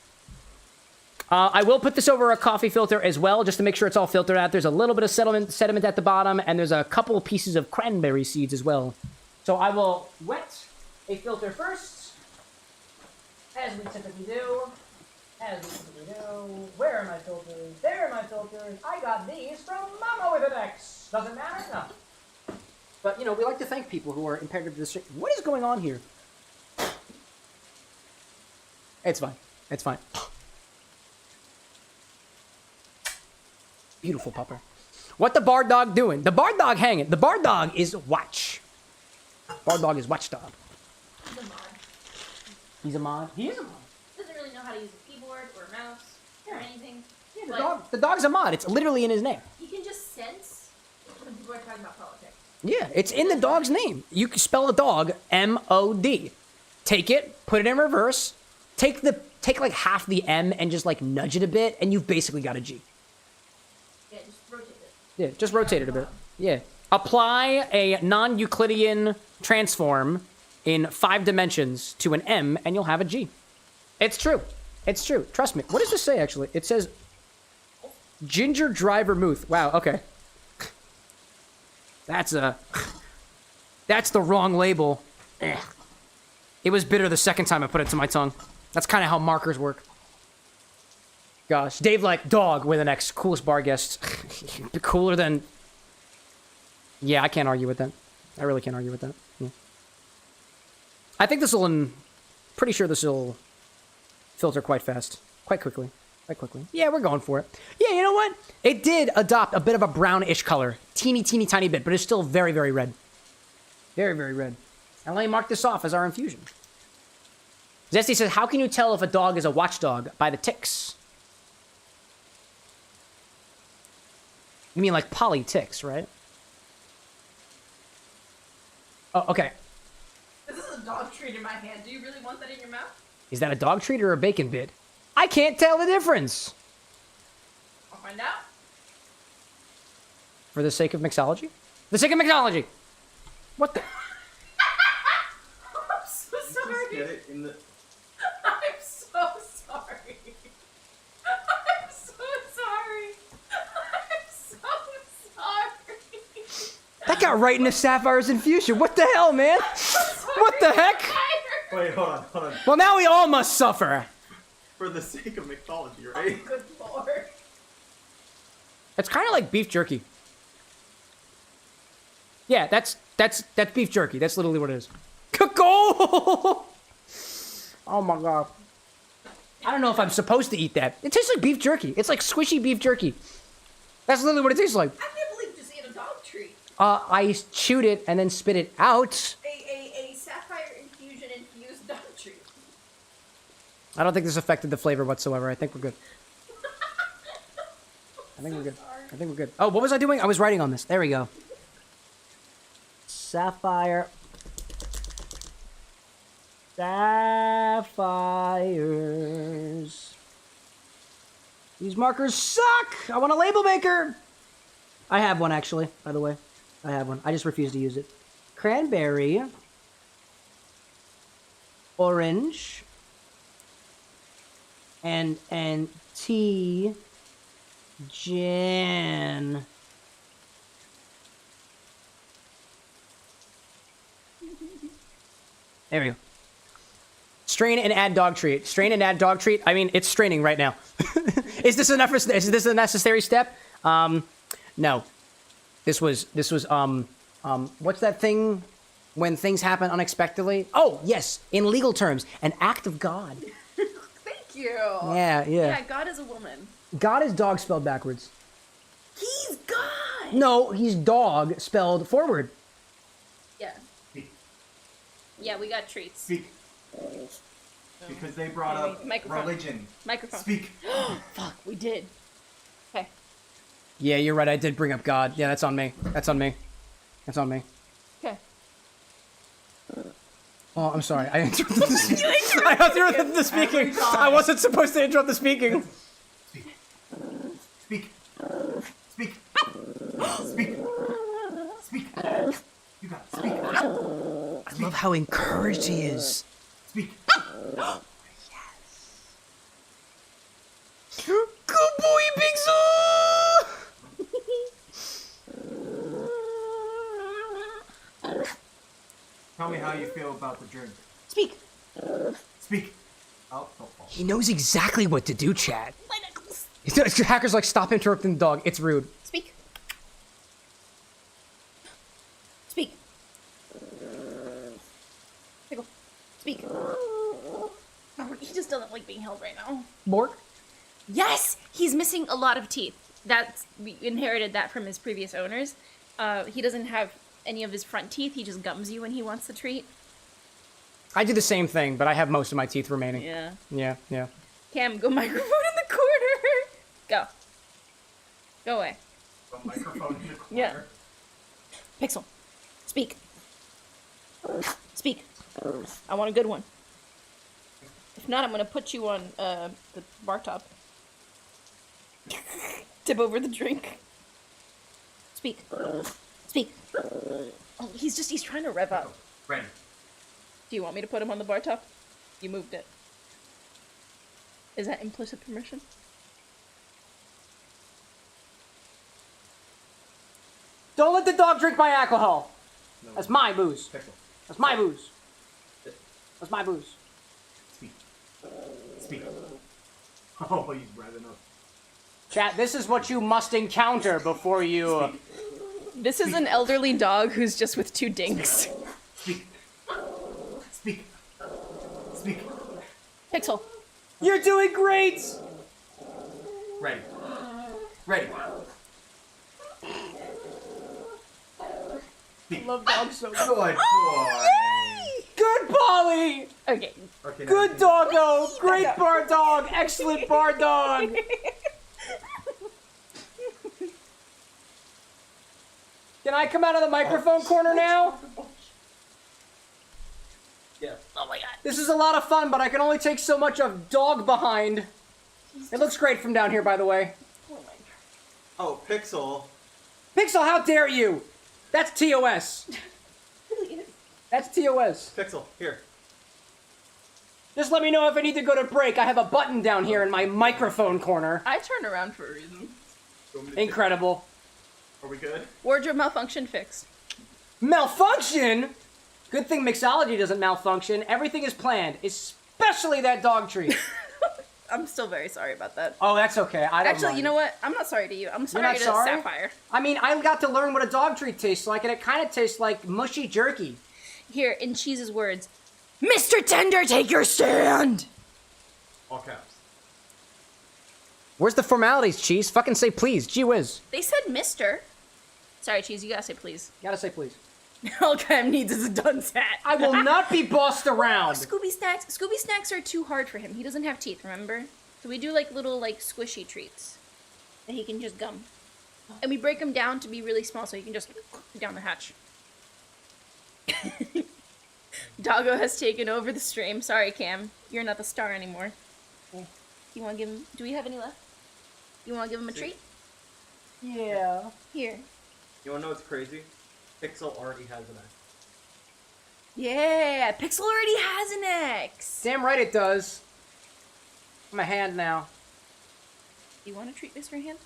I will put this over a coffee filter as well, just to make sure it's all filtered out. There's a little bit of sediment at the bottom, and there's a couple of pieces of cranberry seeds as well. So I will wet a filter first, as we typically do. Where are my filters? There are my filters. I got these from Mama with an X. Doesn't matter? No. But, you know, we like to thank people who are impaired to this. What is going on here? It's fine. It's fine. Beautiful pupper. What the bar dog doing? The bar dog hanging. The bar dog is watch. Bar dog is watchdog. He's a mod. He's a mod? He is a mod. Doesn't really know how to use a keyboard or a mouse or anything. Yeah, the dog's a mod. It's literally in his name. He can just sense when people are talking about politics. Yeah, it's in the dog's name. You can spell a dog M-O-D. Take it, put it in reverse, take like half the M and just like nudge it a bit, and you've basically got a G. Yeah, just rotate it. Yeah, just rotate it a bit. Yeah. Apply a non-Euclidean transform in 5 dimensions to an M, and you'll have a G. It's true. It's true. Trust me. What does this say, actually? It says ginger dry vermouth. Wow, okay. That's the wrong label. Ugh. It was bitter the second time I put it to my tongue. That's kind of how markers work. Gosh. Dave like dog with an X. Coolest bar guest. Cooler than... Yeah, I can't argue with that. I really can't argue with that. Yeah. I think this will... Pretty sure this will filter quite fast. Quite quickly. Quite quickly. Yeah, we're going for it. Yeah, you know what? It did adopt a bit of a brownish color. Teeny, tiny bit, but it's still very, very red. Very, very red. And let me mark this off as our infusion. Zesty says, how can you tell if a dog is a watchdog? By the ticks. You mean like poly ticks, right? Oh, okay. This is a dog treat in my hand. Do you really want that in your mouth? Is that a dog treat or a bacon bit? I can't tell the difference. I'll find out. For the sake of mixology? For the sake of mixology! What the? I'm so sorry. Get it in the... I'm so sorry. I'm so sorry. I'm so sorry. That got right into Sapphire's infusion. What the hell, man? What the heck? Wait, hold on. Well, now we all must suffer. For the sake of mythology, right? Good lord. It's kind of like beef jerky. Yeah, that's That's beef jerky. That's literally what it is. Go! Oh my god. I don't know if I'm supposed to eat that. It tastes like beef jerky. It's like squishy beef jerky. That's literally what it tastes like. I can't believe you just ate a dog treat. I chewed it and then spit it out. A sapphire infusion infused dog treat. I don't think this affected the flavor whatsoever. I think we're good. I think we're good. I think we're good. Oh, what was I doing? I was writing on this. There we go. Sapphire. Sapphires. These markers suck! I want a label maker! I have one, actually, by the way. I have one. I just refuse to use it. Cranberry. Orange. And tea. Gin. There we go. Strain and add dog treat. Strain and add dog treat. I mean, it's straining right now. Is this enough? Is this a necessary step? No. This was what's that thing when things happen unexpectedly? Oh, yes. In legal terms, an act of God. Thank you. Yeah. Yeah, God is a woman. God is dog spelled backwards. He's God. No, he's dog spelled forward. Yeah. Yeah, we got treats. Speak. Because they brought up Microphone. religion. Microphone. Speak. Fuck, we did. Okay. Yeah, you're right. I did bring up God. Yeah, that's on me. That's on me. That's on me. Okay. Oh, I'm sorry. I interrupted the speaking. I interrupted the speaking. I wasn't supposed to interrupt the speaking. Speak. Speak. Speak. Speak. Speak. You got it. Speak. I love how encouraged he is. Speak. Good boy, Pixel! Tell me how you feel about the drink. Speak. Speak. Oh, don't fall. He knows exactly what to do, Chad. My knuckles. Hackers like, stop interrupting the dog. It's rude. Speak. Speak. Pickle. Speak. He just doesn't like being held right now. Bork? Yes! He's missing a lot of teeth. We inherited that from his previous owners. He doesn't have any of his front teeth. He just gums you when he wants the treat. I do the same thing, but I have most of my teeth remaining. Yeah. Yeah. Cam, go microphone in the corner. Go. Go away. The microphone in the corner. Yeah. Pixel. Speak. Speak. I want a good one. If not, I'm gonna put you on the bar top. Tip over the drink. Speak. Speak. Oh, he's trying to rev up. Ready. Do you want me to put him on the bar top? You moved it. Is that implicit permission? Don't let the dog drink my alcohol. No. That's my booze. Pixel. That's my booze. That's my booze. Speak. Speak. Oh, he's revving up. Chat, this is what you must encounter before you... This is an elderly dog who's just with two dinks. Speak. Speak. Speak. Pixel. You're doing great! Ready. Ready. Speak. Love dogs so much. Good boy. Good Polly! Okay. Okay, Good doggo! Great bar dog! Excellent bar dog! Can I come out of the microphone corner now? Yeah. Oh my god. This is a lot of fun, but I can only take so much of dog behind. It looks great from down here, by the way. Oh, Pixel. Pixel, how dare you? That's TOS. That's TOS. Pixel, here. Just let me know if I need to go to break. I have a button down here in my microphone corner. I turned around for a reason. You want me to Incredible. Are we good? Wardrobe malfunction fixed. Malfunction? Good thing mixology doesn't malfunction. Everything is planned, especially that dog treat. I'm still very sorry about that. Oh, that's okay. I don't Actually, mind. you know what? I'm not sorry to you. I'm sorry not to sorry? Sapphire. I mean, I got to learn what a dog treat tastes like, and it kind of tastes like mushy jerky. Here, in Cheese's words, Mr. Tender, take your stand! All caps. Where's the formalities, Cheese? Fucking say please. Gee whiz. They said Mr. Sorry, Cheese, you gotta say please. Gotta say please. All Cam needs is a dunce hat. I will not be bossed around. Scooby Snacks. Scooby Snacks are too hard for him. He doesn't have teeth, remember? So we do like little like squishy treats that he can just gum. And we break them down to be really small so he can just down the hatch. Doggo has taken over the stream. Sorry, Cam. You're not the star anymore. You want to give him... Do we have any left? You want to give him a treat? Yeah. Here. You wanna know what's crazy? Pixel already has an X. Yeah, Pixel already has an X. Damn right it does. I'm a hand now. You want to treat Mr. Hand?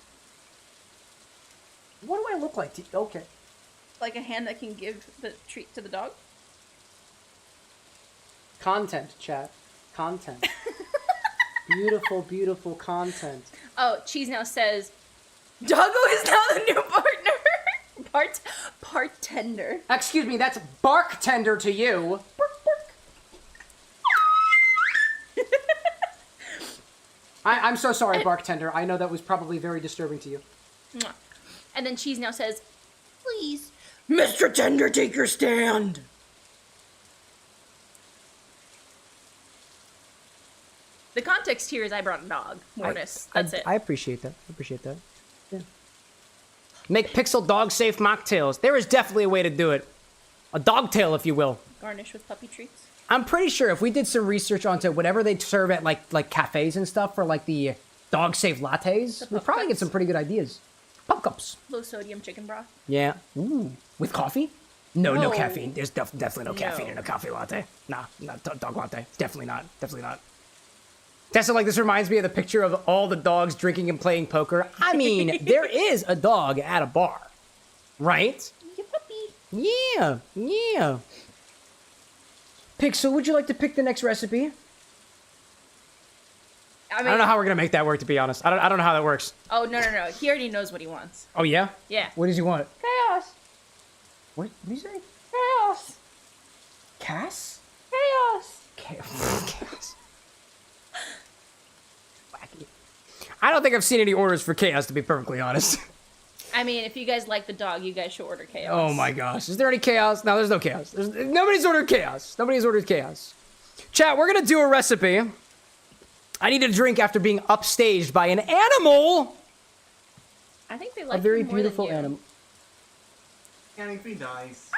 What do I look like? Okay. Like a hand that can give the treat to the dog? Content, chat. Content. Beautiful, beautiful content. Oh, Cheese now says, Doggo is now the new partner. Bartender. Excuse me, that's bartender to you. I'm so sorry, bartender. I know that was probably very disturbing to you. Mwah. And then Cheese now says, please. Mr. Tender, take your stand. The context here is I brought a dog. Mortis. That's it. I appreciate that. I appreciate that. Yeah. Make Pixel dog-safe mocktails. There is definitely a way to do it. A dogtail, if you will. Garnish with puppy treats. I'm pretty sure if we did some research onto whatever they serve at like cafes and stuff for like the dog-safe lattes, we'll probably get some pretty good ideas. Pup cups. Low sodium chicken broth. Yeah. Ooh. With coffee? No, no No. caffeine. There's definitely no caffeine No. in a coffee latte. Nah, not dog latte. Definitely not. Definitely not. Tessa, like, this reminds me of the picture of all the dogs drinking and playing poker. I mean, there is a dog at a bar, right? Your puppy. Yeah, yeah. Pixel, would you like to pick the next recipe? I I don't know how we're gonna make that work, to be honest. I don't know how that works. Oh, no. He already knows what he wants. Oh, yeah? Yeah. What does he want? Chaos. What did you say? Chaos. Cass? Chaos. Chaos. Wacky. I don't think I've seen any orders for chaos, to be perfectly honest. I mean, if you guys like the dog, you guys should order chaos. Oh my gosh. Is there any chaos? No, there's no chaos. Nobody's ordered chaos. Nobody's ordered chaos. Chat, we're gonna do a recipe. I need a drink after being upstaged by an animal. I think they like A very you more than beautiful you. animal. Can't even be nice.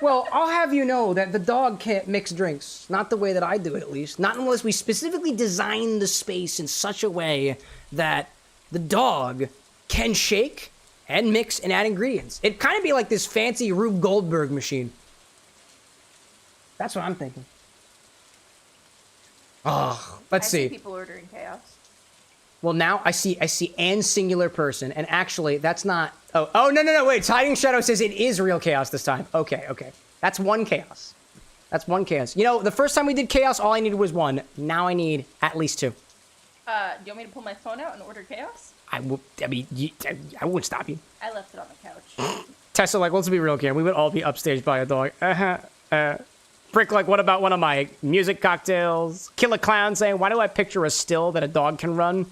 Well, I'll have you know that the dog can't mix drinks. Not the way that I do it, at least. Not unless we specifically design the space in such a way that the dog can shake and mix and add ingredients. It'd kind of be like this fancy Rube Goldberg machine. That's what I'm thinking. Oh, let's I see see. people ordering chaos. Well, now I see an singular person, and actually, that's not. Oh, no, wait. Hiding Shadow says it is real chaos this time. Okay. That's one chaos. That's one chaos. You know, the first time we did chaos, all I needed was one. Now I need at least two. Do you want me to pull my phone out and order chaos? I wouldn't stop you. I left it on the couch. Tessa, like, let's be real here. We would all be upstaged by a dog. Brick, like, what about one of my music cocktails? Killer Clown saying, why do I picture a still that a dog can run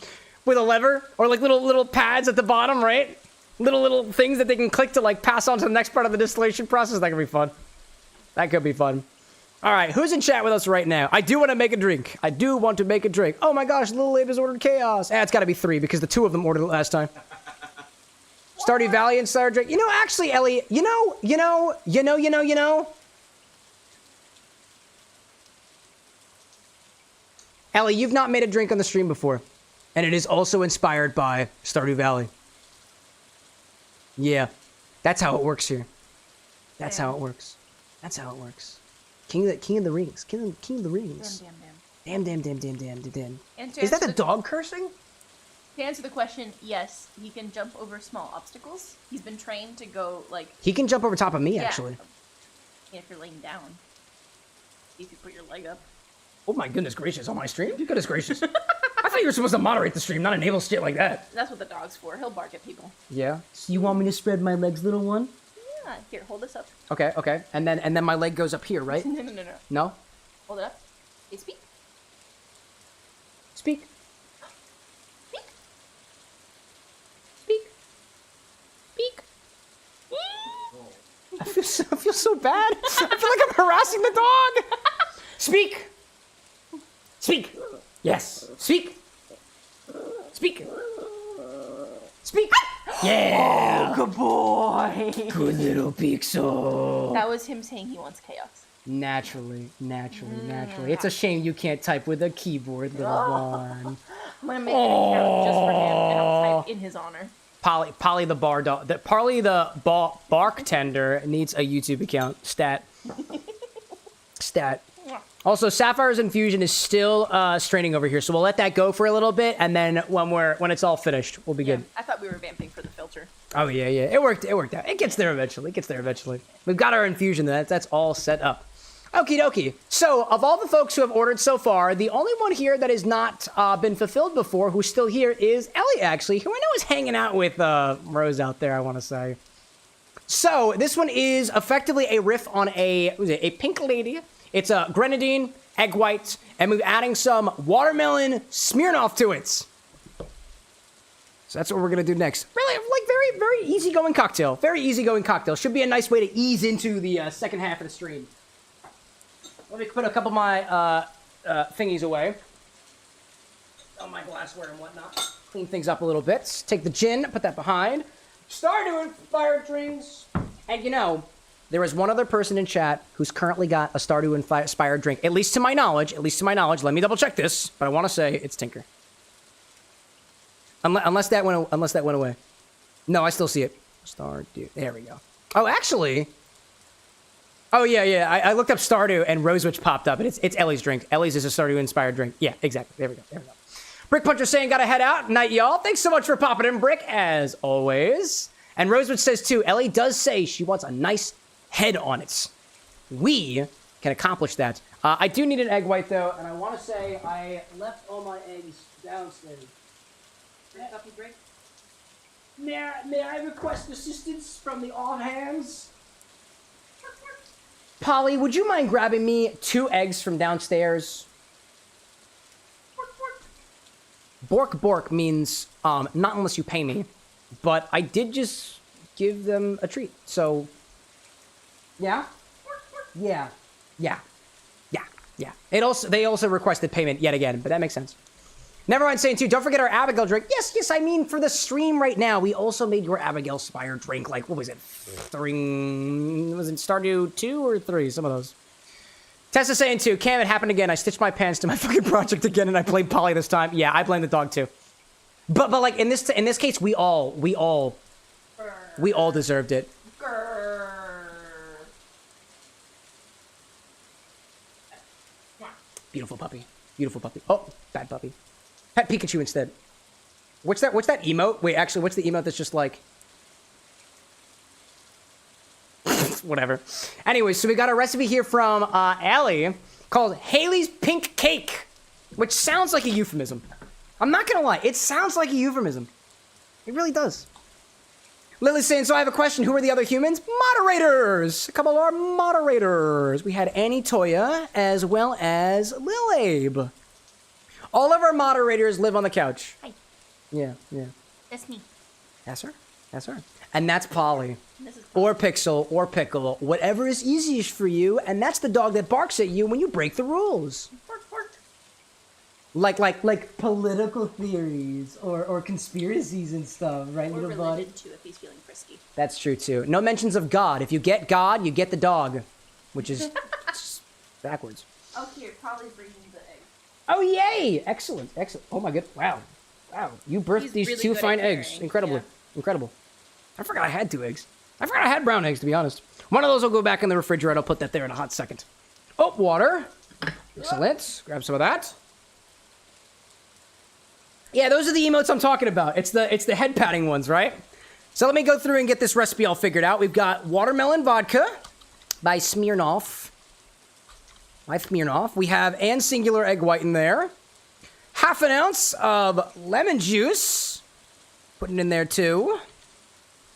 with a lever? Or, like, little pads at the bottom, right? Little things that they can click to, like, pass on to the next part of the distillation process. That could be fun. That could be fun. All right, who's in chat with us right now? I do want to make a drink. Oh, my gosh, Little Abe has ordered chaos. It's got to be 3 because the 2 of them ordered it last time. Stardew Valley and Star Drink. You know, actually, Ellie, you know. Ellie, you've not made a drink on the stream before. And it is also inspired by Stardew Valley. Yeah. That's how it works here. That's how it works. King of the Rings. King of the Rings. Damn. Damn. And to Is that answer the dog cursing? To answer the question, yes, he can jump over small obstacles. He's been trained to go, like... He can jump over top of me, Yeah. actually. Yeah, if you're laying down. If you put your leg up. Oh my goodness gracious, on my stream? Goodness gracious. I thought you were supposed to moderate the stream, not enable shit like that. That's what the dog's for. He'll bark at people. Yeah. So you want me to spread my legs, little one? Yeah. Here, hold this up. Okay, okay. And then my leg goes up here, right? No. No? Hold it up. Hey, speak. Speak. Speak. Speak. Speak. I feel so bad. I feel like I'm harassing the dog. Speak. Speak. Yes. Speak. Speak. Speak. Yeah. Good boy. Good little Pixel. That was him saying he wants chaos. Naturally. It's a shame you can't type with a keyboard, little one. I'm gonna make an account just for him, and I'll type in his honor. Polly the bar dog. Parley the bartender needs a YouTube account. Stat. Also, Sapphire's Infusion is still straining over here, so we'll let that go for a little bit, and then when it's all finished, we'll be good. I thought we were vamping for the filter. Oh yeah, it worked out. It gets there eventually. We've got our infusion. That's all set up. Okie dokie. So, of all the folks who have ordered so far, the only one here that has not been fulfilled before, who's still here, is Ellie, actually, who I know is hanging out with Rose out there, I want to say. So, this one is effectively a riff on a pink lady. It's a grenadine, egg whites, and we're adding some watermelon Smirnoff to it. So that's what we're going to do next. Really, like, very, very easygoing cocktail. Very easygoing cocktail. Should be a nice way to ease into the second half of the stream. Let me put a couple of my thingies away. On my glassware and whatnot. Clean things up a little bit. Take the gin, put that behind. Stardew inspired drinks. And you know, there is one other person in chat who's currently got a Stardew inspired drink. At least to my knowledge. Let me double check this. But I want to say it's Tinker. Unless that went away. No, I still see it. Stardew. There we go. Oh, actually. Oh, yeah. I looked up Stardew and Rosewitch popped up. And it's Ellie's drink. Ellie's is a Stardew-inspired drink. Yeah, exactly. There we go. Brick Puncher saying, gotta head out. Night, y'all. Thanks so much for popping in, Brick, as always. And Rosewitch says, too, Ellie does say she wants a nice head on it. We can accomplish that. I do need an egg white, though. And I want to say I left all my eggs downstairs. May I request assistance from the all-hands? Polly, would you mind grabbing me 2 eggs from downstairs? Bork means not unless you pay me, but I did just give them a treat, so yeah. They also requested payment yet again, but that makes sense. Never mind saying too, don't forget our Abigail drink. Yes, I mean for the stream right now, we also made your Abigail Spire drink, like, what was it? 3, was it Stardew 2 or 3? Some of those. Tessa saying too, Cam, it happened again. I stitched my pants to my fucking project again and I played Polly this time. Yeah, I blame the dog too. But like in this case, we all deserved it. Beautiful puppy. Oh, bad puppy. Pet Pikachu instead. What's that emote? Wait, actually, what's the emote that's just like... Whatever. Anyway, so we got a recipe here from Allie called Haley's Pink Cake, which sounds like a euphemism. I'm not gonna lie, it sounds like a euphemism. It really does. Lily's saying, so I have a question. Who are the other humans? Moderators! A couple of our moderators. We had Annie Toya as well as Lil Abe. All of our moderators live on the couch. Hi. Yeah. That's me. That's her. And that's Polly. This is Polly. Or Pixel, or Pickle, whatever is easiest for you, and that's the dog that barks at you when you break the rules. Bark. Like political theories or conspiracies and stuff, right, Or little religion, buddy? too, if he's feeling frisky. That's true too. No mentions of God. If you get God, you get the dog, which is backwards. Oh, here, Polly's bringing the egg. Oh yay! Excellent. Oh my god! Wow. You birthed He's these really 2 good at fine eggs. preparing. Incredible. I forgot I had 2 eggs. I forgot I had brown eggs, to be honest. One of those will go back in the refrigerator. I'll put that there in a hot second. Oh, water. Excellent. Grab some of that. Yeah, those are the emotes I'm talking about. It's the head patting ones, right? So let me go through and get this recipe all figured out. We've got watermelon vodka by Smirnoff. We have and singular egg white in there. half an ounce of lemon juice. Putting in there too.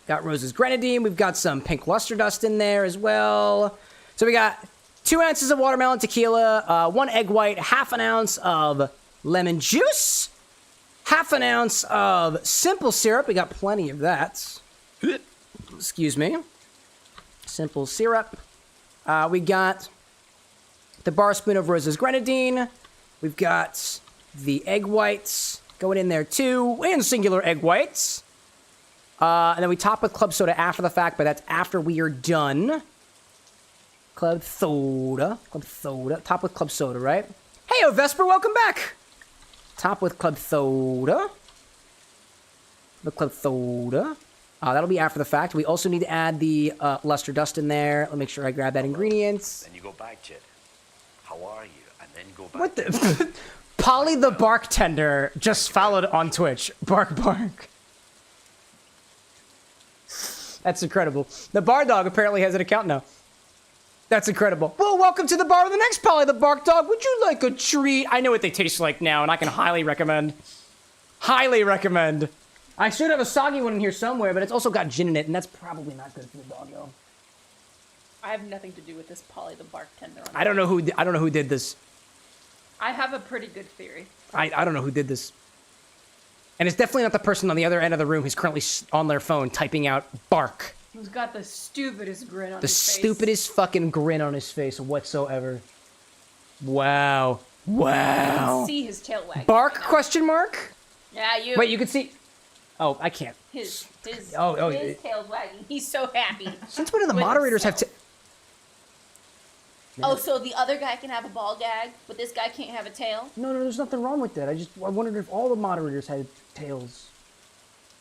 Got Rose's grenadine. We've got some pink luster dust in there as well. So we got 2 ounces of watermelon tequila, 1 egg white, half an ounce of lemon juice, half an ounce of simple syrup. We got plenty of that. Excuse me. Simple syrup. We got the bar spoon of Rose's grenadine. We've got the egg whites going in there too, and singular egg whites. And then we top with club soda after the fact, but that's after we are done. Club soda. Top with club soda, right? Hey, Vesper, welcome back. Top with club soda. The club soda. That'll be after the fact. We also need to add the luster dust in there. Let me make sure I grab that ingredients. Then you go back, Chit. How are you? And then go back. What the? Polly the bartender just followed on Twitch. Bark. That's incredible. The bar dog apparently has an account now. That's incredible. Well, welcome to the bar with the next Polly the bark dog. Would you like a treat? I know what they taste like now, and I can highly recommend. Highly recommend. I should have a soggy one in here somewhere, but it's also got gin in it, and that's probably not good for the doggo. I have nothing to do with this Polly the bartender. I don't know who did this. I have a pretty good theory. I don't know who did this. And it's definitely not the person on the other end of the room who's currently on their phone typing out bark. Who's got the stupidest grin on The his face. stupidest fucking grin on his face whatsoever. Wow. Wow. See his tail wagging. Bark, right now. question mark? Yeah, you. Wait, you can see... Oh, I can't. His his tail's wagging. He's so happy. Since when do the With moderators have to... Oh, so the other guy can have a ball gag, but this guy can't have a tail? No, there's nothing wrong with that. I wondered if all the moderators had tails.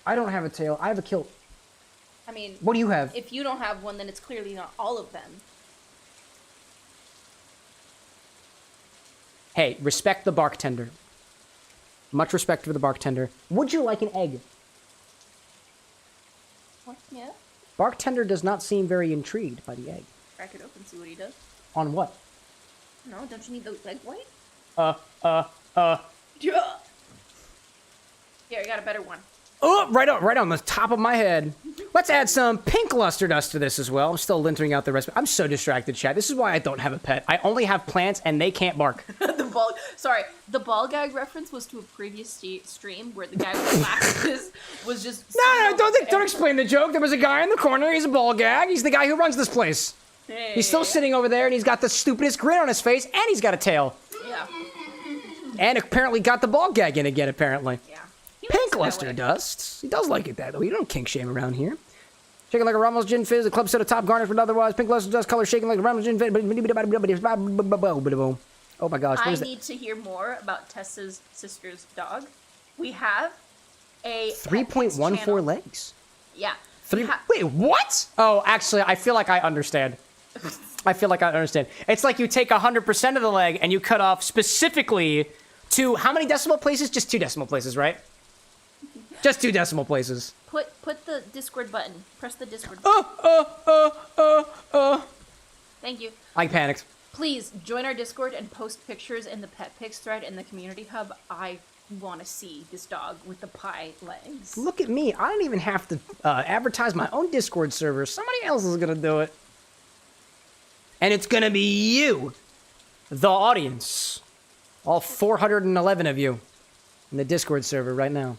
I don't have a tail. I have a kilt. I mean... What do you have? If you don't have one, then it's clearly not all of them. Hey, respect the bartender. Much respect for the bartender. Would you like an egg? What? Yeah? Bartender does not seem very intrigued by the egg. Crack it open, see what he does. On what? No, don't you need the egg white? Yeah. Here, I got a better one. Oh, right on the top of my head. Let's add some pink luster dust to this as well. I'm still lintering out the rest. I'm so distracted, chat. This is why I don't have a pet. I only have plants, and they can't bark. The ball gag reference was to a previous stream where the guy with glasses was just... No, don't explain the joke. There was a guy in the corner. He's a ball gag. He's the guy who runs this place. Hey. He's still sitting over there, and he's got the stupidest grin on his face, and he's got a tail. Yeah. And apparently got the ball gag in again, apparently. Yeah. Pink luster dust. He does like it that, though. You don't kink shame around here. Shaking like a Ramos gin fizz, a club soda top garnish with otherwise. Pink luster dust color shaking like a Ramos gin fizz. Oh my gosh, what I is that? need to hear more about Tessa's sister's dog. We have a 3.14 legs. Yeah. Wait, what? Oh, actually, I feel like I understand. It's like you take 100% of the leg and you cut off specifically to how many decimal places? Just 2 decimal places, right? Just 2 decimal places. Put the Discord button. Press the Discord. Thank you. I panicked. Please join our Discord and post pictures in the pet pics thread in the community hub. I want to see this dog with the pie legs. Look at me. I don't even have to advertise my own Discord server. Somebody else is going to do it. And it's going to be you, the audience. All 411 of you in the Discord server right now.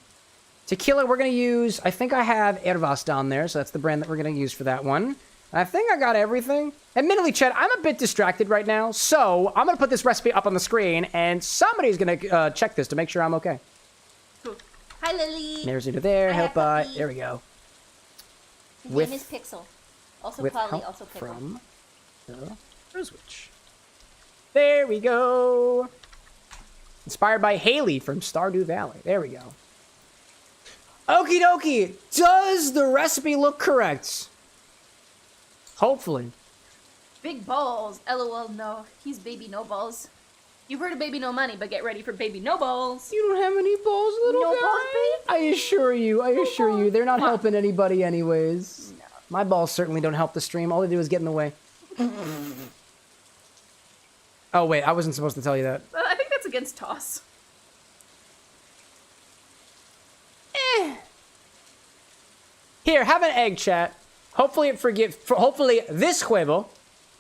Tequila, we're going to use, I think I have Hervas down there, so that's the brand that we're going to use for that one. I think I got everything. Admittedly, Chet, I'm a bit distracted right now, so I'm going to put this recipe up on the screen, and somebody's going to check this to make sure I'm okay. Cool. Hi, Lily. There's Zeta there, Hi, help puppy. there we go. His With- name is Pixel. Also With Polly, help also Pickle. from the Rose Witch. There we go. Inspired by Haley from Stardew Valley. There we go. Okie dokie. Does the recipe look correct? Hopefully. Big balls. LOL, no. He's baby no balls. You've heard of baby no money, but get ready for baby no balls. You don't have any balls, little No guy. balls, baby? I assure you, they're not helping anybody anyways. No. My balls certainly don't help the stream. All they do is get in the way. Oh, wait, I wasn't supposed to tell you that. I think that's against toss. Here, have an egg, chat. Hopefully hopefully this huevo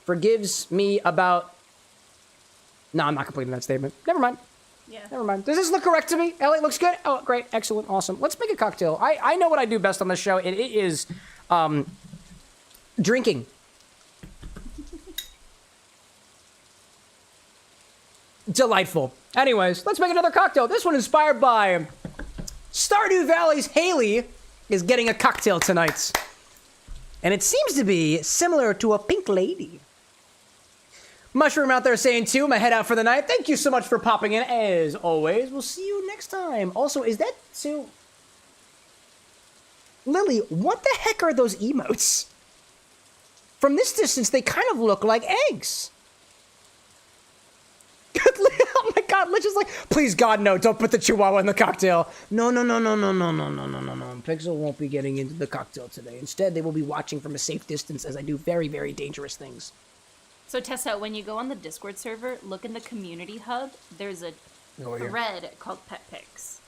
forgives me about... No, I'm not completing that statement. Never mind. Yeah. Never mind. Does this look correct to me? Ellie, looks good? Oh, great. Excellent. Awesome. Let's make a cocktail. I know what I do best on this show, and it is drinking. Delightful. Anyways, let's make another cocktail. This one inspired by Stardew Valley's Haley is getting a cocktail tonight. And it seems to be similar to a pink lady. Mushroom out there saying too, my head out for the night. Thank you so much for popping in as always. We'll see you next time. Also, is that too... Lily, what the heck are those emotes? From this distance, they kind of look like eggs. Oh my god, Lich is like, please God, no, don't put the chihuahua in the cocktail. No. Pixel won't be getting into the cocktail today. Instead, they will be watching from a safe distance as I do very, very dangerous things. So Tessa, when you go on the Discord server, look in the community hub. There's a thread called Pet Pics.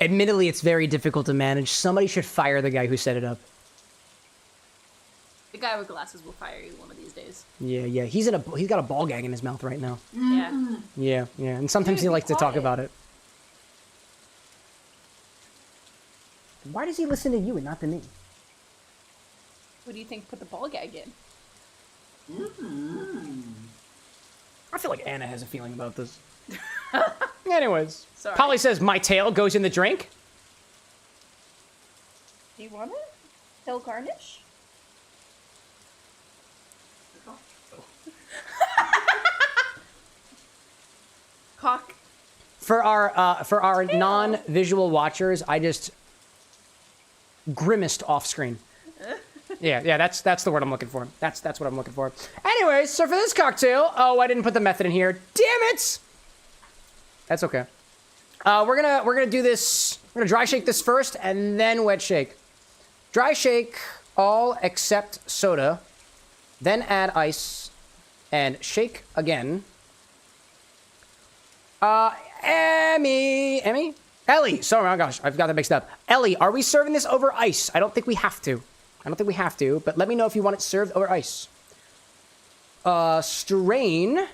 Admittedly, it's very difficult to manage. Somebody should fire the guy who set it up. The guy with glasses will fire you one of these days. Yeah. He's got a ball gag in his mouth right now. Yeah. Yeah. And sometimes he likes to talk about it. Why does he listen to you and not to me? Who do you think put the ball gag in? I feel like Anna has a feeling about this. Anyways. Sorry. Polly says, my tail goes in the drink. Do you want it? Tail garnish? Cock. For our non-visual watchers, I just grimaced off screen. Yeah, that's the word I'm looking for. That's what I'm looking for. Anyways, so for this cocktail, oh, I didn't put the method in here. Damn it! That's okay. We're gonna do this. We're gonna dry shake this first, and then wet shake. Dry shake all except soda, then add ice, and shake again. Ellie, sorry, oh gosh, I've got that mixed up. Ellie, are we serving this over ice? I don't think we have to. But let me know if you want it served over ice. Strain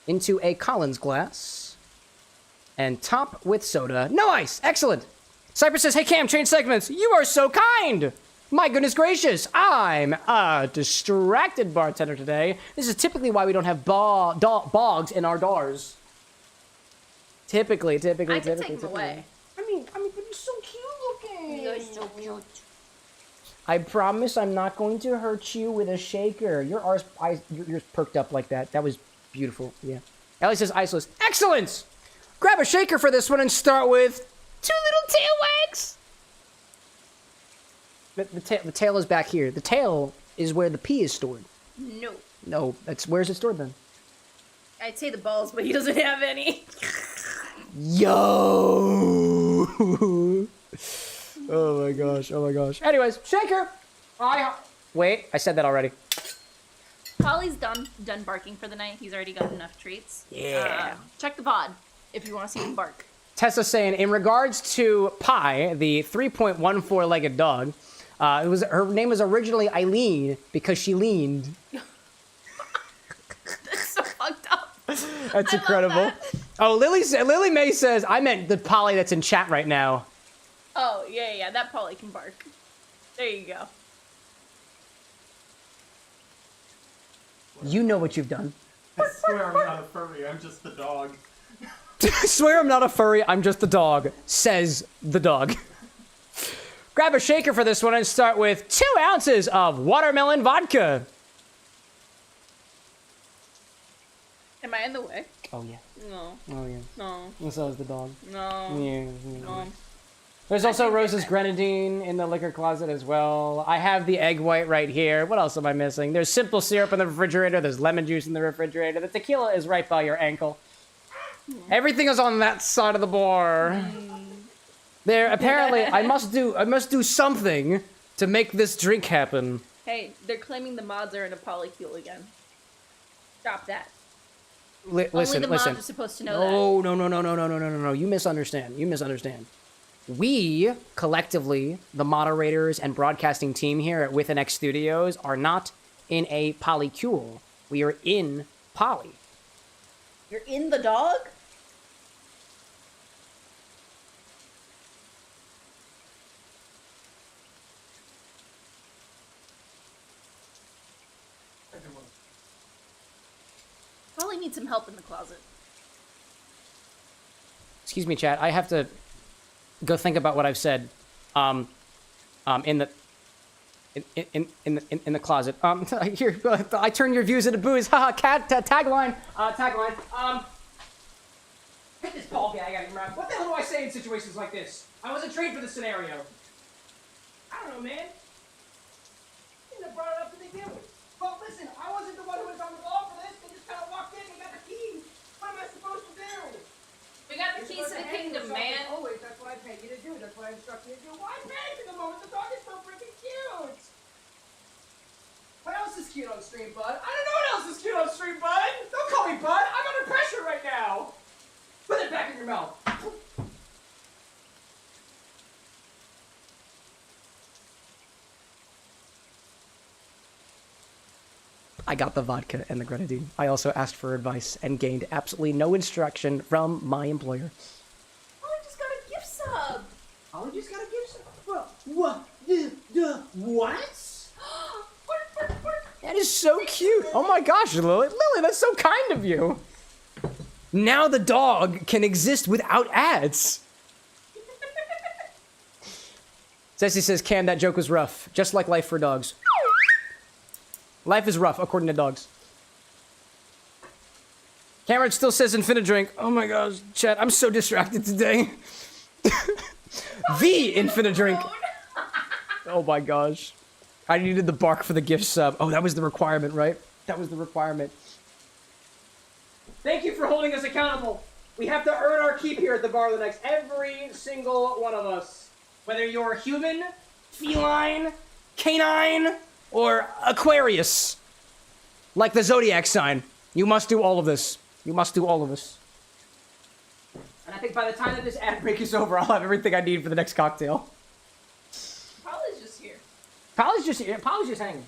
into a Collins glass and top with soda. No ice, excellent. Cypress says, hey Cam, change segments. You are so kind. My goodness gracious, I'm a distracted bartender today. This is typically why we don't have bogs in our dars. Typically. I can take them away. I mean, but you're so cute looking. You're so cute. I promise I'm not going to hurt you with a shaker. Yours perked up like that. That was beautiful. Yeah. Ellie says iceless. Excellent! Grab a shaker for this one and start with 2 little tail wags. The tail is back here. The tail is where the pee is stored. No. No, where's it stored then? I'd say the balls, but he doesn't have any. Yo! Oh my gosh. Anyways, shaker! Wait, I said that already. Polly's done barking for the night. He's already got enough treats. Yeah. Check the VOD if you want to see him bark. Tessa saying, in regards to Pi, the 3.14-legged dog, her name was originally Eileen because she leaned. That's so fucked up. That's incredible. Oh, Lily May says, I meant the Polly that's in chat right now. Oh, yeah, that Polly can bark. There you go. You know what you've done. I swear I'm not a furry, I'm just the dog. I swear I'm not a furry, I'm just the dog, says the dog. Grab a shaker for this one and start with 2 ounces of watermelon vodka. Am I in the way? Oh, yeah. No. Oh, yeah. No. And so is the dog. No. Yeah. No. There's also Rose's grenadine in the liquor closet as well. I have the egg white right here. What else am I missing? There's simple syrup in the refrigerator. There's lemon juice in the refrigerator. The tequila is right by your ankle. Everything is on that side of the bar. There, apparently, I must do something to make this drink happen. Hey, they're claiming the mods are in a polycule again. Stop that. Listen. Only the mods are supposed to know that. No. You misunderstand. we, collectively, the moderators and broadcasting team here at WithAnX Studios, are not in a polycule. We are in poly. You're in the dog? Probably need some help in the closet. Excuse me, chat. I have to go think about what I've said. In the closet. Here, I turn your views into booze. Haha, tagline. Hit this ball gag out of your mouth. What the hell do I say in situations like this? I wasn't trained for this scenario. I don't know, man. You shouldn't have brought it up to begin with. Well, listen, I wasn't the one who was on the ball for this. They just kind of walked in and got the keys. What am I supposed to do? We got the keys to the kingdom, man. Always, that's what I pay you to do. That's what I instruct you to do. Why pay for the moment? The dog is so freaking cute. What else is cute on stream, bud? I don't know what else is cute on stream, bud. Don't call me bud. I'm under pressure right now. Put it back in your mouth. I got the vodka and the grenadine. I also asked for advice and gained absolutely no instruction from my employer. Oh, I just got a gift sub. Oh, we just gotta give some. What? That is so cute. Oh my gosh, Lily. Lily, that's so kind of you. Now the dog can exist without ads. Ceci says, Cam, that joke was rough. Just like life for dogs. Life is rough, according to dogs. Cameron still says Infini-Drink. Oh my gosh, chat, I'm so distracted today. The Infini-Drink. Oh my gosh. I needed the bark for the gift sub. Oh, that was the requirement, right? That was the requirement. Thank you for holding us accountable. We have to earn our keep here at the Bar of the Next. Every single one of us. Whether you're human, feline, canine, or Aquarius. Like the zodiac sign. You must do all of this. You must do all of this. And I think by the time that this ad break is over, I'll have everything I need for the next cocktail. Polly's just here. Polly's just here. Polly's just hanging.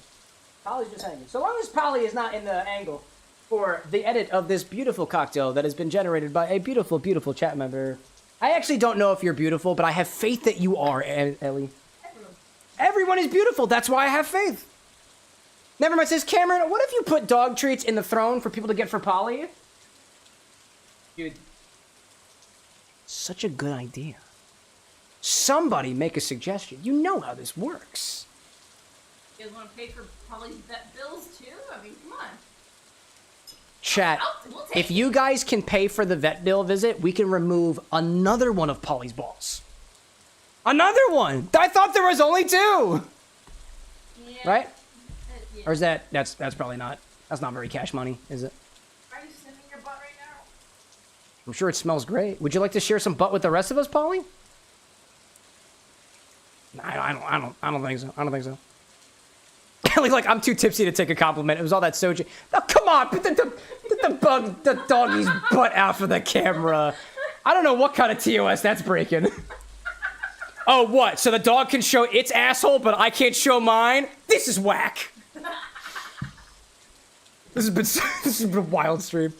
Polly's just hanging. So long as Polly is not in the angle for the edit of this beautiful cocktail that has been generated by a beautiful, beautiful chat member. I actually don't know if you're beautiful, but I have faith that you are, Ellie. Everyone is beautiful. That's why I have faith. Nevermind says, Cameron, what if you put dog treats in the throne for people to get for Polly? Dude. Such a good idea. Somebody make a suggestion. You know how this works. You guys want to pay for Polly's vet bills too? I mean, come on. Chat, We'll take if you guys can pay for the vet bill visit, we can remove another one of Polly's balls. Another one! I thought there was only 2! Yeah. Right? Yeah. Or is that's probably not, that's not very cash money, is it? Are you sniffing your butt right now? I'm sure it smells great. Would you like to share some butt with the rest of us, Polly? I don't think so. I don't think so. Like, I'm too tipsy to take a compliment. It was all that soju. Oh, come on, put the doggy's butt out for the camera. I don't know what kind of TOS that's breaking. Oh, what? So the dog can show its asshole, but I can't show mine? This is whack. This has been a wild stream.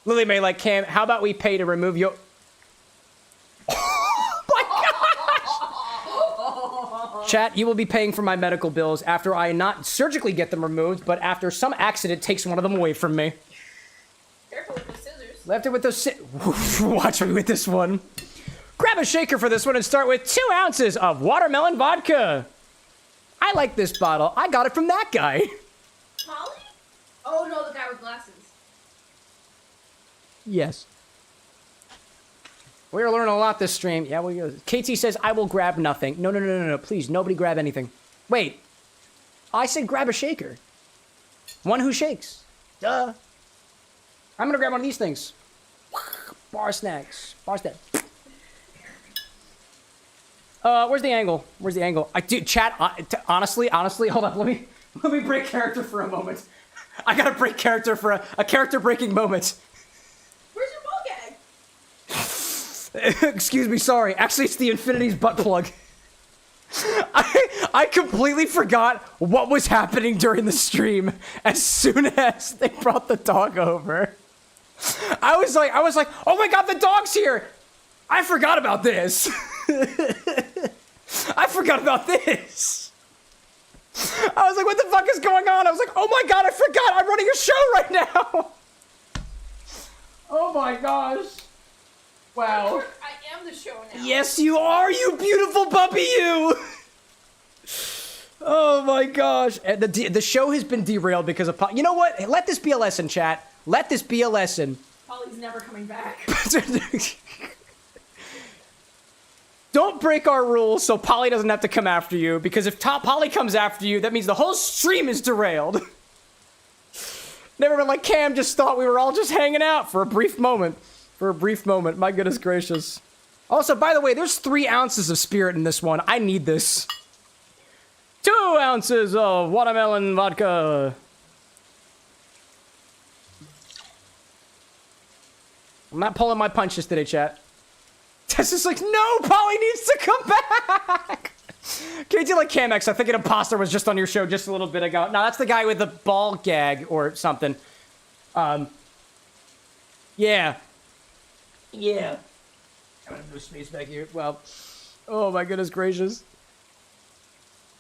Lily May, like, Cam, how about we pay to remove your... Chat, you will be paying for my medical bills after I not surgically get them removed, but after some accident takes one of them away from me. Careful with the scissors. Left it with those watch me with this one. Grab a shaker for this one and start with 2 ounces of watermelon vodka. I like this bottle. I got it from that guy. Polly? Oh no, the guy with glasses. Yes. We're learning a lot this stream. Yeah, KT says, I will grab nothing. No. Please, nobody grab anything. Wait. I said grab a shaker. One who shakes. Duh. I'm gonna grab one of these things. Bar snacks. Bar snack. Where's the angle? Where's the angle? Dude, chat, honestly, hold up. Let me break character for a moment. I gotta break character for a character breaking moment. Where's your ball gag? Excuse me, sorry. Actually, it's the Infinity's butt plug. I completely forgot what was happening during the stream as soon as they brought the dog over. I was like, oh my god, the dog's here! I forgot about this. I forgot about this. I was like, what the fuck is going on? I was like, oh my god, I forgot! I'm running a show right now! Oh my gosh. Wow. I am the show now. Yes, you are, you beautiful puppy, you! Oh my gosh. And the show has been derailed because of... You know what? Let this be a lesson, chat. Let this be a lesson. Polly's never coming back. Don't break our rules so Polly doesn't have to come after you, because if Polly comes after you, that means the whole stream is derailed. Never been like Cam just thought we were all just hanging out for a brief moment. For a brief moment. My goodness gracious. Also, by the way, there's 3 ounces of spirit in this one. I need this. 2 ounces of watermelon vodka. I'm not pulling my punches today, chat. Tess is like, no, Polly needs to come back. Can you do like Camex? I think an imposter was just on your show just a little bit ago. No, that's the guy with the ball gag or something. Yeah. Yeah. I'm gonna move space back here. Well, oh my goodness gracious.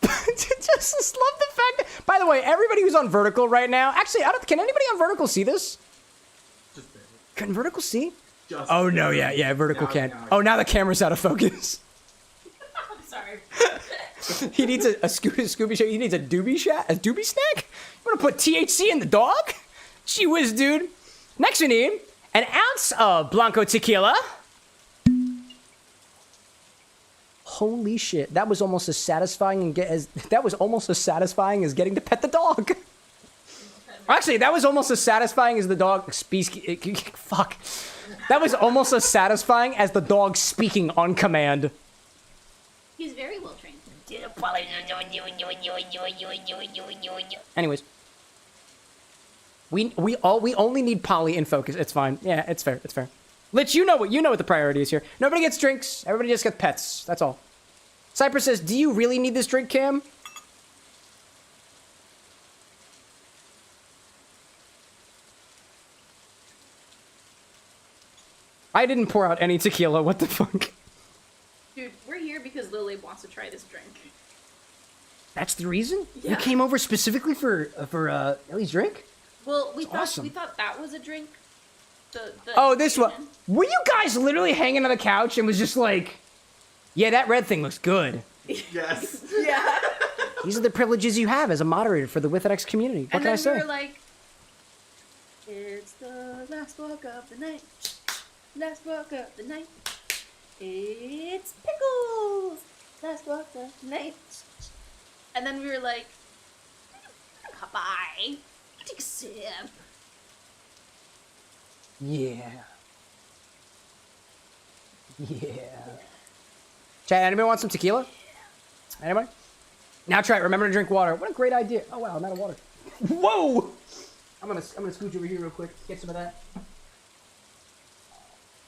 Just love the fact that, by the way, everybody who's on vertical right now, actually, can anybody on vertical see this? Just barely. Can vertical see? Just Oh no, yeah, vertical Now- can't. now I Oh, now the camera's out of focus. I'm sorry. He needs a Scooby Show. He needs a doobie snack. You want to put THC in the dog? Gee whiz, dude. Next, we need an ounce of Blanco tequila. Holy shit! That was almost as satisfying as getting to pet the dog. Actually, that was almost as satisfying as the dog fuck. That was almost as satisfying as the dog speaking on command. He's very well trained. Anyways, we only need Polly in focus. It's fine. Yeah, it's fair. It's fair. Lich, you know what the priority is here. Nobody gets drinks. Everybody just gets pets. That's all. Cypress says, "Do you really need this drink, Cam?" I didn't pour out any tequila. What the fuck? Dude, we're here because Lily wants to try this drink. That's the reason? Yeah. You came over specifically for Ellie's drink? Well, we awesome. thought that was a drink. Oh, this one. Were you guys literally hanging on the couch and was just like, yeah, that red thing looks good. Yes. Yeah. These are the privileges you have as a moderator for the WithAnX community. What And can I then say? we were like, it's the last walk of the night. Last walk of the night. It's Pickles. Last walk of the night. And then we were like, bye. Take a sip. Yeah. Yeah. Chat, anybody want some tequila? Anybody? Now try it. Remember to drink water. What a great idea. Oh wow, I'm out of water. Whoa! I'm gonna scooch over here real quick. Get some of that.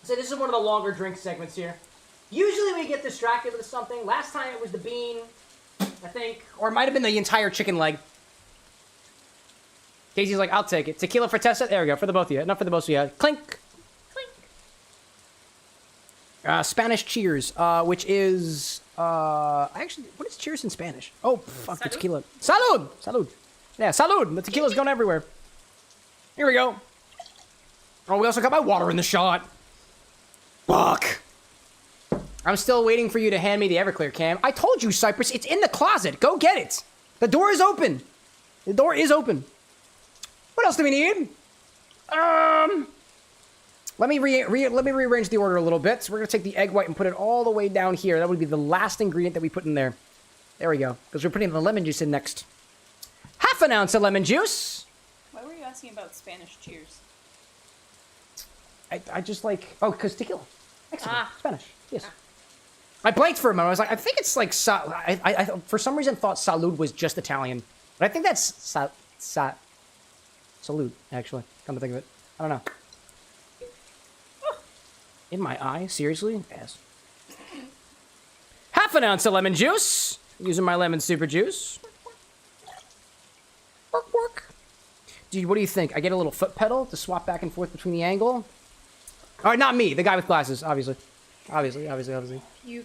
So this is one of the longer drink segments here. Usually we get distracted with something. Last time it was the bean, I think. Or it might have been the entire chicken leg. Casey's like, I'll take it. Tequila for Tessa? There we go. For the both of you. Enough for the both of you. Clink! Spanish cheers, which is, actually, what is cheers in Spanish? Oh, fuck, the tequila. Salud! Salud! Yeah, salud! The tequila's going everywhere. Here we go. Oh, we also got my water in the shot. Fuck. I'm still waiting for you to hand me the Everclear, Cam. I told you, Cypress, it's in the closet. Go get it. The door is open. The door is open. What else do we need? Let me rearrange the order a little bit. So we're gonna take the egg white and put it all the way down here. That would be the last ingredient that we put in there. There we go. Because we're putting the lemon juice in next. Half an ounce of lemon juice. Why were you asking about Spanish cheers? I just like, oh, because tequila. Excellent. Ah. Spanish. Yes. I blanked for a moment. I was like, I think it's like, I for some reason thought salud was just Italian. But I think that's salud, actually. Come to think of it. I don't know. In my eye? Seriously? Yes. Half an ounce of lemon juice. Using my lemon super juice. Work, work. Dude, what do you think? I get a little foot pedal to swap back and forth between the angle? All right, not me. The guy with glasses, obviously. Obviously.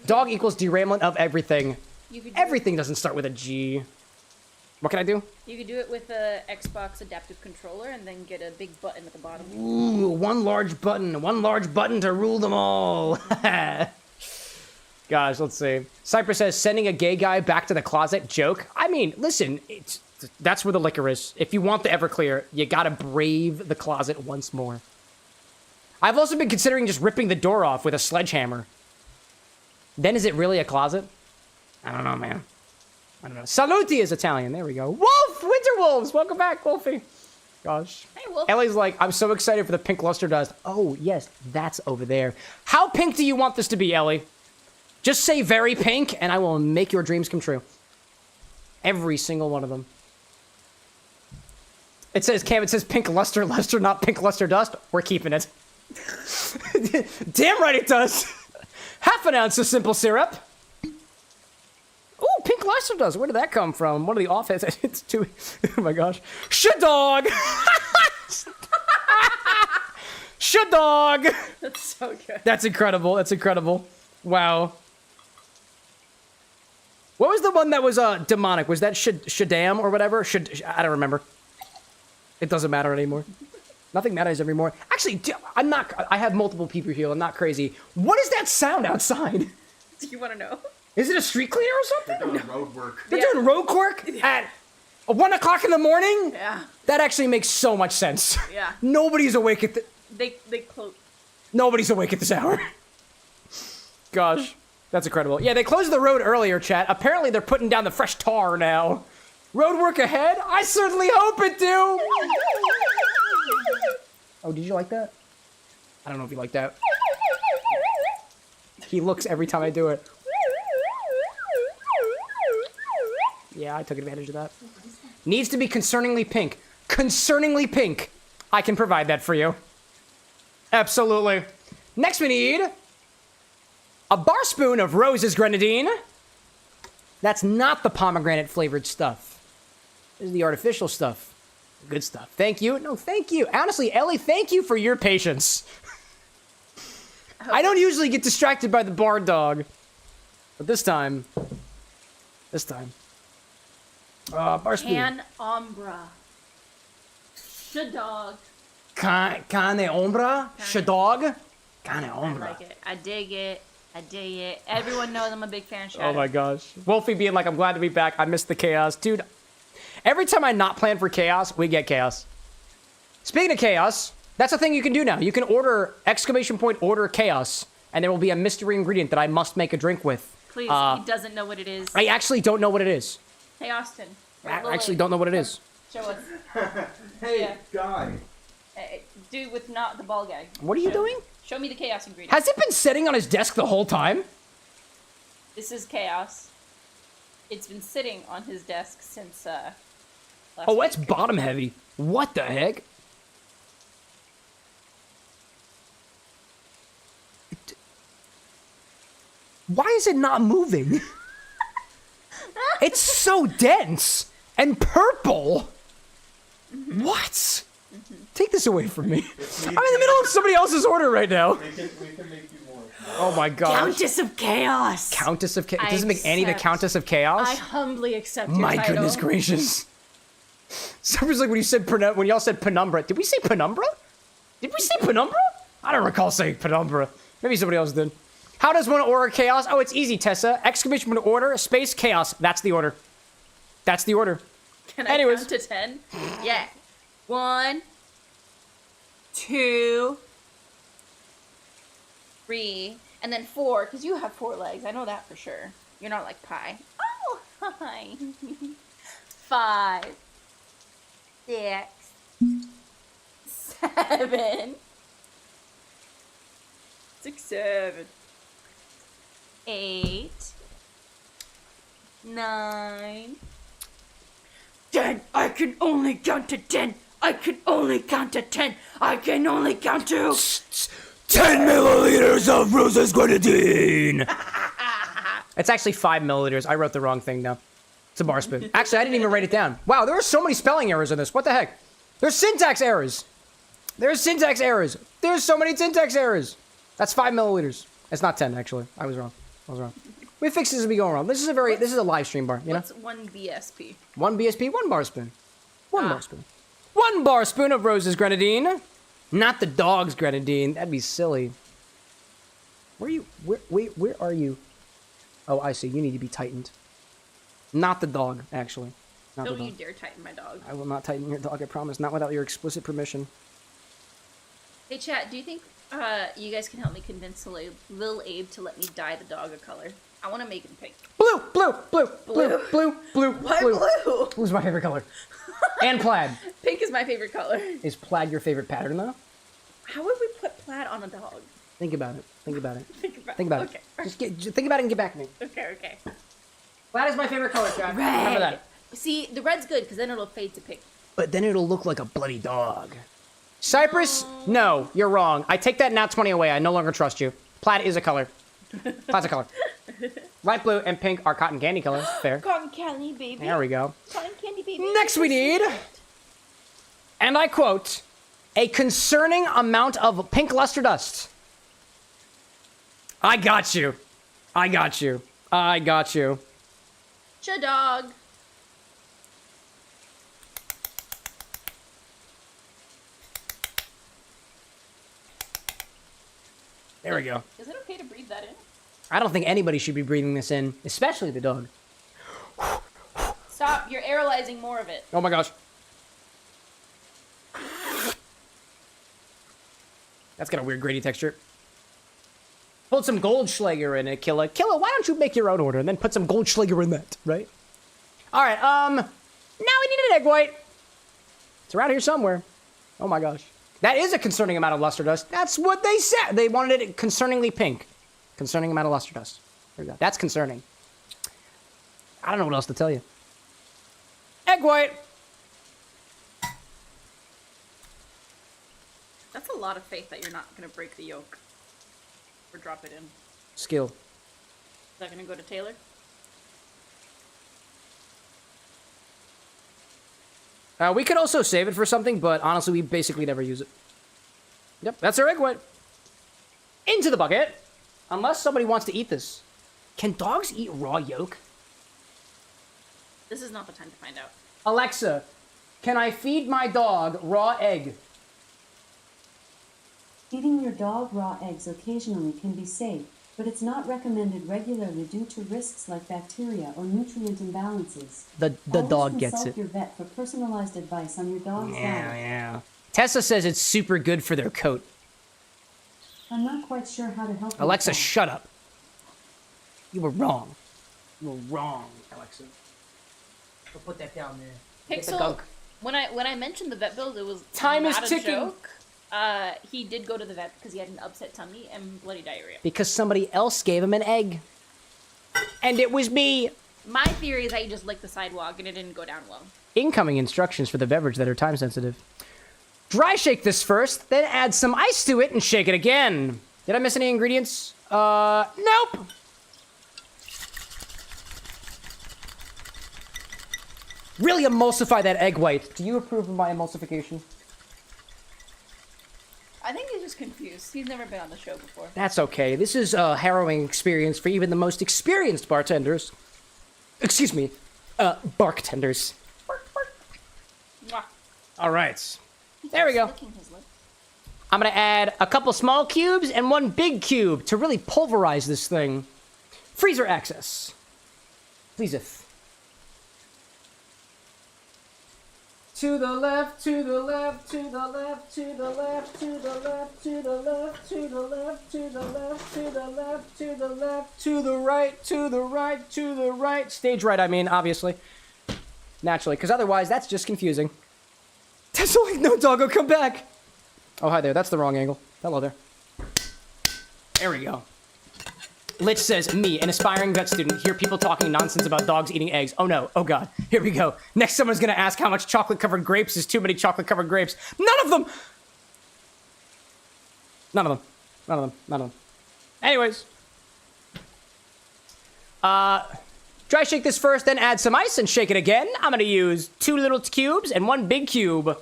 Dog equals derailment of everything. Everything doesn't start with a G. What can I do? You could do it with a Xbox adaptive controller and then get a big button at the bottom. Ooh, one large button to rule them all. Gosh, let's see. Cypress says, sending a gay guy back to the closet, joke. I mean, listen, that's where the liquor is. If you want the Everclear, you gotta brave the closet once more. I've also been considering just ripping the door off with a sledgehammer. Then is it really a closet? I don't know, man. I don't know. Saluti is Italian. There we go. Wolf! Winter Wolves! Welcome back, Wolfie. Gosh. Hey, Wolf. Ellie's like, I'm so excited for the pink luster dust. Oh, yes, that's over there. How pink do you want this to be, Ellie? Just say very pink, and I will make your dreams come true. Every single one of them. It says, Cam, it says pink luster, not pink luster dust. We're keeping it. Damn right it does. Half an ounce of simple syrup. Ooh, pink luster dust. Where did that come from? One of the offhits. It's too. Oh my gosh. Shadog. Shadog. That's so good. That's incredible. That's incredible. Wow. What was the one that was demonic? Was that Shaddam or whatever? I don't remember. It doesn't matter anymore. Nothing matters anymore. Actually, I'm not. I have multiple people here. I'm not crazy. What is that sound outside? Do you want to know? Is it a street cleaner or something? They're doing road work. They're doing road work at 1 o'clock in the morning? Yeah. That actually makes so much sense. Yeah. Nobody's awake at the... They close. Nobody's awake at this hour. Gosh, that's incredible. Yeah, they closed the road earlier, chat. Apparently they're putting down the fresh tar now. Road work ahead? I certainly hope it do! Oh, did you like that? I don't know if you like that. He looks every time I do it. Yeah, I took advantage of that. Needs to be concerningly pink. Concerningly pink. I can provide that for you. Absolutely. Next we need a bar spoon of Rose's grenadine. That's not the pomegranate flavored stuff. This is the artificial stuff. Good stuff. Thank you. No, thank you. Honestly, Ellie, thank you for your patience. I don't usually get distracted by the bar dog. But this time. Bar spoon. Can Ombra. Shadog. Cane ombra? Shadog? Cane ombra. I like it. I dig it. Everyone knows I'm a big fan of Shadow. Oh my gosh. Wolfie being like, I'm glad to be back. I missed the chaos. Dude, every time I not plan for chaos, we get chaos. Speaking of chaos, that's a thing you can do now. You can order, ! Order chaos, and there will be a mystery ingredient that I must make a drink with. Please, he doesn't know what it is. I actually don't know what it is. Hey, Austin. I actually don't know what it is. Show us. Hey, guy. Hey, dude with not the ball guy. What are you doing? Show me the chaos ingredient. Has it been sitting on his desk the whole time? This is chaos. It's been sitting on his desk since, last Oh, that's week. bottom heavy. What the heck? Why is it not moving? It's so dense and purple. What? Take this away from me. I'm in the middle of somebody else's order right now. We can make you more. Oh my gosh. Countess of Chaos. Countess of Chaos. I Doesn't make Annie the accept. Countess of Chaos? I humbly accept your My title. goodness gracious. Somebody's like when y'all said penumbra. Did we say penumbra? Did we say penumbra? I don't recall saying penumbra. Maybe somebody else did. How does one order chaos? Oh, it's easy, Tessa. ! Order, space, chaos. That's the order. That's the order. Can I count to 10? Yeah. 1, 2, 3, and then 4, because you have 4 legs. I know that for sure. You're not like pie. Oh, hi. 5, 6, 7, 6, 7, 8, 9, 10. I can only count to 10. I can only count to 10. I can only count to 10 milliliters of Rose's grenadine. It's actually 5 milliliters. I wrote the wrong thing now. It's a bar spoon. Actually, I didn't even write it down. Wow, there are so many spelling errors in this. What the heck? There's syntax errors. There's syntax errors. There's so many syntax errors. That's 5 milliliters. It's not 10, actually. I was wrong. We fix this as we go around. This is a live stream bar, you know? What's 1 BSP? 1 BSP, 1 bar spoon. 1 bar spoon. 1 bar spoon of Rose's grenadine. Not the dog's grenadine. That'd be silly. Where are you? Oh, I see. You need to be tightened. Not the dog, actually. Not Don't the you dog. dare tighten my dog. I will not tighten your dog, I promise. Not without your explicit permission. Hey, chat, do you think you guys can help me convince Lil Abe to let me dye the dog a color? I want to make him pink. Blue. Why blue? Blue's my favorite color. And plaid. Pink is my favorite color. Is plaid your favorite pattern, though? How would we put plaid on a dog? Think about it. Think about it. Okay. Just think about it and get back to me. Okay. Plaid is my favorite color, Chad. Red. Remember that. See, the red's good because then it'll fade to pink. But then it'll look like a bloody dog. Cypress? No, you're wrong. I take that nat 20 away. I no longer trust you. Plaid is a color. Plaid's a color. Light blue and pink are cotton candy colors. Fair. Cotton candy, baby. There we go. Cotton candy, baby. Next we need, and I quote, a concerning amount of pink luster dust. I got you. Cha-dog. There we go. Is it okay to breathe that in? I don't think anybody should be breathing this in, especially the dog. Stop, you're aerolizing more of it. Oh my gosh. That's got a weird grady texture. Put some Goldschlager in it, Killa. Killa, why don't you make your own order and then put some Goldschlager in that, right? All right, now we need an egg white. It's around here somewhere. Oh my gosh. That is a concerning amount of luster dust. That's what they said. They wanted it concerningly pink. Concerning amount of luster dust. There we go. That's concerning. I don't know what else to tell you. Egg white. That's a lot of faith that you're not going to break the yolk. Or drop it in. Skill. Is that going to go to Taylor? We could also save it for something, but honestly, we basically never use it. Yep, that's our egg white. Into the bucket. Unless somebody wants to eat this. Can dogs eat raw yolk? This is not the time to find out. Alexa, can I feed my dog raw egg? Feeding your dog raw eggs occasionally can be safe, but it's not recommended regularly due to risks like bacteria or nutrient imbalances. The Always dog gets consult it. your vet for personalized advice on your dog's diet. Yeah. Tessa says it's super good for their coat. I'm not quite sure how to help you. Alexa, with that. shut up. You were wrong. You were wrong, Alexa. I'll put that down there. Get the Pixel, gunk. when I mentioned the vet bills, it was Time is not a ticking. joke. He did go to the vet because he had an upset tummy and bloody diarrhea. Because somebody else gave him an egg. And it was me. My theory is that he just licked the sidewalk and it didn't go down well. Incoming instructions for the beverage that are time sensitive. Dry shake this first, then add some ice to it and shake it again. Did I miss any ingredients? Nope. Really emulsify that egg white. Do you approve of my emulsification? I think he's just confused. He's never been on the show before. That's okay. This is a harrowing experience for even the most experienced bartenders. Excuse me, bartenders. Mwah. All right. There we go. Licking his lip. I'm gonna add a couple small cubes and one big cube to really pulverize this thing. Freezer access. Pleaseth. To the left, to the left, to the left, to the left, to the left, to the left, to the left, to the left, to the left, to the left, to the right, to the right, to the right. Stage right, I mean, obviously. Naturally, because otherwise that's just confusing. That's like, no, doggo, come back. Oh, hi there. That's the wrong angle. Hello there. There we go. Lich says, me, an aspiring vet student, hear people talking nonsense about dogs eating eggs. Oh no. Oh god. Here we go. Next someone's gonna ask how much chocolate-covered grapes is too many chocolate-covered grapes. None of them! None of them. None of them. Anyways. Dry shake this first, then add some ice and shake it again. I'm gonna use 2 little cubes and 1 big cube.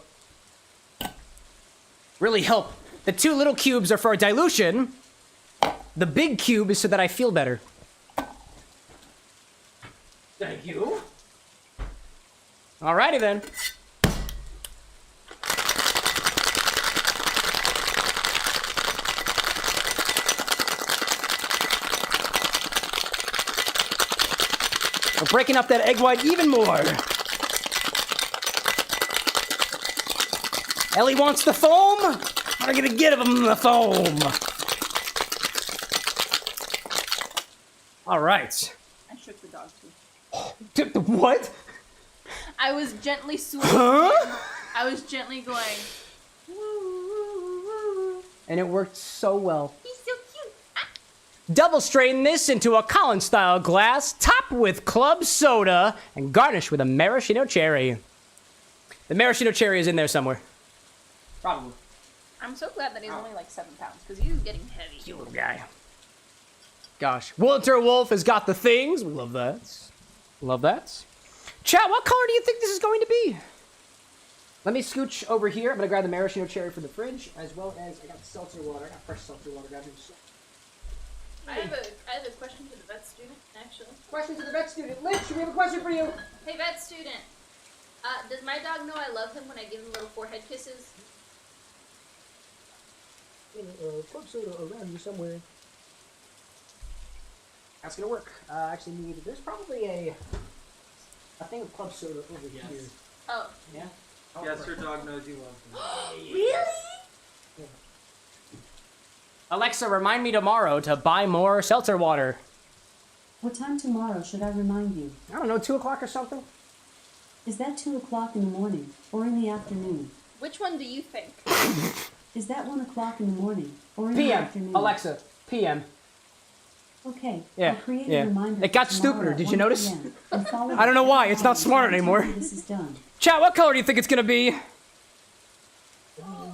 Really help. The 2 little cubes are for dilution. The big cube is so that I feel better. Thank you. Alrighty then. We're breaking up that egg white even more. Ellie wants the foam. We're gonna give him the foam. All right. I shook the dog too. What? I was gently swooning. Huh? I was gently going. Woo, woo, woo. And it worked so well. He's so cute. Double strain this into a Colin-style glass, top with club soda, and garnish with a maraschino cherry. The maraschino cherry is in there somewhere. Probably. I'm so glad that he's only like 7 pounds because he's getting heavy. You little guy. Gosh. Walter Wolf has got the things. We love that. Love that. Chat, what color do you think this is going to be? Let me scooch over here. I'm going to grab the maraschino cherry from the fridge, as well as I got seltzer water. I got fresh seltzer water. I have a question to the vet student, actually. Question to the vet student. Lynch, we have a question for you. Hey, vet student. Does my dog know I love him when I give him little forehead kisses? Club soda around you somewhere. That's gonna work. Actually, there's probably a thing of club soda over here. Oh. Yeah. Yes, your dog knows you love him. Really? Yeah. Alexa, remind me tomorrow to buy more seltzer water. What time tomorrow should I remind you? I don't know, 2 o'clock or something? Is that 2 o'clock in the morning or in the afternoon? Which one do you think? Is that 1 o'clock in the morning or in the PM. afternoon? Alexa, PM. Okay. Yeah, I'll create yeah. a reminder. It got for tomorrow stupider. at Did 1 you notice? PM, and follow I don't know the why. It's not smart until anymore. This is done. Chat, what color do you think it's gonna be?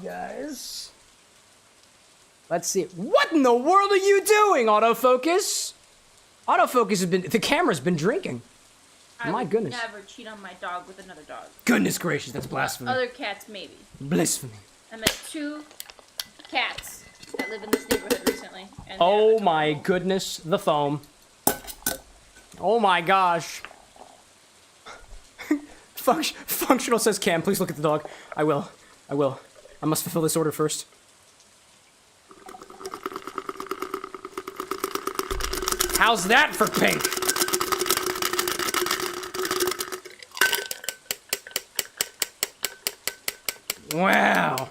Guys. Let's see. What in the world are you doing, autofocus? Autofocus has been... The camera's been drinking. I My would goodness. never cheat on my dog with another dog. Goodness gracious, that's blasphemy. Other cats, maybe. Blasphemy. I met 2 cats that live in this neighborhood recently. And Oh they're my adorable. goodness, the foam. Oh my gosh. Functional says, Cam, please look at the dog. I will. I must fulfill this order first. How's that for pink? Wow.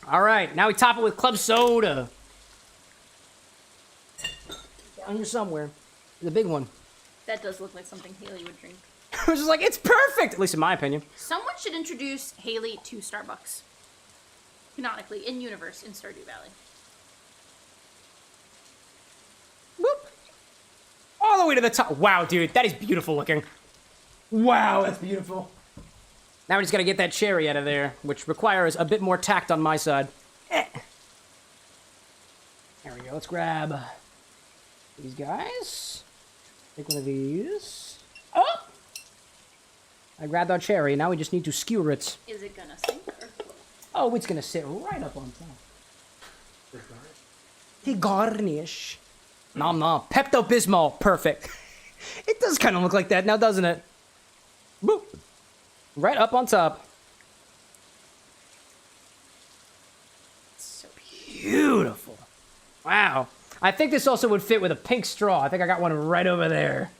All right, now we top it with club soda. Down here somewhere. The big one. That does look like something Haley would drink. I was just like, it's perfect, at least in my opinion. Someone should introduce Haley to Starbucks. Canonically, in universe, in Stardew Valley. Boop. All the way to the top. Wow, dude, that is beautiful looking. Wow, that's beautiful. Now we just gotta get that cherry out of there, which requires a bit more tact on my side. There we go, let's grab these guys. Take one of these. Oh! I grabbed our cherry, now we just need to skewer it. Is it gonna sink or float? Oh, it's gonna sit right up on top. The garnish. Nom nom. Pepto-Bismol. Perfect. It does kind of look like that now, doesn't it? Boop. Right up on top. So beautiful. Wow. I think this also would fit with a pink straw. I think I got one right over there.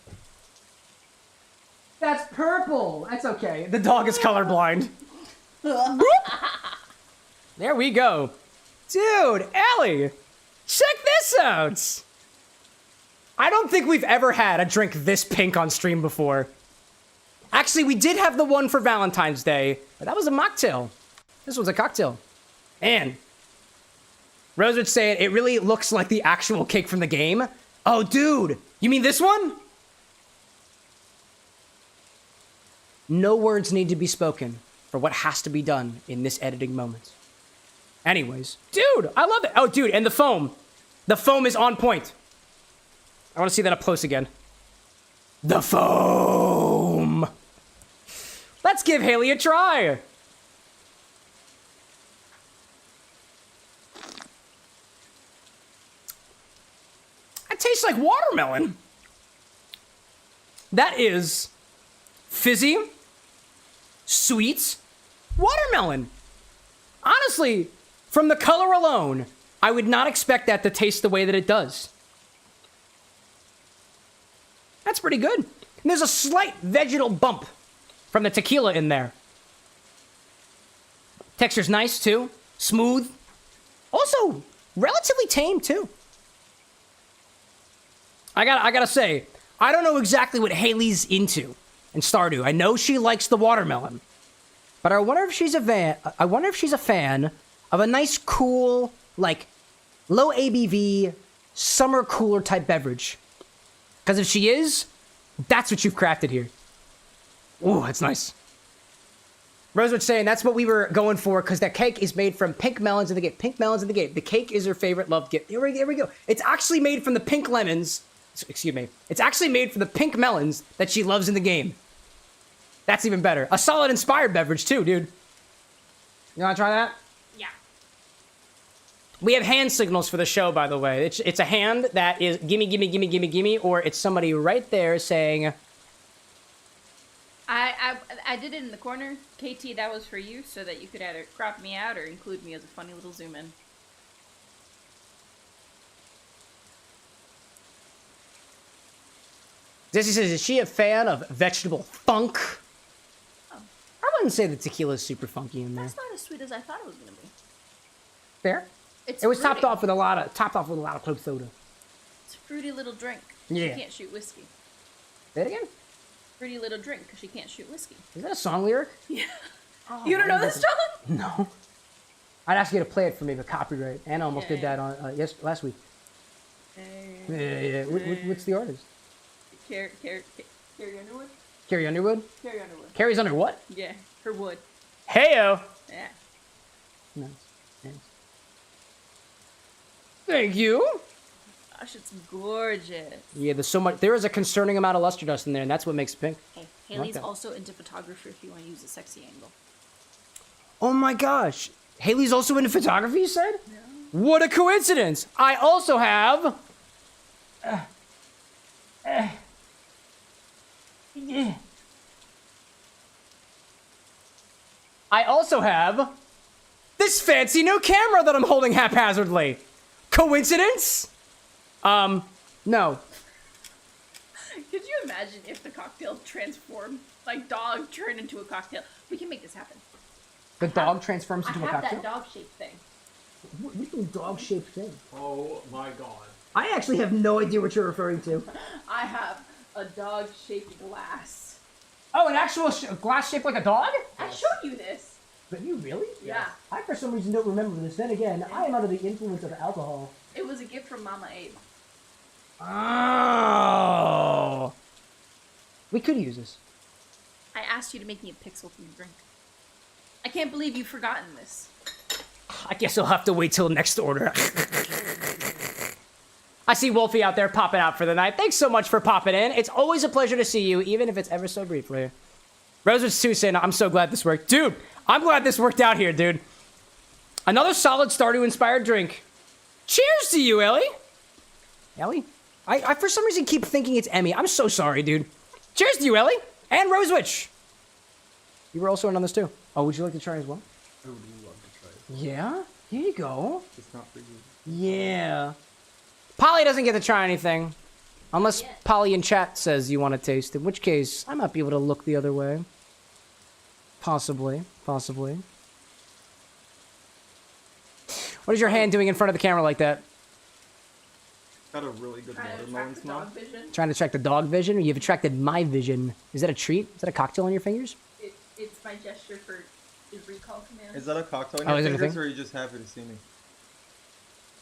That's purple. That's okay. The dog is colorblind. There we go. Dude, Ellie, check this out. I don't think we've ever had a drink this pink on stream before. Actually, we did have the one for Valentine's Day, but that was a mocktail. This one's a cocktail. And Rose would say it really looks like the actual cake from the game. Oh, dude, you mean this one? No words need to be spoken for what has to be done in this editing moment. Anyways, dude, I love it. Oh, dude, and the foam. The foam is on point. I want to see that up close again. The foam. Let's give Haley a try. It tastes like watermelon. That is fizzy, sweet watermelon. Honestly, from the color alone, I would not expect that to taste the way that it does. That's pretty good. And there's a slight vegetal bump from the tequila in there. Texture's nice, too. Smooth. Also, relatively tame, too. I gotta say, I don't know exactly what Haley's into in Stardew. I know she likes the watermelon. But I wonder if she's a fan of a nice, cool, like, low ABV, summer cooler type beverage. Because if she is, that's what you've crafted here. Ooh, that's nice. Rosewood's saying that's what we were going for because that cake is made from pink melons in the game. Pink melons in the game. The cake is her favorite loved gift. Here we go. It's actually made from the pink lemons. Excuse me. It's actually made from the pink melons that she loves in the game. That's even better. A solid inspired beverage too, dude. You want to try that? Yeah. We have hand signals for the show, by the way. It's a hand that is gimme, gimme, gimme, gimme, gimme, or it's somebody right there saying... I did it in the corner. KT, that was for you, so that you could either crop me out or include me as a funny little zoom in. Jesse says, is she a fan of vegetable funk? Oh. I wouldn't say the tequila is super funky in there. That's not as sweet as I thought it was gonna be. Fair. It's It was fruity. topped off with a lot of club soda. It's a fruity little drink. Yeah. She can't shoot whiskey. Say it again? Fruity little drink because she can't shoot whiskey. Is that a song lyric? Yeah. Oh, You don't know this song? No. I'd ask you to play it for me, but copyright. Anna almost did that on last week. Yeah. What's the artist? Carrie Underwood? Carrie Underwood? Carrie Underwood. Carrie's under what? Yeah, her wood. Heyo! Yeah. Nice. Thank you. Gosh, it's gorgeous. Yeah, there's so much. There is a concerning amount of luster dust in there, and that's what makes it pink. Hey, Haley's that. also into photography if you want to use a sexy angle. Oh my gosh. Haley's also into photography, you said? Yeah. What a coincidence. I also have... I also have this fancy new camera that I'm holding haphazardly. Coincidence? No. Could you imagine if the cocktail transformed, like dog turned into a cocktail? We can make this happen. The dog transforms into a I have cocktail? that dog-shaped thing. What do you mean dog-shaped thing? Oh my god. I actually have no idea what you're referring to. I have a dog-shaped glass. Oh, an actual glass shaped like a dog? I showed you this. But you really? Yeah. I, for some reason, don't remember this. Then again, I am under the influence of alcohol. It was a gift from Mama Abe. Oh. We could use this. I asked you to make me a pixel from your drink. I can't believe you've forgotten this. I guess I'll have to wait till next order. I see Wolfie out there popping out for the night. Thanks so much for popping in. It's always a pleasure to see you, even if it's ever so briefly. Rosewood's too saying, I'm so glad this worked. Dude, I'm glad this worked out here, dude. Another solid Stardew-inspired drink. Cheers to you, Ellie. Ellie? I for some reason keep thinking it's Emmy. I'm so sorry, dude. Cheers to you, Ellie. And Rosewitch. You were also in on this, too. Oh, would you like to try as well? I would love to try it. Yeah? Here you go. It's not for you. Yeah. Polly doesn't get to try anything. Unless Polly in chat says you want to taste, in which case, I might be able to look the other way. Possibly. What is your hand doing in front of the camera like that? Got a really good watermelon smell. Trying to track the dog vision? Or you've attracted my vision. Is that a treat? Is that a cocktail on your fingers? It's my gesture for the recall command. Is that a cocktail in Oh, your is it a fingers, thing? or are you just happy to see me?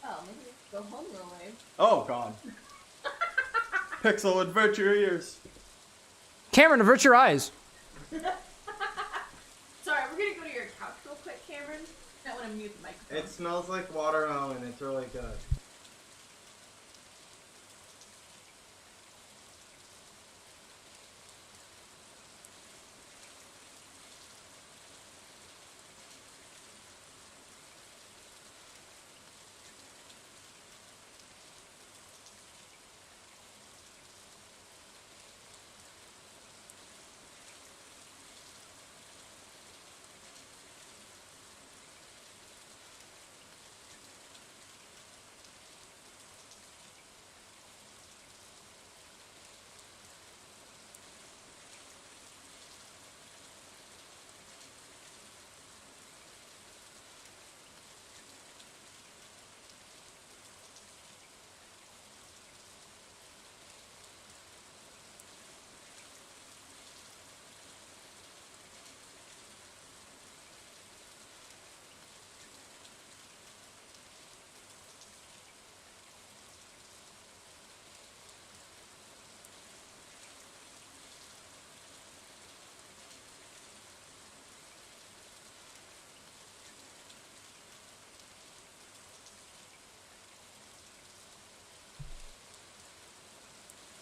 Oh, maybe go home real way. Oh god. Pixel, avert your ears. Cameron, avert your eyes. Sorry, we're gonna Cameron? I want to mute the microphone. It smells like watermelon. It's really good.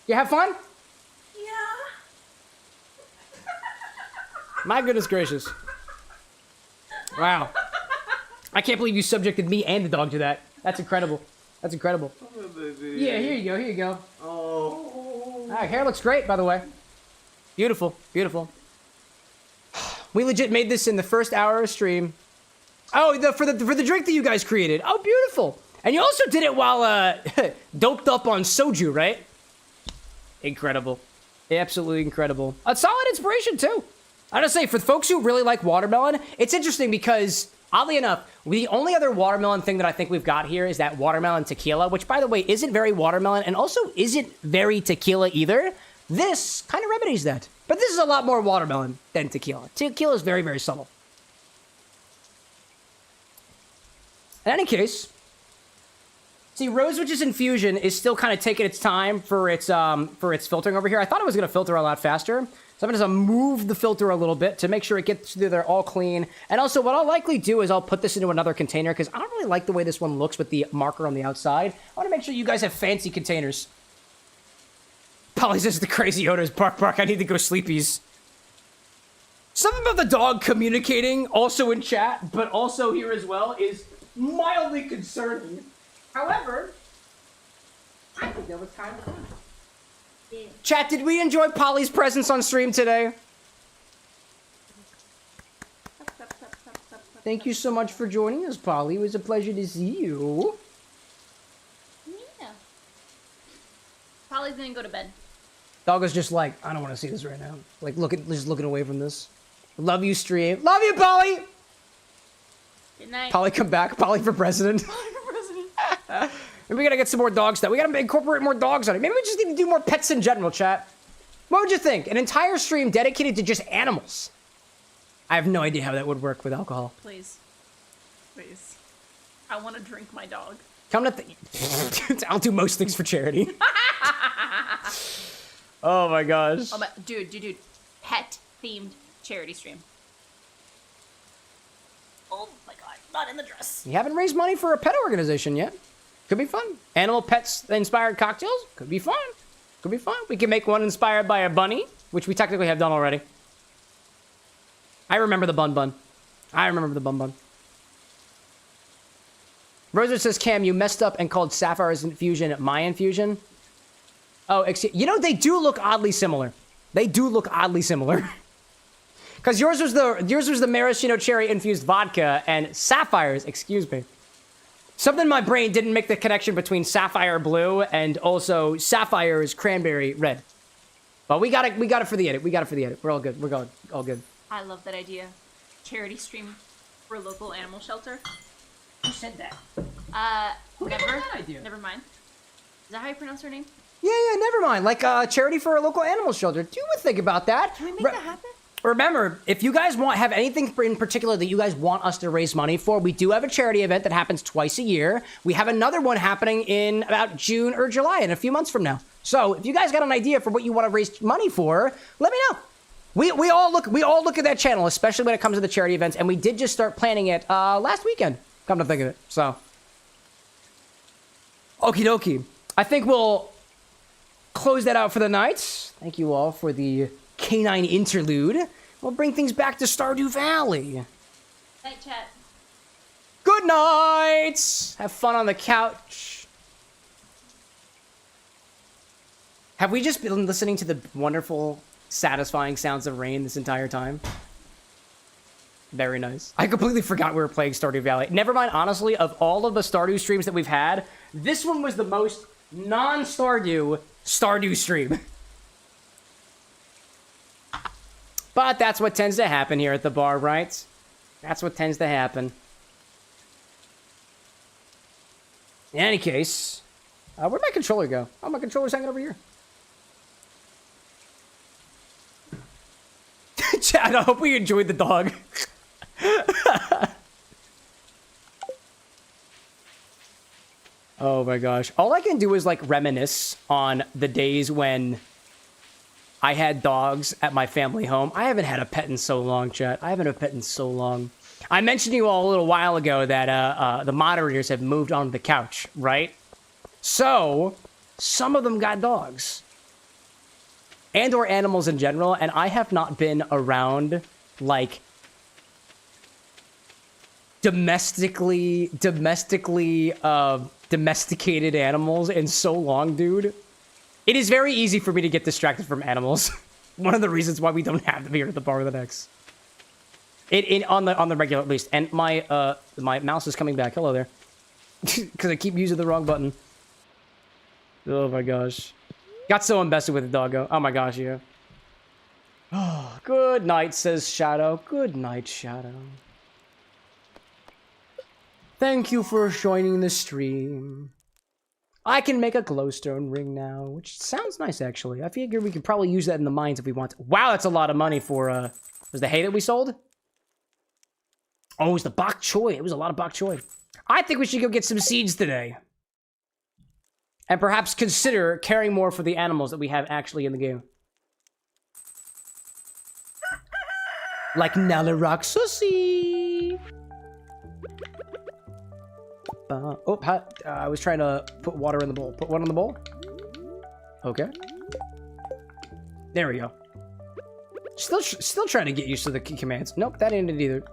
You have fun? Yeah. My goodness gracious. Wow. I can't believe you subjected me and the dog to that. That's incredible. That's incredible. Oh, baby. Yeah, here you go, here you go. Oh. Ah, hair looks great, by the way. Beautiful, beautiful. We legit made this in the first hour of stream. Oh, for the drink that you guys created. Oh, beautiful. And you also did it while doped up on soju, right? Incredible. Absolutely incredible. A solid inspiration, too. I gotta say, for folks who really like watermelon, it's interesting because, oddly enough, the only other watermelon thing that I think we've got here is that watermelon tequila, which, by the way, isn't very watermelon and also isn't very tequila either. This kind of remedies that. But this is a lot more watermelon than tequila. Tequila is very, very subtle. In any case, see, Rosewitch's infusion is still kind of taking its time for its filtering over here. I thought it was going to filter a lot faster. So I'm going to move the filter a little bit to make sure it gets through there all clean. And also, what I'll likely do is I'll put this into another container because I don't really like the way this one looks with the marker on the outside. I want to make sure you guys have fancy containers. Polly says the crazy odors. Bark, bark, I need to go sleepies. Something about the dog communicating, also in chat, but also here as well, is mildly concerning. However, I think that was kind of fun. Yeah. Chat, did we enjoy Polly's presence on stream today? Thank you so much for joining us, Polly. It was a pleasure to see you. Yeah. Polly's gonna go to bed. Dog is just like, I don't want to see this right now. Like, just looking away from this. Love you, stream. Love you, Polly! Good night. Polly, come back. Polly for president. Maybe we gotta get some more dog stuff. We gotta incorporate more dogs on it. Maybe we just need to do more pets in general, chat. What would you think? An entire stream dedicated to just animals. I have no idea how that would work with alcohol. Please. Please. I want to drink my dog. Come to I'll do most things for charity. Oh my gosh. Oh my, dude. Pet-themed charity stream. Oh my god, not in the dress. You haven't raised money for a pet organization yet. Could be fun. Animal pets inspired cocktails. Could be fun. Could be fun. We can make one inspired by a bunny, which we technically have done already. I remember the bun. I remember the bun. Rosa says, Cam, you messed up and called Sapphire's infusion my infusion. Oh, you know, they do look oddly similar. They do look oddly similar. Because yours was the maraschino cherry infused vodka and Sapphire's, excuse me. Something in my brain didn't make the connection between Sapphire Blue and also Sapphire's Cranberry Red. But we got it for the edit. We're all good. We're all good. I love that idea. Charity stream for a local animal shelter. Who said that? Who came up with that idea? Never mind. Is that how you pronounce her name? Yeah, never mind. Like charity for a local animal shelter. Do you think about that? Can we make that happen? Remember, if you guys have anything in particular that you guys want us to raise money for, we do have a charity event that happens twice a year. We have another one happening in about June or July, in a few months from now. So if you guys got an idea for what you want to raise money for, let me know. We all look at that channel, especially when it comes to the charity events, and we did just start planning it last weekend. Come to think of it, so. Okie dokie. I think we'll close that out for the night. Thank you all for the canine interlude. We'll bring things back to Stardew Valley. Night chat. Good night! Have fun on the couch. Have we just been listening to the wonderful, satisfying sounds of rain this entire time? Very nice. I completely forgot we were playing Stardew Valley. Never mind, honestly, of all of the Stardew streams that we've had, this one was the most non-Stardew Stardew stream. But that's what tends to happen here at the bar, right? That's what tends to happen. In any case, where'd my controller go? Oh, my controller's hanging over here. Chad, I hope we enjoyed the dog. Oh my gosh. All I can do is like reminisce on the days when I had dogs at my family home. I haven't had a pet in so long, chat. I haven't had a pet in so long. I mentioned to you all a little while ago that the moderators have moved onto the couch, right? So, some of them got dogs. And or animals in general, and I have not been around, like, domesticated animals in so long, dude. It is very easy for me to get distracted from animals. One of the reasons why we don't have them here at the bar with an X. On the regular at least. And my mouse is coming back. Hello there. Because I keep using the wrong button. Oh my gosh. Got so invested with the doggo. Oh my gosh, yeah. Oh, good night, says Shadow. Good night, Shadow. Thank you for joining the stream. I can make a glowstone ring now, which sounds nice, actually. I figure we could probably use that in the mines if we want to. Wow, that's a lot of money for, was the hay that we sold? Oh, it was the bok choy. It was a lot of bok choy. I think we should go get some seeds today. And perhaps consider caring more for the animals that we have actually in the game. Like Nalaroxosi. I was trying to put water in the bowl. Put one in the bowl. Okay. There we go. Still trying to get used to the commands. Nope, that ended either.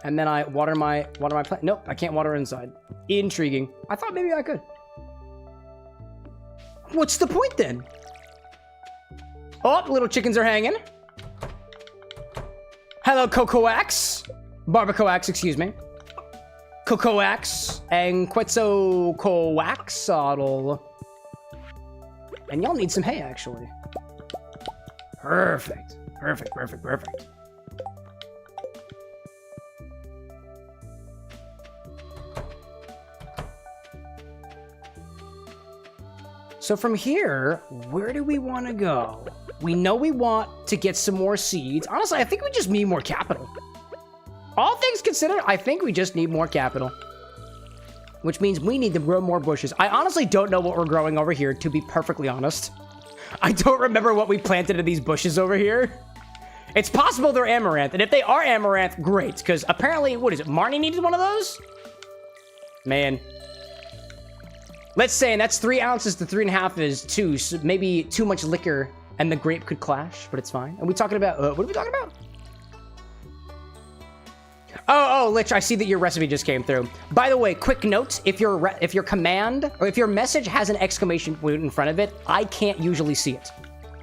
And then I water my plant. Nope, I can't water inside. Intriguing. I thought maybe I could. What's the point then? Oh, little chickens are hanging. Hello, Cocoax. Barbacoax, excuse me. Cocoax and Quetzalcoaxotl. And y'all need some hay, actually. Perfect. Perfect, perfect, perfect. So from here, where do we want to go? We know we want to get some more seeds. Honestly, I think we just need more capital. All things considered, I think we just need more capital. Which means we need to grow more bushes. I honestly don't know what we're growing over here, to be perfectly honest. I don't remember what we planted in these bushes over here. It's possible they're amaranth, and if they are amaranth, great. Because apparently, what is it, Marnie needed one of those? Man. Let's say, and that's 3 ounces to 3.5 is 2, so maybe too much liquor and the grape could clash, but it's fine. Are we talking about, what are we talking about? Oh, Lich, I see that your recipe just came through. By the way, quick note, if your command, or if your message has an exclamation point in front of it, I can't usually see it.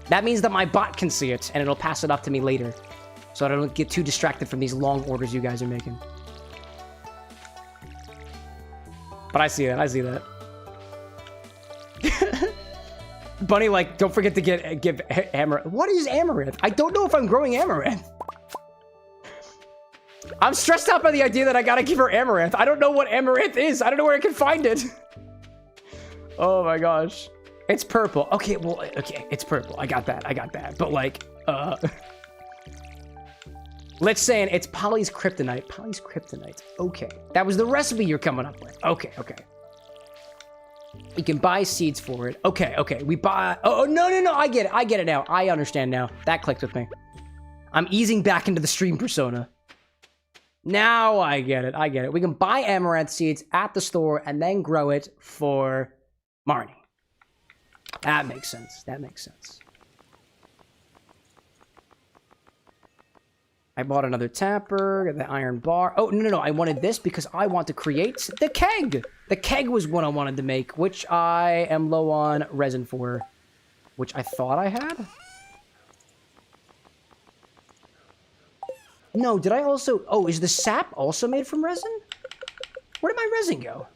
That means that my bot can see it, and it'll pass it up to me later. So I don't get too distracted from these long orders you guys are making. But I see that. Bunny, like, don't forget to give amaranth. What is amaranth? I don't know if I'm growing amaranth. I'm stressed out by the idea that I gotta give her amaranth. I don't know what amaranth is. I don't know where I can find it. Oh my gosh. It's purple. Okay, well, okay, it's purple. I got that. But like, let's say it's Polly's kryptonite. Okay. That was the recipe you're coming up with. Okay. You can buy seeds for it. Okay, okay. We buy... Oh, no, no, no. I get it. I get it now. I understand now. That clicked with me. I'm easing back into the stream persona. Now I get it. I get it. We can buy amaranth seeds at the store and then grow it for Marnie. That makes sense. That makes sense. I bought another tapper, got the iron bar. Oh, no, no, no. I wanted this because I want to create the keg. The keg was what I wanted to make, which I am low on resin for, which I thought I had. No, did I also... Oh, is the sap also made from resin? Where did my resin go?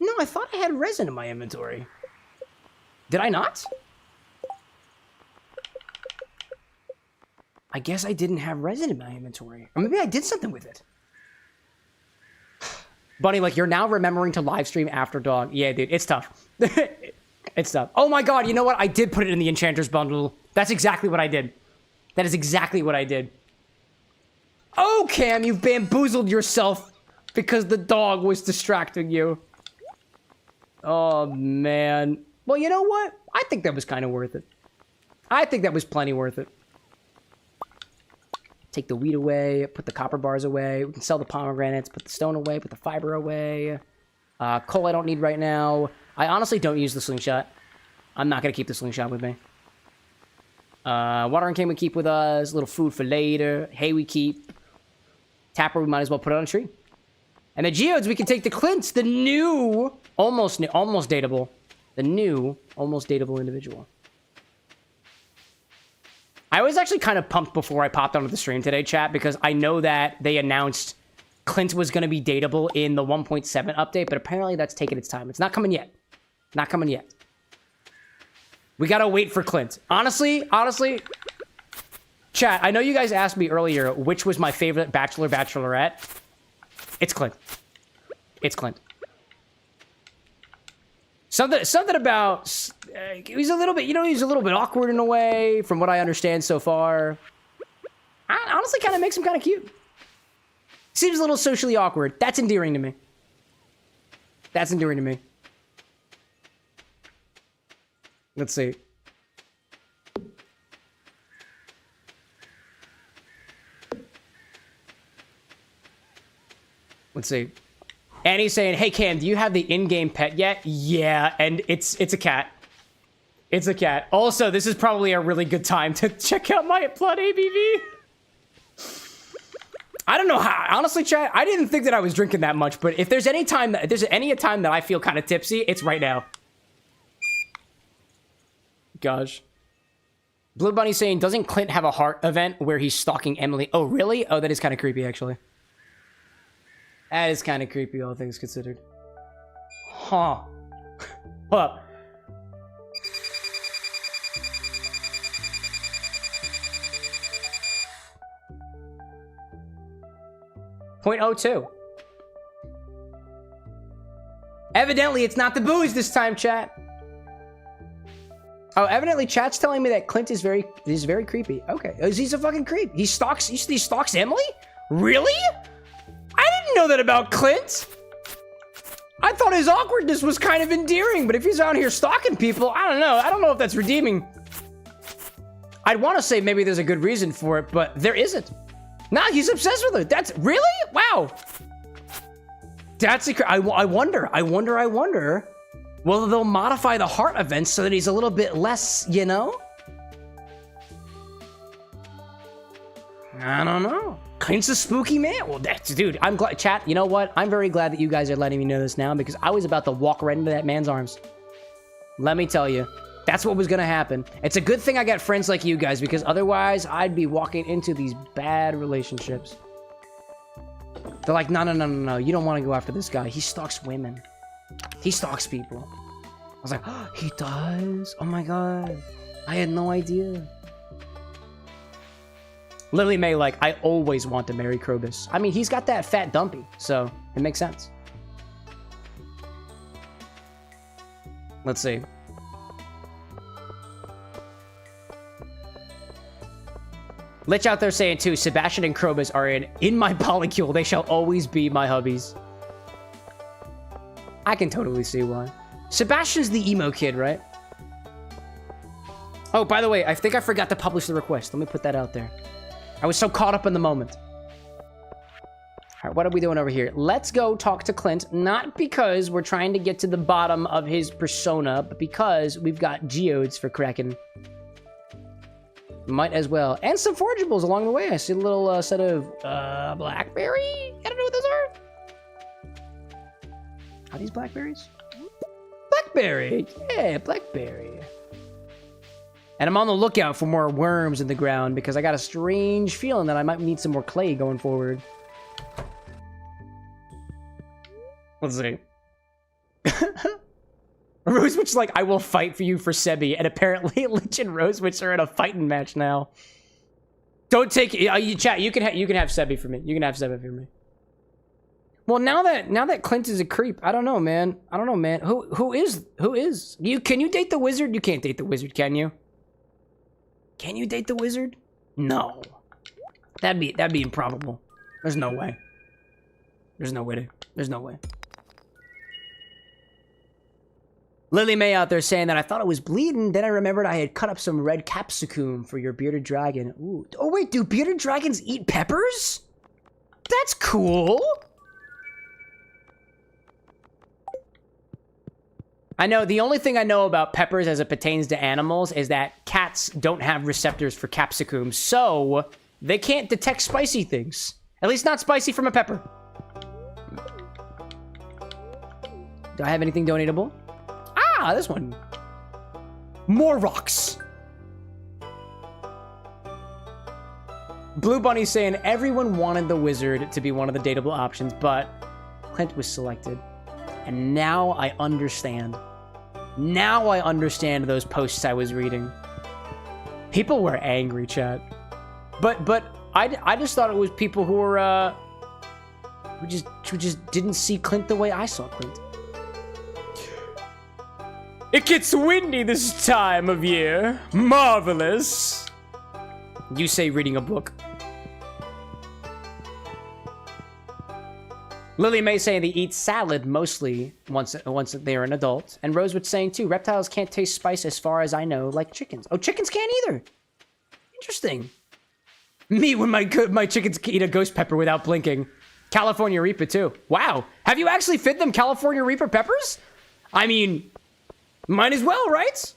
No, I thought I had resin in my inventory. Did I not? I guess I didn't have resin in my inventory. Or maybe I did something with it. Bunny, like, you're now remembering to live stream after dawn. Yeah, dude, it's tough. It's tough. Oh my god, you know what? I did put it in the Enchanter's bundle. That's exactly what I did. That is exactly what I did. Oh, Cam, you've bamboozled yourself because the dog was distracting you. Oh, man. Well, you know what? I think that was kind of worth it. I think that was plenty worth it. Take the wheat away, put the copper bars away. We can sell the pomegranates, put the stone away, put the fiber away. Coal I don't need right now. I honestly don't use the slingshot. I'm not going to keep the slingshot with me. Watering can we keep with us. A little food for later. Hay we keep. Tapper we might as well put it on a tree. And the geodes we can take to Clint's, the new, almost dateable. The new, almost dateable individual. I was actually kind of pumped before I popped onto the stream today, chat, because I know that they announced Clint was going to be dateable in the 1.7 update, but apparently that's taking its time. It's not coming yet. Not coming yet. We gotta wait for Clint. Honestly, chat, I know you guys asked me earlier which was my favorite Bachelor, Bachelorette. It's Clint. It's Clint. Something about... he's a little bit, he's a little bit awkward in a way, from what I understand so far. I honestly kind of makes him kind of cute. Seems a little socially awkward. That's endearing to me. That's endearing to me. Let's see. Let's see. Annie's saying, hey, Cam, do you have the in-game pet yet? Yeah, and it's a cat. It's a cat. Also, this is probably a really good time to check out my blood ABV. I don't know how. Honestly, chat, I didn't think that I was drinking that much, but if there's any time that I feel kind of tipsy, it's right now. Gosh. Blue Bunny saying, doesn't Clint have a heart event where he's stalking Emily? Oh, really? Oh, that is kind of creepy, actually. That is kind of creepy, all things considered. Huh. Hold up. .02. Evidently, it's not the booze this time, chat. Oh, evidently, chat's telling me that Clint is very creepy. Okay, he's a fucking creep. He stalks Emily? Really? I didn't know that about Clint. I thought his awkwardness was kind of endearing, but if he's out here stalking people, I don't know. I don't know if that's redeeming. I'd want to say maybe there's a good reason for it, but there isn't. Nah, he's obsessed with her. That's really? Wow. That's I wonder. Well, they'll modify the heart events so that he's a little bit less, I don't know. Clint's a spooky man. Well, dude, I'm glad. Chat, you know what? I'm very glad that you guys are letting me know this now because I was about to walk right into that man's arms. Let me tell you. That's what was going to happen. It's a good thing I got friends like you guys because otherwise I'd be walking into these bad relationships. They're like, no. You don't want to go after this guy. He stalks women. He stalks people. I was like, oh, he does? Oh my god. I had no idea. Lily May, like, I always want to marry Krobus. I mean, he's got that fat dumpy, so it makes sense. Let's see. Lich out there saying too, Sebastian and Krobus are in my polycule. They shall always be my hubbies. I can totally see why. Sebastian's the emo kid, right? Oh, by the way, I think I forgot to publish the request. Let me put that out there. I was so caught up in the moment. All right, what are we doing over here? Let's go talk to Clint, not because we're trying to get to the bottom of his persona, but because we've got geodes for cracking. Might as well. And some forageables along the way. I see a little set of blackberry. I don't know what those are. Are these blackberries? Blackberry. Yeah, blackberry. And I'm on the lookout for more worms in the ground because I got a strange feeling that I might need some more clay going forward. Let's see. Rosewitch's like, I will fight for you for Sebi. And apparently Lich and Rosewitch are in a fighting match now. Don't take... chat, you can have Sebi for me. You can have Sebi for me. Well, now that Clint is a creep, I don't know, man. I don't know, man. Who is? Can you date the wizard? You can't date the wizard, can you? Can you date the wizard? No. That'd be improbable. There's no way. There's no way. Lily May out there saying that I thought it was bleeding, then I remembered I had cut up some red capsicum for your bearded dragon. Ooh. Oh wait, do bearded dragons eat peppers? That's cool. I know, the only thing I know about peppers as it pertains to animals is that cats don't have receptors for capsicum, so they can't detect spicy things. At least not spicy from a pepper. Do I have anything donatable? Ah, this one. More rocks. Blue Bunny saying everyone wanted the wizard to be one of the dateable options, but Clint was selected. And now I understand. Now I understand those posts I was reading. People were angry, chat. But I just thought it was people who were who just didn't see Clint the way I saw Clint. It gets windy this time of year. Marvelous. You say reading a book. Lily May saying they eat salad mostly once they're an adult. And Rosewood saying too, reptiles can't taste spice as far as I know, like chickens. Oh, chickens can't either. Interesting. Me when my chickens eat a ghost pepper without blinking. California Reaper too. Wow. Have you actually fed them California Reaper peppers? I mean, might as well, right?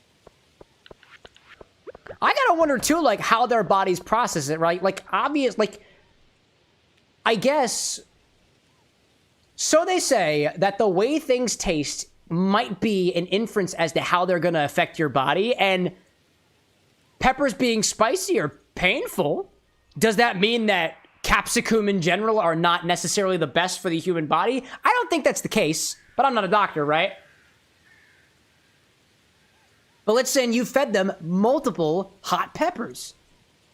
I gotta wonder too, like how their bodies process it, right? Like obvious, like I guess. So they say that the way things taste might be an inference as to how they're gonna affect your body, and peppers being spicy or painful, does that mean that capsicum in general are not necessarily the best for the human body? I don't think that's the case, but I'm not a doctor, right? But let's say you fed them multiple hot peppers.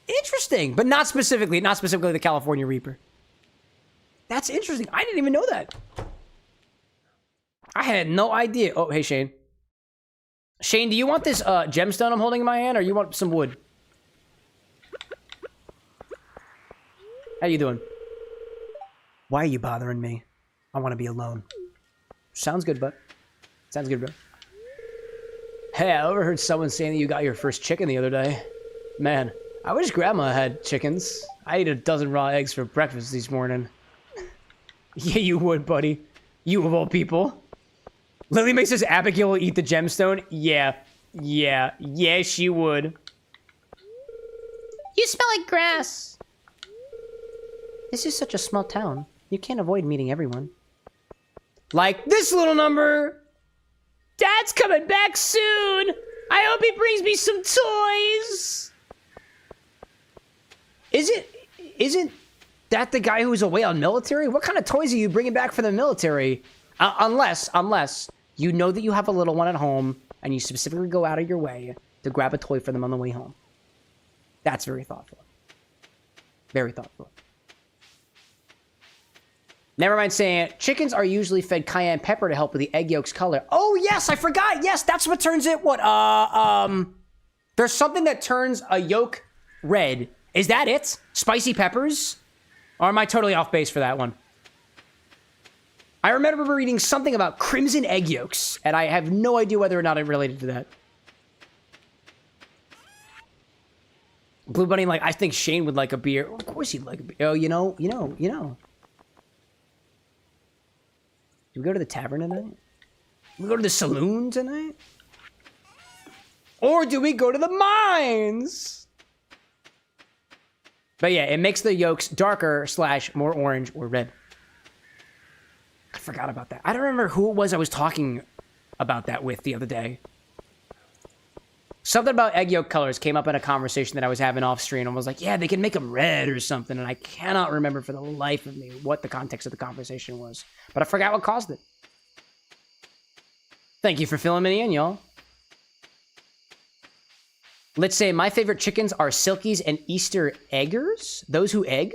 Interesting, but not specifically the California Reaper. That's interesting. I didn't even know that. I had no idea. Oh, hey, Shane. Shane, do you want this gemstone I'm holding in my hand, or you want some wood? How you doing? Why are you bothering me? I want to be alone. Sounds good, bud. Sounds good, bro. Hey, I overheard someone saying that you got your first chicken the other day. Man, I wish Grandma had chickens. I ate a dozen raw eggs for breakfast this morning. Yeah, you would, buddy. You of all people. Lily May says Abigail will eat the gemstone. Yeah, she would. You smell like grass. This is such a small town. You can't avoid meeting everyone. Like this little number. Dad's coming back soon. I hope he brings me some toys. Isn't that the guy who's away on military? What kind of toys are you bringing back for the military? Unless you know that you have a little one at home and you specifically go out of your way to grab a toy for them on the way home. That's very thoughtful. Very thoughtful. Never mind saying chickens are usually fed cayenne pepper to help with the egg yolk's color. Oh, yes, I forgot. Yes, that's what turns it. What? There's something that turns a yolk red Is that it? Spicy peppers? Or am I totally off base for that one? I remember reading something about crimson egg yolks, and I have no idea whether or not it related to that. Blue Bunny, like, I think Shane would like a beer. Of course he'd like a beer. Oh, you know. Do we go to the tavern tonight? Do we go to the saloon tonight? Or do we go to the mines? But yeah, it makes the yolks darker / more orange or red. I forgot about that. I don't remember who it was I was talking about that with the other day. Something about egg yolk colors came up in a conversation that I was having off stream and was like, yeah, they can make them red or something. And I cannot remember for the life of me what the context of the conversation was. But I forgot what caused it. Thank you for filling me in, y'all. Let's say my favorite chickens are Silkies and Easter eggers. Those who egg?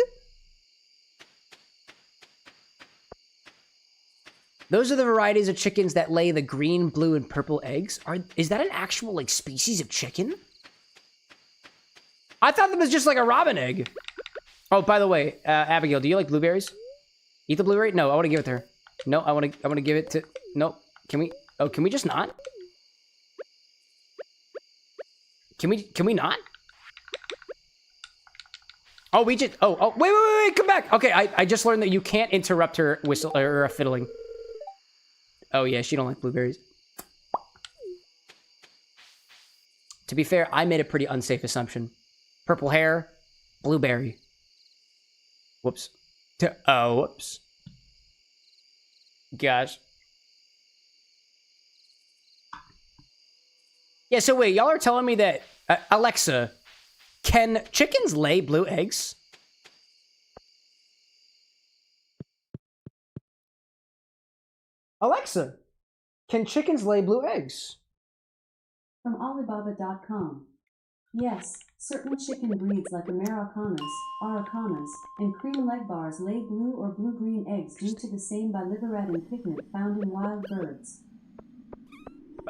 Those are the varieties of chickens that lay the green, blue, and purple eggs. Is that an actual, like, species of chicken? I thought that was just like a robin egg. Oh, by the way, Abigail, do you like blueberries? Eat the blueberry? No, I want to give it to her. No, I want to give it to... No, can we... Oh, can we just not? Can we not? Oh, we just... Oh, wait, come back. Okay, I just learned that you can't interrupt her whistle or fiddling. Oh, yeah, she don't like blueberries. To be fair, I made a pretty unsafe assumption. Purple hair, blueberry. Whoops. Oh, whoops. Gosh. Yeah, so wait, y'all are telling me that... Alexa, can chickens lay blue eggs? Alexa, can chickens lay blue eggs? From Alibaba.com. Yes, certain chicken breeds like Americanas, Aracanas, and cream leg bars lay blue or blue-green eggs due to the same biliverdin pigment found in wild birds.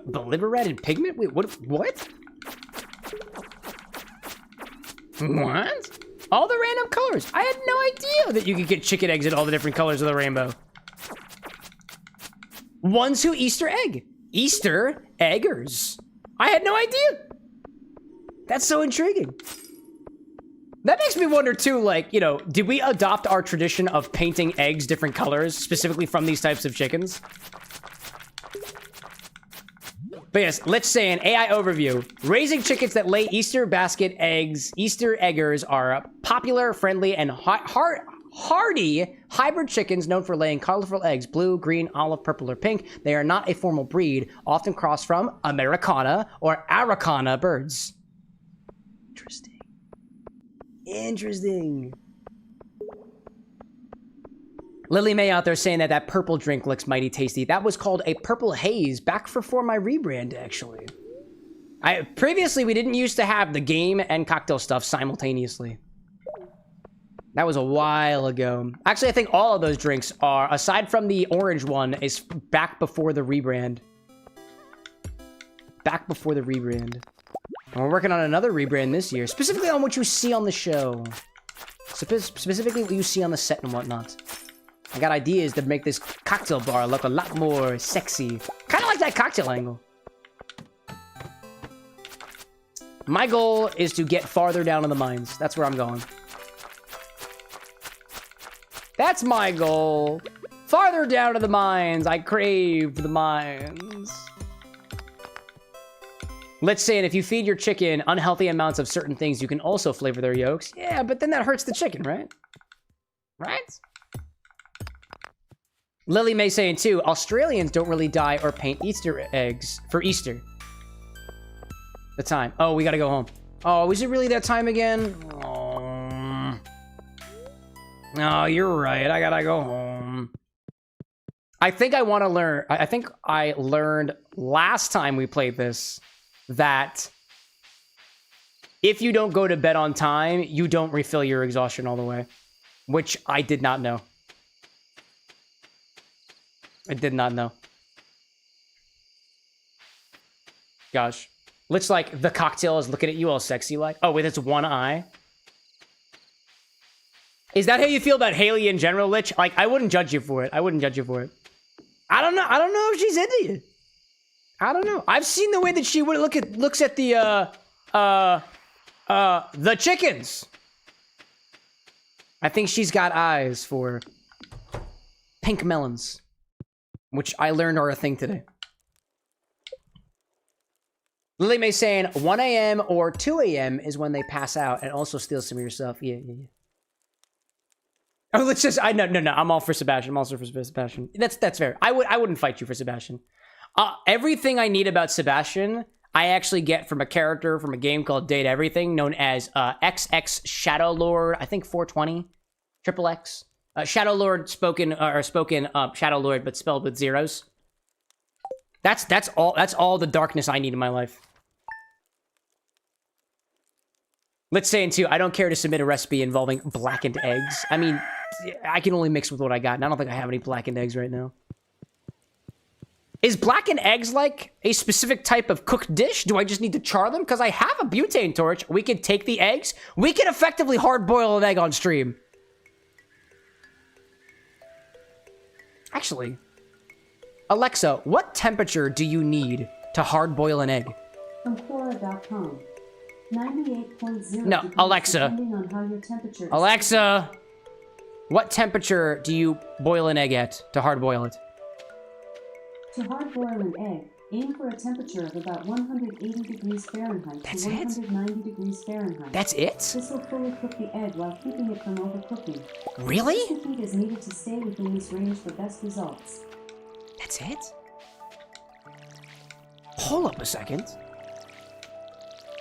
Biliverdin pigment? Wait, what? What? What? All the random colors. I had no idea that you could get chicken eggs in all the different colors of the rainbow. Ones who Easter egg. Easter eggers. I had no idea. That's so intriguing. That makes me wonder too, like, you know, did we adopt our tradition of painting eggs different colors, specifically from these types of chickens? But yes, let's say an AI overview. Raising chickens that lay Easter basket eggs, Easter eggers are popular, friendly, and hardy hybrid chickens known for laying colorful eggs, blue, green, olive, purple, or pink. They are not a formal breed, often crossed from Americana or Araucana birds. Interesting. Interesting. Lily May out there saying that purple drink looks mighty tasty. That was called a purple haze back before my rebrand, actually. Previously, we didn't used to have the game and cocktail stuff simultaneously. That was a while ago. Actually, I think all of those drinks are, aside from the orange one, is back before the rebrand. Back before the rebrand. And we're working on another rebrand this year, specifically on what you see on the show. Specifically what you see on the set and whatnot. I got ideas to make this cocktail bar look a lot more sexy. Kind of like that cocktail angle. My goal is to get farther down in the mines. That's where I'm going. That's my goal. Farther down to the mines. I crave the mines. Let's say, and if you feed your chicken unhealthy amounts of certain things, you can also flavor their yolks. Yeah, but then that hurts the chicken, right? Right? Lily May saying too, Australians don't really dye or paint Easter eggs for Easter. The time. Oh, we gotta go home. Oh, is it really that time again? Oh, no, you're right. I gotta go home. I think I want to learn. I think I learned last time we played this that if you don't go to bed on time, you don't refill your exhaustion all the way, which I did not know. I did not know. Gosh. Looks like the cocktail is looking at you all sexy like. Oh, with its one eye. Is that how you feel about Haley in general, Lich? Like, I wouldn't judge you for it. I wou't judge you for it. I don't know. I don't know if she's into you. I don't know. I've seen the way that she would looks at the chickens. I think she's got eyes for pink melons, which I learned are a thing today. Lily May saying 1 a.m. or 2 a.m. is when they pass out and also steal some of your stuff. Yeah. Oh, let's just. No. I'm all for Sebastian. I'm also for Sebastian. That's fair. I wouldn't fight you for Sebastian. Everything I need about Sebastian, I actually get from a character from a game called Date Everything, known as XX Shadow Lord. I think 420, triple X. Shadow Lord spoken Shadow Lord, but spelled with zeros. That's all the darkness I need in my life. Let's say into I don't care to submit a recipe involving blackened eggs. I mean, I can only mix with what I got, and I don't think I have any blackened eggs right now. Is blackened eggs like a specific type of cooked dish? Do I just need to char them? Because I have a butane torch. We can take the eggs. We can effectively hard boil an egg on stream. Actually, Alexa, what temperature do you need to hard boil an egg? From Quora.com. 98.0 No, degrees Alexa. depending on how your temperature is. Alexa, what temperature do you boil an egg at to hard boil it? To hard boil an egg, aim for a temperature of about 180 degrees Fahrenheit That's to it? 190 degrees Fahrenheit. That's it? This will fully cook the egg while keeping it from overcooking. Really? This heat is needed to stay within this range for best results. That's it? Hold up a second.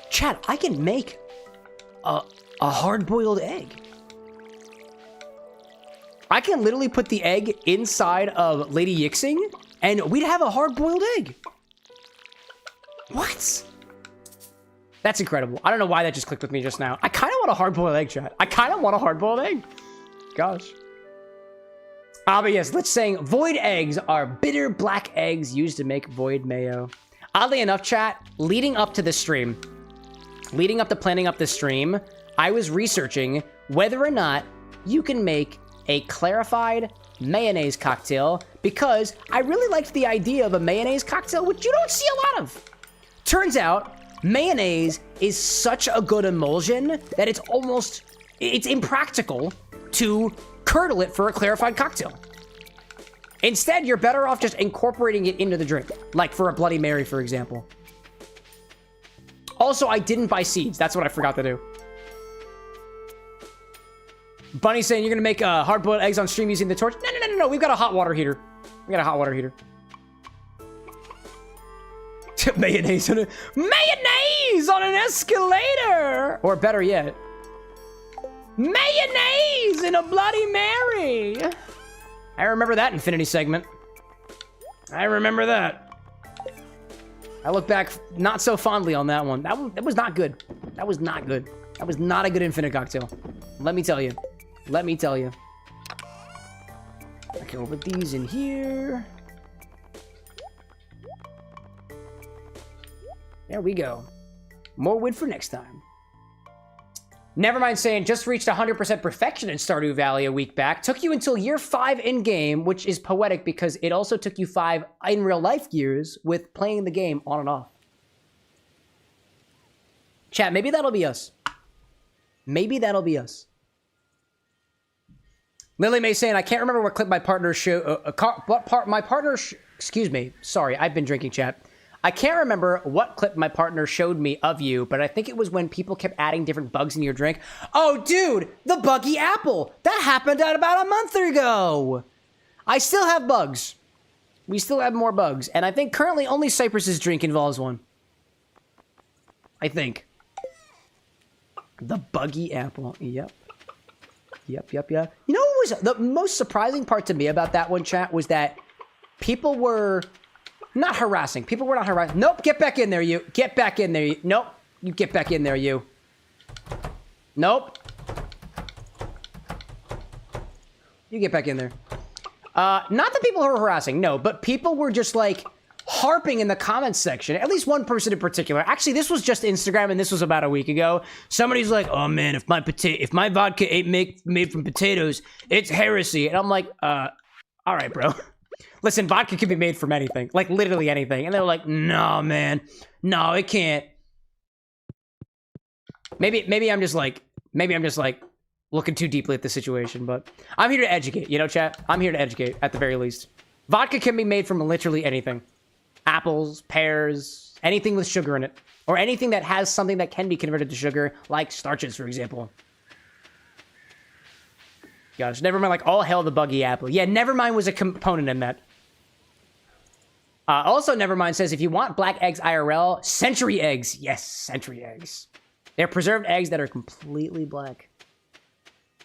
Chat, I can make a hard-boiled egg. I can literally put the egg inside of Lady Yixing, and we'd have a hard-boiled egg. What? That's incredible. I don't know why that just clicked with me just now. I kind of want a hard-boiled egg, chat. I kind of want a hard-boiled egg. Gosh. But yes, let's saying void eggs are bitter black eggs used to make void mayo. Oddly enough, chat, leading up to this stream, leading up to planning up this stream, I was researching whether or not you can make a clarified mayonnaise cocktail because I really liked the idea of a mayonnaise cocktail, which you don't see a lot of. Turns out, mayonnaise is such a good emulsion that it's impractical to curdle it for a clarified cocktail. Instead, you're better off just incorporating it into the drink, like for a Bloody Mary, for example. Also, I didn't buy seeds. That's what I forgot to do. Bunny saying you're gonna make hard-boiled eggs on stream using the torch. No. We've got a hot water heater. Mayonnaise on an escalator! Or better yet, mayonnaise in a Bloody Mary! I remember that Infinity segment. I remember that. I look back not so fondly on that one. That was not good. That was not good. That was not a good Infinite cocktail. Let me tell you. I can put these in here. There we go. More wood for next time. Nevermind saying, just reached 100% perfection in Stardew Valley a week back. Took you until year 5 in-game, which is poetic because it also took you 5 in real-life years with playing the game on and off. Chat, maybe that'll be us. Lily May saying, I can't remember what clip my partner excuse me. Sorry, I've been drinking, chat. I can't remember what clip my partner showed me of you, but I think it was when people kept adding different bugs in your drink. Oh, dude, the buggy apple. That happened about a month ago. I still have bugs. We still have more bugs. And I think currently only Cypress's drink involves one. I think. The buggy apple. Yep. You know what was the most surprising part to me about that one, chat, was that people were not harassing. Nope, get back in there, you. Nope, you get back in there, you. Nope. You get back in there. Not the people who were harassing, no, but people were just like, harping in the comments section, at least one person in particular. Actually, this was just Instagram, and this was about a week ago. Somebody's like, "Oh man, if my vodka ain't made from potatoes, it's heresy." And I'm like, all right, bro. Listen, vodka can be made from anything, like literally anything. And they're like, "No, man, no, it can't." Maybe I'm just like looking too deeply at the situation, but I'm here to educate, you know, chat? I'm here to educate, at the very least. Vodka can be made from literally anything. Apples, pears, anything with sugar in it. Or anything that has something that can be converted to sugar, like starches, for example. Gosh, Nevermind, like, all hell the buggy apple. Yeah, Nevermind was a component in that. Also, Nevermind says, if you want black eggs IRL, century eggs. Yes, century eggs. They're preserved eggs that are completely black.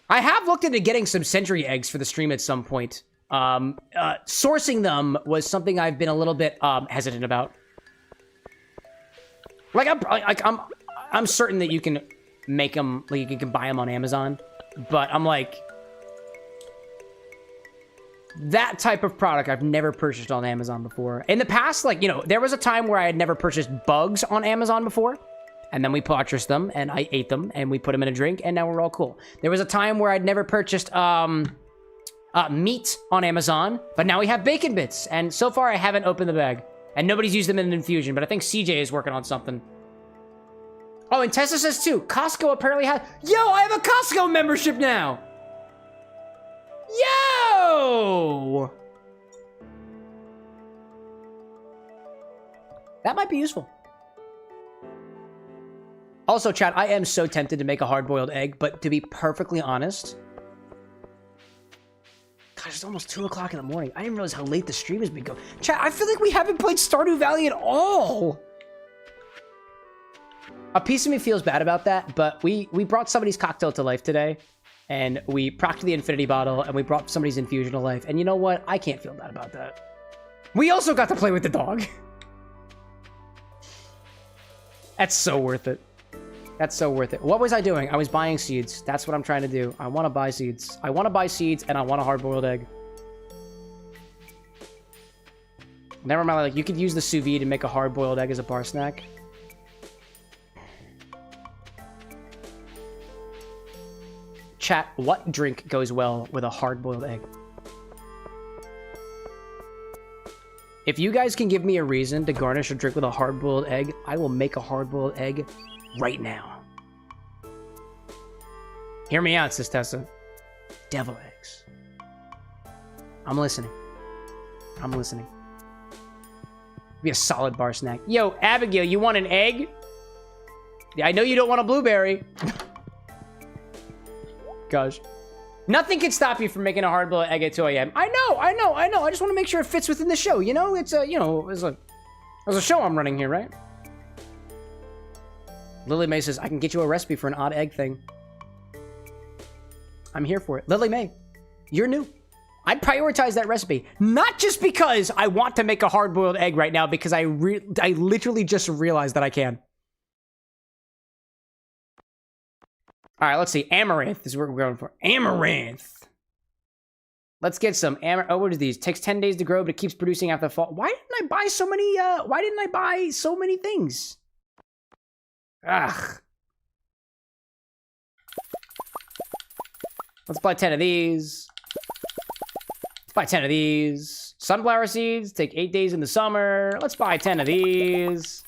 I have looked into getting some century eggs for the stream at some point. Sourcing them was something I've been a little bit hesitant about. Like I'm certain that you can make them, like you can buy them on Amazon, but I'm like, that type of product I've never purchased on Amazon before. In the past, like, you know, there was a time where I had never purchased bugs on Amazon before. And then we purchased them, and I ate them, and we put them in a drink, and now we're all cool. There was a time where I'd never purchased meat on Amazon, but now we have bacon bits, and so far I haven't opened the bag. And nobody's used them in an infusion, but I think CJ is working on something. Oh, and Tessa says too, Costco apparently has... Yo, I have a Costco membership now! Yo! That might be useful. Also, chat, I am so tempted to make a hard-boiled egg, but to be perfectly honest... Gosh, it's almost 2 o'clock in the morning. I didn't realize how late the stream has been going. Chat, I feel like we haven't played Stardew Valley at all! A piece of me feels bad about that, but we brought somebody's cocktail to life today, and we procced the infinity bottle, and we brought somebody's infusion to life, and you know what? I can't feel bad about that. We also got to play with the dog. That's so worth it. That's so worth it. What was I doing? I was buying seeds. That's what I'm trying to do. I want to buy seeds. I want to buy seeds, and I want a hard-boiled egg. Never mind, like, you could use the sous vide to make a hard-boiled egg as a bar snack. Chat, what drink goes well with a hard-boiled egg? If you guys can give me a reason to garnish a drink with a hard-boiled egg, I will make a hard-boiled egg right now. Hear me out, Sis Tessa. Devil eggs. I'm listening. I'm listening. Be a solid bar snack. Yo, Abigail, you want an egg? Yeah, I know you don't want a blueberry. Gosh. Nothing can stop you from making a hard-boiled egg at 2 a.m. I know. I just want to make sure it fits within the show. You know, it's a, you know, there's a show I'm running here, right? Lily May says, I can get you a recipe for an odd egg thing. I'm here for it. Lily May, you're new. I'd prioritize that recipe. Not just because I want to make a hard-boiled egg right now, because I literally just realized that I can. All right, let's see. Amaranth is what we're going for. Amaranth. Let's get some oh, what are these? Takes 10 days to grow, but it keeps producing after the fall. Why didn't I buy so many things? Ugh. Let's buy 10 of these. Let's buy 10 of these. Sunflower seeds take 8 days in the summer. Let's buy 10 of these.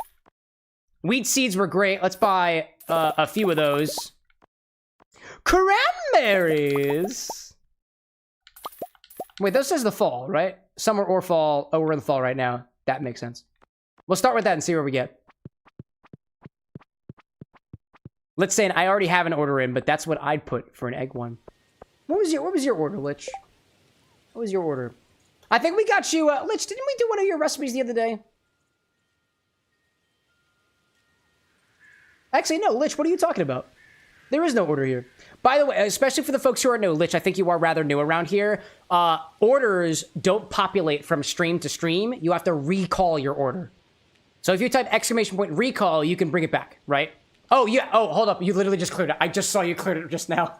Wheat seeds were great. Let's buy a few of those. Cranberries. Wait, those says the fall, right? Summer or fall. Oh, we're in the fall right now. That makes sense. We'll start with that and see where we get. Let's say I already have an order in, but that's what I'd put for an egg one. What was your order, Lich? What was your order? I think we got you, Lich, didn't we do one of your recipes the other day? Actually, no, Lich, what are you talking about? There is no order here. By the way, especially for the folks who are new, Lich, I think you are rather new around here. Orders don't populate from stream to stream. You have to recall your order. So if you type !recall, you can bring it back, right? Oh, yeah. Oh, hold up. You literally just cleared it. I just saw you cleared it just now.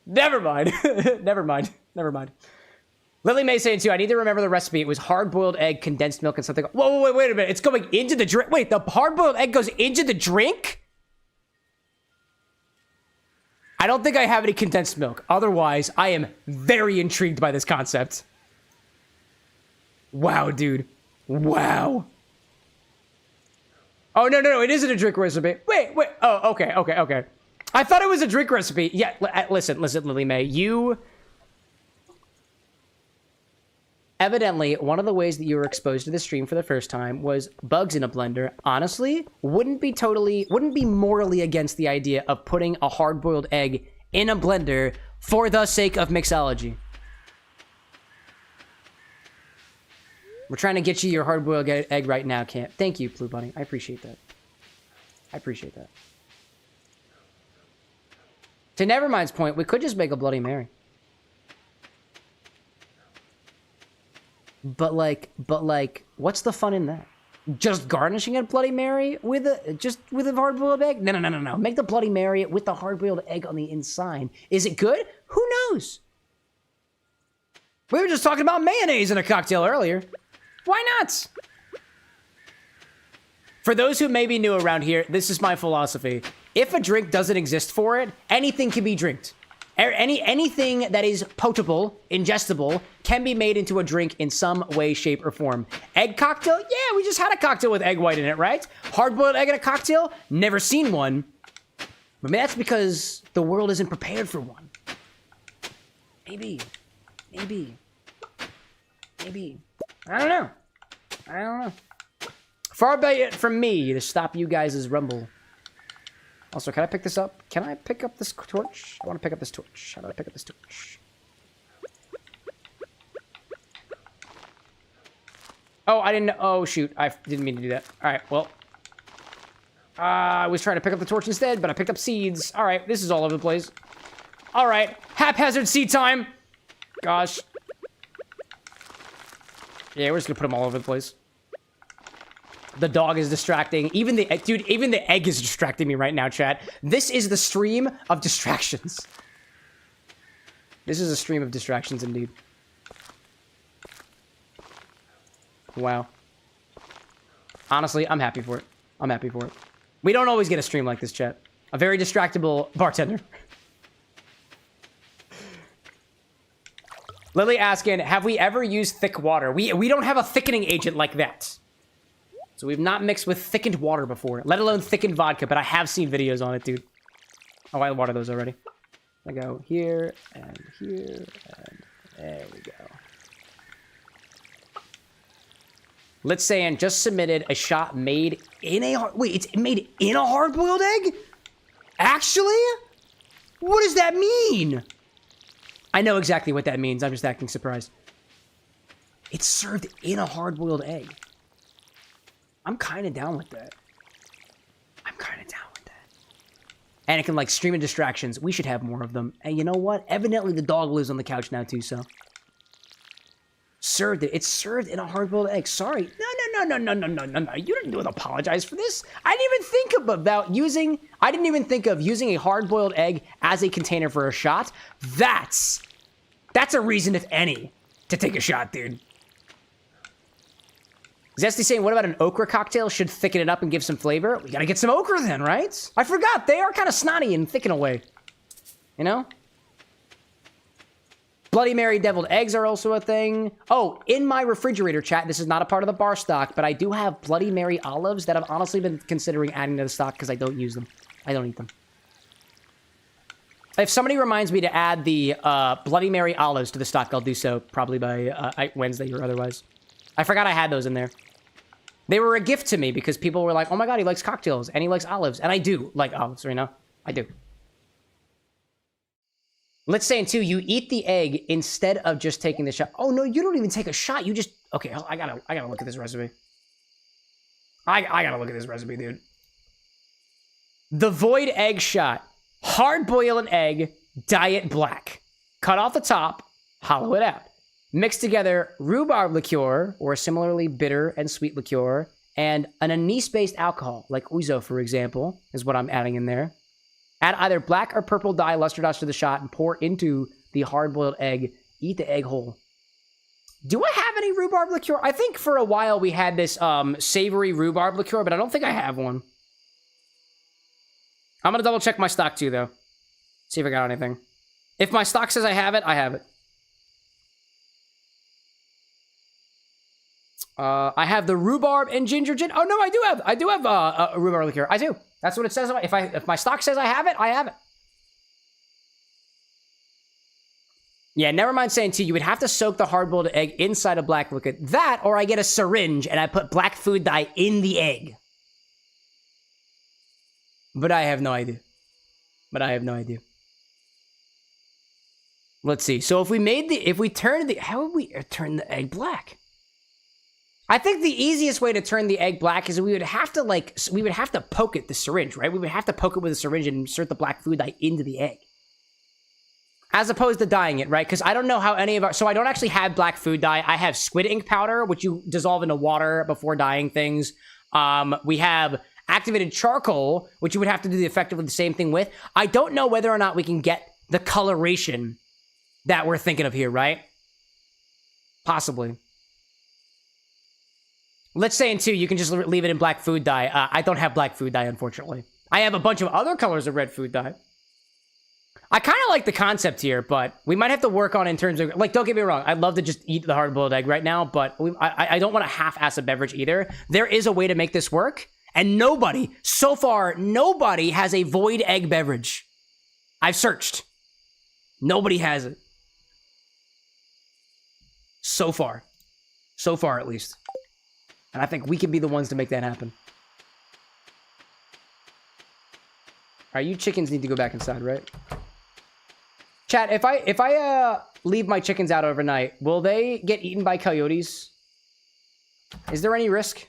Never mind. Never mind. Lily May saying too, I need to remember the recipe. It was hard-boiled egg, condensed milk, and something. Whoa, wait a minute. It's going into the drink. Wait, the hard-boiled egg goes into the drink? I don't think I have any condensed milk. Otherwise, I am very intrigued by this concept. Wow, dude. Wow. Oh, no. It isn't a drink recipe. Wait. Oh, okay. I thought it was a drink recipe. Yeah, listen, Lily May. You... Evidently, one of the ways that you were exposed to the stream for the first time was bugs in a blender. Honestly, wouldn't be morally against the idea of putting a hard-boiled egg in a blender for the sake of mixology. We're trying to get you your hard-boiled egg right now, Camp. Thank you, Blue Bunny. I appreciate that. To Nevermind's point, we could just make a Bloody Mary. But like, what's the fun in that? Just garnishing a Bloody Mary with a hard-boiled egg? No. Make the Bloody Mary with the hard-boiled egg on the inside. Is it good? Who knows? We were just talking about mayonnaise in a cocktail earlier. Why not? For those who may be new around here, this is my philosophy. If a drink doesn't exist for it, anything can be drinked. Anything that is potable, ingestible, can be made into a drink in some way, shape, or form. Egg cocktail? Yeah, we just had a cocktail with egg white in it, right? Hard-boiled egg in a cocktail? Never seen one. But that's because the world isn't prepared for one. Maybe. I don't know. Far be it from me to stop you guys' rumble. Also, can I pick this up? Can I pick up this torch? I want to pick up this torch. How do I pick up this torch? Oh, I didn't... Oh, shoot. I didn't mean to do that. All right, well. I was trying to pick up the torch instead, but I picked up seeds. All right, this is all over the place. All right, haphazard seed time. Gosh. Yeah, we're just going to put them all over the place. The dog is distracting. Even the egg is distracting me right now, chat. This is the stream of distractions. This is a stream of distractions indeed. Wow. Honestly, I'm happy for it. We don't always get a stream like this, chat. A very distractible bartender. Lily asking, have we ever used thick water? We don't have a thickening agent like that. So we've not mixed with thickened water before, let alone thickened vodka, but I have seen videos on it, dude. Oh, I water those already. I go here, and there we go. Let's say I just submitted a shot made in a wait, it's made in a hard-boiled egg? Actually? What does that mean? I know exactly what that means. I'm just acting surprised. It's served in a hard-boiled egg. I'm kind of down with that. And it can, like, stream in distractions. We should have more of them. And you know what? Evidently, the dog lives on the couch now, too, so. Served it. It's served in a hard-boiled egg. Sorry. No. You didn't do it. Apologize for this. I didn't even think of using a hard-boiled egg as a container for a shot. That's a reason, if any, to take a shot, dude. Zesty saying, what about an okra cocktail? Should thicken it up and give some flavor? We gotta get some okra then, right? I forgot. They are kind of snotty and thick in a way. You know? Bloody Mary deviled eggs are also a thing. Oh, in my refrigerator, chat, this is not a part of the bar stock, but I do have Bloody Mary olives that I've honestly been considering adding to the stock because I don't use them. I don't eat them. If somebody reminds me to add the Bloody Mary olives to the stock, I'll do so probably by Wednesday or otherwise. I forgot I had those in there. They were a gift to me because people were like, oh my god, he likes cocktails and he likes olives. And I do like olives, you know? I do. Let's say, too, you eat the egg instead of just taking the shot. Oh, no, you don't even take a shot. You just... Okay, I gotta look at this recipe. I gotta look at this recipe, dude. The void egg shot. Hard boil an egg, dye it black. Cut off the top, hollow it out. Mix together rhubarb liqueur, or a similarly bitter and sweet liqueur, and an anise-based alcohol, like ouzo, for example, is what I'm adding in there. Add either black or purple dye luster dust to the shot and pour into the hard-boiled egg. Eat the egg whole. Do I have any rhubarb liqueur? I think for a while we had this savory rhubarb liqueur, but I don't think I have one. I'm gonna double check my stock too, though. See if I got anything. If my stock says I have it, I have it. I have the rhubarb and ginger gin. Oh no, I do have a rhubarb liqueur. I do. That's what it says. If my stock says I have it, I have it. Yeah, never mind saying too. You would have to soak the hard-boiled egg inside a black liquid. That, or I get a syringe and I put black food dye in the egg. But I have no idea. Let's see. So if we turned the, how would we turn the egg black? I think the easiest way to turn the egg black is we would have to poke it, the syringe, right? We would have to poke it with a syringe and insert the black food dye into the egg. As opposed to dyeing it, right? Because I don't know how any of our... So I don't actually have black food dye. I have squid ink powder, which you dissolve into water before dyeing things. We have activated charcoal, which you would have to do effectively the same thing with. I don't know whether or not we can get the coloration that we're thinking of here, right? Possibly. Let's say in 2, you can just leave it in black food dye. I don't have black food dye, unfortunately. I have a bunch of other colors of red food dye. I kind of like the concept here, but we might have to work on it in terms of... Like, don't get me wrong. I'd love to just eat the hard-boiled egg right now, but I don't want to half-ass a beverage either. There is a way to make this work, and nobody, so far, nobody has a void egg beverage. I've searched. Nobody has it. So far. So far, at least. And I think we can be the ones to make that happen. Alright, you chickens need to go back inside, right? Chat, if I leave my chickens out overnight, will they get eaten by coyotes? Is there any risk?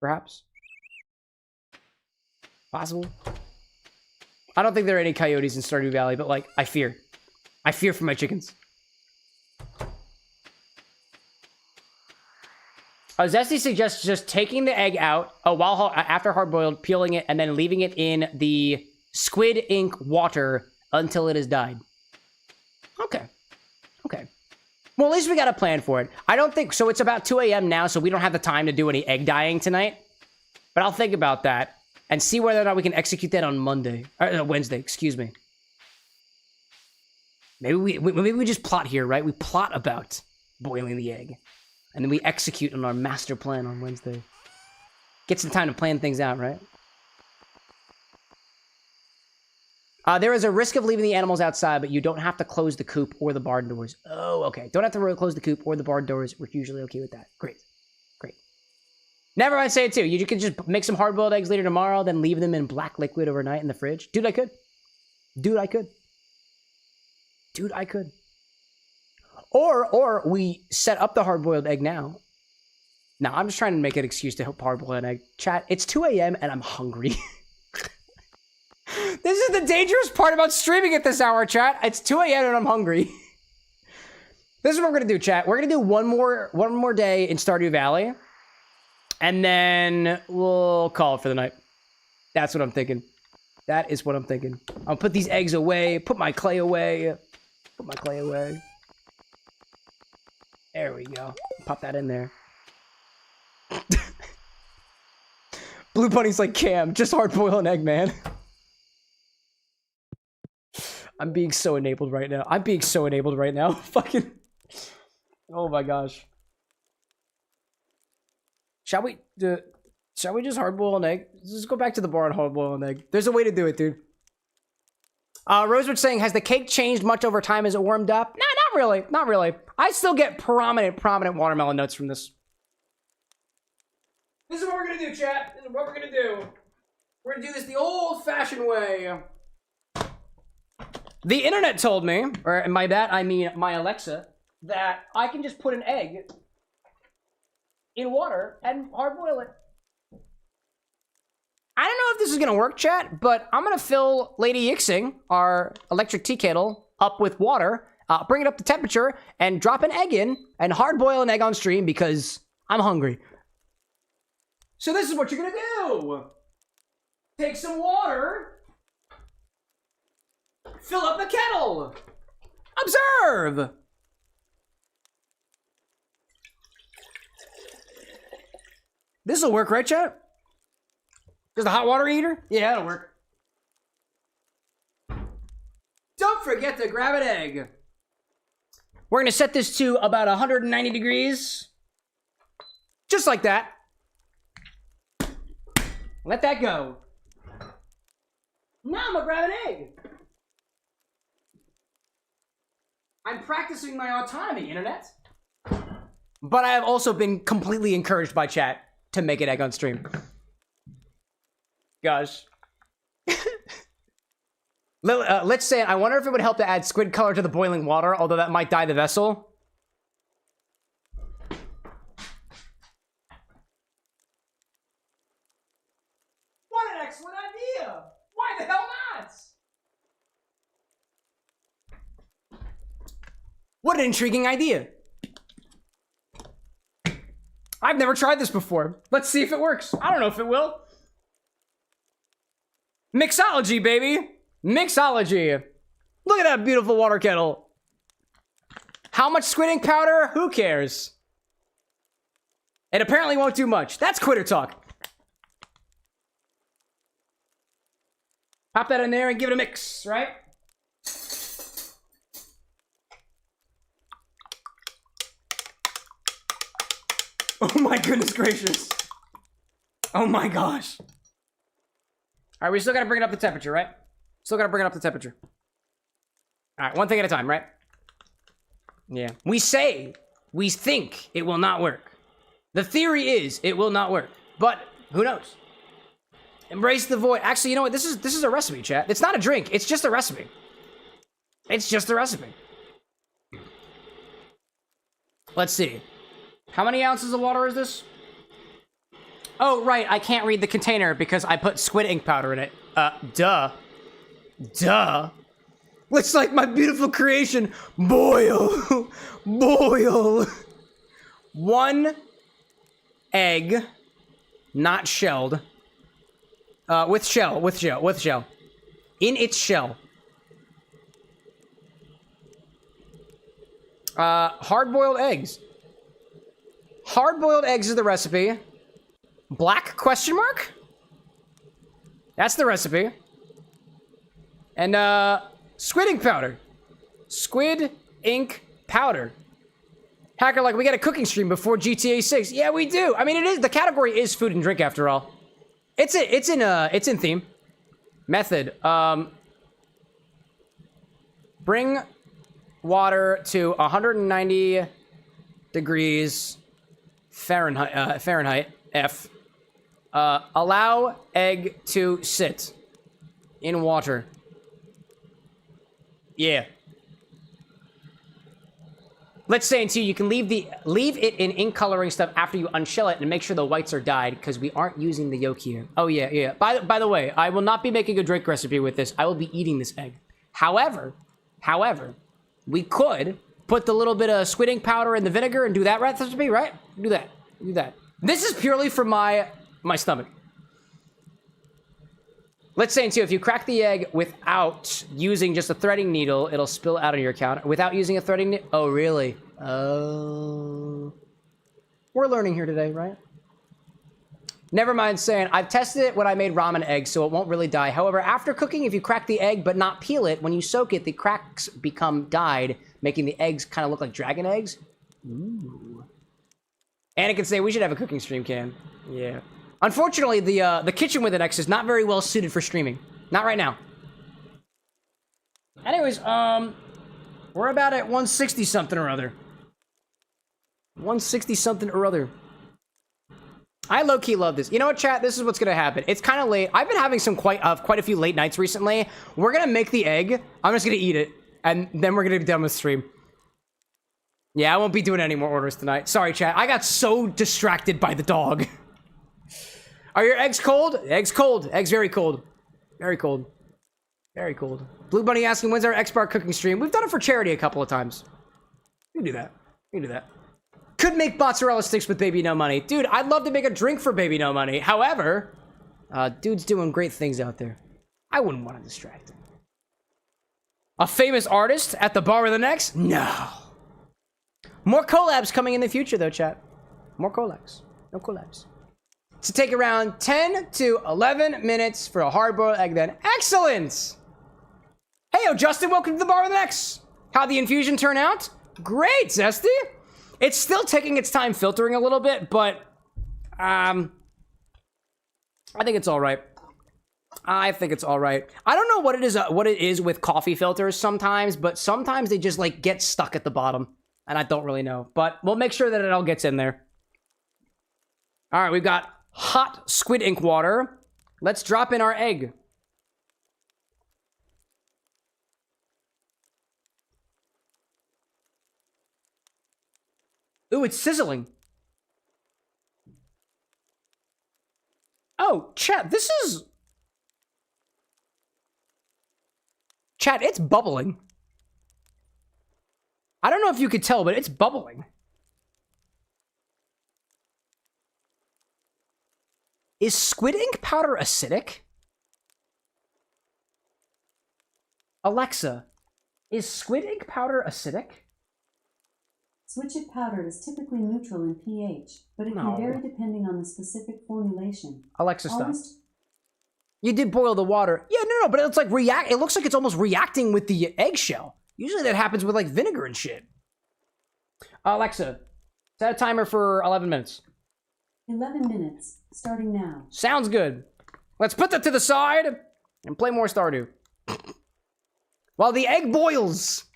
Perhaps? Possible? I don't think there are any coyotes in Stardew Valley, but, like, I fear. I fear for my chickens. Zesty suggests just taking the egg out after hard-boiled, peeling it, and then leaving it in the squid ink water until it is dyed. Okay. Okay. Well, at least we got a plan for it. I don't think... So it's about 2 a.m. now, so we don't have the time to do any egg dyeing tonight. But I'll think about that and see whether or not we can execute that on Monday. Or Wednesday, excuse me. Maybe we just plot here, right? We plot about boiling the egg. And then we execute on our master plan on Wednesday. Get some time to plan things out, right? There is a risk of leaving the animals outside, but you don't have to close the coop or the barn doors. Oh, okay. Don't have to close the coop or the barn doors. We're usually okay with that. Great. Great. Never mind, say it too. You can just make some hard-boiled eggs later tomorrow, then leave them in black liquid overnight in the fridge. Dude, I could. Dude, I could. Dude, I could. Or we set up the hard-boiled egg now. Now, I'm just trying to make an excuse to help hard-boil an egg. Chat, it's 2 a.m. and I'm hungry. This is the dangerous part about streaming at this hour, chat. It's 2 a.m. and I'm hungry. This is what we're gonna do, chat. We're gonna do one more day in Stardew Valley, and then we'll call it for the night. That's what I'm thinking. That is what I'm thinking. I'll put these eggs away. Put my clay away. Put my clay away. There we go. Pop that in there. Blue Bunny's like, Cam, just hard boil an egg, man. I'm being so enabled right now. I'm being so enabled right now. Fucking. Oh my gosh. Shall we just hard boil an egg? Let's just go back to the bar and hard boil an egg. There's a way to do it, dude. Rosewood saying, has the cake changed much over time as it warmed up? Nah, not really. Not really. I still get prominent watermelon notes from this. This is what we're gonna do, chat. This is what we're gonna do. We're gonna do this the old-fashioned way. The internet told me, or by that I mean my Alexa, that I can just put an egg in water and hard boil it. I don't know if this is gonna work, chat, but I'm gonna fill Lady Yixing, our electric tea kettle, up with water, bring it up to temperature, and drop an egg in, and hard boil an egg on stream because I'm hungry. So this is what you're gonna do. Take some water. Fill up the kettle. Observe. This'll work, right, chat? Just a hot water heater? Yeah, that'll work. Don't forget to grab an egg. We're gonna set this to about 190 degrees. Just like that. Let that go. Now I'm gonna grab an egg. I'm practicing my autonomy, internet. But I have also been completely encouraged by chat to make an egg on stream. Gosh. Let's say, I wonder if it would help to add squid color to the boiling water, although that might dye the vessel. What an excellent idea! Why the hell not? What an intriguing idea. I've never tried this before. Let's see if it works. I don't know if it will. Mixology, baby. Mixology. Look at that beautiful water kettle. How much squid ink powder? Who cares? It apparently won't do much. That's quitter talk. Pop that in there and give it a mix, right? Oh my goodness gracious. Oh my gosh. Alright, we still gotta bring it up the temperature, right? Still gotta bring it up the temperature. Alright, one thing at a time, right? Yeah. We think it will not work. The theory is it will not work. But who knows? Embrace the void. Actually, you know what? This is a recipe, chat. It's not a drink, it's just a recipe. It's just a recipe. Let's see. How many ounces of water is this? Oh, right, I can't read the container because I put squid ink powder in it. Duh. Looks like my beautiful creation. Boil. Boil. 1 egg, not shelled. With shell. In its shell. Hard-boiled eggs. Hard-boiled eggs is the recipe. Black question mark? That's the recipe. And, squid ink powder. Squid ink powder. Hacker, like, we got a cooking stream before GTA 6. Yeah, we do. I mean, it is, the category is food and drink after all. It's in theme. Method. Bring water to 190 degrees Fahrenheit, F. Allow egg to sit in water. Yeah. Let's say until you can leave it in ink coloring stuff after you unshell it and make sure the whites are dyed because we aren't using the yolk here. Oh yeah. By the way, I will not be making a drink recipe with this. I will be eating this egg. However, we could put the little bit of squid ink powder in the vinegar and do that recipe, right? Do that. This is purely for my stomach. Let's say until if you crack the egg without using just a threading needle, it'll spill out on your counter. Without using a threading needle? Oh, really? Oh. We're learning here today, right? Never mind saying, I've tested it when I made ramen eggs, so it won't really die. However, after cooking, if you crack the egg but not peel it, when you soak it, the cracks become dyed, making the eggs kind of look like dragon eggs. Ooh. Anna can say, we should have a cooking stream, Cam. Yeah. Unfortunately, the kitchen with an X is not very well suited for streaming. Not right now. Anyways, we're about at 160 something or other. 160 something or other. I low-key love this. You know what, chat? This is what's gonna happen. It's kind of late. I've been having some quite a few late nights recently. We're gonna make the egg. I'm just gonna eat it, and then we're gonna be done with stream. Yeah, I won't be doing any more orders tonight. Sorry, chat. I got so distracted by the dog. Are your eggs cold? Eggs cold. Eggs very cold. Very cold. Very cold. Blue Bunny asking, when's our X-Bar cooking stream? We've done it for charity a couple of times. We can do that. We can do that. Could make mozzarella sticks with Baby No Money. Dude, I'd love to make a drink for Baby No Money. However, dude's doing great things out there. I wouldn't want to distract him. A famous artist at the bar with an X? No. More collabs coming in the future, though, chat. More collabs. No collabs. to take around 10 to 11 minutes for a hard-boiled egg then. Excellent! Hey, Justin, welcome to the Bar with an X. How'd the infusion turn out? Great, Zesty. It's still taking its time filtering a little bit, but I think it's all right. I think it's all right. I don't know what it is with coffee filters sometimes, but sometimes they just like get stuck at the bottom, and I don't really know. But we'll make sure that it all gets in there. All right, we've got hot squid ink water. Let's drop in our egg. Ooh, it's sizzling. Oh, chat, this is... Chat, it's bubbling. I don't know if you could tell, but it's bubbling. Is squid ink powder acidic? Alexa, is squid ink powder acidic? Switch-it powder is typically neutral in pH, but it can vary depending on the specific formulation. Alexa, stop. You did boil the water. Yeah, no, but it's like it looks like it's almost reacting with the eggshell. Usually that happens with like vinegar and shit. Alexa, set a timer for 11 minutes. 11 minutes, starting now. Sounds good. Let's put that to the side and play more Stardew. While the egg boils.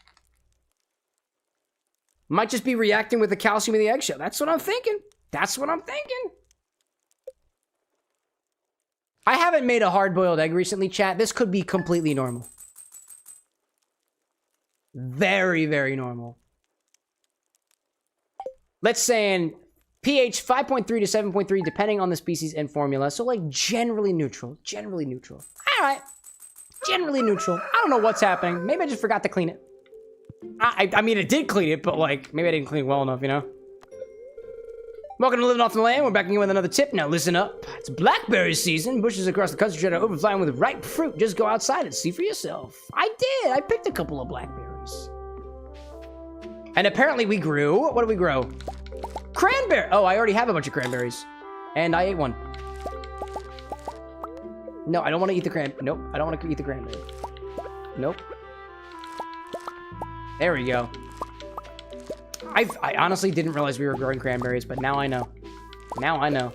Might just be reacting with the calcium of the eggshell. That's what I'm thinking. That's what I'm thinking. I haven't made a hard-boiled egg recently, chat. This could be completely normal. Very, very normal. Let's say in pH 5.3 to 7.3, depending on the species and formula. So, like, generally neutral. Generally neutral. All right. Generally neutral. I don't know what's happening. Maybe I just forgot to clean it. I mean, it did clean it, but, like, maybe I didn't clean it well enough, you know? Welcome to Living Off the Land. We're back again with another tip. Now listen up. It's blackberry season. Bushes across the country are overflowing with ripe fruit. Just go outside and see for yourself. I did. I picked a couple of blackberries. And apparently we grew... What do we grow? Cranberry. Oh, I already have a bunch of cranberries. And I ate one. No, I don't want to eat the Nope, I don't want to eat the cranberry. Nope. There we go. I honestly didn't realize we were growing cranberries, but now I know. Now I know.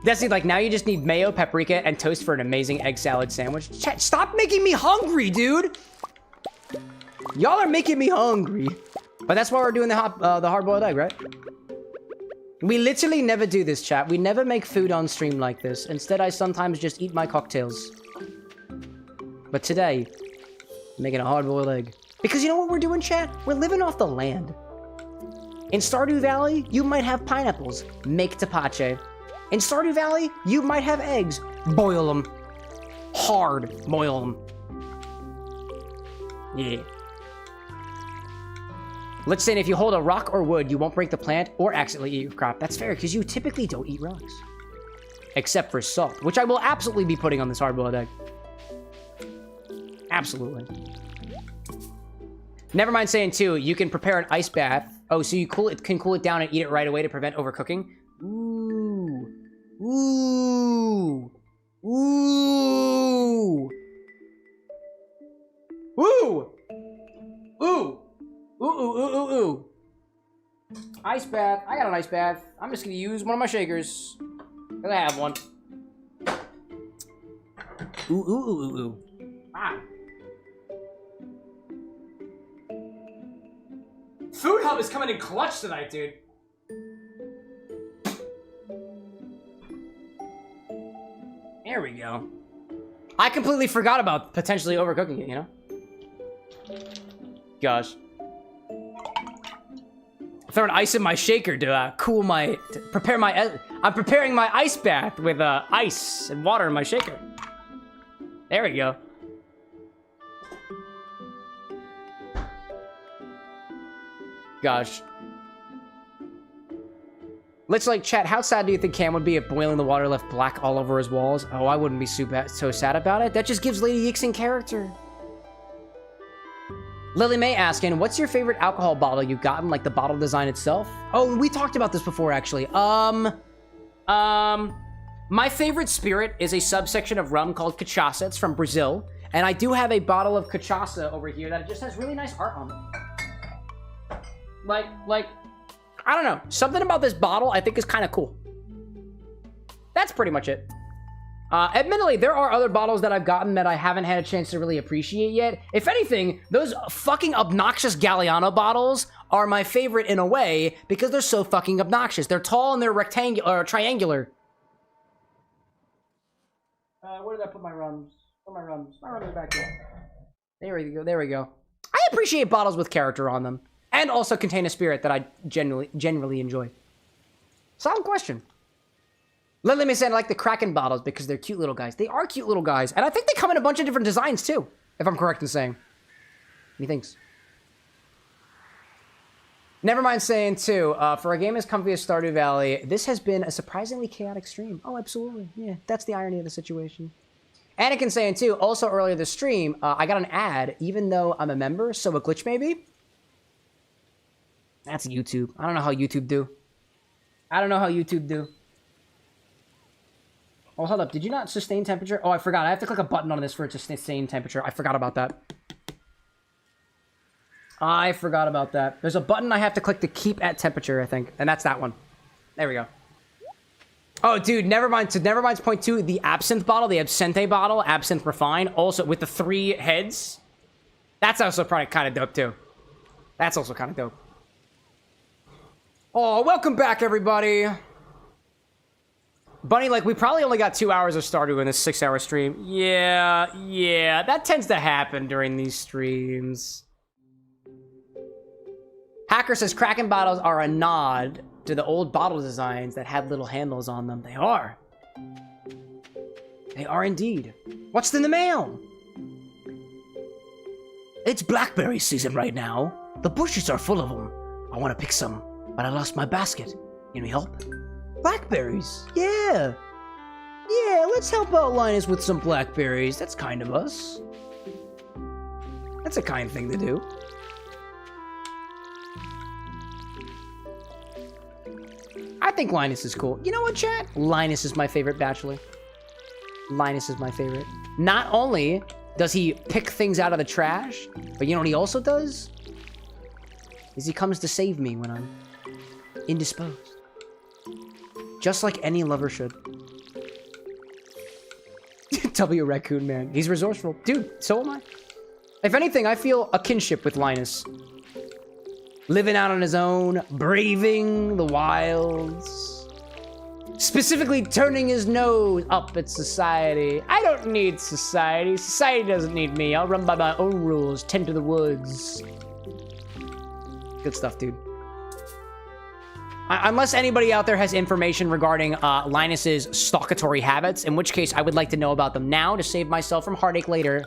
Destiny, like, now you just need mayo, paprika, and toast for an amazing egg salad sandwich. Chat, stop making me hungry, dude! Y'all are making me hungry. But that's why we're doing the hard-boiled egg, right? We literally never do this, chat. We never make food on stream like this. Instead, I sometimes just eat my cocktails. But today, I'm making a hard-boiled egg. Because you know what we're doing, chat? We're living off the land. In Stardew Valley, you might have pineapples. Make Tepache. In Stardew Valley, you might have eggs. Boil them. Hard boil them. Yeah. Let's say if you hold a rock or wood, you won't break the plant or accidentally eat your crop. That's fair, because you typically don't eat rocks. Except for salt, which I will absolutely be putting on this hard-boiled egg. Absolutely. Never mind saying, too, you can prepare an ice bath. Oh, so you can cool it down and eat it right away to prevent overcooking? Ooh. Ooh. Ooh. Ooh. Ooh. Ooh, ooh, ooh, ooh, ooh. Ice bath. I got an ice bath. I'm just gonna use one of my shakers. Because I have one. Ooh, ooh, ooh, ooh, ooh. Ah. Food Hub is coming in clutch tonight, dude. There we go. I completely forgot about potentially overcooking it, you know? Gosh. Throwing ice in my shaker to cool my... I'm preparing my ice bath with ice and water in my shaker. There we go. Gosh. Let's like chat, how sad do you think Cam would be if boiling the water left black all over his walls? Oh, I wouldn't be so sad about it. That just gives Lady Yixin character. Lily May asking, what's your favorite alcohol bottle you've gotten, like the bottle design itself? Oh, we talked about this before, actually. My favorite spirit is a subsection of rum called cachaça. It's from Brazil. And I do have a bottle of cachaça over here that just has really nice art on it. Like, I don't know. Something about this bottle I think is kind of cool. That's pretty much it. Admittedly, there are other bottles that I've gotten that I haven't had a chance to really appreciate yet. If anything, those fucking obnoxious Galliano bottles are my favorite in a way because they're so fucking obnoxious. They're tall and they're rectangular or triangular. Where did I put my rums? Where are my rums? My rums are back here. There we go. There we go. I appreciate bottles with character on them and also contain a spirit that I generally enjoy. Solid question. Lily may say I like the Kraken bottles because they're cute little guys. They are cute little guys. And I think they come in a bunch of different designs too, if I'm correct in saying. Methinks. Never mind saying too, for a game as comfy as Stardew Valley, this has been a surprisingly chaotic stream. Oh, absolutely. Yeah, that's the irony of the situation. Anakin saying too, also earlier this stream, I got an ad, even though I'm a member, so a glitch maybe? That's YouTube. I don't know how YouTube do. I don't know how YouTube do. Oh, hold up. Did you not sustain temperature? Oh, I forgot. I have to click a button on this for it to sustain temperature. I forgot about that. I forgot about that. There's a button I have to click to keep at temperature, I think. And that's that one. There we go. Oh, dude, never mind. To Nevermind's point two, the absinthe bottle, the absinthe bottle, absinthe refined, also with the 3 heads. That's also probably kind of dope, too. That's also kind of dope. Oh, welcome back, everybody. Bunny, like, we probably only got 2 hours of Stardew in this 6-hour stream. Yeah, that tends to happen during these streams. Hacker says Kraken bottles are a nod to the old bottle designs that had little handles on them. They are. They are indeed. What's in the mail? It's blackberry season right now. The bushes are full of them. I want to pick some, but I lost my basket. Can we help? Blackberries, yeah. Yeah, let's help out Linus with some blackberries. That's kind of us. That's a kind thing to do. I think Linus is cool. You know what, chat? Linus is my favorite bachelor. Linus is my favorite. Not only does he pick things out of the trash, but you know what he also does? Is he comes to save me when I'm indisposed. Just like any lover should. W Raccoon Man. He's resourceful. Dude, so am I. If anything, I feel a kinship with Linus. Living out on his own, braving the wilds. Specifically turning his nose up at society. I don't need society. Society doesn't need me. I'll run by my own rules. Tend to the woods. Good stuff, dude. Unless anybody out there has information regarding Linus's stalkatory habits, in which case I would like to know about them now to save myself from heartache later.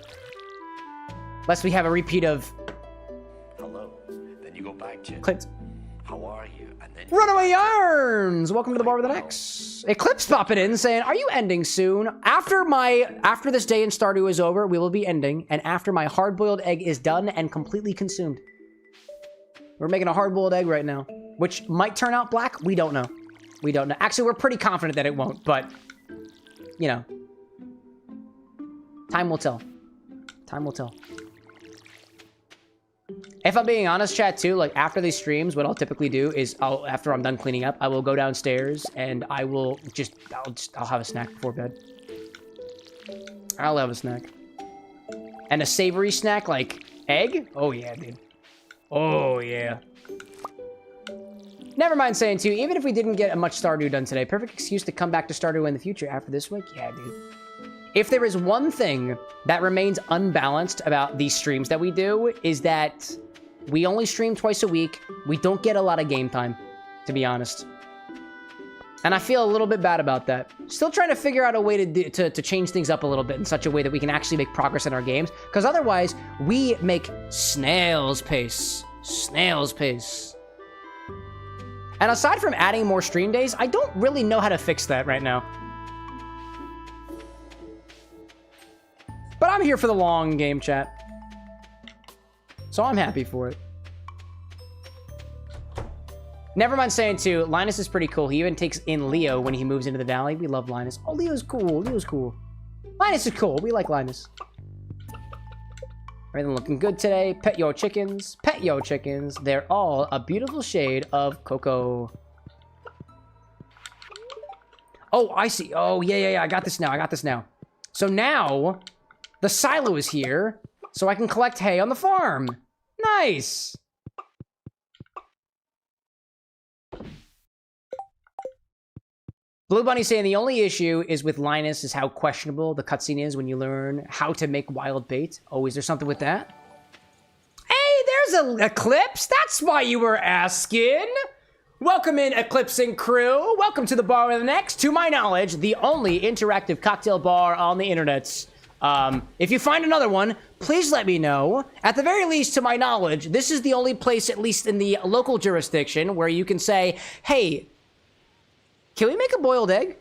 Lest we have a repeat of... Hello. Then you go back to... Clint. How are you? And then... Runaway Yarns! Welcome to the bar with an X. Eclipse popping in saying, are you ending soon? After this day in Stardew is over, we will be ending. And after my hard-boiled egg is done and completely consumed. We're making a hard-boiled egg right now. Which might turn out black. We don't know. We don't know. Actually, we're pretty confident that it won't, but... You know. Time will tell. Time will tell. If I'm being honest, chat, too, like, after these streams, what I'll typically do is, after I'm done cleaning up, I will go downstairs, and I will I'll have a snack before bed. I'll have a snack. And a savory snack, like egg? Oh, yeah, dude. Oh, yeah. Never mind saying, too, even if we didn't get much Stardew done today, perfect excuse to come back to Stardew in the future after this week? Yeah, dude. If there is one thing that remains unbalanced about these streams that we do, is that we only stream twice a week. We don't get a lot of game time, to be honest. And I feel a little bit bad about that. Still trying to figure out a way to change things up a little bit in such a way that we can actually make progress in our games. Because otherwise, we make snail's pace. Snail's pace. And aside from adding more stream days, I don't really know how to fix that right now. But I'm here for the long game, chat. So I'm happy for it. Never mind saying too, Linus is pretty cool. He even takes in Leo when he moves into the valley. We love Linus. Oh, Leo's cool. Leo's cool. Linus is cool. We like Linus. Everything looking good today. Pet your chickens. Pet your chickens. They're all a beautiful shade of cocoa. Oh, I see. Oh, yeah. I got this now. So now, the silo is here, so I can collect hay on the farm. Nice. Blue Bunny saying the only issue is with Linus is how questionable the cutscene is when you learn how to make wild bait. Oh, is there something with that? Hey, there's an Eclipse. That's why you were asking. Welcome in, Eclipsing crew. Welcome to the Bar with an X. To my knowledge, the only interactive cocktail bar on the internet. If you find another one, please let me know. At the very least, to my knowledge, this is the only place, at least in the local jurisdiction, where you can say, hey, can we make a boiled egg?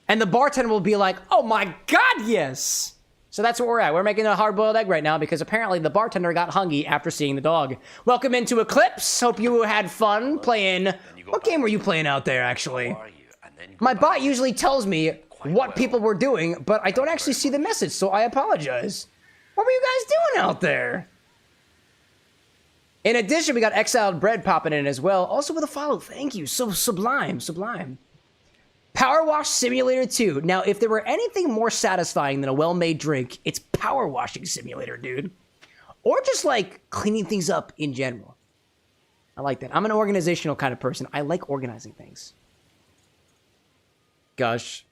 And the bartender will be like, oh my God, yes. So that's where we're at. We're making a hard-boiled egg right now because apparently the bartender got hungry after seeing the dog. Welcome into Eclipse. Hope you had fun playing. What game were you playing out there, actually? My bot usually tells me what people were doing, but I don't actually see the message, so I apologize. What were you guys doing out there? In addition, we got Exiled Bread popping in as well. Also with a follow. Thank you. So sublime. Power Wash Simulator 2. Now, if there were anything more satisfying than a well-made drink, it's Power Washing Simulator, dude. Or just, like, cleaning things up in general. I like that. I'm an organizational kind of person. I like organizing things. Gosh.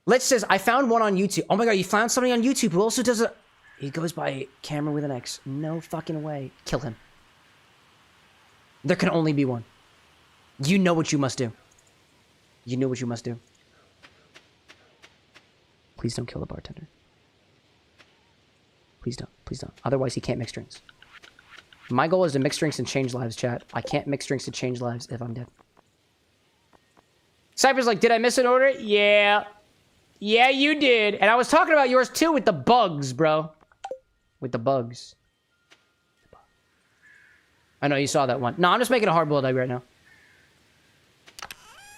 Let's says, I found one on YouTube. Oh my God, you found somebody on YouTube who also does a... He goes by Camera with an X. No fucking way. Kill him. There can only be one. You know what you must do. You know what you must do. Please don't kill the bartender. Please don't. Please don't. Otherwise, he can't mix drinks. My goal is to mix drinks and change lives, chat. I can't mix drinks to change lives if I'm dead. Cypher's like, did I miss an order? Yeah. Yeah, you did. And I was talking about yours too with the bugs, bro. With the bugs. I know you saw that one. No, I'm just making a hard-boiled egg right now.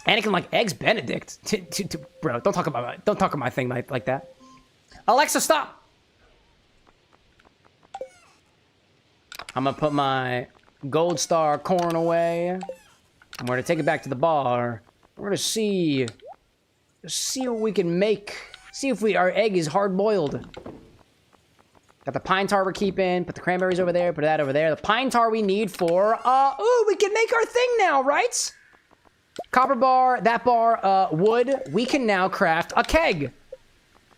Anakin like eggs Benedict. Bro, don't talk about my thing like that. Alexa, stop. I'm gonna put my gold star corn away. And we're gonna take it back to the bar. We're gonna see what we can make. See if our egg is hard boiled. Got the pine tar we're keeping. Put the cranberries over there. Put that over there. The pine tar we need for ooh, we can make our thing now, right? Copper bar, that bar, wood. We can now craft a keg.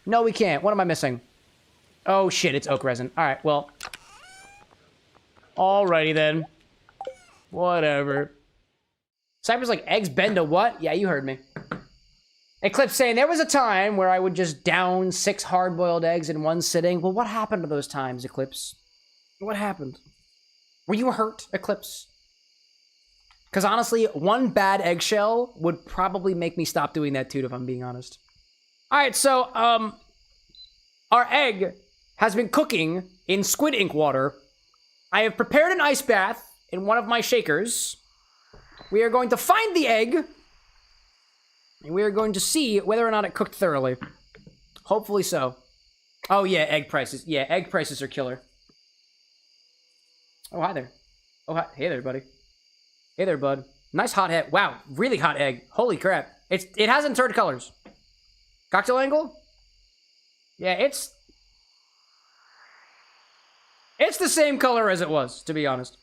No, we can't. What am I missing? Oh shit, it's oak resin. All right, well. Alrighty then. Whatever. Cyber's like, eggs bend to what? Yeah, you heard me. Eclipse saying, there was a time where I would just down 6 hard-boiled eggs in one sitting. Well, what happened to those times, Eclipse? What happened? Were you hurt, Eclipse? Because honestly, one bad eggshell would probably make me stop doing that too, if I'm being honest. Alright, so, our egg has been cooking in squid ink water. I have prepared an ice bath in one of my shakers. We are going to find the egg. And we are going to see whether or not it cooked thoroughly. Hopefully so. Oh yeah, egg prices. Yeah, egg prices are killer. Oh, hi there. Oh, hi. Hey there, buddy. Hey there, bud. Nice hot egg. Wow, really hot egg. Holy crap. It hasn't turned colors. Cocktail angle? Yeah, it's the same color as it was, to be honest.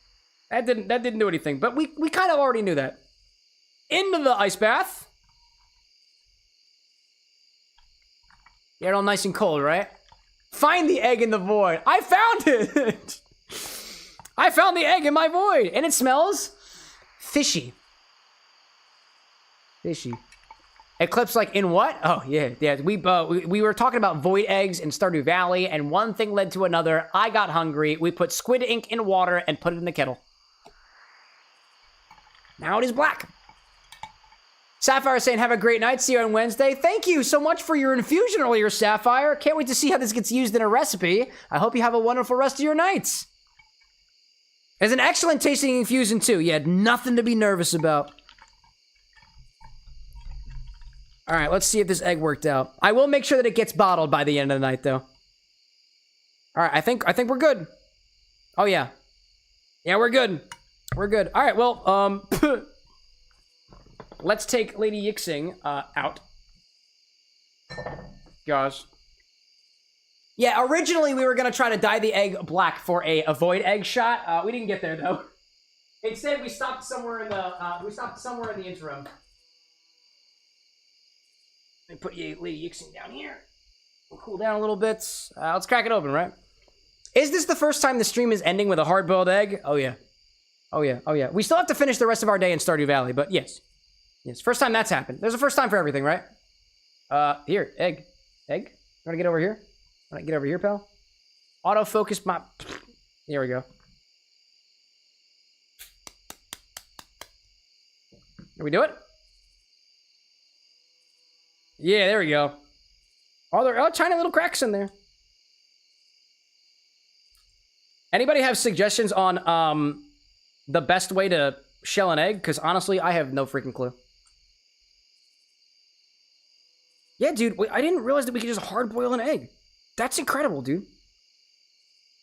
That didn't do anything, but we kind of already knew that. Into the ice bath. You're all nice and cold, right? Find the egg in the void. I found it! I found the egg in my void, and it smells fishy. Fishy. Eclipse like, in what? Oh, yeah. We were talking about void eggs in Stardew Valley, and one thing led to another. I got hungry. We put squid ink in water and put it in the kettle. Now it is black. Sapphire saying, have a great night. See you on Wednesday. Thank you so much for your infusion earlier, Sapphire. Can't wait to see how this gets used in a recipe. I hope you have a wonderful rest of your nights. It's an excellent tasting infusion too. You had nothing to be nervous about. All right, let's see if this egg worked out. I will make sure that it gets bottled by the end of the night, though. All right, I think we're good. Oh yeah, yeah, we're good. We're good. All right, well, let's take Lady Yixing out. Guys. Yeah, originally we were gonna try to dye the egg black for a avoid egg shot. We didn't get there though. Instead, we stopped somewhere in the interim. Let me put Lady Yixing down here. We'll cool down a little bit. Let's crack it open, right? Is this the first time the stream is ending with a hard-boiled egg? Oh yeah. Oh yeah. Oh yeah. We still have to finish the rest of our day in Stardew Valley, but yes. Yes, first time that's happened. There's a first time for everything, right? Here, egg. Egg? You wanna get over here? Wanna get over here, pal? Autofocus my... Here we go. Did we do it? Yeah, there we go. Oh, there are tiny little cracks in there. Anybody have suggestions on the best way to shell an egg? Because honestly, I have no freaking clue. Yeah, dude, I didn't realize that we could just hard boil an egg. That's incredible, dude.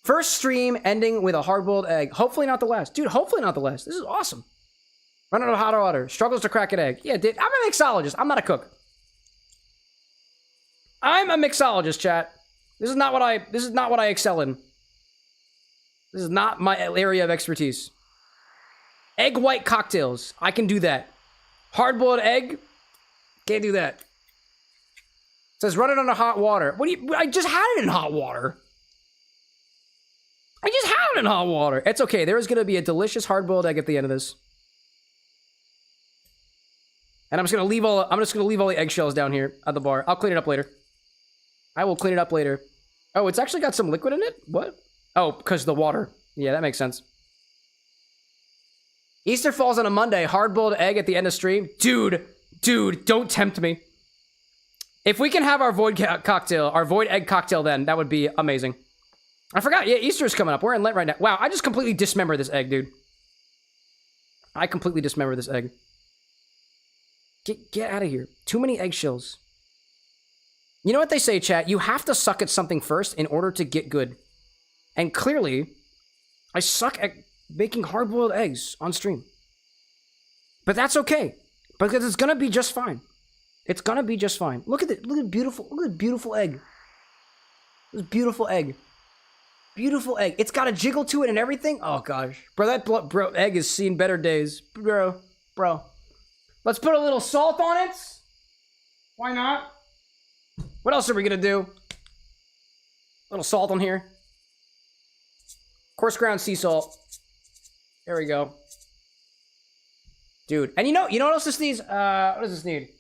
First stream ending with a hard-boiled egg. Hopefully not the last. Dude, hopefully not the last. This is awesome. Run out of hot water. Struggles to crack an egg. Yeah, dude, I'm a mixologist. I'm not a cook. I'm a mixologist, chat. This is not what I excel in. This is not my area of expertise. Egg white cocktails. I can do that. Hard-boiled egg? Can't do that. It says run it under hot water. What do you... I just had it in hot water. I just had it in hot water. It's okay. There is going to be a delicious hard-boiled egg at the end of this. And I'm just going to leave all the eggshells down here at the bar. I'll clean it up later. I will clean it up later. Oh, it's actually got some liquid in it? What? Oh, because the water. Yeah, that makes sense. Easter falls on a Monday. Hard-boiled egg at the end of stream. Dude, don't tempt me. If we can have our void egg cocktail then, that would be amazing. I forgot. Yeah, Easter's coming up. We're in Lent right now. Wow, I just completely dismembered this egg, dude. I completely dismembered this egg. Get out of here. Too many eggshells. You know what they say, chat? You have to suck at something first in order to get good. And clearly, I suck at making hard-boiled eggs on stream. But that's okay, because it's gonna be just fine. It's gonna be just fine. Look at it. Look at beautiful egg. This beautiful egg. Beautiful egg. It's got a jiggle to it and everything. Oh gosh, bro, that egg has seen better days, bro. Let's put a little salt on it. Why not? What else are we gonna do? A little salt on here. Coarse ground sea salt. There we go. Dude, and you know what else this needs? What does this need?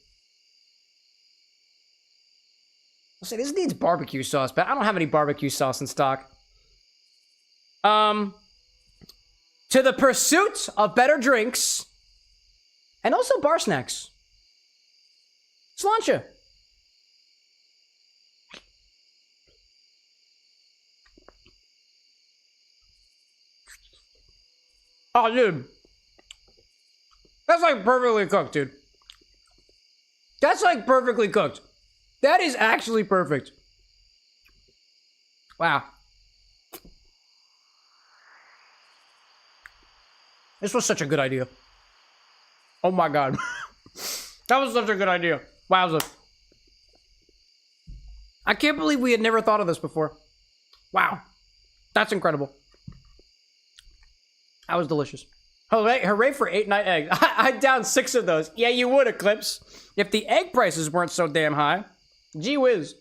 I'll say this needs barbecue sauce, but I don't have any barbecue sauce in stock. To the pursuit of better drinks and also bar snacks. Sláinte. Oh, dude. That's like perfectly cooked, dude. That's like perfectly cooked. That is actually perfect. Wow. This was such a good idea. Oh my god. That was such a good idea. Wowza. I can't believe we had never thought of this before. Wow. That's incredible. That was delicious. Hooray for 8-night eggs. I'd down 6 of those. Yeah, you would, Eclipse. If the egg prices weren't so damn high. Gee whiz.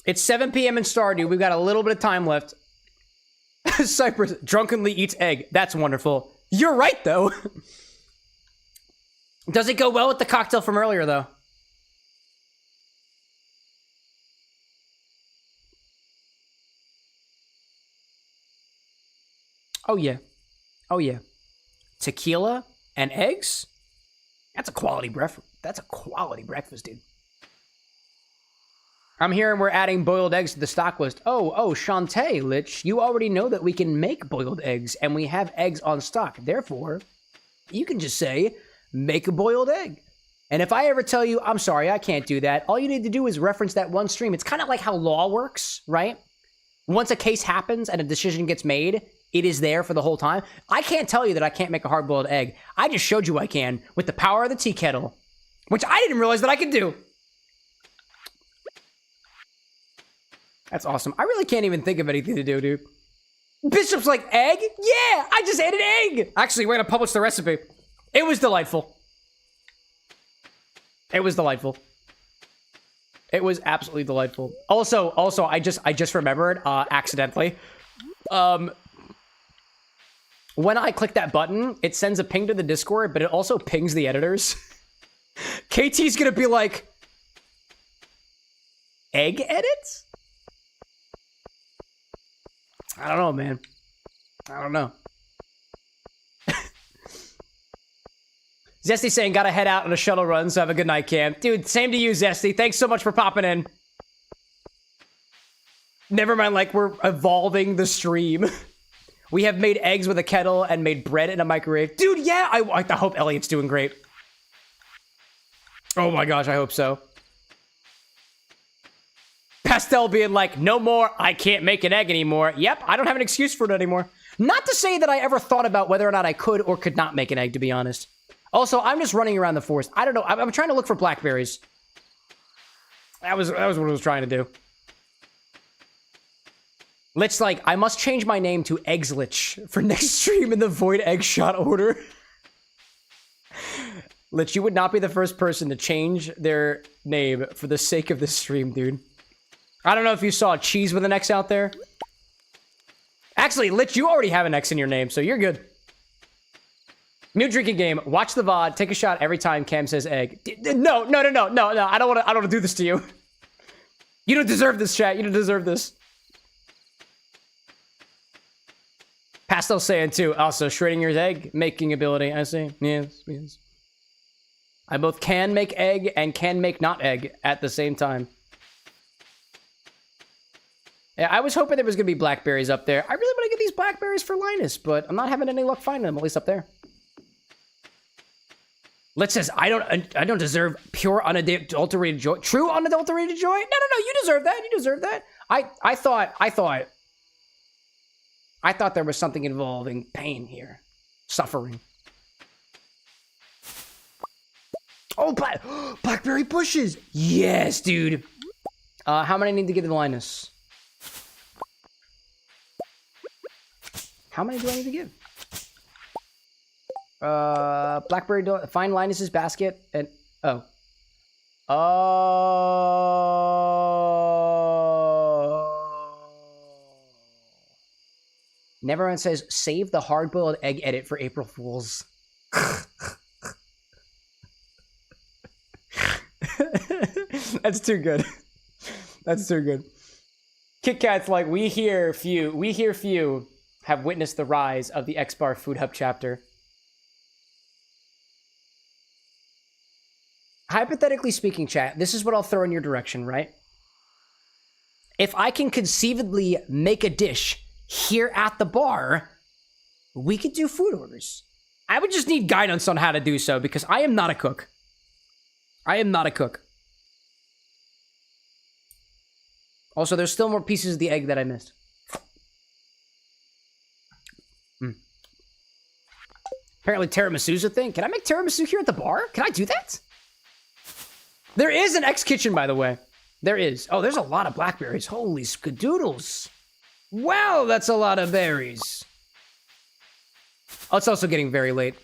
It's 7 p.m. in Stardew. We've got a little bit of time left. Cypress drunkenly eats egg. That's wonderful. You're right, though. Does it go well with the cocktail from earlier, though? Oh, yeah. Oh, yeah. Tequila and eggs? That's a quality breakfast. That's a quality breakfast, dude. I'm hearing we're adding boiled eggs to the stock list. Oh, Shantae, Lich, you already know that we can make boiled eggs, and we have eggs on stock. Therefore, you can just say, make a boiled egg. And if I ever tell you, I'm sorry, I can't do that, all you need to do is reference that one stream. It's kind of like how law works, right? Once a case happens and a decision gets made, it is there for the whole time. I can't tell you that I can't make a hard-boiled egg. I just showed you I can with the power of the tea kettle, which I didn't realize that I could do. That's awesome. I really can't even think of anything to do, dude. Bishop's like, egg? Yeah, I just ate an egg. Actually, we're going to publish the recipe. It was delightful. It was delightful. It was absolutely delightful. Also, I just remembered, accidentally. When I click that button, it sends a ping to the Discord, but it also pings the editors. KT's gonna be like, egg edits? I don't know, man. I don't know. Zesty saying, gotta head out on a shuttle run, so have a good night, Cam. Dude, same to you, Zesty. Thanks so much for popping in. Never mind, like, we're evolving the stream. We have made eggs with a kettle and made bread in a microwave. Dude, yeah, I hope Elliot's doing great. Oh my gosh, I hope so. Pastel being like, no more, I can't make an egg anymore. Yep, I don't have an excuse for it anymore. Not to say that I ever thought about whether or not I could or could not make an egg, to be honest. Also, I'm just running around the forest. I don't know, I'm trying to look for blackberries. That was what I was trying to do. Lich like, I must change my name to Eggslich for next stream in the Void Egg Shot order. Lich, you would not be the first person to change their name for the sake of this stream, dude. I don't know if you saw Cheese with an X out there. Actually, Lich, you already have an X in your name, so you're good. New drinking game. Watch the VOD. Take a shot every time Cam says egg. No. I don't want to do this to you. You don't deserve this, chat. You don't deserve this. Pastel saying too. Also, Schrodinger's egg making ability. I see. Yes. I both can make egg and can make not egg at the same time. Yeah, I was hoping there was gonna be blackberries up there. I really want to get these blackberries for Linus, but I'm not having any luck finding them, at least up there. Lit says, I don't deserve pure unadulterated joy. True unadulterated joy? No, you deserve that. You deserve that. I thought there was something involving pain here. Suffering. Oh, blackberry bushes. Yes, dude. How many need to give to Linus? How many do I need to give? Blackberry, find Linus's basket and, oh. Neverone says, save the hard-boiled egg edit for April Fools. That's too good. That's too good. Kit Kat's like, we here few have witnessed the rise of the X-Bar Food Hub chapter. Hypothetically speaking, chat, this is what I'll throw in your direction, right? If I can conceivably make a dish here at the bar, we could do food orders. I would just need guidance on how to do so because I am not a cook. I am not a cook. Also, there's still more pieces of the egg that I missed. Apparently tiramisu a thing. Can I make tiramisu here at the bar? Can I do that? There is an X Kitchen, by the way. There is. Oh, there's a lot of blackberries. Holy skadoodles. Wow, that's a lot of berries. Oh, it's also getting very late.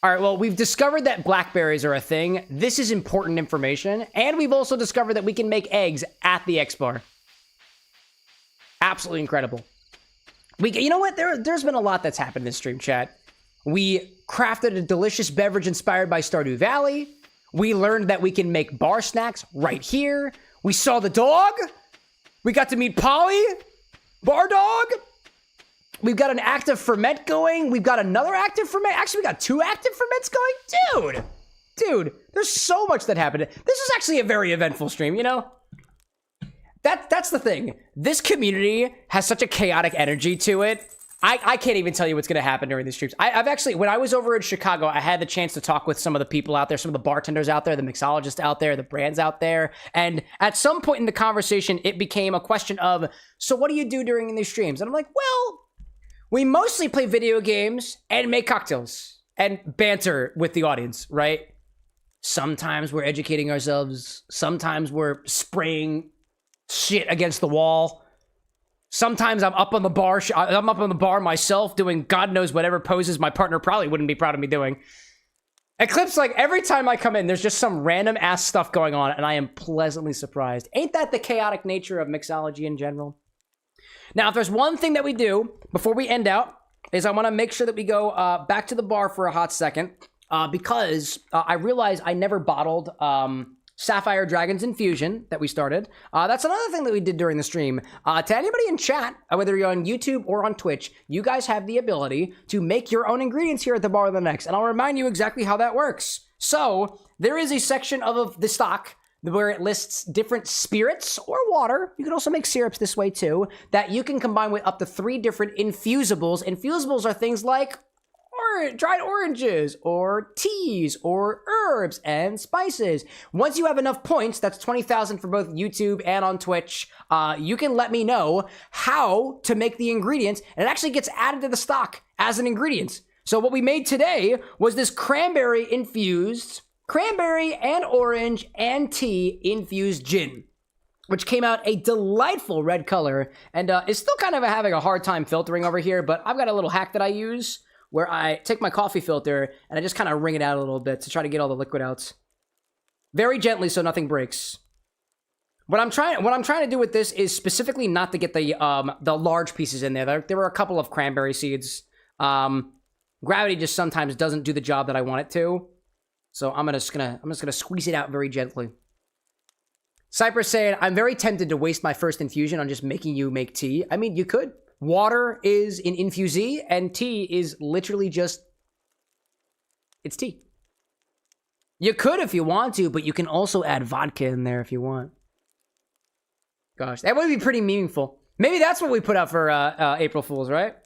All right, well, we've discovered that blackberries are a thing. This is important information. And we've also discovered that we can make eggs at the X-Bar. Absolutely incredible. You know what? There's been a lot that's happened in this stream, chat. We crafted a delicious beverage inspired by Stardew Valley. We learned that we can make bar snacks right here. We saw the dog. We got to meet Polly, bar dog. We've got an active ferment going. We've got another active ferment. Actually, we got 2 active ferments going. Dude, there's so much that happened. This is actually a very eventful stream, you know? that's the thing. This community has such a chaotic energy to it. I can't even tell you what's going to happen during these streams. I've actually, when I was over in Chicago, I had the chance to talk with some of the people out there, some of the bartenders out there, the mixologists out there, the brands out there. And at some point in the conversation, it became a question of, so what do you do during these streams? And I'm like, well, we mostly play video games and make cocktails and banter with the audience, right? Sometimes we're educating ourselves. Sometimes we're spraying shit against the wall. Sometimes I'm up on the bar. I'm up on the bar myself doing God knows whatever poses my partner probably wouldn't be proud of me doing. Eclipse, like every time I come in, there's just some random ass stuff going on, and I am pleasantly surprised. Ain't that the chaotic nature of mixology in general? Now, if there's one thing that we do before we end out, is I want to make sure that we go back to the bar for a hot second, because I realized I never bottled Sapphire Dragon's Infusion that we started. That's another thing that we did during the stream. To anybody in chat, whether you're on YouTube or on Twitch, you guys have the ability to make your own ingredients here at the Bar of the Next, and I'll remind you exactly how that works. So, there is a section of the stock where it lists different spirits or water. You can also make syrups this way too, that you can combine with up to 3 different infusibles. Infusibles are things like dried oranges, or teas, or herbs and spices. Once you have enough points, that's 20,000 for both YouTube and on Twitch, you can let me know how to make the ingredients, and it actually gets added to the stock as an ingredient. So what we made today was this cranberry and orange and tea infused gin, which came out a delightful red color, and is still kind of having a hard time filtering over here, but I've got a little hack that I use where I take my coffee filter and I just kind of wring it out a little bit to try to get all the liquid out. Very gently so nothing breaks. What I'm trying to do with this is specifically not to get the large pieces in there. There were a couple of cranberry seeds. Gravity just sometimes doesn't do the job that I want it to. So I'm just gonna squeeze it out very gently. Cypress saying, I'm very tempted to waste my first infusion on just making you make tea. I mean, you could. Water is an infusee, and tea is literally just... it's tea. You could if you want to, but you can also add vodka in there if you want. Gosh, that would be pretty meaningful. Maybe that's what we put out for April Fools, right?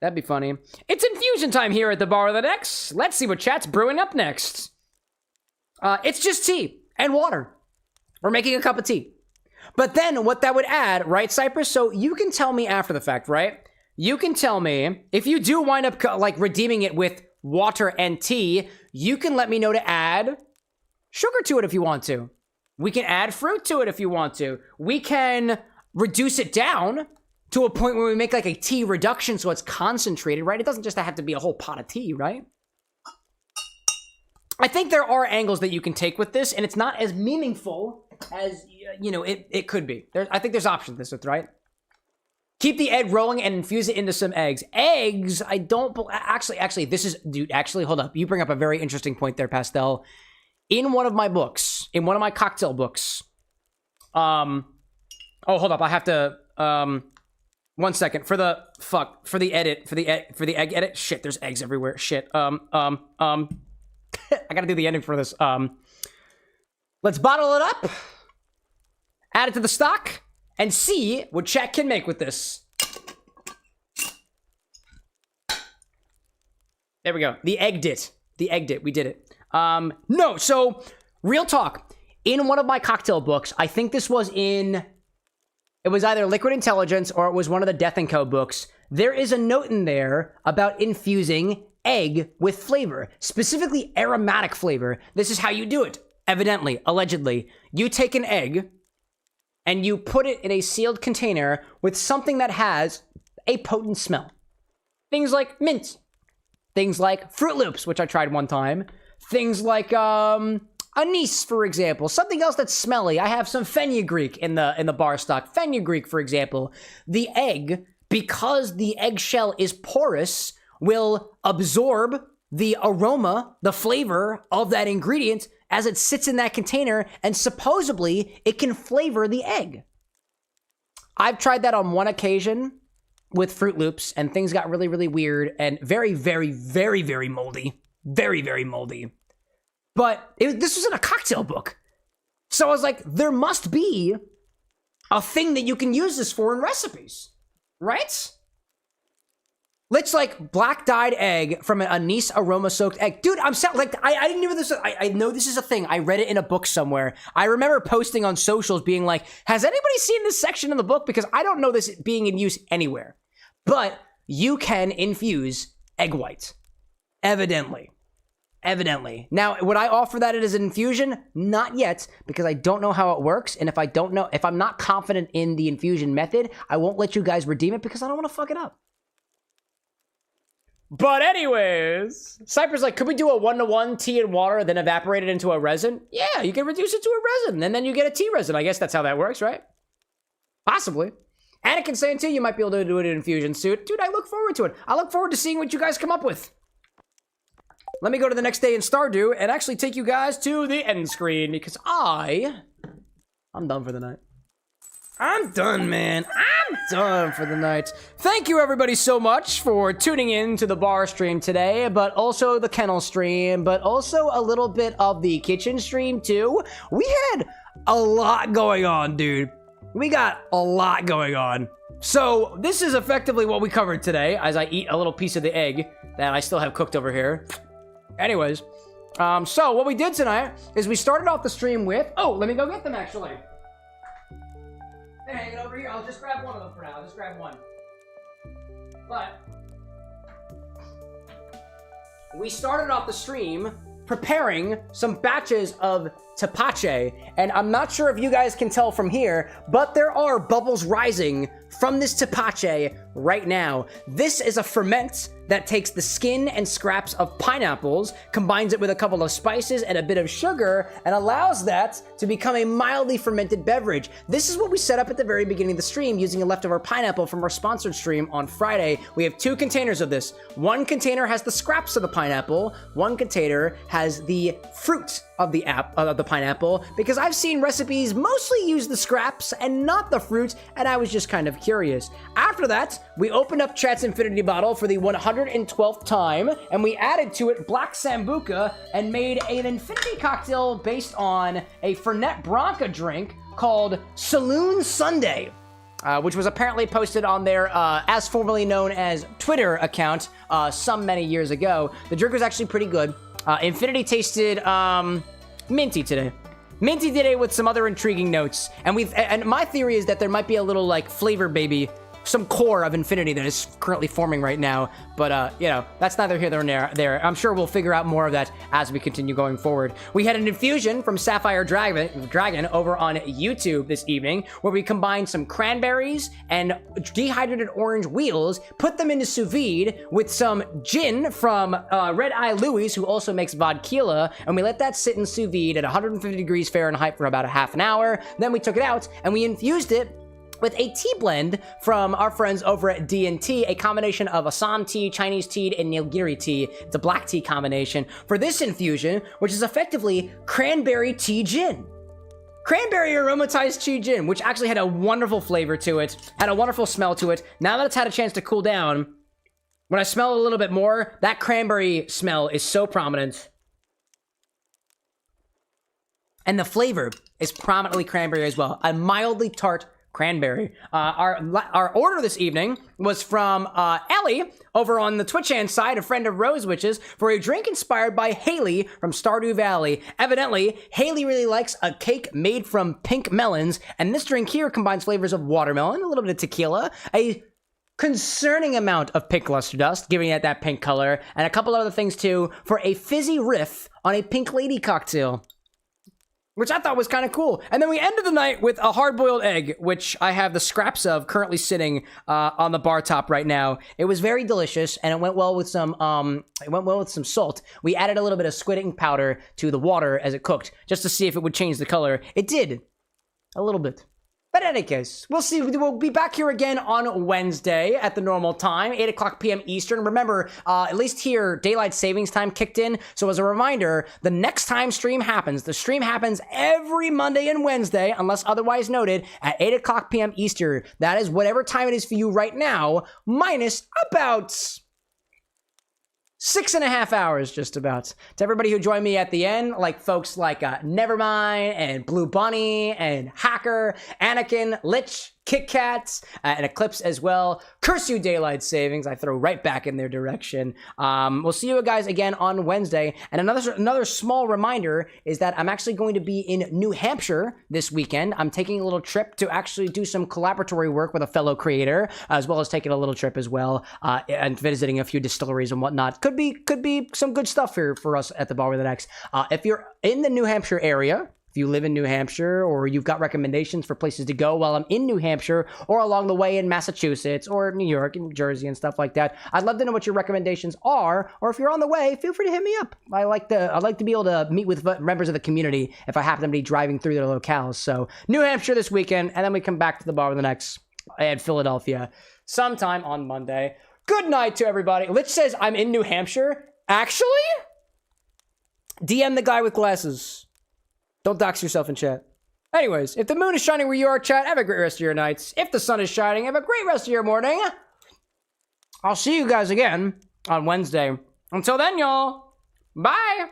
That'd be funny. It's infusion time here at the Bar of the Next. Let's see what chat's brewing up next. It's just tea and water. We're making a cup of tea. But then what that would add, right, Cypress? So you can tell me after the fact, right? You can tell me if you do wind up like redeeming it with water and tea, you can let me know to add sugar to it if you want to. We can add fruit to it if you want to. We can reduce it down to a point where we make like a tea reduction so it's concentrated, right? It doesn't just have to be a whole pot of tea, right? I think there are angles that you can take with this, and it's not as meaningful as, you know, it could be. I think there's options to this, right? Keep the egg rolling and infuse it into some eggs. Eggs, I don't... Actually, this is... Dude, actually, hold up. You bring up a very interesting point there, Pastel. In one of my books, in one of my cocktail books... Oh, hold up. I have to... 1 second. For the egg edit. Shit, there's eggs everywhere. Shit. I gotta do the ending for this. Let's bottle it up, add it to the stock, and see what chat can make with this. There we go. The egged it. We did it. No, so, real talk. In one of my cocktail books, I think this was in... It was either Liquid Intelligence or it was one of the Death & Co. books. There is a note in there about infusing egg with flavor, specifically aromatic flavor. This is how you do it. Evidently, allegedly, you take an egg and you put it in a sealed container with something that has a potent smell. Things like mint. Things like Fruit Loops, which I tried one time. Things like anise, for example. Something else that's smelly. I have some fenugreek in the bar stock. Fenugreek, for example. The egg, because the eggshell is porous, will absorb the aroma, the flavor of that ingredient as it sits in that container, and supposedly it can flavor the egg. I've tried that on one occasion with Fruit Loops, and things got really, really weird and very, very, very, very moldy. Very, very moldy. But this was in a cocktail book. So I was like, there must be a thing that you can use this for in recipes, right? Let's like black dyed egg from an anise aroma soaked egg. Dude, I didn't know this. I know this is a thing. I read it in a book somewhere. I remember posting on socials being like, has anybody seen this section in the book? Because I don't know this being in use anywhere. But you can infuse egg white. Evidently. Now, would I offer that as an infusion? Not yet, because I don't know how it works. And if I'm not confident in the infusion method, I won't let you guys redeem it because I don't want to fuck it up. But anyways, Cypher's like, could we do a 1-to-1 tea and water, then evaporate it into a resin? Yeah, you can reduce it to a resin, and then you get a tea resin. I guess that's how that works, right? Possibly. Anakin's saying, too, you might be able to do it in infusion suit. Dude, I look forward to it. I look forward to seeing what you guys come up with. Let me go to the next day in Stardew and actually take you guys to the end screen, because I'm done for the night. I'm done, man. I'm done for the night. Thank you, everybody, so much for tuning in to the bar stream today, but also the kennel stream, but also a little bit of the kitchen stream, too. We had a lot going on, dude. We got a lot going on. So this is effectively what we covered today, as I eat a little piece of the egg that I still have cooked over here. Anyways, so what we did tonight is we started off the stream with... Oh, let me go get them, actually. They're hanging over here. I'll just grab one of them for now. I'll just grab one. But we started off the stream preparing some batches of Tepache, and I'm not sure if you guys can tell from here, but there are bubbles rising from this Tepache right now. This is a ferment that takes the skin and scraps of pineapples, combines it with a couple of spices and a bit of sugar, and allows that to become a mildly fermented beverage. This is what we set up at the very beginning of the stream using a leftover pineapple from our sponsored stream on Friday. We have 2 containers of this. One container has the scraps of the pineapple. One container has the fruit of the pineapple, because I've seen recipes mostly use the scraps and not the fruit, and I was just kind of curious. After that, we opened up Chat's Infinity bottle for the 112th time, and we added to it Black Sambuca and made an Infinity cocktail based on a Fernet-Branca drink called Infini-loon Sunday, which was apparently posted on their, as formerly known as Twitter account, some many years ago. The drink was actually pretty good. Infinity tasted, minty today. Minty today with some other intriguing notes. And my theory is that there might be a little, like, flavor baby, some core of Infinity that is currently forming right now. But, you know, that's neither here nor there. I'm sure we'll figure out more of that as we continue going forward. We had an infusion from Sapphire Dragon over on YouTube this evening, where we combined some cranberries and dehydrated orange wheels, put them into sous vide with some gin from Red Eye Louis, who also makes vodka, and we let that sit in sous vide at 150 degrees Fahrenheit for about a half an hour. Then we took it out and we infused it with a tea blend from our friends over at D&T, a combination of Assam tea, Chinese tea, and Nilgiri tea. It's a black tea combination for this infusion, which is effectively cranberry tea gin. Cranberry aromatized tea gin, which actually had a wonderful flavor to it, had a wonderful smell to it. Now that it's had a chance to cool down, when I smell it a little bit more, that cranberry smell is so prominent. And the flavor is prominently cranberry as well. A mildly tart cranberry. Our order this evening was from Ellie over on the Twitch hand side, a friend of Rose Witch's, for a drink inspired by Haley from Stardew Valley. Evidently, Haley really likes a cake made from pink melons, and this drink here combines flavors of watermelon, a little bit of tequila, a concerning amount of pink luster dust, giving it that pink color, and a couple other things too, for a fizzy riff on a pink lady cocktail, which I thought was kind of cool. And then we ended the night with a hard-boiled egg, which I have the scraps of currently sitting on the bar top right now. It was very delicious, and it went well with some salt. We added a little bit of squid ink powder to the water as it cooked, just to see if it would change the color. It did, a little bit. But in any case, we'll see. We'll be back here again on Wednesday at the normal time, 8 o'clock p.m. Eastern. Remember, at least here, daylight savings time kicked in. So as a reminder, the next time stream happens, the stream happens every Monday and Wednesday, unless otherwise noted, at 8 o'clock p.m. Eastern. That is whatever time it is for you right now, minus about 6.5 hours, just about. To everybody who joined me at the end, like folks like Nevermind and Blue Bunny and Hacker, Anakin, Lich, Kit Kats, and Eclipse as well. Curse you, Daylight Savings. I throw right back in their direction. We'll see you guys again on Wednesday. And another small reminder is that I'm actually going to be in New Hampshire this weekend. I'm taking a little trip to actually do some collaboratory work with a fellow creator, as well as taking a little trip as well, and visiting a few distilleries and whatnot. Could be some good stuff here for us at the Bar with an X. If you're in the New Hampshire area, if you live in New Hampshire, or you've got recommendations for places to go while I'm in New Hampshire, or along the way in Massachusetts, or New York and Jersey and stuff like that, I'd love to know what your recommendations are. Or if you're on the way, feel free to hit me up. I like to be able to meet with members of the community if I happen to be driving through their locales. So New Hampshire this weekend, and then we come back to the Bar with an X at Philadelphia sometime on Monday. Good night to everybody. Lich says I'm in New Hampshire. Actually, DM the guy with glasses. Don't dox yourself in chat. Anyways, if the moon is shining where you are, chat, have a great rest of your nights. If the sun is shining, have a great rest of your morning. I'll see you guys again on Wednesday. Until then, y'all, bye.